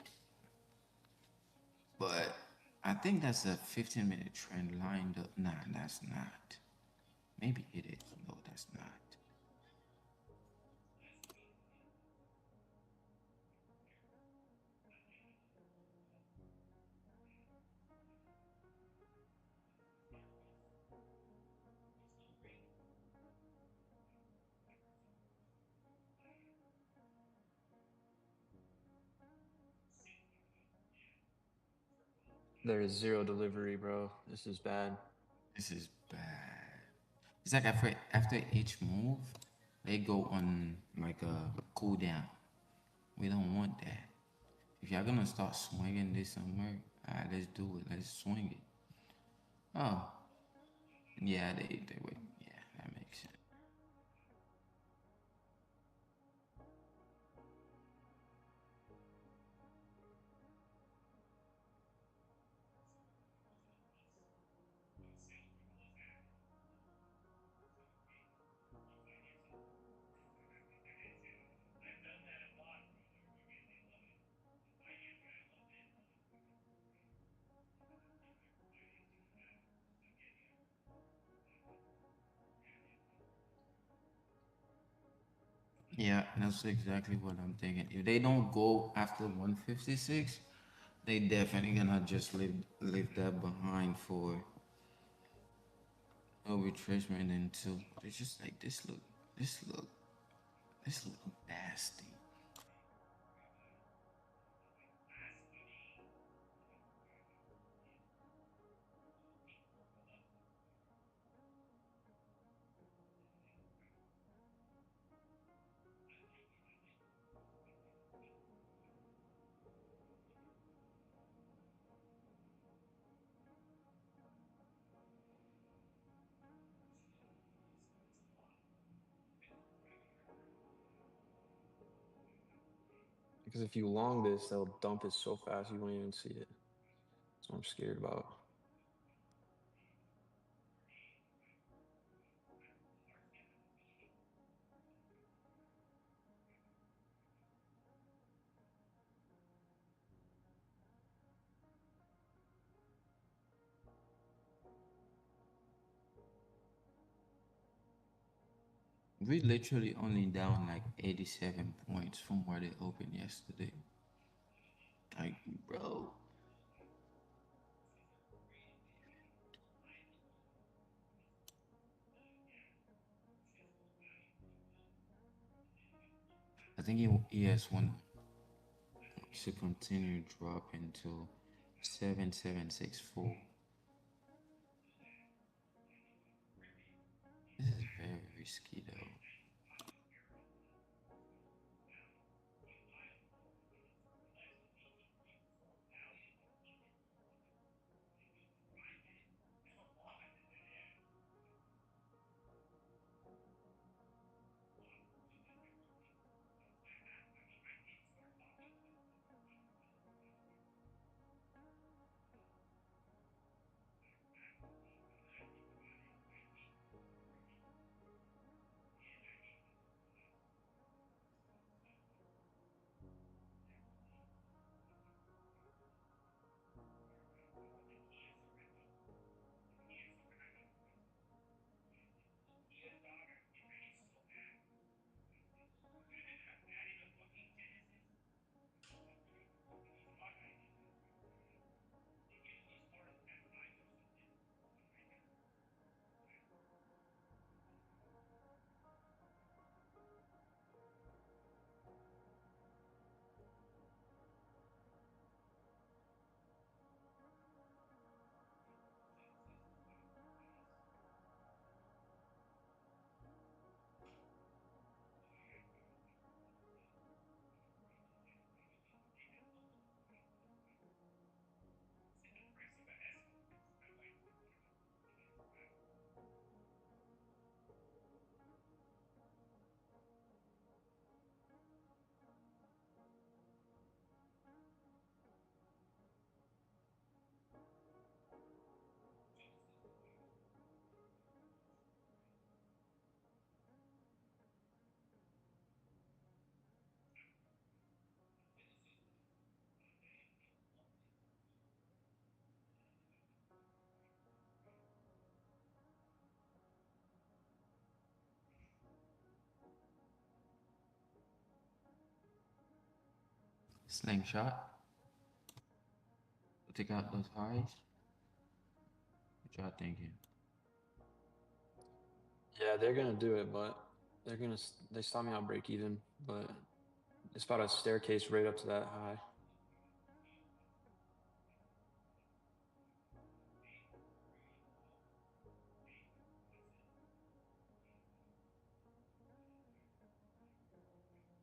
but I think that's a 15-minute trend lined up. Nah, that's not. Maybe it is. No, that's not. There is zero delivery, bro. This is bad. This is bad. It's like after each move, they go on like a cooldown. We don't want that. If y'all gonna start swinging this somewhere, alright, let's do it. Let's swing it. Oh, yeah, they would. Yeah, that makes sense. Yeah, that's exactly what I'm thinking. If they don't go after 156, they definitely gonna just leave that behind for a retracement until it's just like this look nasty. Because if you long this, they'll dump it so fast you won't even see it. That's what I'm scared about. We literally only down like 87 points from where they opened yesterday. Like, bro. I think ES one should continue dropping to 7764. This is very risky though. Slingshot. Take out those highs. What y'all thinking? Yeah, they're gonna do it, but they saw me on break even, but it's about a staircase right up to that high.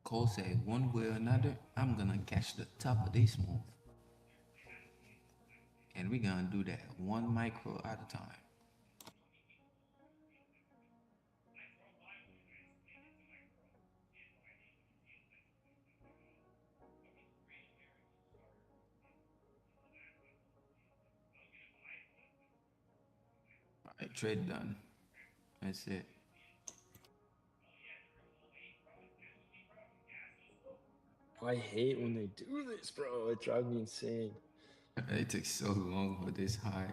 Cole said, one way or another, I'm gonna catch the top of this move. And we're gonna do that one micro at a time. Alright, trade done. That's it. I hate when they do this, bro. It drives me insane. It takes so long for this high.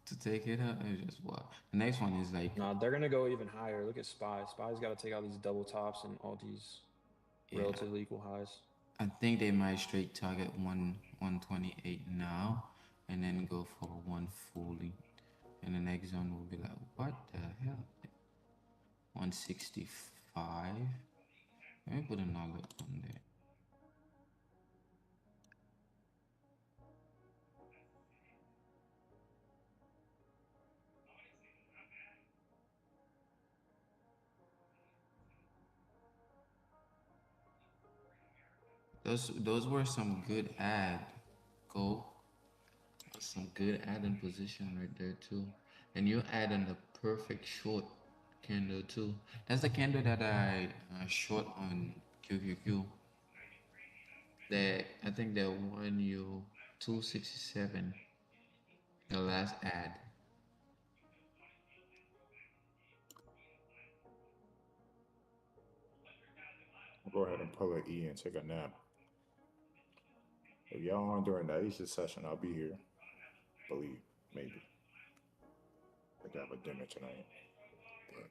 to take it out. It's just what the next one is like. Nah, they're gonna go even higher. Look at Spy. Spy's got to take out these double tops and all these relatively equal highs. I think they might straight target 128 now, and then go for 140, and the next zone will be like, what the hell? 165. Let me put another one there. Those were some good ad, go. Some good ad in position right there too, and you add in the perfect short candle too. That's the candle that I short on QQQ. I think that won you 267. The last ad. I'll go ahead and pull an E and take a nap. If y'all on during the Asia session, I'll be here. Believe, maybe. I think I have a dinner tonight. But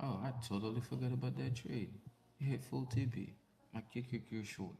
Oh, I totally forgot about that trade. It hit full TP. My QQQ short.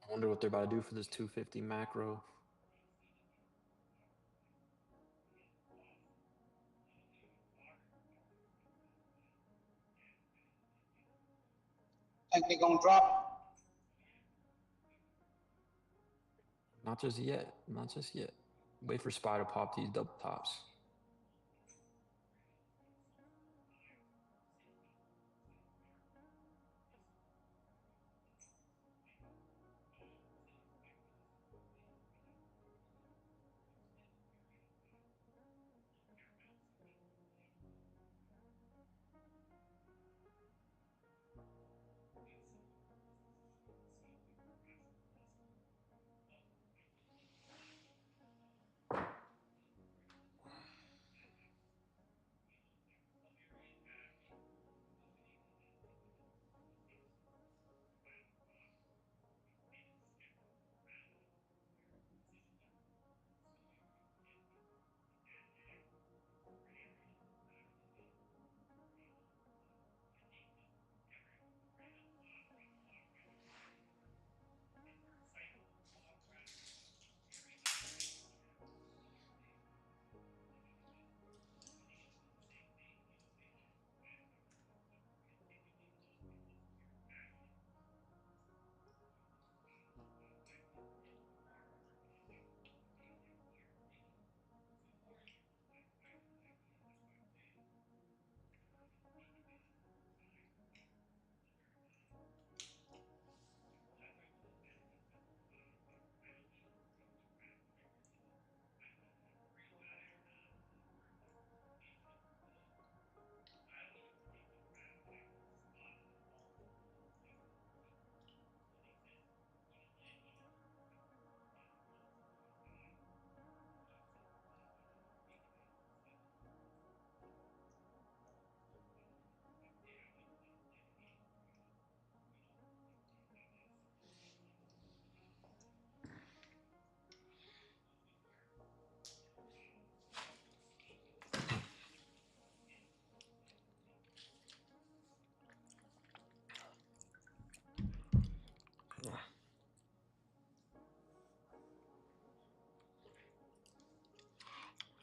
I wonder what they're about to do for this 250 macro. Think they're gonna drop Not just yet. Not just yet. Wait for Spy to pop these double tops.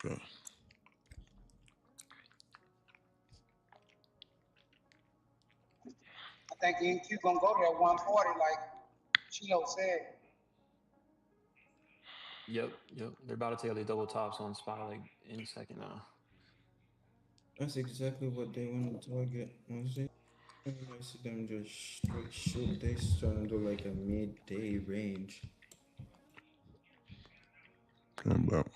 Okay. I think NQ gonna go there 140, like Chilo said. Yep. They're about to take out the double tops on SPY like any second now. That's exactly what they want to target. Honestly, I see them just straight shoot. They starting to do like a midday range. I'm about.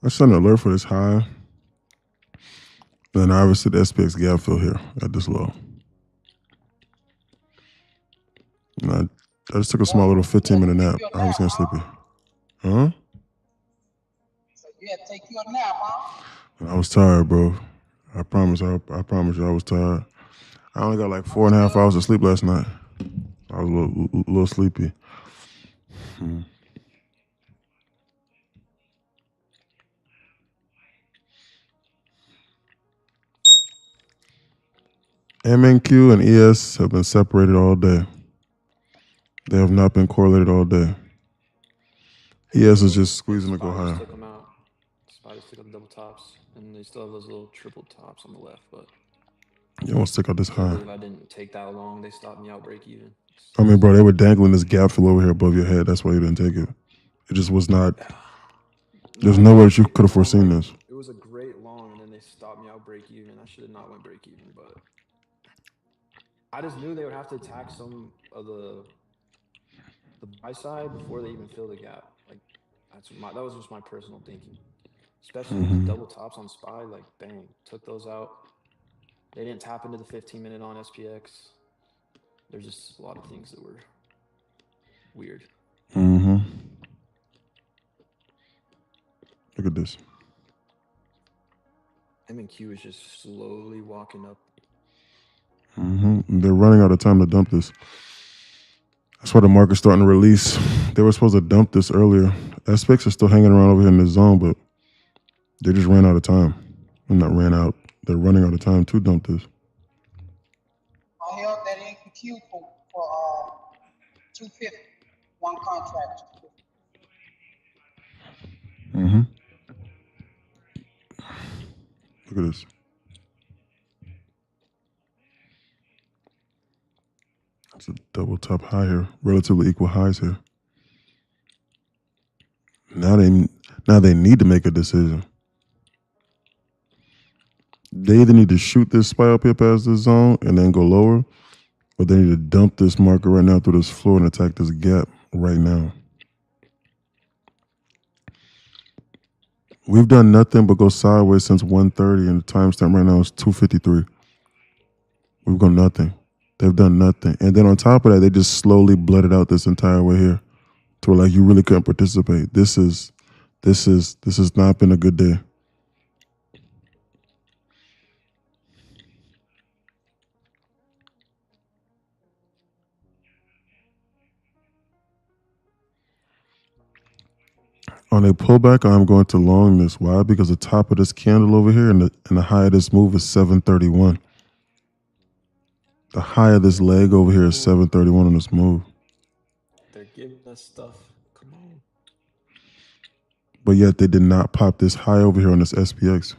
I sent an alert for this high. Then obviously the SPX gap fill here at this low. And I just took a small little 15-minute nap. I was getting sleepy. Huh? So you had to take you a nap, huh? And I was tired, bro. I promise you I was tired. I only got like 4.5 hours of sleep last night. I was a little sleepy. MNQ and ES have been separated all day. They have not been correlated all day. ES is just squeezing to go SPY just higher. took them out. SPY just took out the double tops, and they still have those little triple tops on the left. But You want to stick out this I can't high. believe I didn't take that long. They stopped me out break even. I mean, bro, they were dangling this gap fill over here above your head. That's why you didn't take it. It just was not. There's no way that you could have foreseen this. It was a great long, and then they stopped me out break even. I should have not went break even, but I just knew they would have to attack some of the buy side before they even fill the gap. Like that was just my personal thinking. Especially with the double tops on SPY, like bang, took those out. They didn't tap into the 15-minute on SPX. There's just a lot of things that were weird. Look at this. MNQ is just slowly walking up. They're running out of time to dump this. That's why the market's starting to release. They were supposed to dump this earlier. SPX are still hanging around over here in this zone, but they just ran out of time. Well, not ran out. They're running out of time to dump this. I held that NQ for 250, one contract. Look at this. It's a double top high here. Relatively equal highs here. Now they need to make a decision. They either need to shoot this SPY up here past this zone and then go lower, or they need to dump this market right now through this floor and attack this gap right now. We've done nothing but go sideways since 1:30, and the timestamp right now is 2:53. We've gone nothing. They've done nothing. And then on top of that, they just slowly blooded out this entire way here to where like you really couldn't participate. This has not been a good day. On a pullback, I'm going to long this. Why? Because the top of this candle over here and the high of this move is 731. The high of this leg over here is 731 on this move. They're giving us stuff. Come on. But yet they did not pop this high over here on this SPX.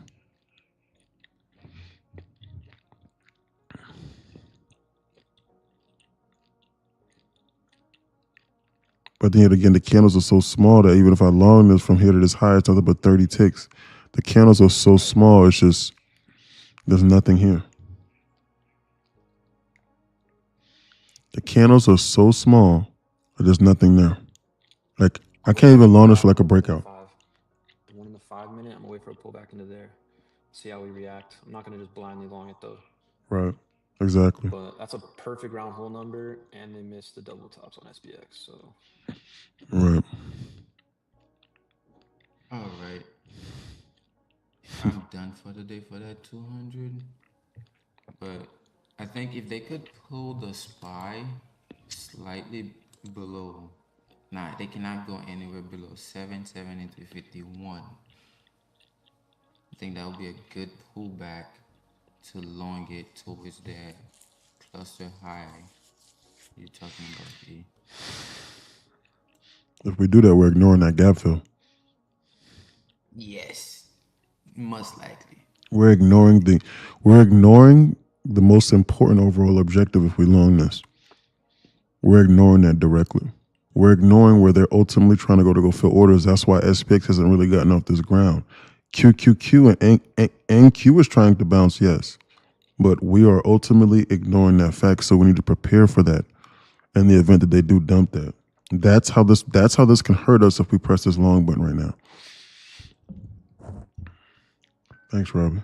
But then yet again, the candles are so small that even if I long this from here to this high, it's nothing but 30 ticks. The candles are so small, it's just, there's nothing here. The candles are so small that there's nothing there. Like, I can't even long this for like a breakout. The one in the 5-minute, I'm gonna wait for a pullback into there. See how we react. I'm not gonna just blindly long it though. Right, exactly. But that's a perfect round hole number, and they missed the double tops on SPX, so. Right. All right. I'm done for the day for that 200. But I think if they could pull the SPY slightly below, they cannot go anywhere below 773.51. I think that would be a good pullback to long it towards that cluster high you're talking about, E. If we do that, we're ignoring that gap fill. Yes, most likely. We're ignoring the most important overall objective if we long this. We're ignoring that directly. We're ignoring where they're ultimately trying to go fill orders. That's why SPX hasn't really gotten off this ground. QQQ and NQ is trying to bounce, yes. But we are ultimately ignoring that fact, so we need to prepare for that in the event that they do dump that. That's how this can hurt us if we press this long button right now. Thanks, Robbie.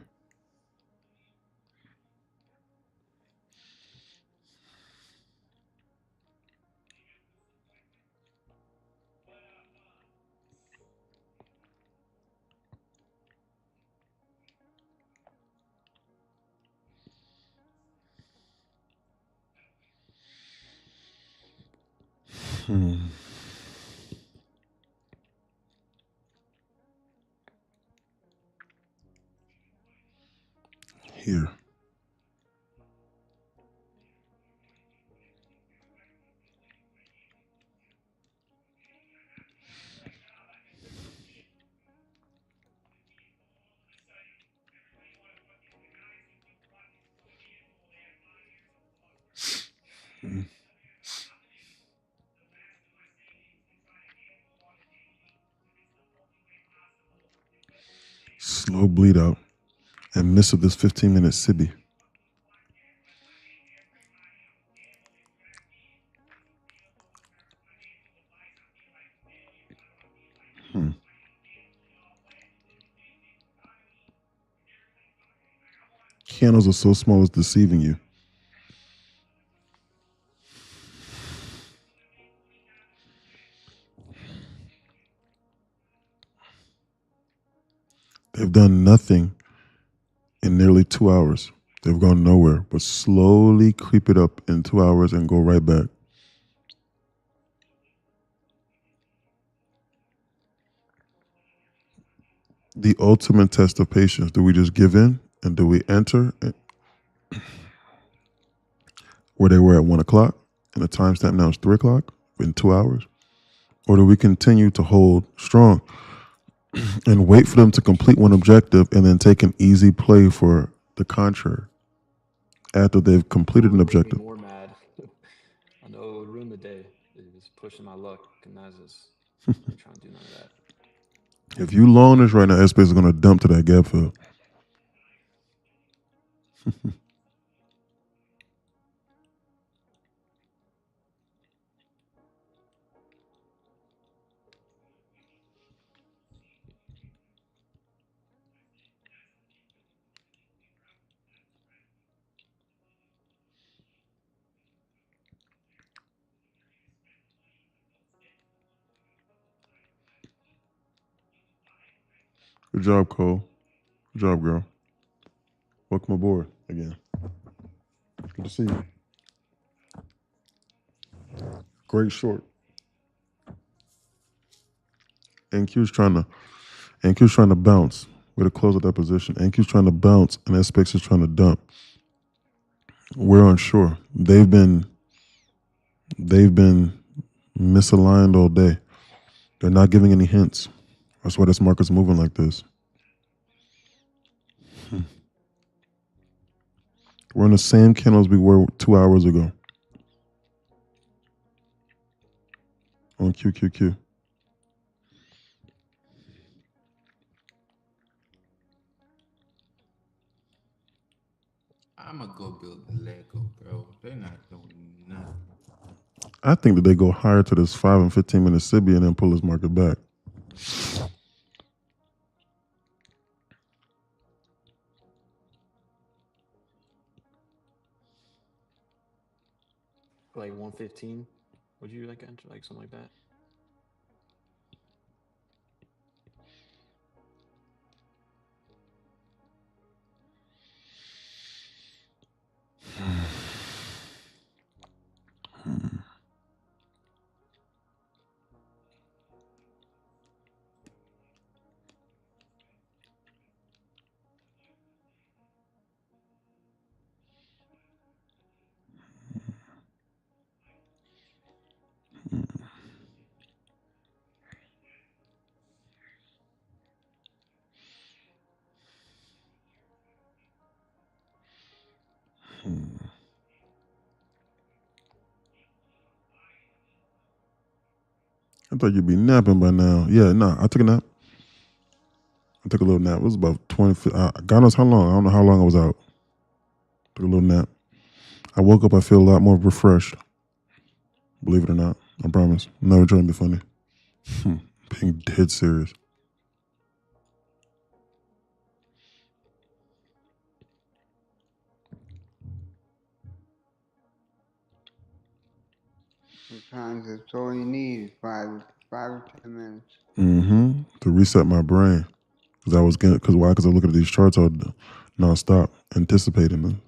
Here. Slow bleed out and miss of this 15-minute Sibi. Candles are so small it's deceiving you. They've done nothing in nearly 2 hours. They've gone nowhere, but slowly creep it up in 2 hours and go right back. The ultimate test of patience. Do we just give in and do we enter where they were at 1 o'clock and the timestamp now is 3 o'clock in 2 hours? Or do we continue to hold strong and wait for them to complete one objective and then take an easy play for the contrary after they've completed an objective? More mad. I know it would ruin the day. It's pushing my luck, and that's just I'm trying to do none of that. If you long this right now, SPX is going to dump to that gap fill. Good job, Cole. Good job, girl. Welcome aboard again. Good to see you. Great short. NQ's trying to bounce. Way to close out that position. NQ's trying to bounce and SPX is trying to dump. We're unsure. They've been misaligned all day. They're not giving any hints. That's why this market's moving like this. We're in the same candles we were 2 hours ago on QQQ. I'ma go build the Lego, bro. They're not doing nothing. I think that they go higher to this 5 and 15-minute Sibi and then pull this market back. Like 115. Would you like enter like something like that? I thought you'd be napping by now. Yeah, nah, I took a nap. I took a little nap. It was about 20. God knows how long. I don't know how long I was out. Took a little nap. I woke up, I feel a lot more refreshed. Believe it or not. I promise. I'm never trying to be funny. Being dead serious. Sometimes that's all you need is 5 or 10 minutes. To reset my brain. Because I was getting, because why? Because I look at these charts all nonstop, anticipating them.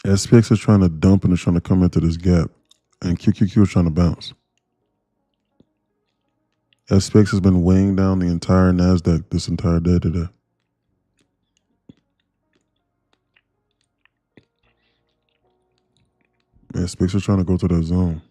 SPX is trying to dump and is trying to come into this gap. And QQQ is trying to bounce. SPX has been weighing down the entire NASDAQ this entire day today. SPX is trying to go to that zone.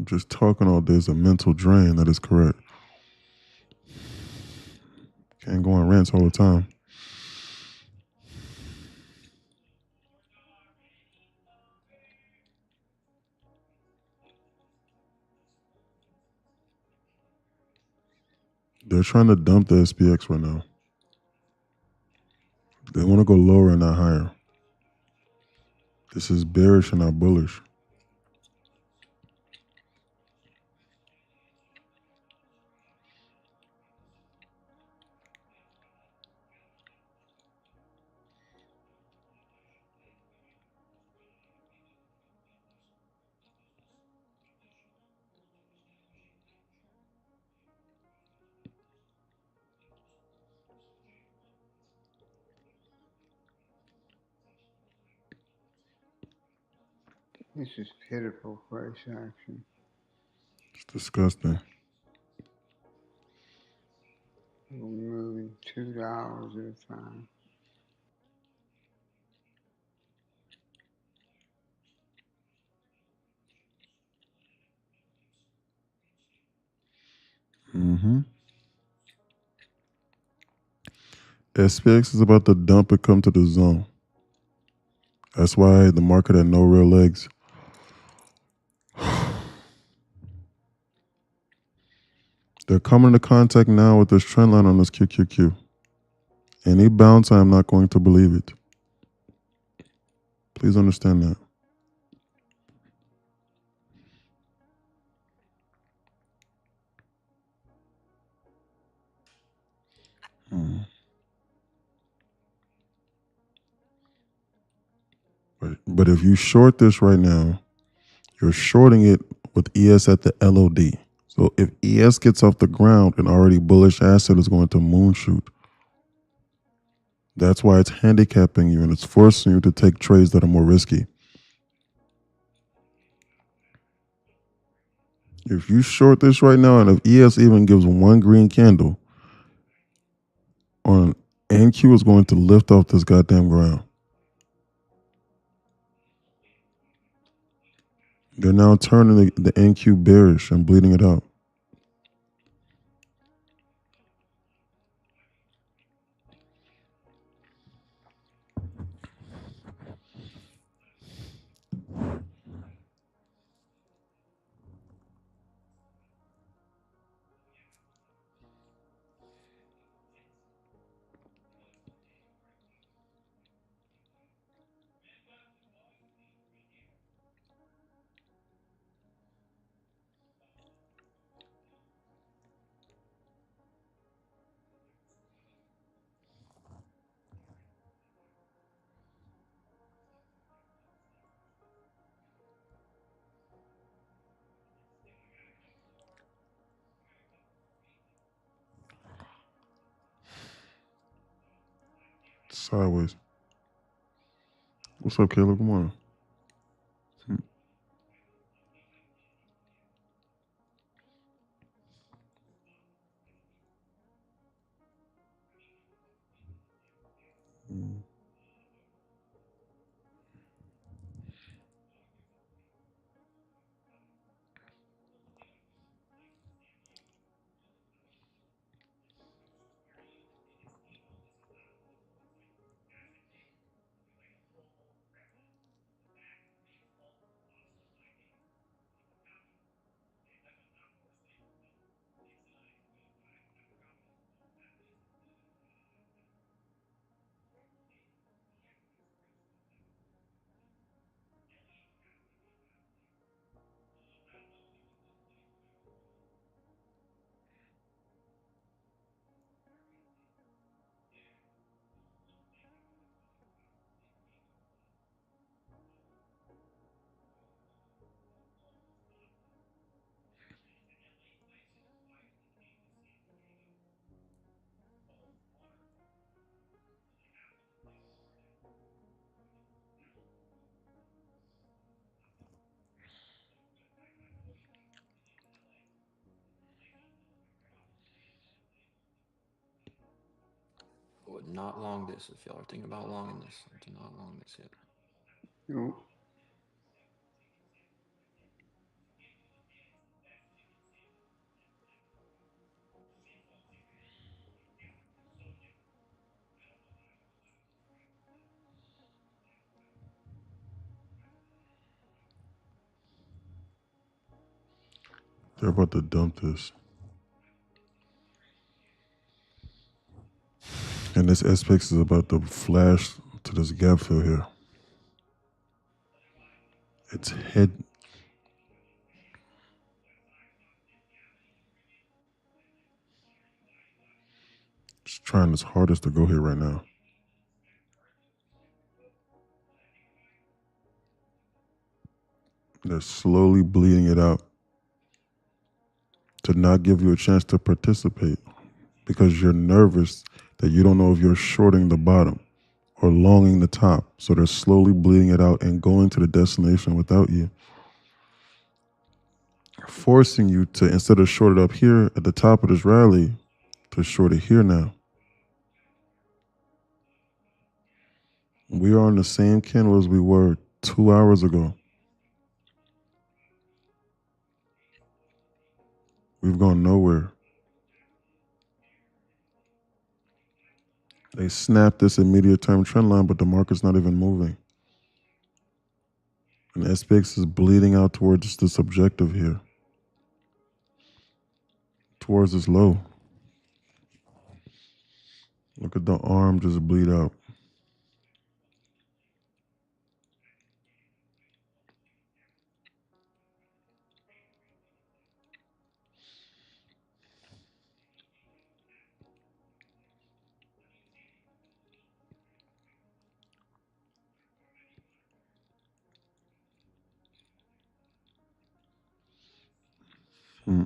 Just talking all day is a mental drain. That is correct. Can't go on rants all the time. They're trying to dump the SPX right now. They want to go lower and not higher. This is bearish and not bullish. This is pitiful price action. It's disgusting. We're moving $2 at a time. SPX is about to dump and come to the zone. That's why the market had no real legs. They're coming into contact now with this trend line on this QQQ. Any bounce, I am not going to believe it. Please understand that. But if you short this right now, you're shorting it with ES at the LOD. So if ES gets off the ground, an already bullish asset is going to moonshoot. That's why it's handicapping you and it's forcing you to take trades that are more risky. If you short this right now, and if ES even gives one green candle, on NQ is going to lift off this goddamn ground. They're now turning the NQ bearish and bleeding it out. Sideways. What's up, Caleb? Good morning. Would not long this if y'all are thinking about longing this. Do not long this yet. You- They're about to dump this. And this SPX is about to flash to this gap fill here. It's head. It's trying its hardest to go here right now. They're slowly bleeding it out to not give you a chance to participate because you're nervous that you don't know if you're shorting the bottom or longing the top. So they're slowly bleeding it out and going to the destination without you, forcing you to, instead of short it up here at the top of this rally, to short it here now. We are on the same candle as we were 2 hours ago. We've gone nowhere. They snapped this immediate term trend line, but the market's not even moving. And SPX is bleeding out towards this objective here, towards this low. Look at the arm just bleed out. Hmm.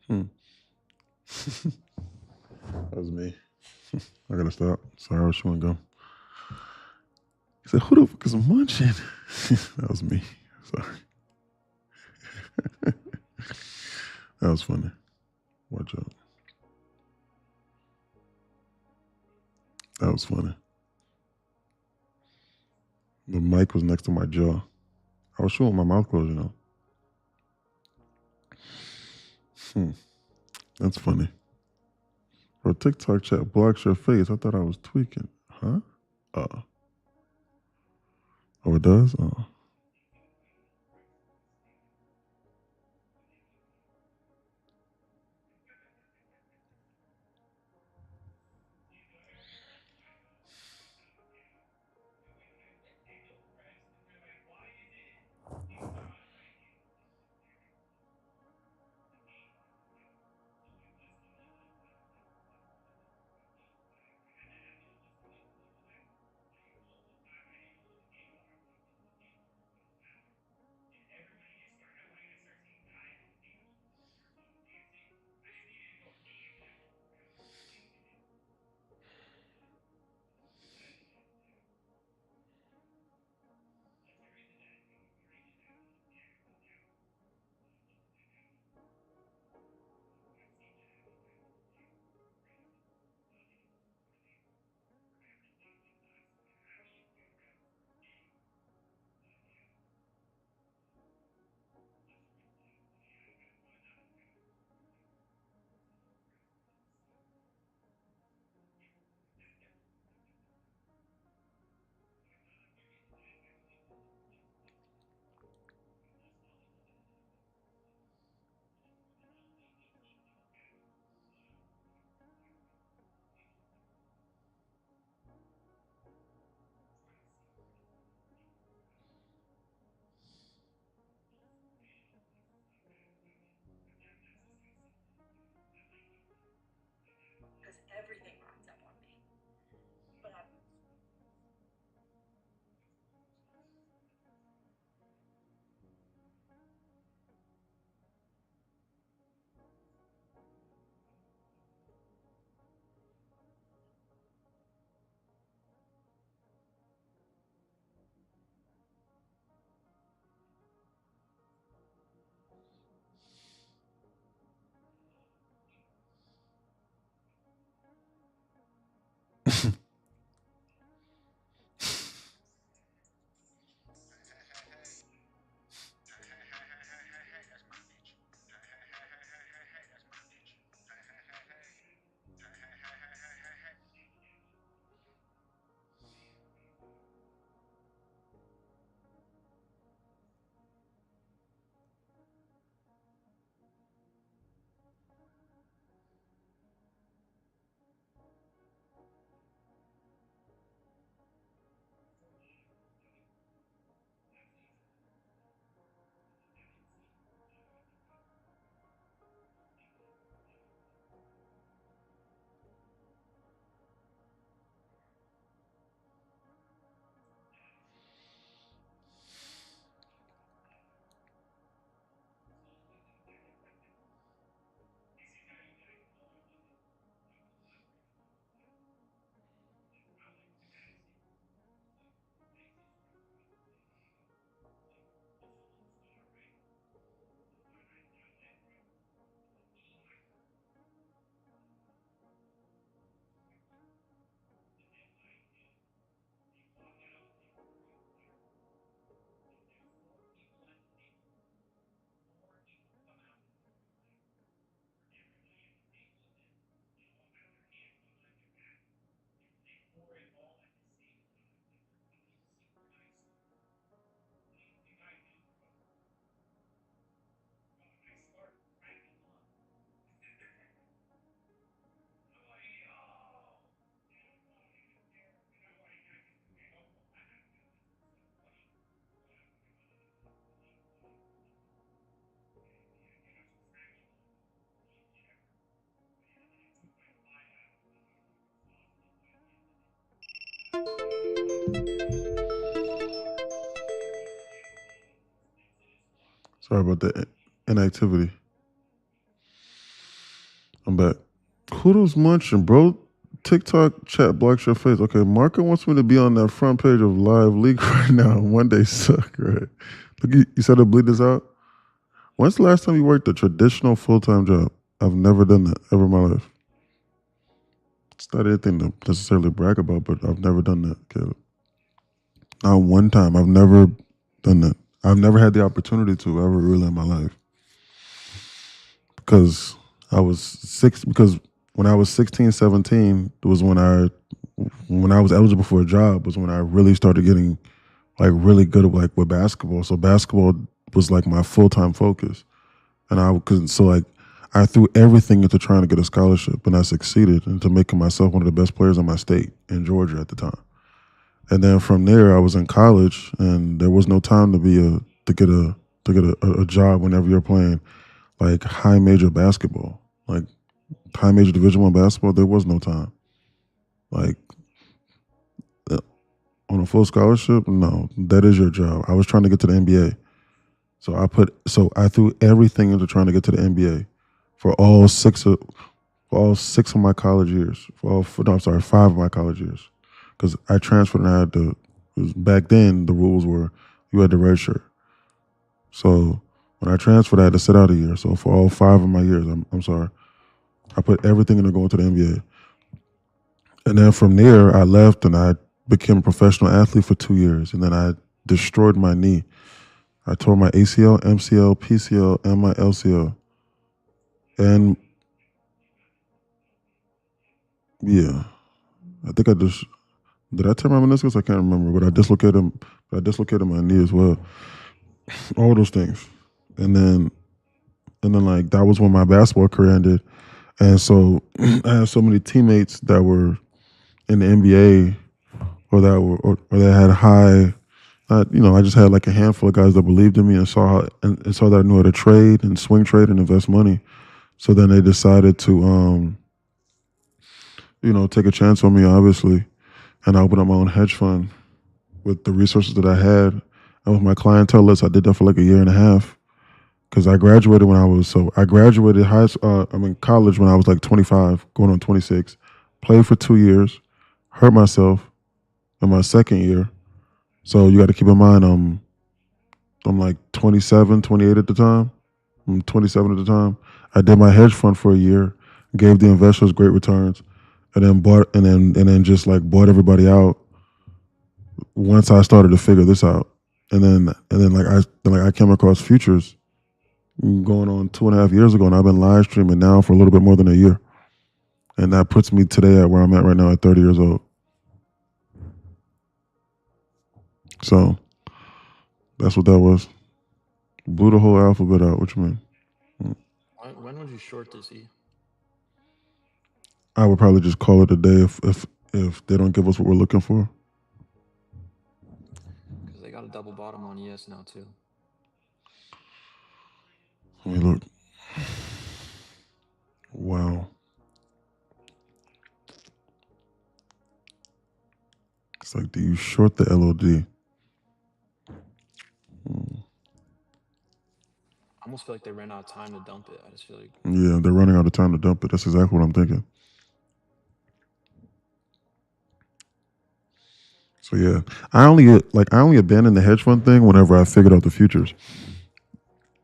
Hmm. That was me. I gotta stop. Sorry, where she wanna go? He said, "Who the fuck is munching?" That was me. Sorry. That was funny. Watch out. That was funny. The mic was next to my jaw. I was showing my mouth closed, you know. That's funny. Bro, TikTok chat blocks your face. I thought I was tweaking. Huh? Oh, it does? Oh. Sorry about the inactivity. I'm back. Kudos munching, bro. TikTok chat blocks your face. Okay, Marco wants me to be on that front page of Live League right now. One day suck, right? Look, you said to bleed this out? When's the last time you worked a traditional full-time job? I've never done that ever in my life. It's not anything to necessarily brag about, but I've never done that, Caleb. Not one time. I've never done that. I've never had the opportunity to ever really in my life. Because when I was 16, 17, it was when I was eligible for a job, was when I really started getting like really good at, like with basketball. So basketball was like my full-time focus. And I threw everything into trying to get a scholarship, and I succeeded into making myself one of the best players in my state in Georgia at the time. And then from there, I was in college, and there was no time to get a job whenever you're playing like high major basketball, like high major Division I basketball. There was no time. Like on a full scholarship, no, that is your job. I was trying to get to the NBA, so I threw everything into trying to get to the NBA for all six of my college years. 5 of my college years, because I transferred and I had to. Back then, the rules were you had to redshirt. So when I transferred, I had to sit out a year. So for all 5 of my years, I put everything into going to the NBA. And then from there, I left and I became a professional athlete for 2 years. And then I destroyed my knee. I tore my ACL, MCL, PCL, and my LCL. And yeah, I think did I tear my meniscus? I can't remember, but I dislocated my knee as well. All those things. And then like that was when my basketball career ended. And so I had so many teammates that were in the NBA or that had high, I just had like a handful of guys that believed in me and saw that I knew how to trade and swing trade and invest money. So then they decided to, take a chance on me, obviously. And I opened up my own hedge fund with the resources that I had. And with my clientele list, I did that for like a year and a half. Because I graduated college when I was like 25, going on 26. Played for 2 years, hurt myself in my second year. So you got to keep in mind, I'm like 27, 28 at the time. I'm 27 at the time. I did my hedge fund for a year, gave the investors great returns, and then bought everybody out once I started to figure this out. And then I came across futures going on 2.5 years ago, and I've been live streaming now for a little bit more than a year. And that puts me today at where I'm at right now at 30 years old. So that's what that was. Blew the whole alphabet out. What you mean? When would you short this, E? I would probably just call it a day if they don't give us what we're looking for. Because they got a double bottom on ES now too. Let me look. Wow. It's like, do you short the LOD? I almost feel like they ran out of time to dump it. I just feel like. Yeah, they're running out of time to dump it. That's exactly what I'm thinking. So yeah, I only abandoned the hedge fund thing whenever I figured out the futures,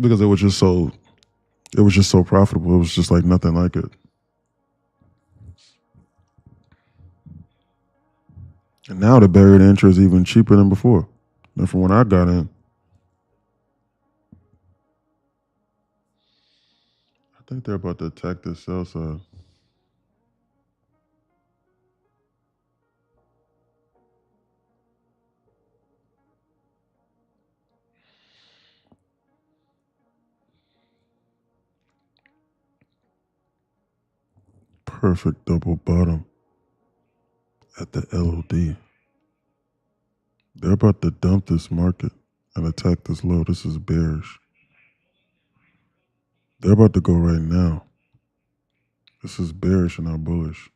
because it was just so profitable. It was just like nothing like it. And now the barrier to entry is even cheaper than before, than from when I got in. I think they're about to attack this sell side. Perfect double bottom at the LOD. They're about to dump this market and attack this low. This is bearish. They're about to go right now. This is bearish and not bullish.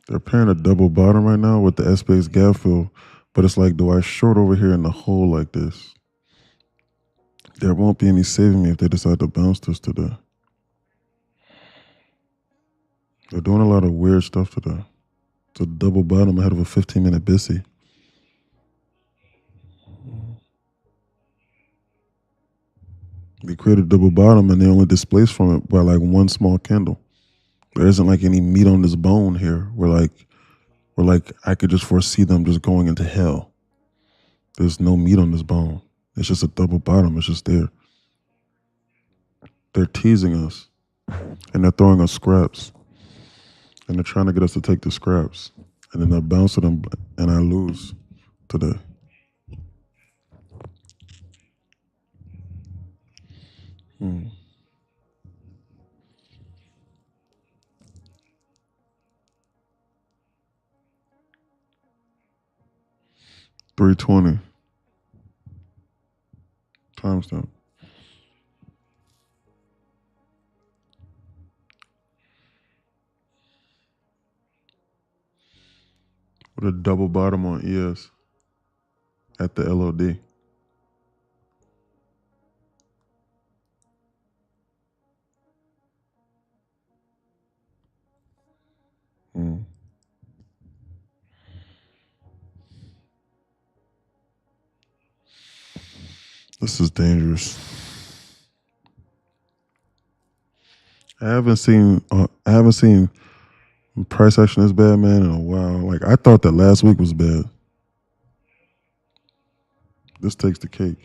They're pairing a double bottom right now with the SPX gap fill, but it's like, do I short over here in the hole like this? There won't be any saving me if they decide to bounce this today. They're doing a lot of weird stuff today. It's a double bottom ahead of a 15-minute BISI. They created a double bottom and they only displaced from it by like one small candle. There isn't like any meat on this bone here. We're like I could just foresee them just going into hell. There's no meat on this bone. It's just a double bottom. It's just there. They're teasing us, and they're throwing us scraps, and they're trying to get us to take the scraps, and then I bounce them, and I lose today. Hmm. $320 timestamp. With a double bottom on ES at the LOD. Hmm. This is dangerous. I haven't seen price action this bad, man, in a while. Like I thought that last week was bad. This takes the cake.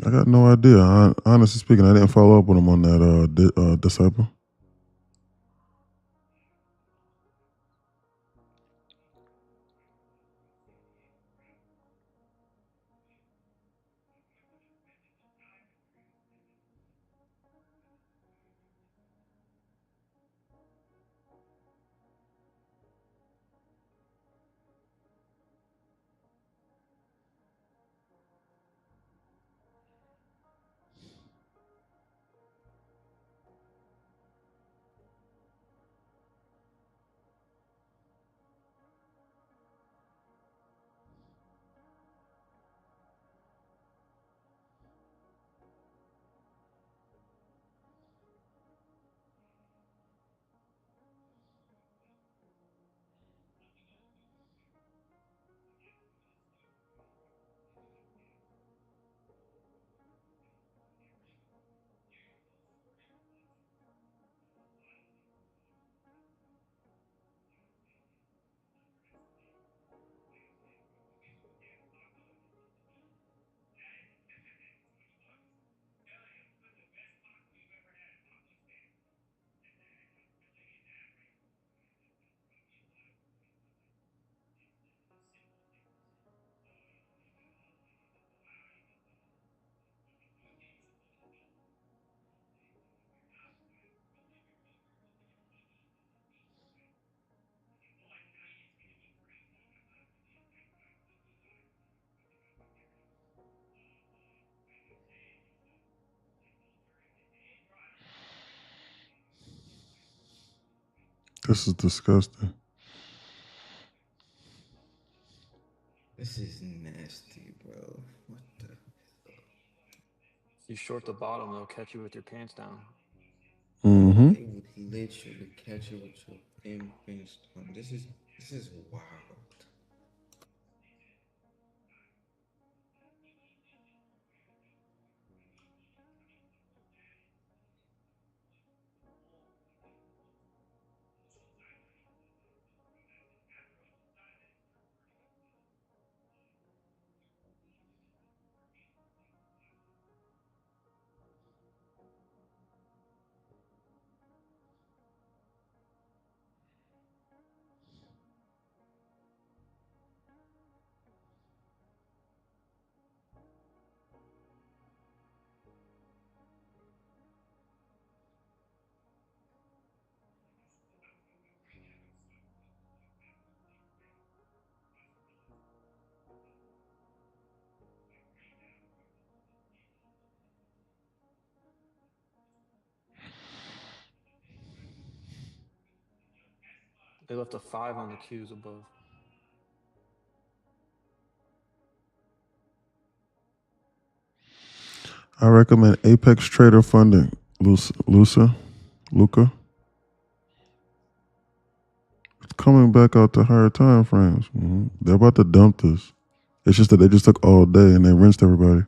I got no idea. Honestly speaking, I didn't follow up with him on that disciple. This is disgusting. This is nasty, bro. What the? You short the bottom, they'll catch you with your pants down. Mm-hmm. They would literally catch you with your pants on. This is wild. They left a 5 on the cues above. I recommend Apex Trader Funding. Luca. It's coming back out to higher time frames. They're about to dump this. It's just that they just took all day and they rinsed everybody.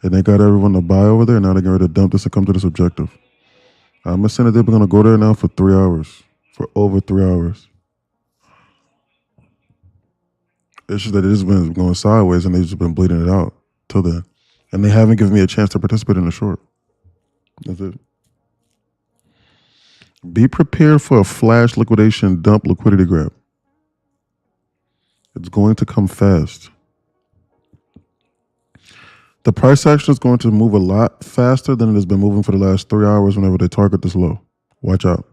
And they got everyone to buy over there. And now they're getting ready to dump this and come to this objective. I'm assuming they're going to go there now for 3 hours. For over 3 hours. It's just that it's been going sideways and they've just been bleeding it out till then. And they haven't given me a chance to participate in the short. That's it. Be prepared for a flash liquidation dump liquidity grab. It's going to come fast. The price action is going to move a lot faster than it has been moving for the last 3 hours whenever they target this low. Watch out.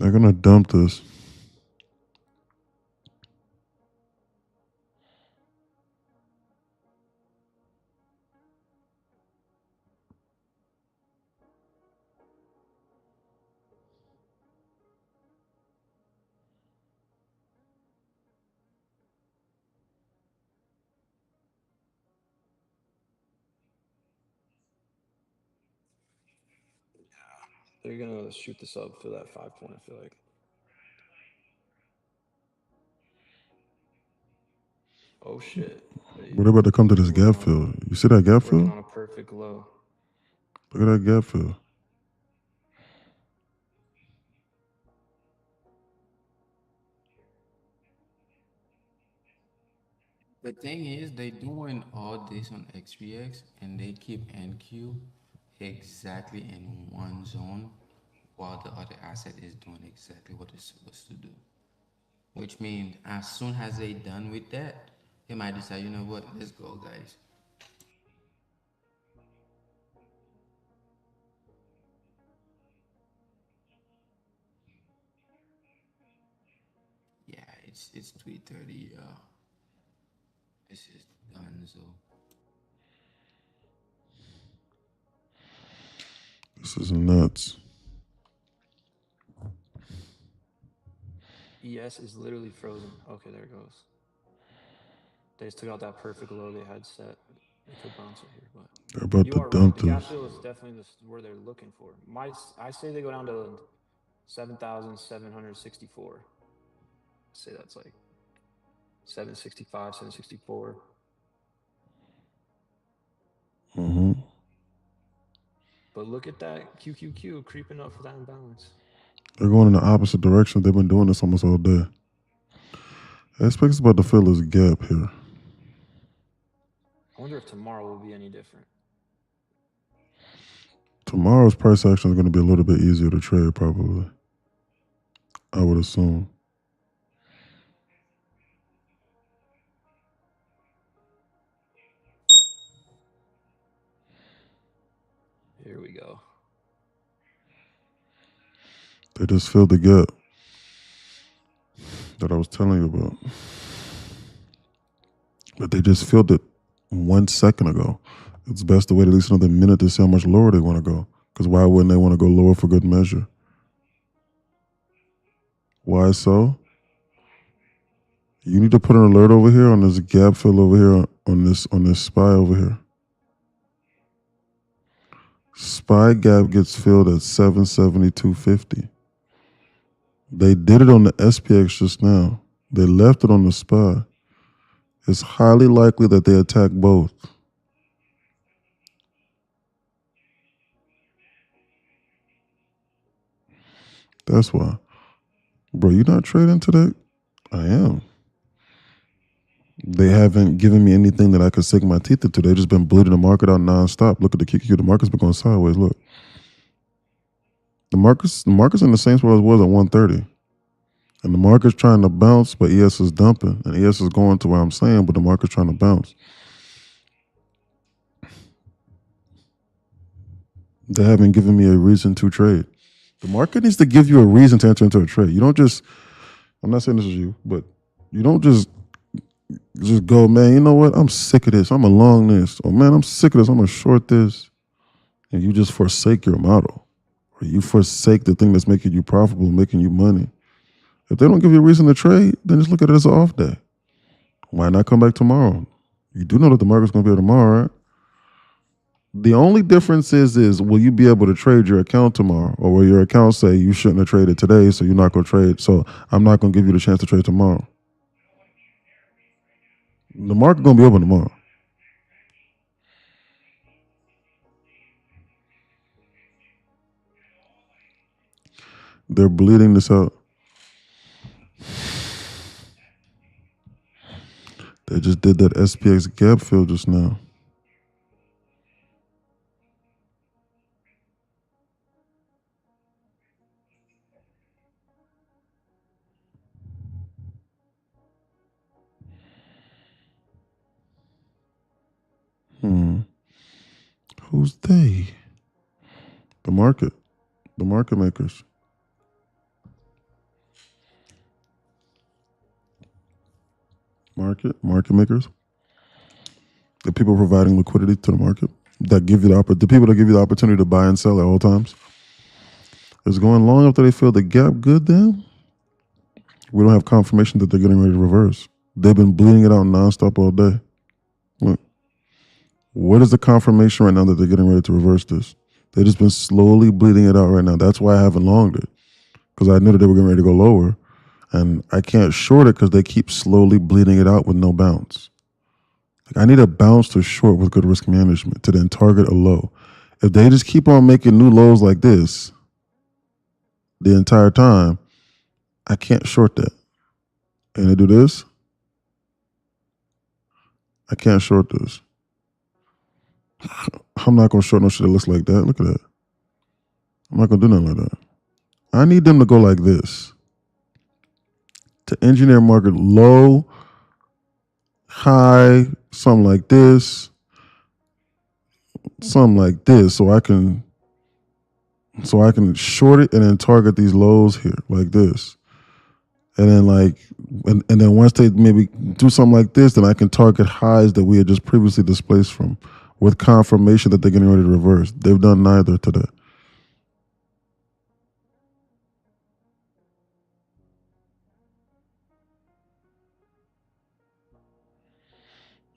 They're going to dump this. They're gonna shoot this up for that 5 point. I feel like. Oh shit! We're about to come to this gap fill. You see that gap Working fill? on a perfect low. Look at that gap fill. The thing is, they doing all this on XPX and they keep NQ exactly in one zone while the other asset is doing exactly what it's supposed to do. Which means as soon as they done with that, they might decide, you know what, let's go, guys. Yeah, it's 3:30. It's just done. So This is nuts. ES is literally frozen. Okay, there it goes. They just took out that perfect low they had set. They could bounce it here, but They're about you to are right. dump The gap this. fill is definitely where they're looking for. I say they go down to 7,764. Say that's like 765, 764. Mm-hmm. But look at that QQQ creeping up for that imbalance. They're going in the opposite direction. They've been doing this almost all day. SPX is about to fill this gap here. I wonder if tomorrow will be any different. Tomorrow's price action is going to be a little bit easier to trade, probably. I would assume. Here we go. They just filled the gap that I was telling you about. But they just filled it 1 second ago. It's best to wait at least another minute to see how much lower they want to go. Because why wouldn't they want to go lower for good measure? Why so? You need to put an alert over here on this gap fill over here on this SPY over here. SPY gap gets filled at 772.50. They did it on the SPX just now. They left it on the SPY. It's highly likely that they attack both. That's why. Bro, you not trading today? I am. They haven't given me anything that I could sink my teeth into. They've just been bleeding the market out nonstop. Look at the QQQ. The market's been going sideways. Look. The market's in the same spot as it was at 130. And the market's trying to bounce, but ES is dumping. And ES is going to where I'm saying, but the market's trying to bounce. They haven't given me a reason to trade. The market needs to give you a reason to enter into a trade. You don't just, I'm not saying this is you, but you don't just go, man, you know what? I'm sick of this. I'm going to long this. Or, man, I'm sick of this. I'm going to short this. And you just forsake your model. Or you forsake the thing that's making you profitable, making you money. If they don't give you a reason to trade, then just look at it as an off day. Why not come back tomorrow? You do know that the market's going to be here tomorrow, right? The only difference is will you be able to trade your account tomorrow? Or will your account say you shouldn't have traded today, so you're not going to trade, so I'm not going to give you the chance to trade tomorrow? The market's going to be open tomorrow. They're bleeding this out. They just did that SPX gap fill just now. Who's they? The market. The market makers. Market makers. The people providing liquidity to the market that give you the people that give you the opportunity to buy and sell at all times. It's going long after they fill the gap good then. We don't have confirmation that they're getting ready to reverse. They've been bleeding it out nonstop all day. Look. What is the confirmation right now that they're getting ready to reverse this? They've just been slowly bleeding it out right now. That's why I haven't longed it, because I knew that they were getting ready to go lower. And I can't short it because they keep slowly bleeding it out with no bounce. Like, I need a bounce to short with good risk management to then target a low. If they just keep on making new lows like this the entire time, I can't short that. And they do this, I can't short this. I'm not going to short no shit that looks like that. Look at that. I'm not going to do nothing like that. I need them to go like this. To engineer market low, high, something like this, so I can short it and then target these lows here like this. And then and then once they maybe do something like this, then I can target highs that we had just previously displaced from with confirmation that they're getting ready to reverse. They've done neither today.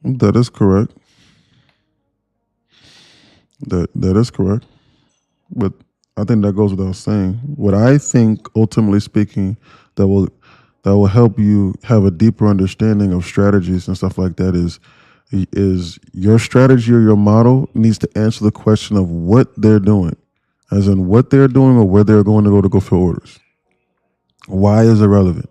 That is correct. That is correct. But I think that goes without saying. What I think, ultimately speaking, that will help you have a deeper understanding of strategies and stuff like that is your strategy or your model needs to answer the question of what they're doing, as in what they're doing or where they're going to go fill orders. Why is it relevant?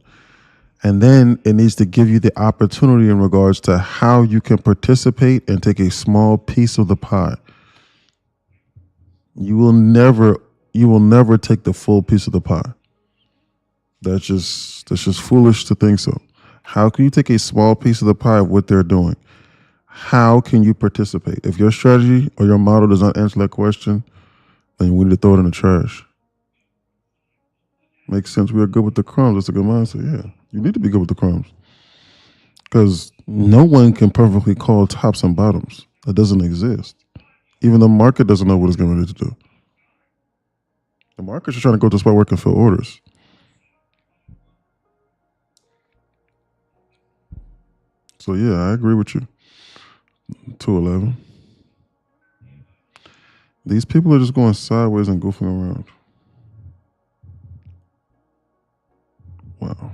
And then it needs to give you the opportunity in regards to how you can participate and take a small piece of the pie. You will never take the full piece of the pie. That's just foolish to think so. How can you take a small piece of the pie of what they're doing? How can you participate? If your strategy or your model does not answer that question, then we need to throw it in the trash. Makes sense. We are good with the crumbs. That's a good mindset. Yeah, you need to be good with the crumbs, because no one can perfectly call tops and bottoms. That doesn't exist. Even the market doesn't know what it's getting ready to do. The market's just trying to go to a spot where it can fill orders. So yeah, I agree with you. 211. These people are just going sideways and goofing around. Wow.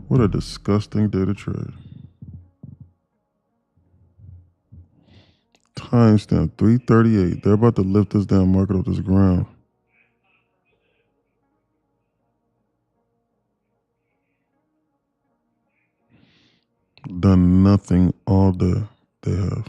What a disgusting day to trade. Timestamp 338. They're about to lift this damn market off this ground. Done nothing all day. They have.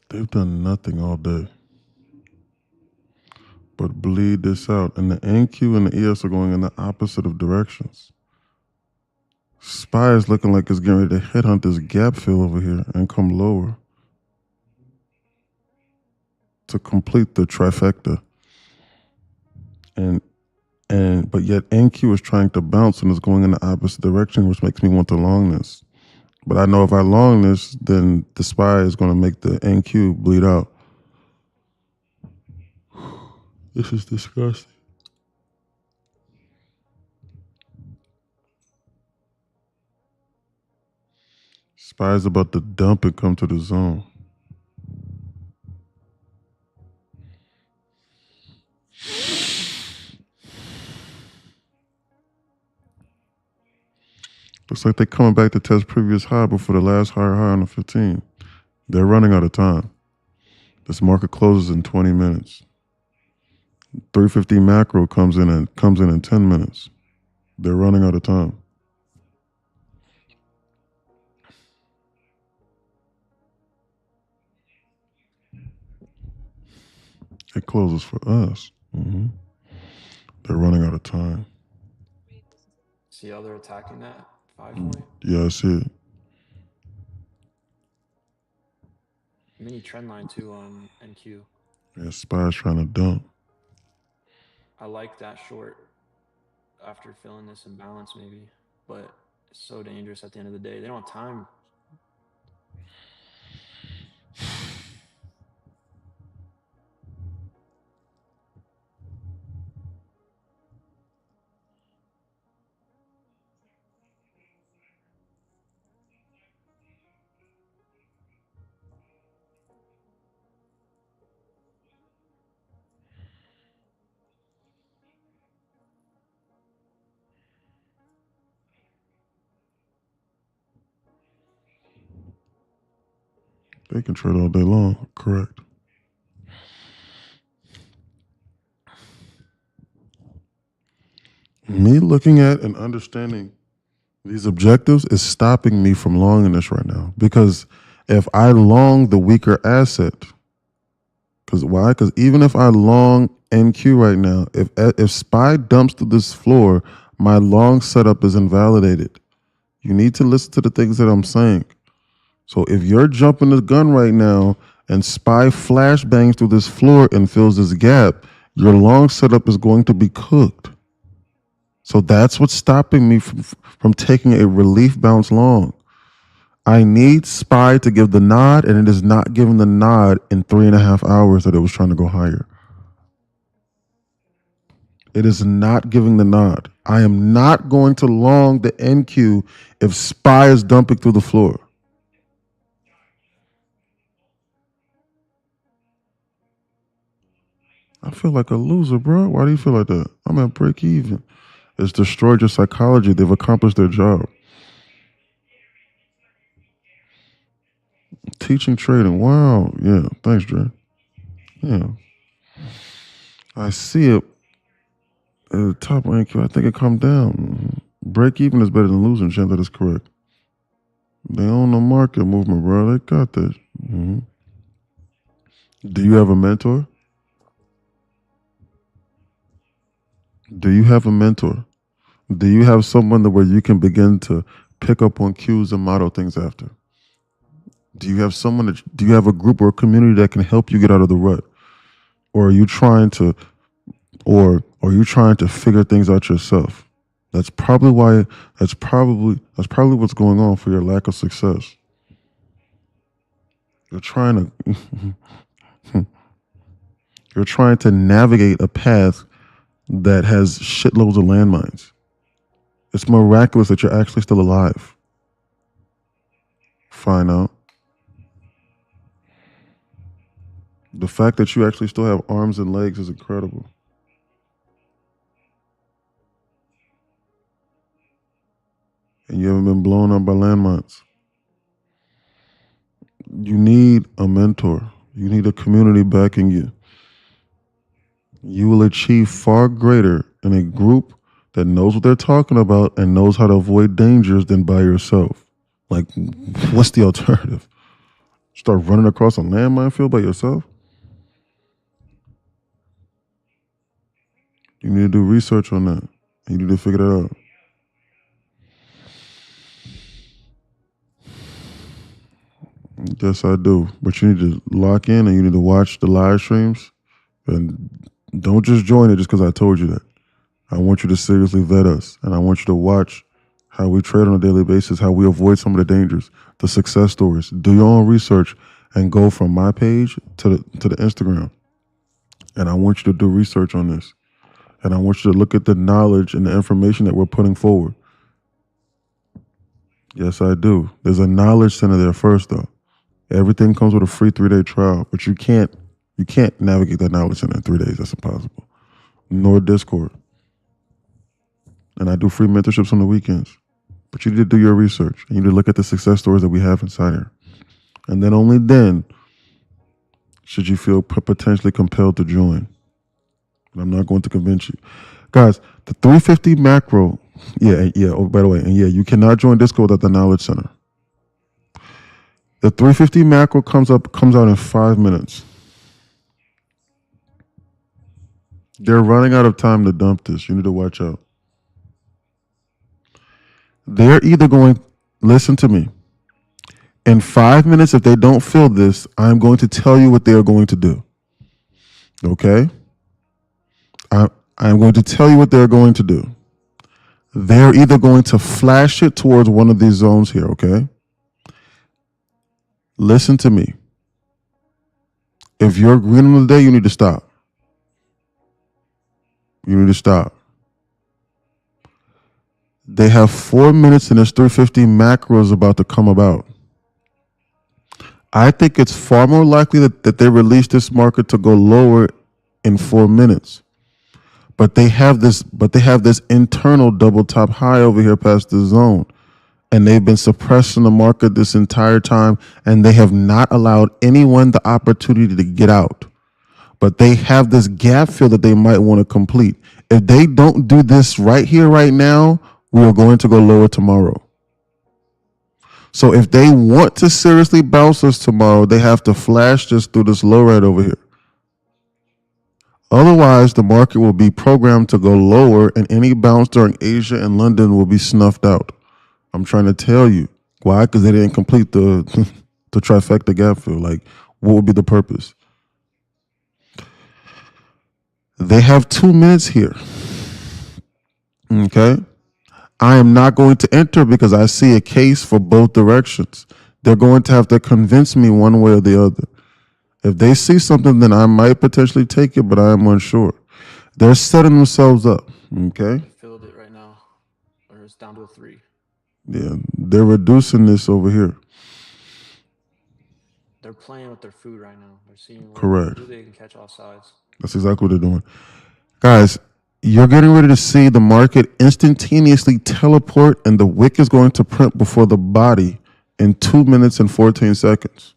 They've done nothing all day but bleed this out. And the NQ and the ES are going in the opposite of directions. SPY is looking like it's getting ready to headhunt this gap fill over here and come lower to complete the trifecta. But yet NQ is trying to bounce and is going in the opposite direction, which makes me want to long this. But I know if I long this, then the SPY is going to make the NQ bleed out. This is disgusting. SPY is about to dump and come to the zone. Looks like they're coming back to test previous high before the last higher high on the 15. They're running out of time. This market closes in 20 minutes. 350 macro comes in in 10 minutes. They're running out of time. It closes for us. They're running out of time. See how they're attacking that 5 point? Yeah, I see it. Mini trend line too on NQ. Yeah, SPY's trying to dump. I like that short after filling this imbalance maybe, but it's so dangerous at the end of the day. They don't have time. They can trade all day long. Correct. Me looking at and understanding these objectives is stopping me from longing this right now. Because if I long the weaker asset, because why? Because even if I long NQ right now, if SPY dumps to this floor, my long setup is invalidated. You need to listen to the things that I'm saying. So if you're jumping the gun right now and SPY flashbangs through this floor and fills this gap, your long setup is going to be cooked. So that's what's stopping me from taking a relief bounce long. I need SPY to give the nod, and it is not giving the nod in 3.5 hours that it was trying to go higher. It is not giving the nod. I am not going to long the NQ if SPY is dumping through the floor. I feel like a loser, bro. Why do you feel like that? I'm at break even. It's destroyed your psychology. They've accomplished their job. Teaching trading. Wow. Yeah. Thanks, Dre. Yeah. I see it at the top of NQ. I think it come down. Break even is better than losing. Chance that is correct. They own the market movement, bro. They got this. Mm-hmm. Do you have a mentor? Do you have a mentor? Do you have someone where you can begin to pick up on cues and model things after? Do you have someone do you have a group or a community that can help you get out of the rut? Or are you trying to figure things out yourself? That's probably what's going on for your lack of success. You're trying to navigate a path that has shitloads of landmines. It's miraculous that you're actually still alive. Find out. The fact that you actually still have arms and legs is incredible. And you haven't been blown up by landmines. You need a mentor. You need a community backing you. You will achieve far greater in a group that knows what they're talking about and knows how to avoid dangers than by yourself. Like, what's the alternative? Start running across a landmine field by yourself? You need to do research on that. You need to figure that out. Yes, I do. But you need to lock in and you need to watch the live streams. And don't just join it just because I told you that. I want you to seriously vet us. And I want you to watch how we trade on a daily basis, how we avoid some of the dangers, the success stories. Do your own research and go from my page to the Instagram. And I want you to do research on this. And I want you to look at the knowledge and the information that we're putting forward. Yes, I do. There's a knowledge center there first, though. Everything comes with a free 3-day trial, but you can't navigate that knowledge center in 3 days. That's impossible. Nor Discord. And I do free mentorships on the weekends. But you need to do your research. And you need to look at the success stories that we have inside here. And then only then should you feel potentially compelled to join. And I'm not going to convince you. Guys, the 350 macro, yeah. Oh, by the way, and yeah, you cannot join Discord at the Knowledge Center. The 350 macro comes out in 5 minutes. They're running out of time to dump this. You need to watch out. They're either going, listen to me. In 5 minutes, if they don't fill this, I'm going to tell you what they are going to do. Okay? I am going to tell you what they're going to do. They're either going to flash it towards one of these zones here, okay? Listen to me. If you're green on the day, you need to stop. You need to stop. They have 4 minutes and there's 350 macros about to come about. I think it's far more likely that they release this market to go lower in 4 minutes. But they have this internal double top high over here past the zone. And they've been suppressing the market this entire time, and they have not allowed anyone the opportunity to get out. But they have this gap fill that they might want to complete. If they don't do this right here, right now, we are going to go lower tomorrow. So if they want to seriously bounce us tomorrow, they have to flash this through this low right over here. Otherwise, the market will be programmed to go lower, and any bounce during Asia and London will be snuffed out. I'm trying to tell you. Why? Because they didn't complete the trifecta gap fill. Like, what would be the purpose? They have 2 minutes here. Okay? I am not going to enter because I see a case for both directions. They're going to have to convince me one way or the other. If they see something, then I might potentially take it, but I am unsure. They're setting themselves up. Okay? Filled it right now, or it's down to a 3. Yeah, they're reducing this over here. They're playing with their food right now. They're seeing Correct. who they can catch off sides. That's exactly what they're doing. Guys, you're getting ready to see the market instantaneously teleport, and the wick is going to print before the body in 2 minutes and 14 seconds.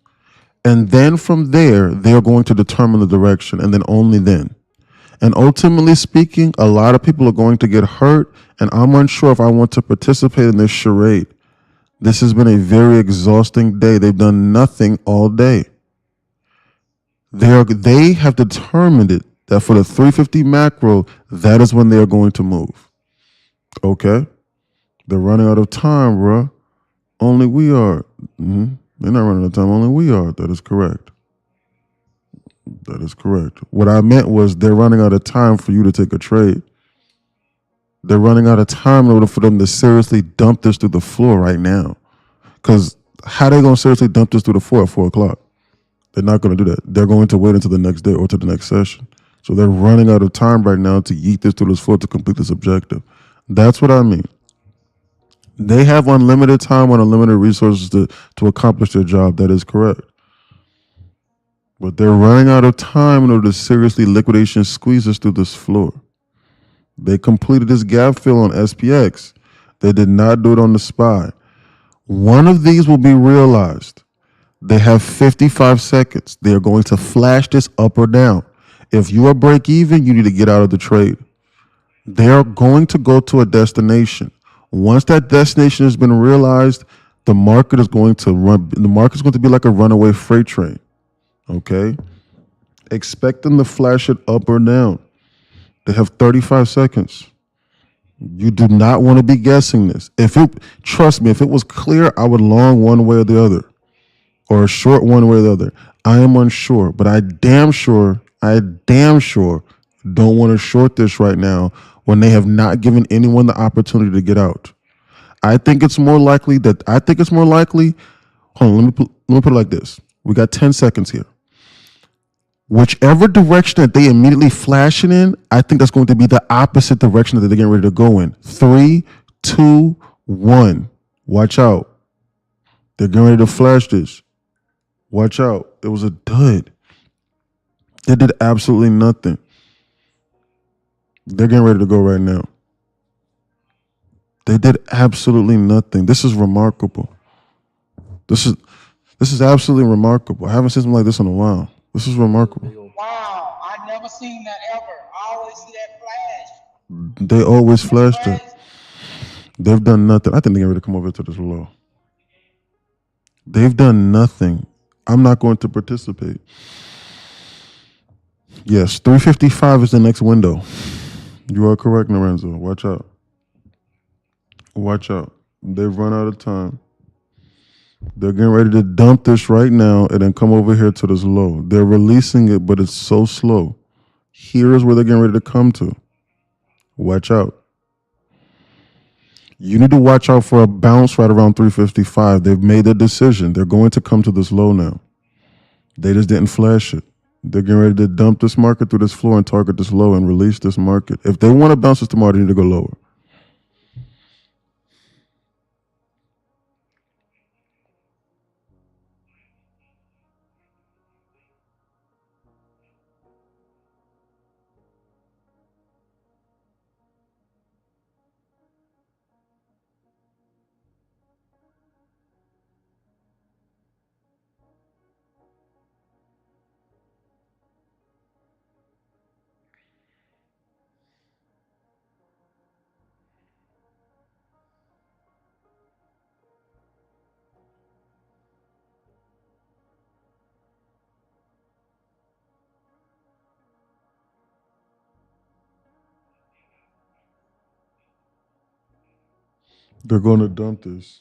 And then from there, they're going to determine the direction, and then only then. And ultimately speaking, a lot of people are going to get hurt, and I'm unsure if I want to participate in this charade. This has been a very exhausting day. They've done nothing all day. They have determined it that for the 350 macro, that is when they are going to move. Okay? They're running out of time, bruh. Only we are. They're not running out of time. Only we are. That is correct. That is correct. What I meant was they're running out of time for you to take a trade. They're running out of time in order for them to seriously dump this through the floor right now. Because how are they going to seriously dump this through the floor at 4 o'clock? They're not going to do that. They're going to wait until the next day or to the next session. So they're running out of time right now to yeet this through this floor to complete this objective. That's what I mean. They have unlimited time and unlimited resources to accomplish their job. That is correct. But they're running out of time in order to seriously liquidation squeeze us through this floor. They completed this gap fill on SPX. They did not do it on the SPY. One of these will be realized. They have 55 seconds. They are going to flash this up or down. If you are break even, you need to get out of the trade. They are going to go to a destination. Once that destination has been realized, the market is going to run. The market is going to be like a runaway freight train. Okay? Expect them to flash it up or down. They have 35 seconds. You do not want to be guessing this. Trust me, if it was clear, I would long one way or the other, or a short one way or the other. I am unsure, but I damn sure don't want to short this right now when they have not given anyone the opportunity to get out. I think it's more likely. Hold on, let me put it like this. We got 10 seconds here. Whichever direction that they immediately flash it in, I think that's going to be the opposite direction that they're getting ready to go in. 3, 2, 1. Watch out. They're getting ready to flash this. Watch out. It was a dud. They did absolutely nothing. They're getting ready to go right now. They did absolutely nothing. This is remarkable. This is absolutely remarkable. I haven't seen something like this in a while. This is remarkable. Wow, I never seen that ever. I always see that flash. They always flashed it. They've done nothing. I think they're ready to come over to this low. They've done nothing. I'm not going to participate. Yes, 355 is the next window. You are correct, Lorenzo. Watch out. Watch out. They've run out of time. They're getting ready to dump this right now and then come over here to this low. They're releasing it, but it's so slow. Here is where they're getting ready to come to. Watch out. You need to watch out for a bounce right around 355. They've made their decision. They're going to come to this low now. They just didn't flash it. They're getting ready to dump this market through this floor and target this low and release this market. If they want to bounce this tomorrow, they need to go lower. They're going to dump this.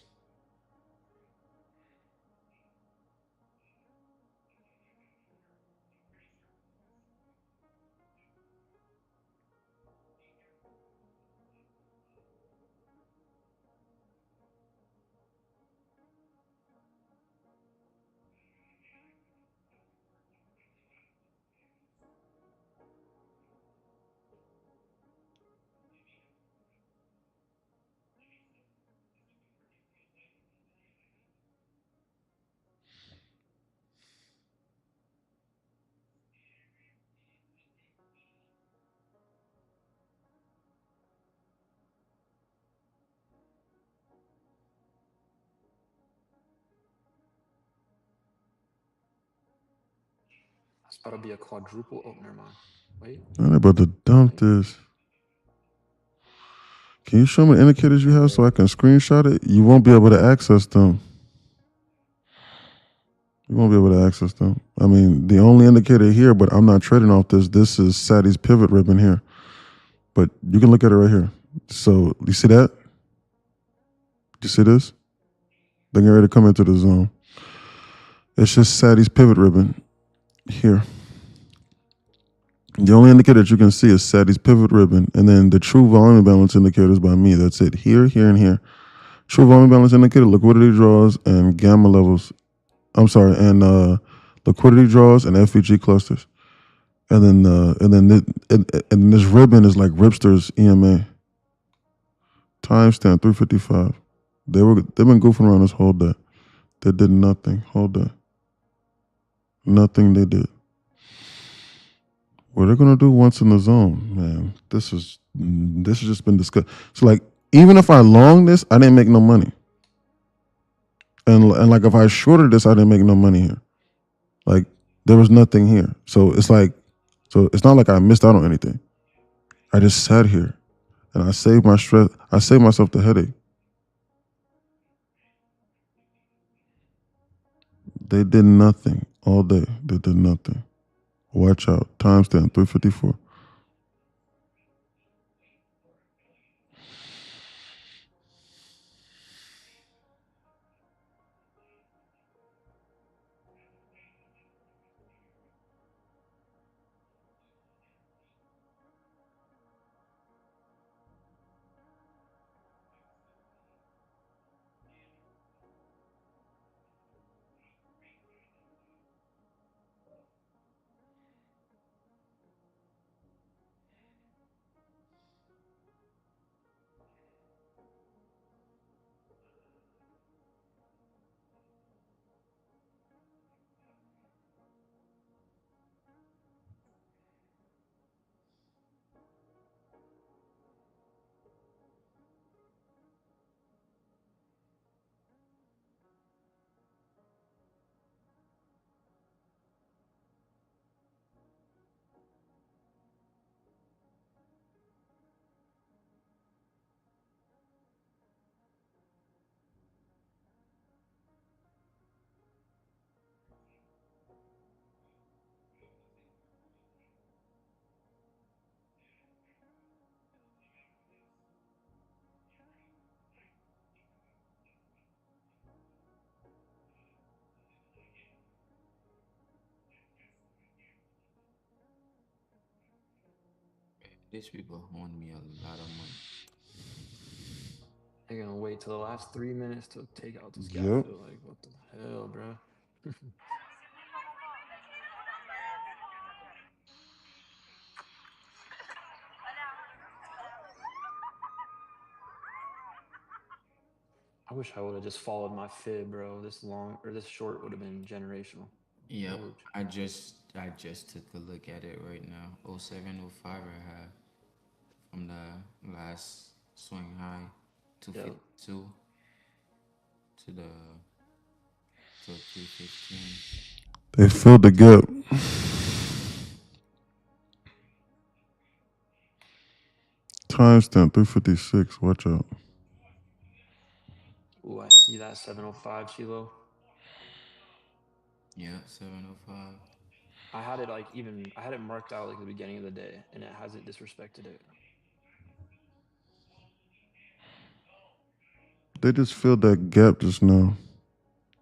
It's about to be a quadruple. Oh, never mind. Wait. They're about to dump this. Can you show me the indicators you have so I can screenshot it? You won't be able to access them. You won't be able to access them. I mean, the only indicator here, but I'm not trading off this. This is Sadie's pivot ribbon here. But you can look at it right here. So you see that? You see this? They're getting ready to come into the zone. It's just Sadie's pivot ribbon here. The only indicator that you can see is Sadie's pivot ribbon, and then the true volume balance indicators by me. That's it. Here, here, and here. True volume balance indicator, liquidity draws, and gamma levels. I'm sorry, and liquidity draws and FVG clusters. And then this ribbon is like Ripster's EMA. Timestamp 355. They've been goofing around this whole day. They did nothing. Whole day. Nothing they did. What they're gonna do once in the zone, man. This has just been discussed. So like, even if I long this, I didn't make no money. And like if I shorted this, I didn't make no money here. Like there was nothing here. So it's not like I missed out on anything. I just sat here and I saved my stress. I saved myself the headache. They did nothing all day. They did nothing. Watch out. Timestamp 354. These people own me a lot of money. They're gonna wait till the last 3 minutes to take out this gap Yep. fill. Like, what the hell, bro? I wish I would have just followed my fib, bro. This long or this short would have been generational. Yep. Huge. I just took a look at it right now. 0705 I have from the last swing high, 252 to the 315. They filled the gap. Timestamp 356. Watch out. Ooh, I see that 705 Chilo. Yeah, 705. I had it I had it marked out like the beginning of the day, and it hasn't disrespected it. They just filled that gap just now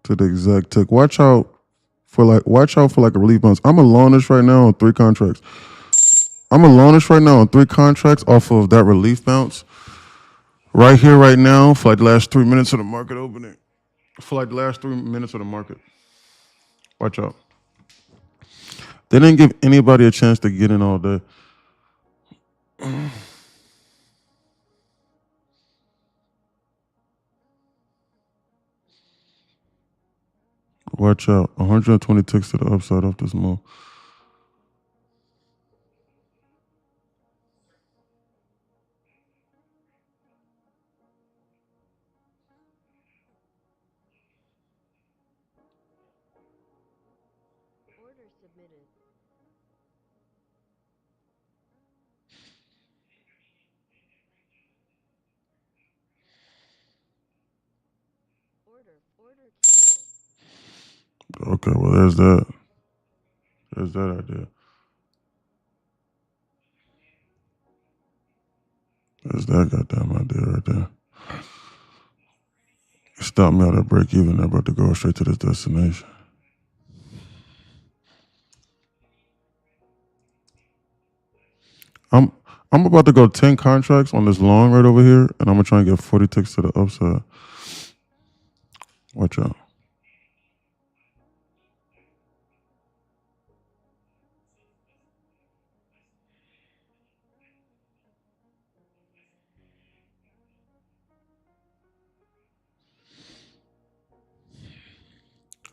to the exact tick. Watch out for like a relief bounce. I'm along this right now on 3 contracts. Off of that relief bounce. Right here, right now, for like the last 3 minutes of the market opening. Watch out. They didn't give anybody a chance to get in all day. Watch out. 120 ticks to the upside off this move. Order submitted. Order canceled. Okay, well, there's that. There's that idea. There's that goddamn idea right there. Stop me out at break even. I'm about to go straight to this destination. I'm about to go 10 contracts on this long right over here, and I'm gonna try and get 40 ticks to the upside. Watch out.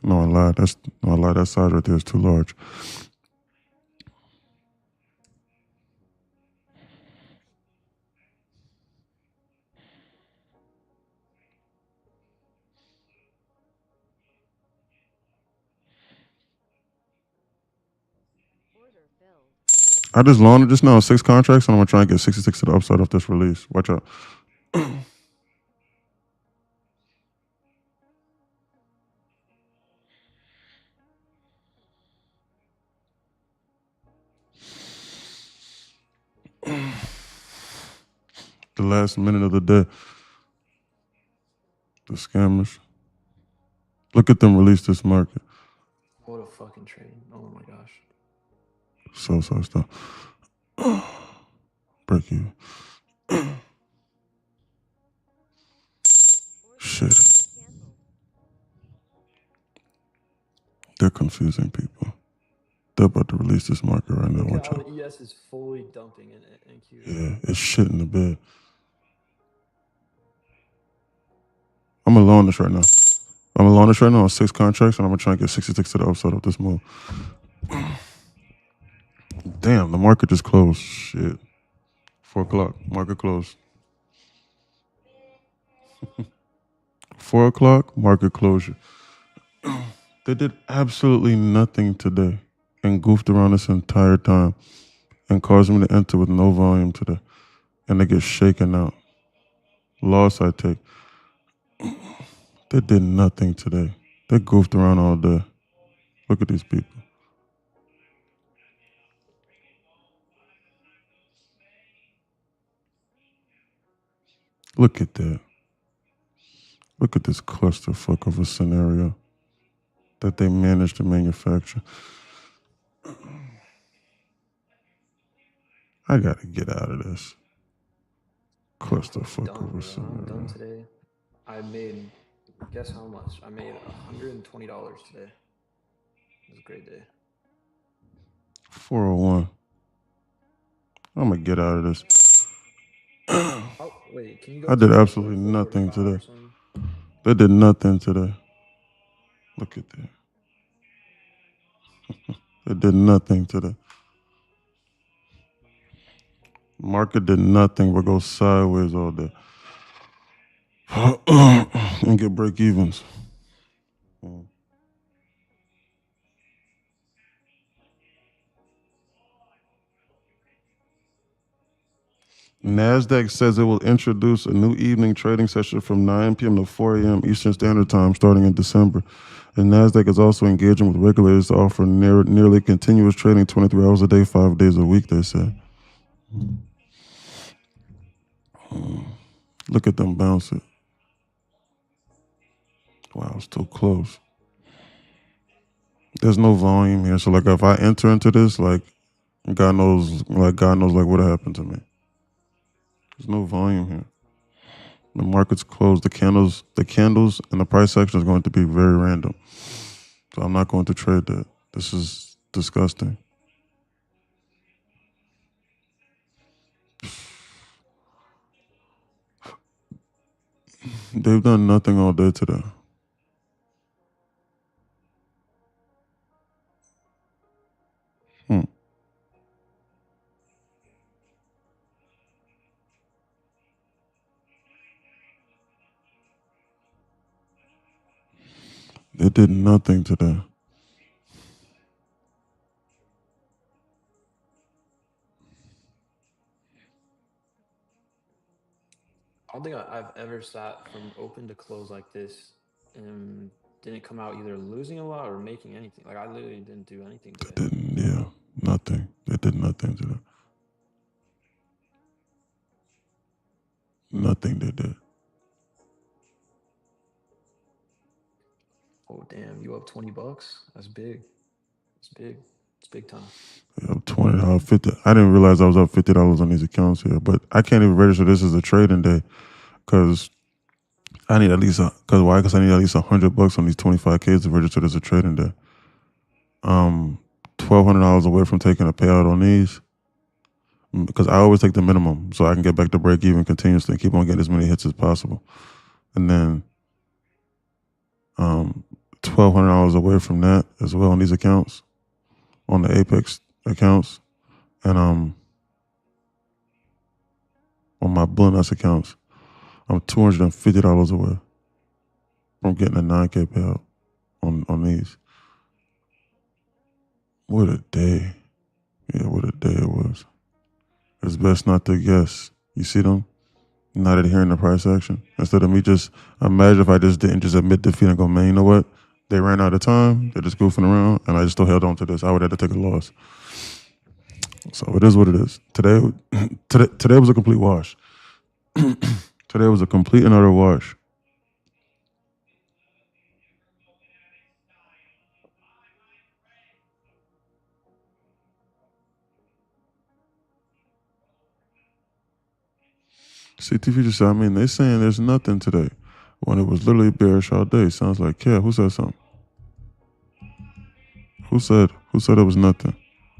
No, I lied. That size right there is too large. I just loaned just now 6 contracts, and I'm gonna try and get 66 to the upside off this release. Watch out. The last minute of the day. The scammers. Look at them release this market. What a fucking trade. Oh my gosh. So stuff. Break you. Shit. They're confusing people. They're about to release this market right now. Watch out. The ES is fully dumping in NQ. Yeah, it's shit in the bed. I'm alone this right now. On 6 contracts, and I'm gonna try and get 66 to the upside of this move. Damn, the market just closed. Shit. 4 o'clock. Market closed. 4 o'clock, market closure. They did absolutely nothing today and goofed around this entire time and caused me to enter with no volume today. And they get shaken out. Loss I take. They did nothing today. They goofed around all day. Look at these people. Look at that. Look at this clusterfuck of a scenario that they managed to manufacture. I gotta get out of this. Clusterfuck Done, over bro. I'm done something. today. I made, guess how much? I made $120 today. It was a great day. 401. I'm gonna get out of this. Oh, wait, can you go I did to absolutely 4 nothing 45 or today. something? They did nothing today. Look at that. It did nothing today. Market did nothing but go sideways all day. And get break evens. NASDAQ says it will introduce a new evening trading session from 9 p.m. to 4 a.m. Eastern Standard Time starting in December. And NASDAQ is also engaging with regulators to offer nearly continuous trading 23 hours a day, 5 days a week, they said. Look at them bounce it. Wow, it's too close. There's no volume here. So like if I enter into this, like God knows like what happened to me. There's no volume here. The market's closed. The candles and the price action is going to be very random. So I'm not going to trade that. This is disgusting. They've done nothing all day today. They did nothing today. I don't think I've ever sat from open to close like this and didn't come out either losing a lot or making anything. Like I literally didn't do anything today. Yeah, nothing. They did nothing today. Nothing they did. Oh damn, you up $20? That's big. It's big. It's big time. Up $20, 50. I didn't realize I was up $50 on these accounts here, but I can't even register this as a trading day because I need at least Because I need at least $100 on these 25Ks to register as a trading day. $1,200 away from taking a payout on these because I always take the minimum so I can get back to break even continuously and keep on getting as many hits as possible. And then $1,200 away from that as well on these accounts, on the Apex accounts, and on my Bluenuts accounts, I'm $250 away from getting a 9K payout on these. What a day. Yeah, what a day it was. It's best not to guess. You see them? Not adhering to price action. Instead of me just, imagine if I just didn't just admit defeat and go, man, you know what? They ran out of time. They're just goofing around. And I just still held on to this. I would have to take a loss. So it is what it is. Today was a complete wash. Today was a complete and utter wash. CT Future said, I mean, they saying there's nothing today when it was literally bearish all day. Sounds like, yeah, who said something? Who said it was nothing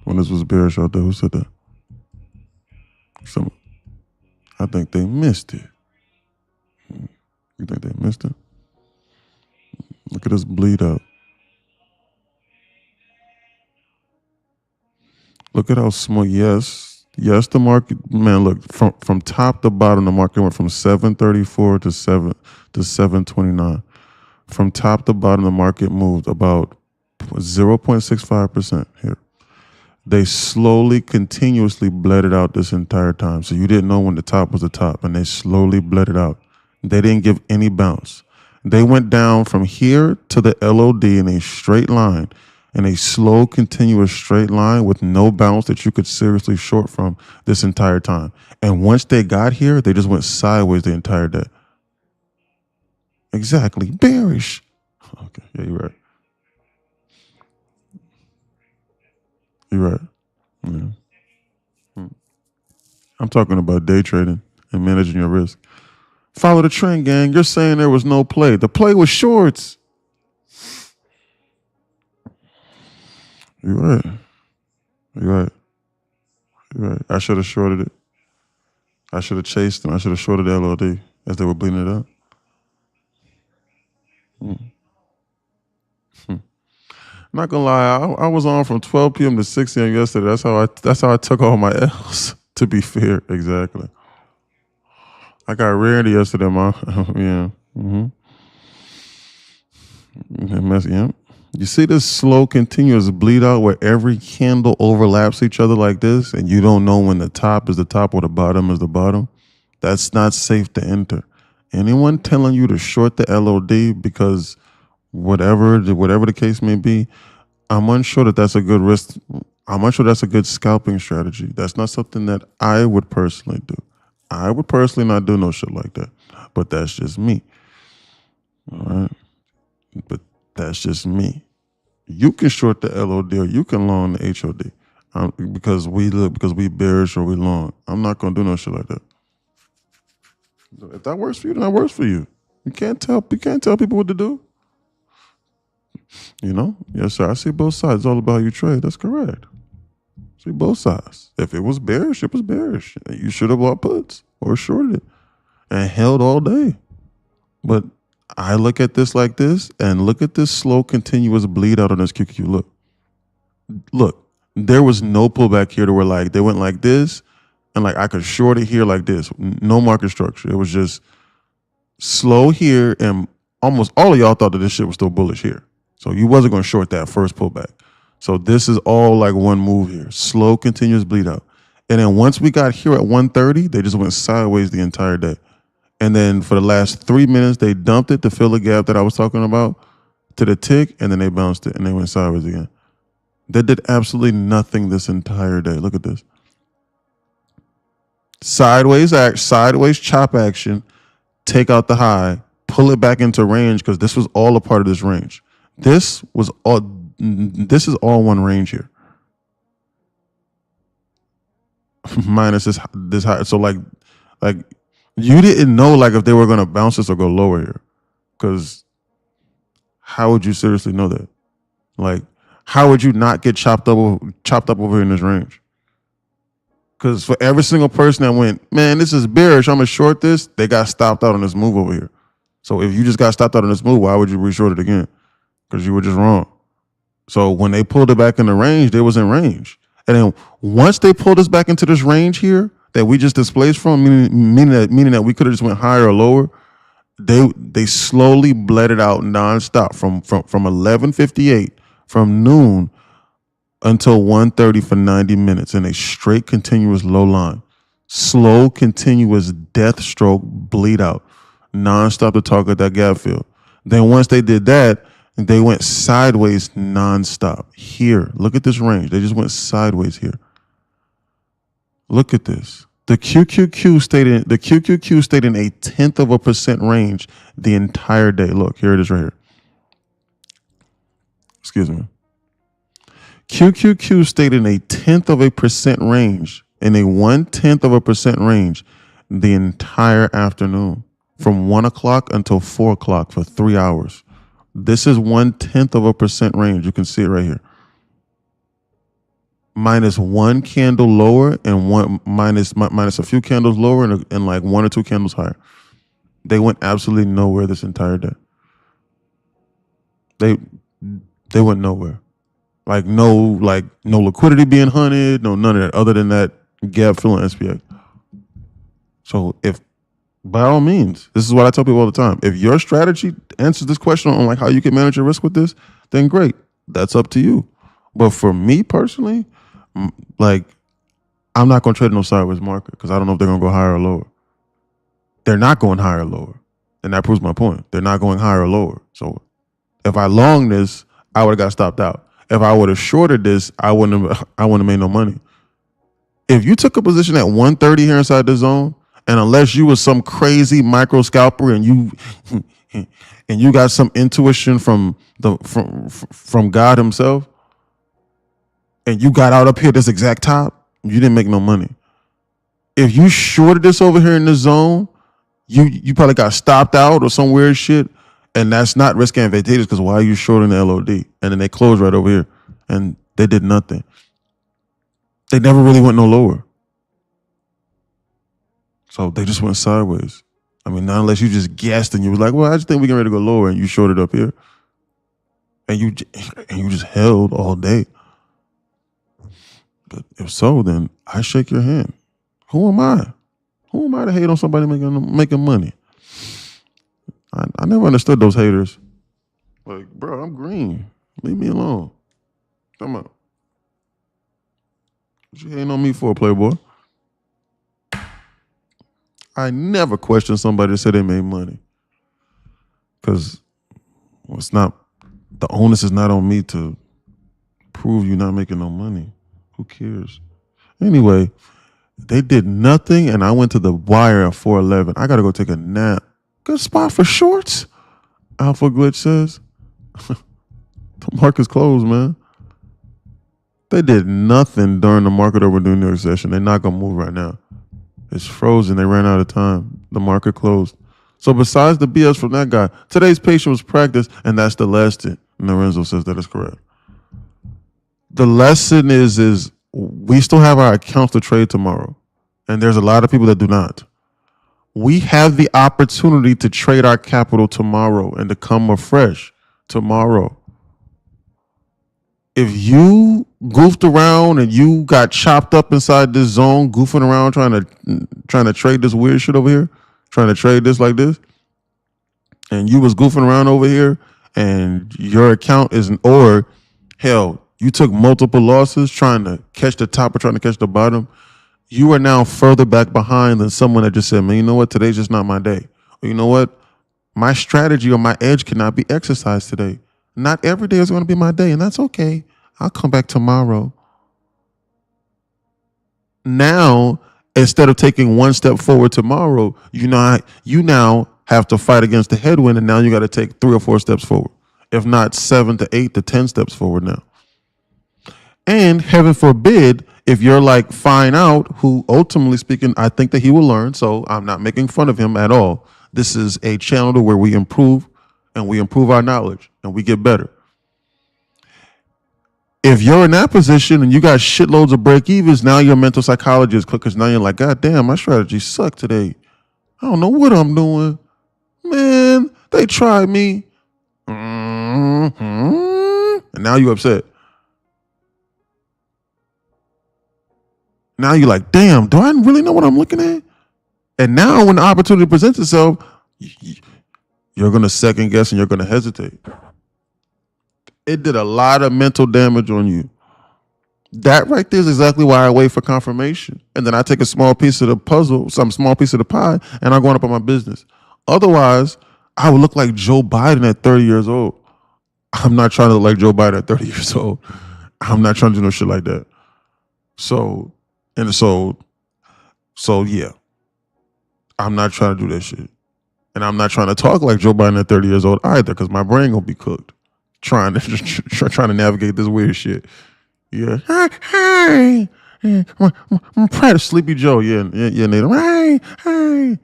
when this was bearish all day? Who said that? I think they missed it. You think they missed it? Look at this bleed out. Look at how small. Yes, the market, man, look, from top to bottom, the market went from 734 to 729. From top to bottom, the market moved about 0.65% here. They slowly, continuously bled it out this entire time. So you didn't know when the top was the top, and they slowly bled it out. They didn't give any bounce. They went down from here to the LOD in a straight line, in a slow, continuous straight line with no bounce that you could seriously short from this entire time. And once they got here, they just went sideways the entire day. Exactly. Bearish. Okay. Yeah, you're right. You're right. Yeah. I'm talking about day trading and managing your risk. Follow the trend, gang. You're saying there was no play. The play was shorts. You're right. You're right. You're right. I should have shorted it. I should have chased them. I should have shorted the LOD as they were bleeding it out. Not gonna lie, I was on from 12 p.m. to 6 a.m. yesterday. That's how I took all my L's. To be fair, exactly. I got rear-ended yesterday, man. Yeah. Yeah. You see this slow, continuous bleed out where every candle overlaps each other like this, and you don't know when the top is the top or the bottom is the bottom? That's not safe to enter. Anyone telling you to short the LOD because whatever the case may be, I'm unsure that that's a good risk. I'm unsure that's a good scalping strategy. That's not something that I would personally do. I would personally not do no shit like that. But that's just me. All right. But that's just me. You can short the LOD or you can long the HOD. Because we bearish or we long. I'm not gonna do no shit like that. If that works for you, then that works for you. You can't tell people what to do. You know? Yes, sir. I see both sides. It's all about how you trade. That's correct. See both sides. If it was bearish, it was bearish. You should have bought puts or shorted it and held all day. But I look at this like this and look at this slow, continuous bleed out on this QQQ. Look, there was no pullback here to where like they went like this and like I could short it here like this. No market structure. It was just slow here and almost all of y'all thought that this shit was still bullish here. So you wasn't going to short that first pullback. So this is all like one move here. Slow, continuous bleed out. And then once we got here at 130, they just went sideways the entire day. And then for the last 3 minutes, they dumped it to fill the gap that I was talking about to the tick, and then they bounced it and they went sideways again. They did absolutely nothing this entire day. Look at this. Sideways chop action, take out the high, pull it back into range because this was all a part of this range. This is all one range here. Minus this high. So like you didn't know like if they were gonna bounce this or go lower here. Because how would you seriously know that? Like, how would you not get chopped up over here in this range? Because for every single person that went, man, this is bearish, I'm gonna short this, they got stopped out on this move over here. So if you just got stopped out on this move, why would you reshort it again? Because you were just wrong. So when they pulled it back in the range, they was in range. And then once they pulled us back into this range here that we just displaced from, meaning that we could have just went higher or lower, they slowly bled it out nonstop from 11:58 from noon until 1:30 for 90 minutes in a straight continuous low line. Slow, continuous death stroke bleed out nonstop to target that gap fill. Then once they did that, they went sideways nonstop. Here, look at this range. They just went sideways here. Look at this. The QQQ stayed in a 0.1% range the entire day. Look, here it is right here. Excuse me. QQQ stayed in a 0.1% range, in a 0.1% range the entire afternoon, from 1 o'clock until 4 o'clock for 3 hours. This is 0.1% range. You can see it right here. Minus one candle lower and one minus a few candles lower and like 1 or 2 candles higher. They went absolutely nowhere this entire day. They went nowhere. Like no liquidity being hunted, no none of that other than that gap filling SPX. So if by all means, this is what I tell people all the time. If your strategy answers this question on like how you can manage your risk with this, then great. That's up to you. But for me personally, like I'm not going to trade no sideways market because I don't know if they're going to go higher or lower. They're not going higher or lower. And that proves my point. They're not going higher or lower. So if I long this, I would have got stopped out. If I would have shorted this, I wouldn't have made no money. If you took a position at 130 here inside the zone, and unless you was some crazy micro scalper and you got some intuition from God himself, and you got out up here this exact top, you didn't make no money. If you shorted this over here in the zone, you probably got stopped out or some weird shit, and that's not risk advantageous because why are you shorting the LOD? And then they closed right over here, and they did nothing. They never really went no lower. So they just went sideways. I mean, not unless you just guessed and you were like, well, I just think we can ready to go lower, and you shorted up here. And you just held all day. But if so, then I shake your hand. Who am I? Who am I to hate on somebody making money? I never understood those haters. Like, bro, I'm green. Leave me alone. Come on. What you hating on me for, Playboy? I never question somebody that said they made money. Because it's not, the onus is not on me to prove you're not making no money. Who cares? Anyway, they did nothing, and I went to the wire at 411. I got to go take a nap. Good spot for shorts, Alpha Glitch says. The market's closed, man. They did nothing during the market over New York session. They're not going to move right now. It's frozen. They ran out of time. The market closed. So besides the BS from that guy, today's patient was practice, and that's the lesson. Lorenzo says that is correct. The lesson is we still have our accounts to trade tomorrow, and there's a lot of people that do not. We have the opportunity to trade our capital tomorrow and to come afresh tomorrow. If you goofed around and you got chopped up inside this zone, goofing around trying to trade this weird shit over here, trying to trade this like this, and you was goofing around over here, and your account isn't, or hell, you took multiple losses trying to catch the top or trying to catch the bottom, you are now further back behind than someone that just said, man, you know what, today's just not my day. Or you know what, my strategy or my edge cannot be exercised today. Not every day is going to be my day, and that's okay. I'll come back tomorrow. Now, instead of taking one step forward tomorrow, you now have to fight against the headwind, and now you got to take 3 or 4 steps forward, if not 7 to 8 to 10 steps forward now. And heaven forbid, if you're like Fine Out, who ultimately speaking, I think that he will learn, so I'm not making fun of him at all. This is a channel to where we improve, and we improve our knowledge, and we get better. If you're in that position and you got shitloads of break-evens, now your mental psychology is because now you're like, God damn, my strategy sucked today. I don't know what I'm doing. Man, they tried me. And now you upset. Now you're like, damn, do I really know what I'm looking at? And now when the opportunity presents itself, you're going to second guess and you're going to hesitate. It did a lot of mental damage on you. That right there is exactly why I wait for confirmation. And then I take a small piece of the puzzle, some small piece of the pie, and I'm going up on my business. Otherwise, I would look like Joe Biden at 30 years old. I'm not trying to look like Joe Biden at 30 years old. I'm not trying to do no shit like that. So yeah. I'm not trying to do that shit. And I'm not trying to talk like Joe Biden at 30 years old either, because my brain gonna be cooked. Trying to navigate this weird shit. Yeah. Hey. I'm proud of Sleepy Joe. Yeah, Nathan. Hey.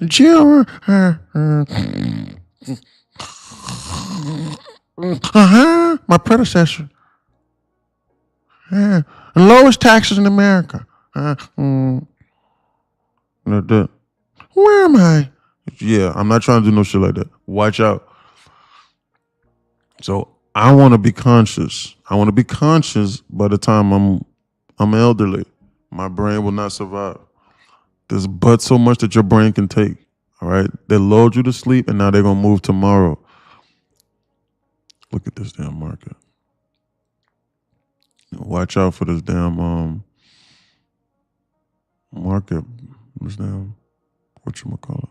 Jill. My predecessor. The lowest taxes in America. Where am I? Yeah, I'm not trying to do no shit like that. Watch out. So I want to be conscious. I want to be conscious by the time I'm elderly. My brain will not survive. There's but so much that your brain can take. All right? They lulled you to sleep, and now they're going to move tomorrow. Look at this damn market. Watch out for this damn market. This damn, whatchamacallit.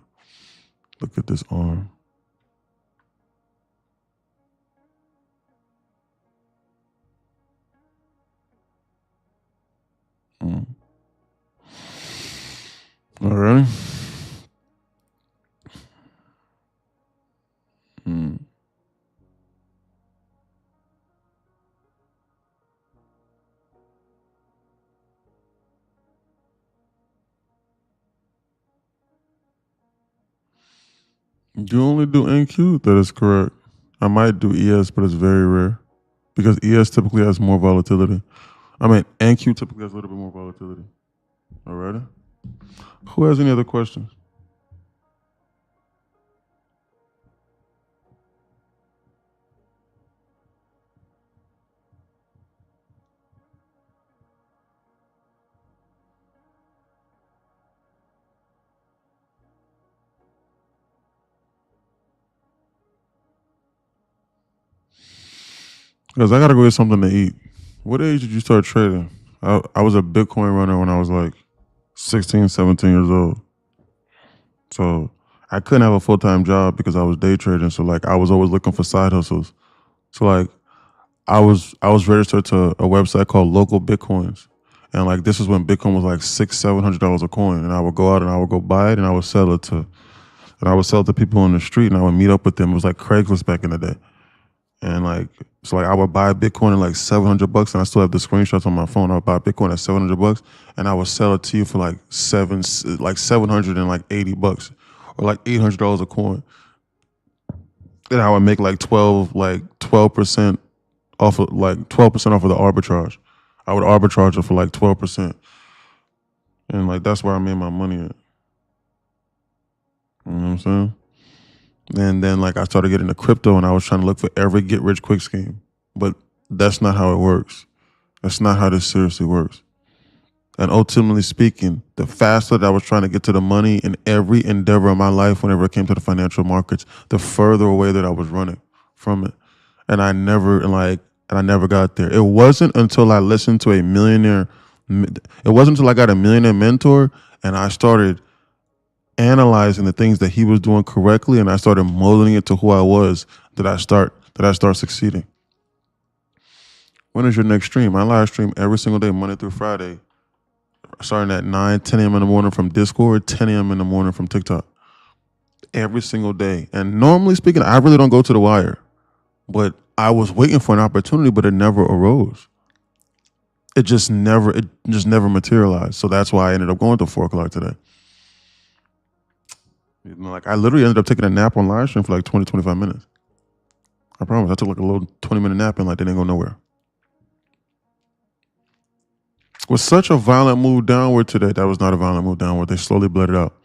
Look at this arm. All right. You only do NQ? That is correct. I might do ES, but it's very rare because ES typically has more volatility. I mean, NQ typically has a little bit more volatility. All right. Who has any other questions? Because I got to go get something to eat. What age did you start trading? I was a Bitcoin runner when I was like 16, 17 years old. So I couldn't have a full-time job because I was day trading. So like I was always looking for side hustles. So like I was registered to a website called Local Bitcoins. And like this is when Bitcoin was like $600-$700 a coin. And I would go out and I would go buy it and I would sell it to people in the street and I would meet up with them. It was like Craigslist back in the day. And like, so like I would buy Bitcoin at like $700 and I still have the screenshots on my phone. I would buy Bitcoin at $700 and I would sell it to you for like $780 or like $800 a coin. And I would make like 12% off of like 12% off of the arbitrage. I would arbitrage it for like 12%. And like that's where I made my money at. You know what I'm saying? And then like I started getting into crypto and I was trying to look for every get rich quick scheme. But that's not how it works. That's not how this seriously works. And ultimately speaking, the faster that I was trying to get to the money in every endeavor of my life, whenever it came to the financial markets, the further away that I was running from it. And I never got there. It wasn't until I listened to it wasn't until I got a millionaire mentor and I started analyzing the things that he was doing correctly and I started molding it to who I was that I start succeeding. When is your next stream? I live stream every single day, Monday through Friday, starting at 9, 10 a.m. in the morning from Discord, 10 a.m. in the morning from TikTok. Every single day. And normally speaking, I really don't go to the wire. But I was waiting for an opportunity, but it never arose. It just never materialized. So that's why I ended up going to 4 o'clock today. You know, like I literally ended up taking a nap on live stream for like 20, 25 minutes. I promise. I took like a little 20-minute nap and like they didn't go nowhere. Was such a violent move downward today. That was not a violent move downward. They slowly bled it out.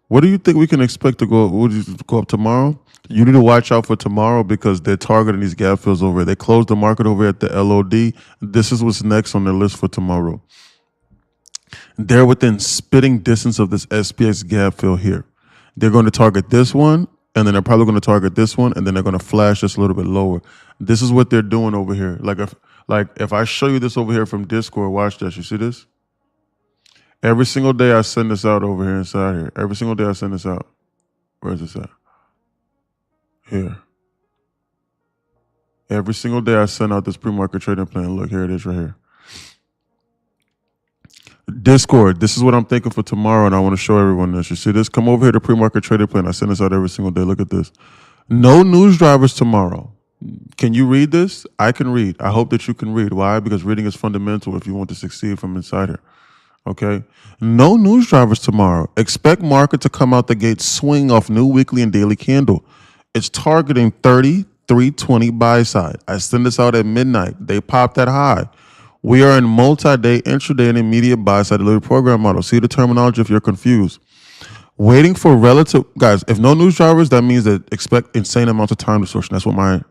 What do you think we can expect to go up tomorrow? You need to watch out for tomorrow because they're targeting these gap fills over here. They closed the market over at the LOD. This is what's next on their list for tomorrow. They're within spitting distance of this SPX gap fill here. They're going to target this one, and then they're probably going to target this one, and then they're going to flash just a little bit lower. This is what they're doing over here. If I show you this over here from Discord, watch this. You see this? Every single day I send this out over here inside here. Every single day I send this out. Where is this at? Here. Every single day I send out this pre-market trading plan. Look, here it is right here. Discord, this is what I'm thinking for tomorrow, and I want to show everyone this. You see this? Come over here to pre-market trading plan. I send this out every single day. Look at this. No news drivers tomorrow. Can you read this? I can read. I hope that you can read. Why? Because reading is fundamental if you want to succeed from inside here. Okay? No news drivers tomorrow. Expect market to come out the gate swing off new weekly and daily candle. It's targeting 33.20 buy side. I send this out at midnight. They popped that high. We are in multi-day, intraday, and immediate buy-side delivery program model. See the terminology if you're confused. Waiting for relative, guys, if no news drivers, that means that expect insane amounts of time distortion. That's what my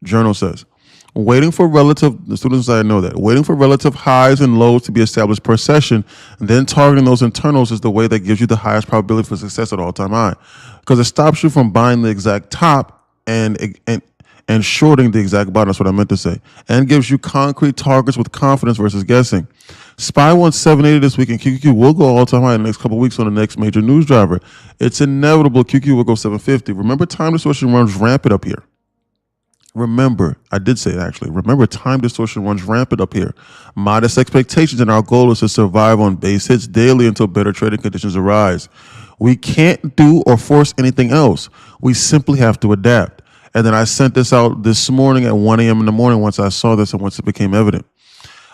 journal says. Waiting for the students I know that. Waiting for relative highs and lows to be established per session, and then targeting those internals is the way that gives you the highest probability for success at all-time high. Because it stops you from buying the exact top and shorting the exact bottom. That's what I meant to say. And gives you concrete targets with confidence versus guessing. SPY 1780 this week, and QQQ will go all-time high in the next couple of weeks on the next major news driver. It's inevitable QQ will go 750. Remember, time distortion runs rampant up here. Remember, I did say it actually. Remember, time distortion runs rampant up here. Modest expectations, and our goal is to survive on base hits daily until better trading conditions arise. We can't do or force anything else. We simply have to adapt. And then I sent this out this morning at 1 a.m. in the morning once I saw this and once it became evident.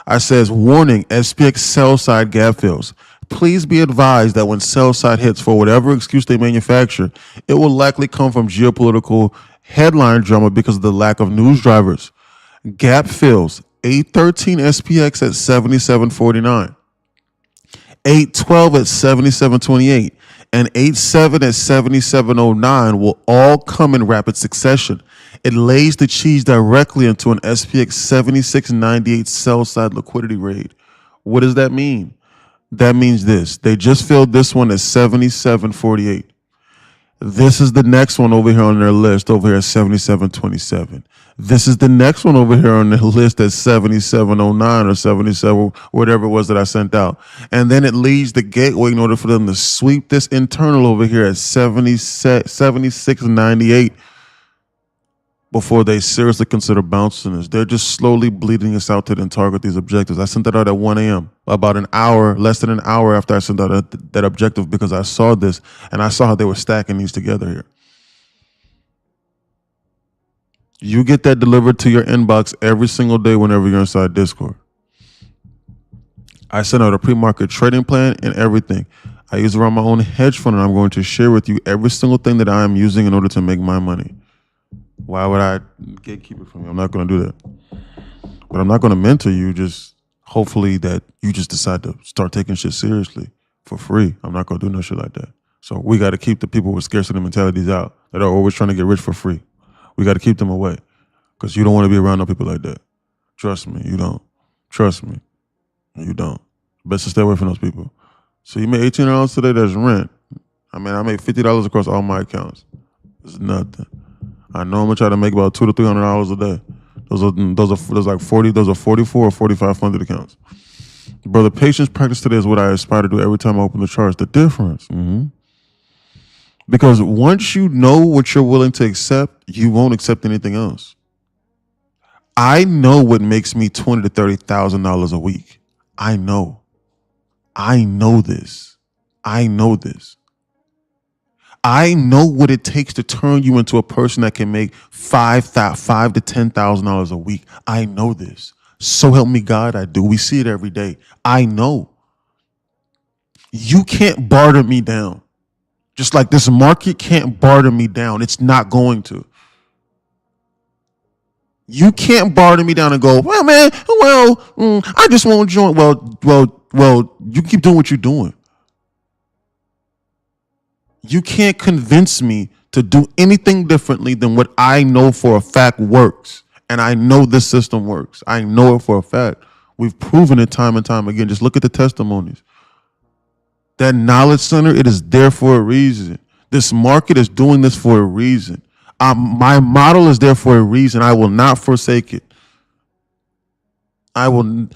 I says, warning, SPX sell side gap fills. Please be advised that when sell side hits for whatever excuse they manufacture, it will likely come from geopolitical headline drama because of the lack of news drivers. Gap fills 813 SPX at 77.49, 812 at 77.28, and 87 at 77.09 will all come in rapid succession. It lays the cheese directly into an SPX 76.98 sell side liquidity raid. What does that mean? That means this. They just filled this one at 77.48. This is the next one over here on their list over here at 77.27. This is the next one over here on the list at 77.09 or 77, whatever it was that I sent out. And then it leaves the gateway in order for them to sweep this internal over here at 76.98 before they seriously consider bouncing us. They're just slowly bleeding us out to then target these objectives. I sent that out at 1 a.m., about an hour, less than an hour after I sent out that objective, because I saw this and I saw how they were stacking these together here. You get that delivered to your inbox every single day whenever you're inside Discord. I sent out a pre-market trading plan and everything. I use around my own hedge fund, and I'm going to share with you every single thing that I am using in order to make my money. Why would I gatekeep it from you? I'm not going to do that. But I'm not going to mentor you, just hopefully that you just decide to start taking shit seriously for free. I'm not going to do no shit like that. So we got to keep the people with scarcity mentalities out that are always trying to get rich for free. We got to keep them away because you don't want to be around no people like that. Trust me, you don't. Trust me, you don't. Best to stay away from those people. So you made $18 today, that's rent. I mean, I made $50 across all my accounts. It's nothing. I know I'm gonna try to make about $200 to $300 a day. Those are like 40. Those are 44 or 4,500 accounts. Brother, patience practice today is what I aspire to do every time I open the charts. The difference, because once you know what you're willing to accept, you won't accept anything else. I know what makes me $20,000 to $30,000 a week. I know this. I know this. I know what it takes to turn you into a person that can make $5,000 to $10,000 a week. I know this. So help me God, I do. We see it every day. I know. You can't barter me down. Just like this market can't barter me down. It's not going to. You can't barter me down and go, well, man, I just won't join. Well, you keep doing what you're doing. You can't convince me to do anything differently than what I know for a fact works. And I know this system works. I know it for a fact. We've proven it time and time again. Just look at the testimonies. That knowledge center, it is there for a reason. This market is doing this for a reason. My model is there for a reason. I will not forsake it. I will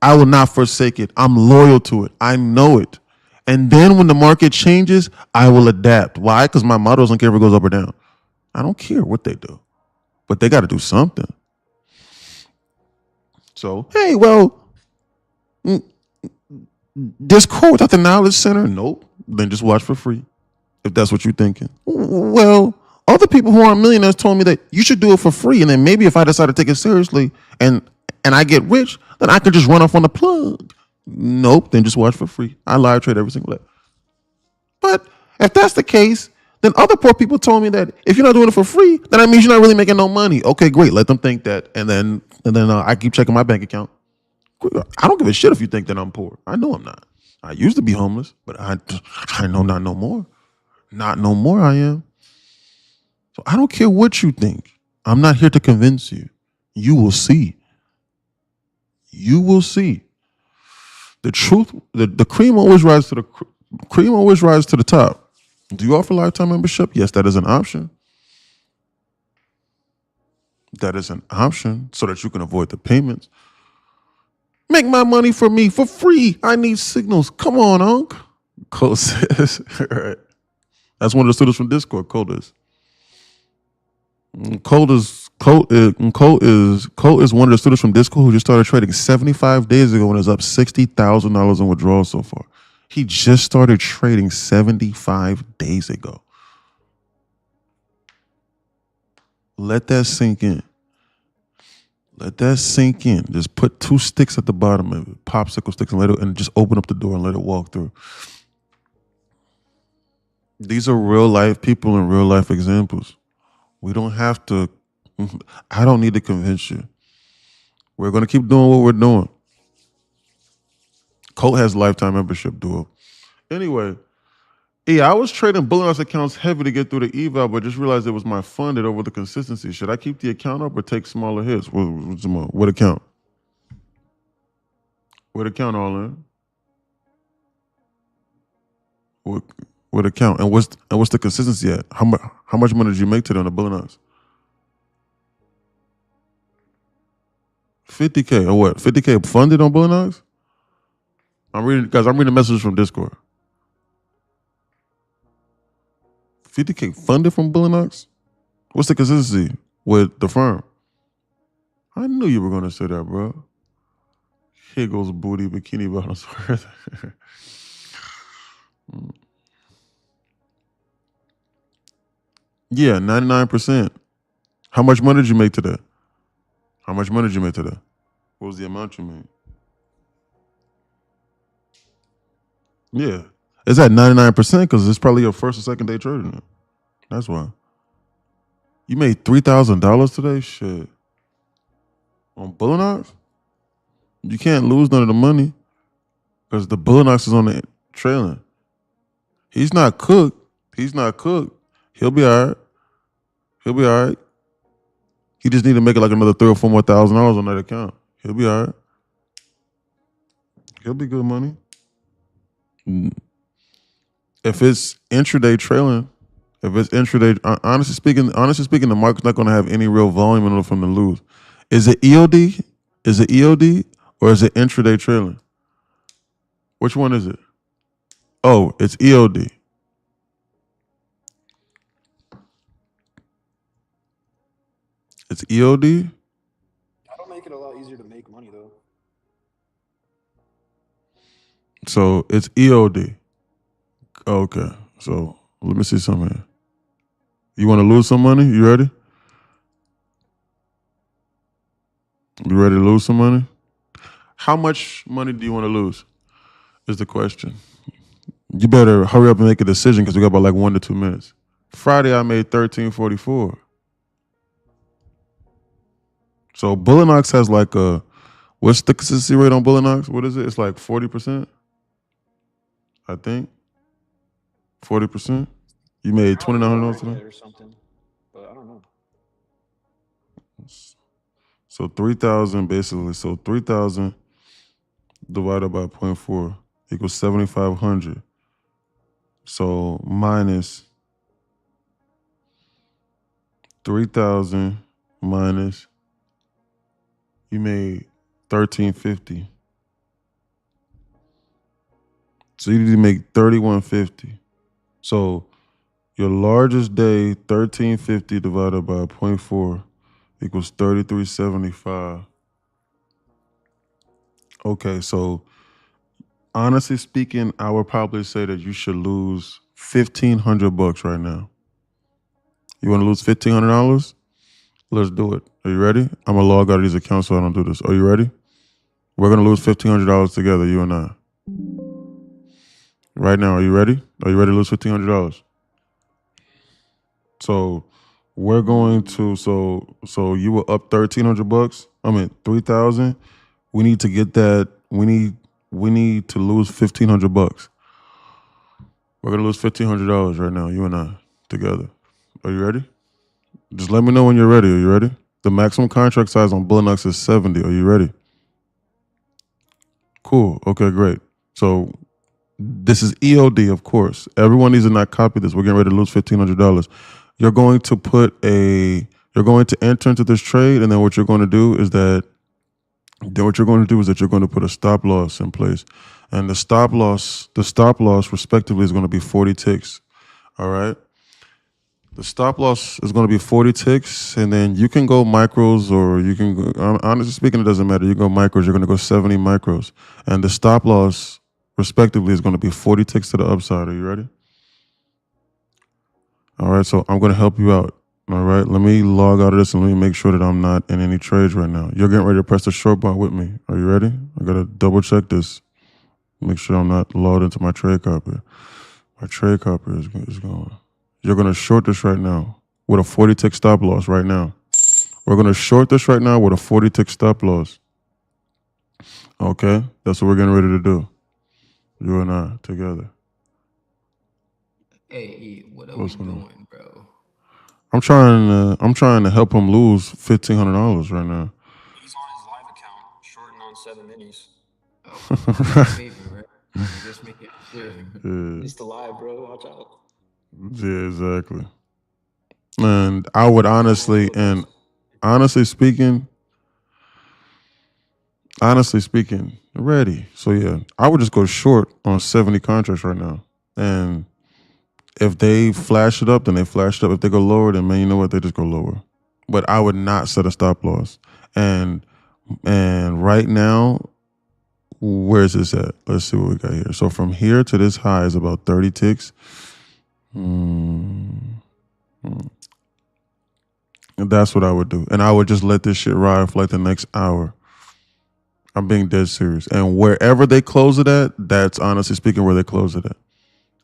not forsake it. I'm loyal to it. I know it. And then when the market changes, I will adapt. Why? Because my model doesn't care if it goes up or down. I don't care what they do, but they got to do something. So, hey, Discord without the knowledge center? Nope. Then just watch for free, if that's what you're thinking. Well, other people who aren't millionaires told me that you should do it for free, and then maybe if I decide to take it seriously and I get rich, then I can just run off on the plug. Nope, then just watch for free. I live trade every single day. But if that's the case, then other poor people told me that if you're not doing it for free, then that means you're not really making no money. Okay, great. Let them think that, and then I keep checking my bank account. I don't give a shit if you think that I'm poor. I know I'm not. I used to be homeless, but I know not no more. Not no more. I am. So I don't care what you think. I'm not here to convince you. You will see. You will see. The truth, the cream always rises to the top. Do you offer lifetime membership? Yes, that is an option. That is an option so that you can avoid the payments. Make my money for me for free. I need signals. Come on, Unc. Cole says. All right. That's one of the students from Discord. Cole is. Cole is one of the students from Discord who just started trading 75 days ago and is up $60,000 in withdrawals so far. He just started trading 75 days ago. Let that sink in. Let that sink in. Just put 2 sticks at the bottom of it, popsicle sticks, and just open up the door and let it walk through. These are real life people and real life examples. We don't have to. I don't need to convince you. We're gonna keep doing what we're doing. Colt has lifetime membership, duo. Anyway, yeah, I was trading Bullion accounts heavy to get through the eval, but just realized it was my funded over the consistency. Should I keep the account up or take smaller hits? What account? What account all in? What account? And what's the consistency at? How much money did you make today on the Bullion? 50K or what? 50K funded on Bullion? I'm reading messages from Discord. 50K funded from Bullion? What's the consistency with the firm? I knew you were gonna say that, bro. Here goes booty bikini bottoms. Yeah, 99%. How much money did you make today? How much money did you make today? What was the amount you made? Yeah. It's at 99% because it's probably your first or second day trading it. That's why. You made $3,000 today? Shit. On Bullion? You can't lose none of the money because the Bullion is on the trailing. He's not cooked. He'll be all right. He just need to make it like another $3,000 or $4,000 more on that account. He'll be all right. He'll be good money. If it's intraday trailing, honestly speaking, the market's not going to have any real volume in order for them to lose. Is it EOD? Or is it intraday trailing? Which one is it? Oh, it's EOD. It's EOD? That'll make it a lot easier to make money, though. So it's EOD. Okay. So let me see something here. You want to lose some money? You ready? You ready to lose some money? How much money do you want to lose? Is the question. You better hurry up and make a decision because we got about like 1 to 2 minutes. Friday I made $13.44. So Bullinox has like what's the consistency rate on Bullinox? What is it? It's like 40%, I think. 40%. You made $2,900 today? Or something, but I don't know. So 3,000 basically. So 3,000 divided by 0.4 equals 7,500. So minus 3,000 minus, you made $1,350. So you need to make $3,150. So your largest day, $1,350 divided by 0.4 equals $3,375. Okay, so honestly speaking, I would probably say that you should lose $1,500 right now. You want to lose $1,500? Let's do it. Are you ready? I'm gonna log out of these accounts so I don't do this. Are you ready? We're gonna lose $1,500 together, you and I. Right now, are you ready? Are you ready to lose $1,500? So we're going to so you were up $1,300. I mean 3,000. We need to get that. We need to lose $1,500. We're gonna lose $1,500 right now, you and I together. Are you ready? Just let me know when you're ready. Are you ready? The maximum contract size on Bullinox is 70. Are you ready? Cool. Okay, great. So this is EOD, of course. Everyone needs to not copy this. We're getting ready to lose $1,500. You're going to enter into this trade, and then what you're going to do is that you're going to put a stop loss in place. And the stop loss respectively is going to be 40 ticks. All right. The stop loss is going to be 40 ticks, and then you can go micros, or you can go, honestly speaking, it doesn't matter. You go micros, you're going to go 70 micros. And the stop loss respectively is going to be 40 ticks to the upside. Are you ready? All right, so I'm going to help you out. All right, let me log out of this and let me make sure that I'm not in any trades right now. You're getting ready to press the short button with me. Are you ready? I gotta double check this. Make sure I'm not logged into my trade copy. My trade copy is going. You're gonna short this right now with a 40 tick stop loss right now. We're gonna short this right now with a 40 tick stop loss. Okay, that's what we're getting ready to do. You and I together. Hey, what are What's we going on? doing, bro? I'm trying to help him lose $1,500 right now. He's on his live account, shorting on 7 minis. Oh, favor, right? Just make it clear. Yeah. He's still live, bro. Watch out. Yeah, exactly. And I would honestly speaking, ready. So yeah, I would just go short on 70 contracts right now. And if they flash it up, then they flash it up. If they go lower, then man, you know what? They just go lower. But I would not set a stop loss. And right now, where's this at? Let's see what we got here. So from here to this high is about 30 ticks. And that's what I would do. And I would just let this shit ride for like the next hour. I'm being dead serious. And wherever they close it at, that's honestly speaking where they close it at.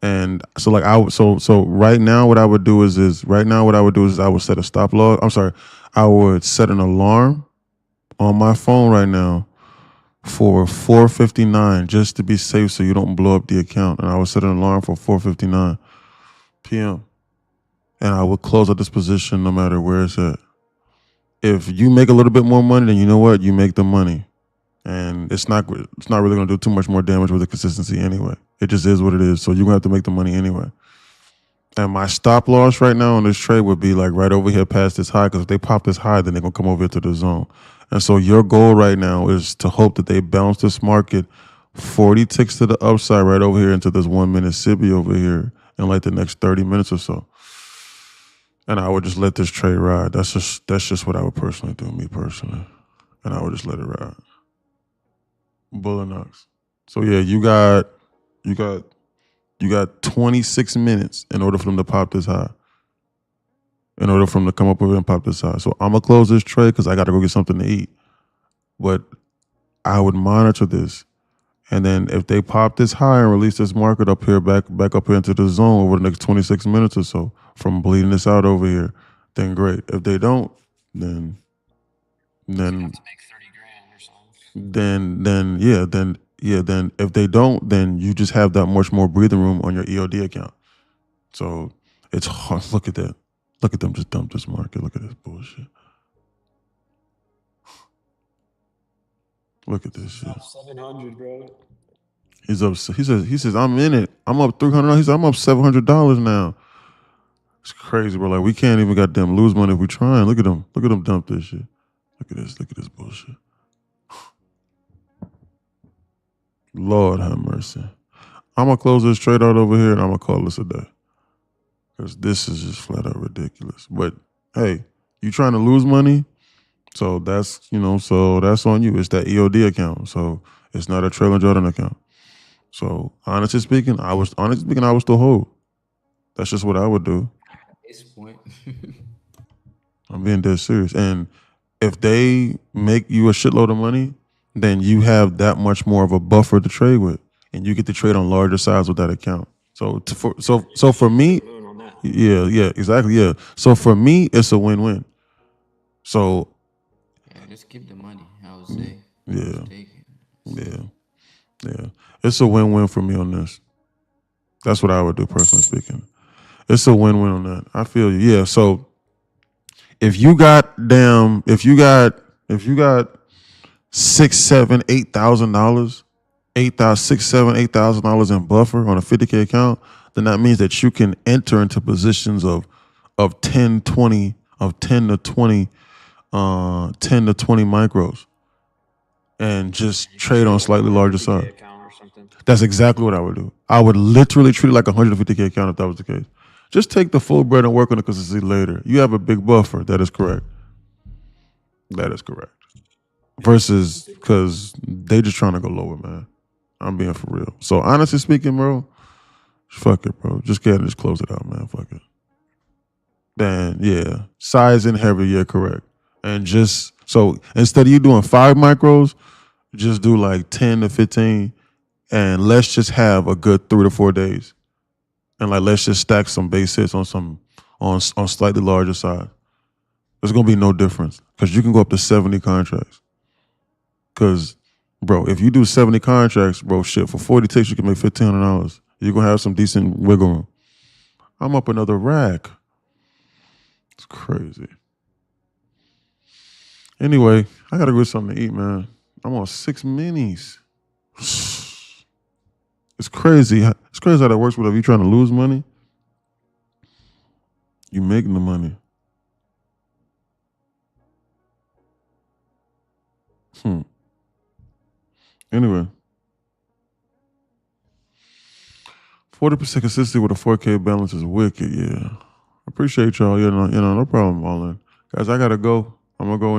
And so like so right now what I would do is I would set a stop loss. I'm sorry. I would set an alarm on my phone right now for 4:59 just to be safe so you don't blow up the account. And I would set an alarm for 4:59 p.m. And I would close out this position no matter where it's at. If you make a little bit more money, then you know what? You make the money. And it's not really going to do too much more damage with the consistency anyway. It just is what it is. So you're going to have to make the money anyway. And my stop loss right now on this trade would be like right over here past this high, because if they pop this high, then they're going to come over here to the zone. And so your goal right now is to hope that they bounce this market 40 ticks to the upside right over here into this 1 minute SIBI over here in like the next 30 minutes or so. And I would just let this trade ride. That's just what I would personally do, me personally. And I would just let it ride. Bull and Knox. So yeah, you got 26 minutes in order for them to pop this high. In order for them to come up over here and pop this high. So I'm gonna close this trade because I gotta go get something to eat. But I would monitor this. And then if they pop this high and release this market up here, back up here into the zone over the next 26 minutes or so from bleeding this out over here, then great. If they don't, then if they don't, then you just have that much more breathing room on your EOD account. So it's hard. Look at that. Look at them just dump this market. Look at this bullshit. Look at this shit. 700, bro. He's up. He says, I'm in it. I'm up $300. He said, I'm up $700 now. It's crazy, bro. Like we can't even goddamn lose money if we try. Look at them. Look at them dump this shit. Look at this. Look at this bullshit. Lord have mercy. I'm gonna close this trade out over here and I'm gonna call this a day. Because this is just flat out ridiculous. But hey, you trying to lose money? So that's on you. It's that EOD account. So it's not a Traylon Jordan account. So honestly speaking, I would still hold. That's just what I would do. At this point. I'm being dead serious. And if they make you a shitload of money, then you have that much more of a buffer to trade with, and you get to trade on larger size with that account. So for me, yeah, exactly, yeah. So for me, it's a win-win. So Yeah, just keep the money, I would say. Yeah, it's a win-win for me on this. That's what I would do, personally speaking. It's a win-win on that. I feel you. Yeah. So if you got $6,000, $7,000, $8,000, $8,000 in buffer on a 50K account, then that means that you can enter into positions of 10 to 20 micros and just trade on slightly larger side. That's exactly what I would do. I would literally treat it like a 150K account if that was the case. Just take the full bread and work on the consistency later. You have a big buffer. That is correct. That is correct. Versus because they just trying to go lower, man. I'm being for real. So honestly speaking, bro, fuck it, bro. Just go ahead and just close it out, man. Fuck it. then yeah, size and heavy, yeah, correct. And just so instead of you doing 5 micros, just do like 10 to 15, and let's just have a good 3 to 4 days, and like let's just stack some base hits on some on slightly larger side. There's gonna be no difference because you can go up to 70 contracts. Because, bro, if you do 70 contracts, bro, shit, for 40 ticks you can make $1,500. You're gonna have some decent wiggle room. I'm up another rack. It's crazy. Anyway, I gotta go get something to eat, man. I'm on 6 minis. It's crazy. It's crazy how that works. Whatever you trying to lose money, you making the money. Anyway, 40% consistency with a 4K balance is wicked. Yeah, appreciate y'all. No problem, all in. Guys, I gotta go. I'm gonna go in.